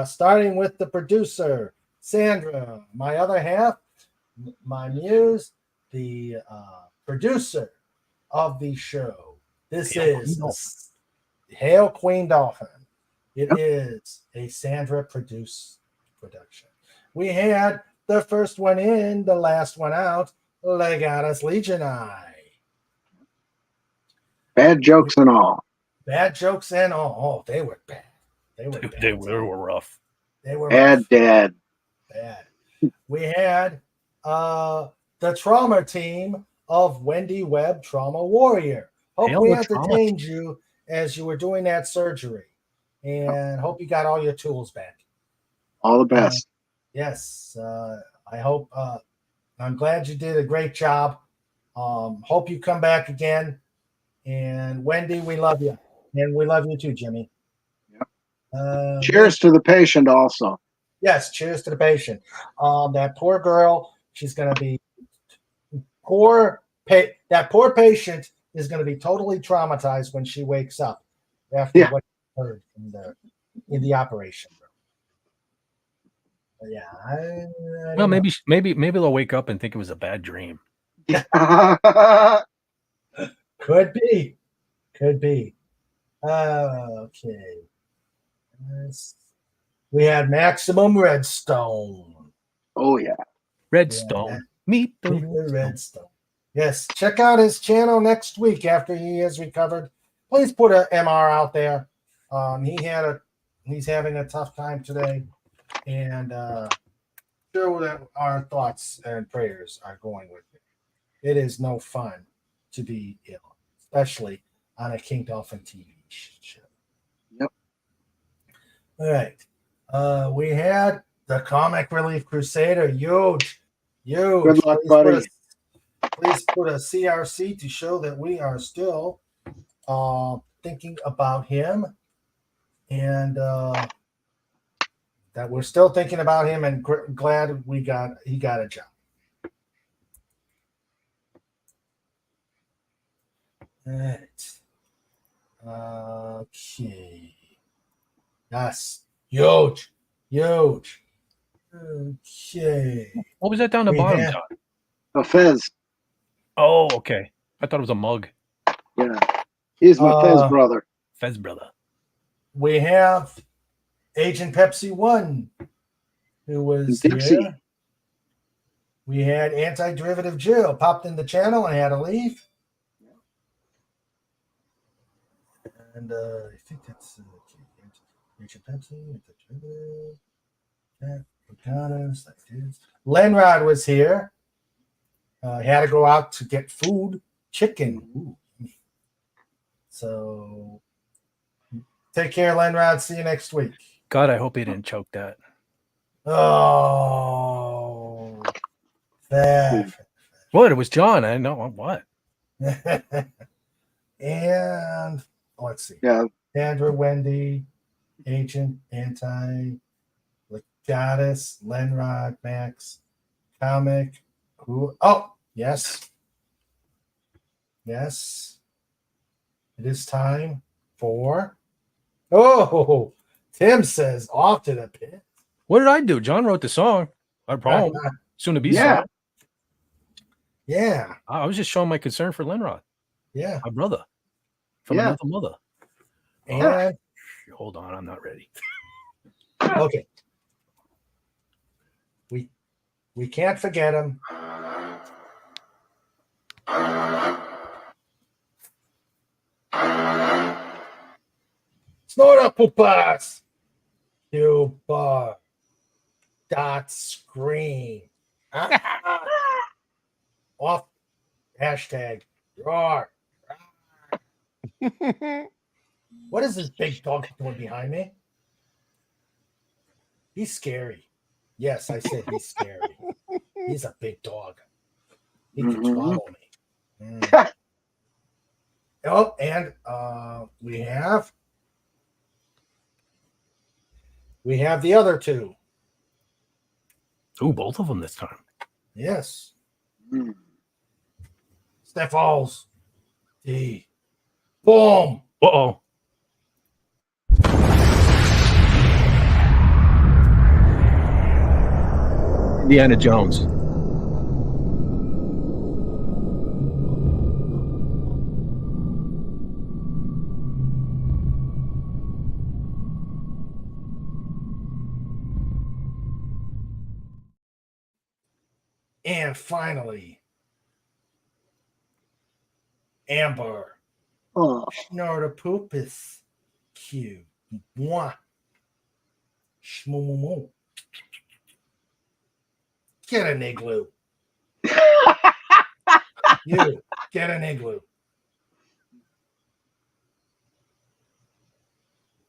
Starting with the producer, Sandra, my other half, my muse, the producer of the show. This is Hail Queen Dolphin. It is a Sandra produced production. We had the first one in, the last one out, Legatus Legionii. Bad jokes and all. Bad jokes and all. Oh, they were bad. They were bad. They were rough. They were bad. Bad. We had the trauma team of Wendy Webb, Trauma Warrior. Hope we entertained you as you were doing that surgery. And hope you got all your tools back. All the best. Yes. I hope. I'm glad you did a great job. Hope you come back again. And Wendy, we love you. And we love you too, Jimmy. Yep. Cheers to the patient also. Yes, cheers to the patient. That poor girl, she's going to be poor. That poor patient is going to be totally traumatized when she wakes up after what she heard in the operation room. But yeah, well, maybe they'll wake up and think it was a bad dream. Could be. Okay. We had Maximum Redstone. Oh yeah, Redstone. Meet the Redstone. Yes, check out his channel next week after he is recovered. Please put a MR out there. He's having a tough time today, and sure that our thoughts and prayers are going with him. It is no fun to be ill, especially on a King Dolphin TV show. Yep. All right. We had the Comic Relief Crusader. Huge. Good luck, buddy. Please put a CRC to show that we are still thinking about him, and that we're still thinking about him, and glad he got a job. All right. Okay. Yes. Huge. Okay. What was that down the bottom, John? A fez. Oh, okay. I thought it was a mug. Yeah. He's my Fez brother. Fez brother. We have Agent Pepsi 1, who was there. We had Anti-Derivative Jill popped in the channel and had to leave. And I think that's Agent Pepsi, Anti-Derivative. Yeah, Pocahontas, like this. Lenrod was here. Had to go out to get food, chicken. Ooh. So take care, Lenrod. See you next week. God, I hope he didn't choke that. Oh, what? It was John. I know what. And let's see. Yeah. Sandra, Wendy, Agent, Anti, Goddess, Lenrod, Max, Comic. Who? Oh, yes. Yes. It is time for. Oh, Tim says off to the pit. What did I do? John wrote the song. Our poem. Soon to be song. Yeah. I was just showing my concern for Lenrod. Yeah. My brother. From another mother. And hold on, I'm not ready. Okay. We can't forget him. Snort pupas. Cuba. Dot screen. Off. Hashtag. Roar. What is this big dog doing behind me? He's scary. Yes, I said he's scary. He's a big dog. He can swallow me. Oh, and we have the other two. Ooh, both of them this time. Yes. Steph Halls. D. Boom. Uh-oh. Indiana Jones. And finally, Amber. Oh. Snortopupus. Q. Mwah. Shmoo. Get an igloo. You get an igloo.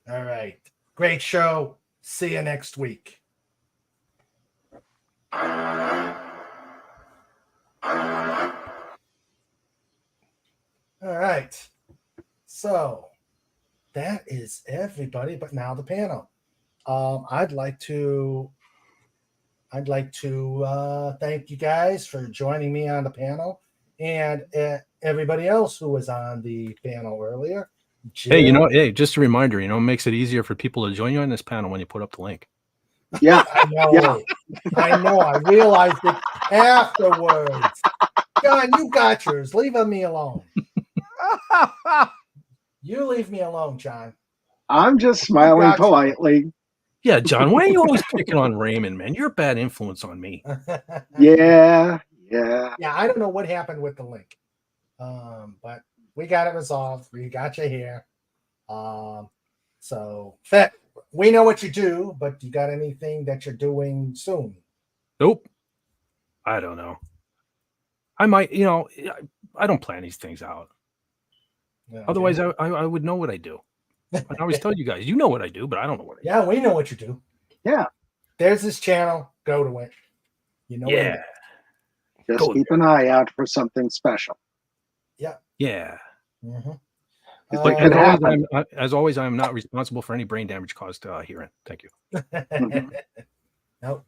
All right. Great show. See you next week. All right. So that is everybody, but now the panel. I'd like to thank you guys for joining me on the panel, and everybody else who was on the panel earlier. Hey, Jill, just a reminder, it makes it easier for people to join you on this panel when you put up the link. Yeah. I know. Yeah. I know. I realized it afterwards. John, you got yours. Leave me alone. You leave me alone, John. I'm just smiling politely. Yeah, John, why are you always picking on Raymond, man? You're a bad influence on me. Yeah. Yeah, I don't know what happened with the link. But we got it resolved. We got you here. So Fett, we know what you do, but you got anything that you're doing soon? Nope. I don't know. I might, I don't plan these things out. Okay. Otherwise, I would know what I do. I always tell you guys, you know what I do, but I don't know what I do. Yeah, we know what you do. Yeah. There's this channel. Go to it. You know. Yeah. Just keep an eye out for something special. Yeah. Yeah. Mm-hmm. As always, I'm not responsible for any brain damage caused herein. Thank you. Mm-hmm. Nope.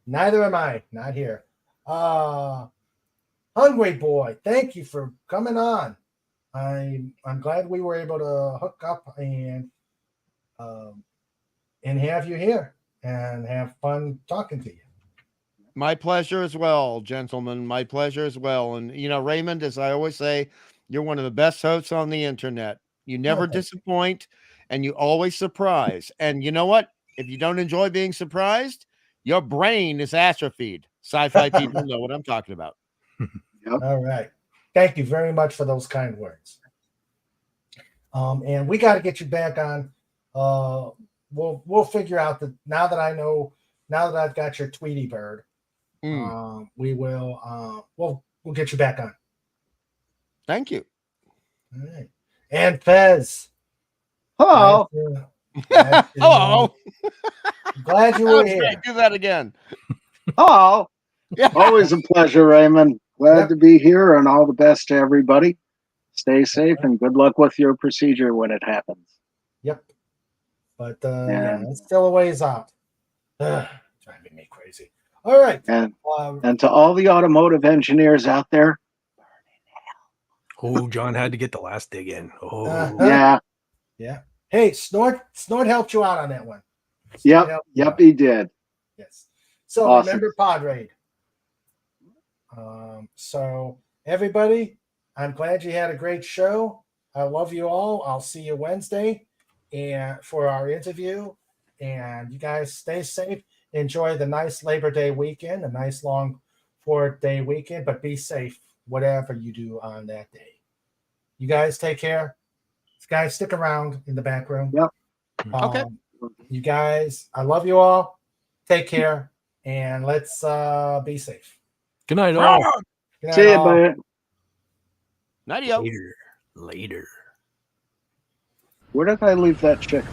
Neither am I. Not here. Hungry Boy, thank you for coming on. I'm glad we were able to hook up and have you here and have fun talking to you. My pleasure as well, gentlemen. My pleasure as well. And Raymond, as I always say, you're one of the best hosts on the internet. You never disappoint, and you always surprise. And you know what? If you don't enjoy being surprised, your brain is atrophied. Sci-fi people know what I'm talking about. Yep. All right. Thank you very much for those kind words. And we got to get you back on. We'll figure out that now that I've got your Tweety bird, we will we'll get you back on. Thank you. All right. And Fez. Hello. Hello. Glad you were here. Do that again. Hello. Yeah. Always a pleasure, Raymond. Glad to be here, and all the best to everybody. Stay safe and good luck with your procedure when it happens. Yep. But it's still a ways out. Driving me crazy. All right. And to all the automotive engineers out there. Oh, John had to get the last dig in. Oh, yeah. Yeah. Hey, Snort helped you out on that one. Yep, he did. Yes. So awesome. Remember Podraid. So everybody, I'm glad you had a great show. I love you all. I'll see you Wednesday and for our interview. And you guys stay safe. Enjoy the nice Labor Day weekend, a nice long 4-day weekend, but be safe, whatever you do on that day. You guys take care. Guys, stick around in the back room. Yep. Okay. You guys, I love you all. Take care, and let's be safe. Good night, all. Good night, see you, bye. Nighty-o. Later. Where did I leave that chick?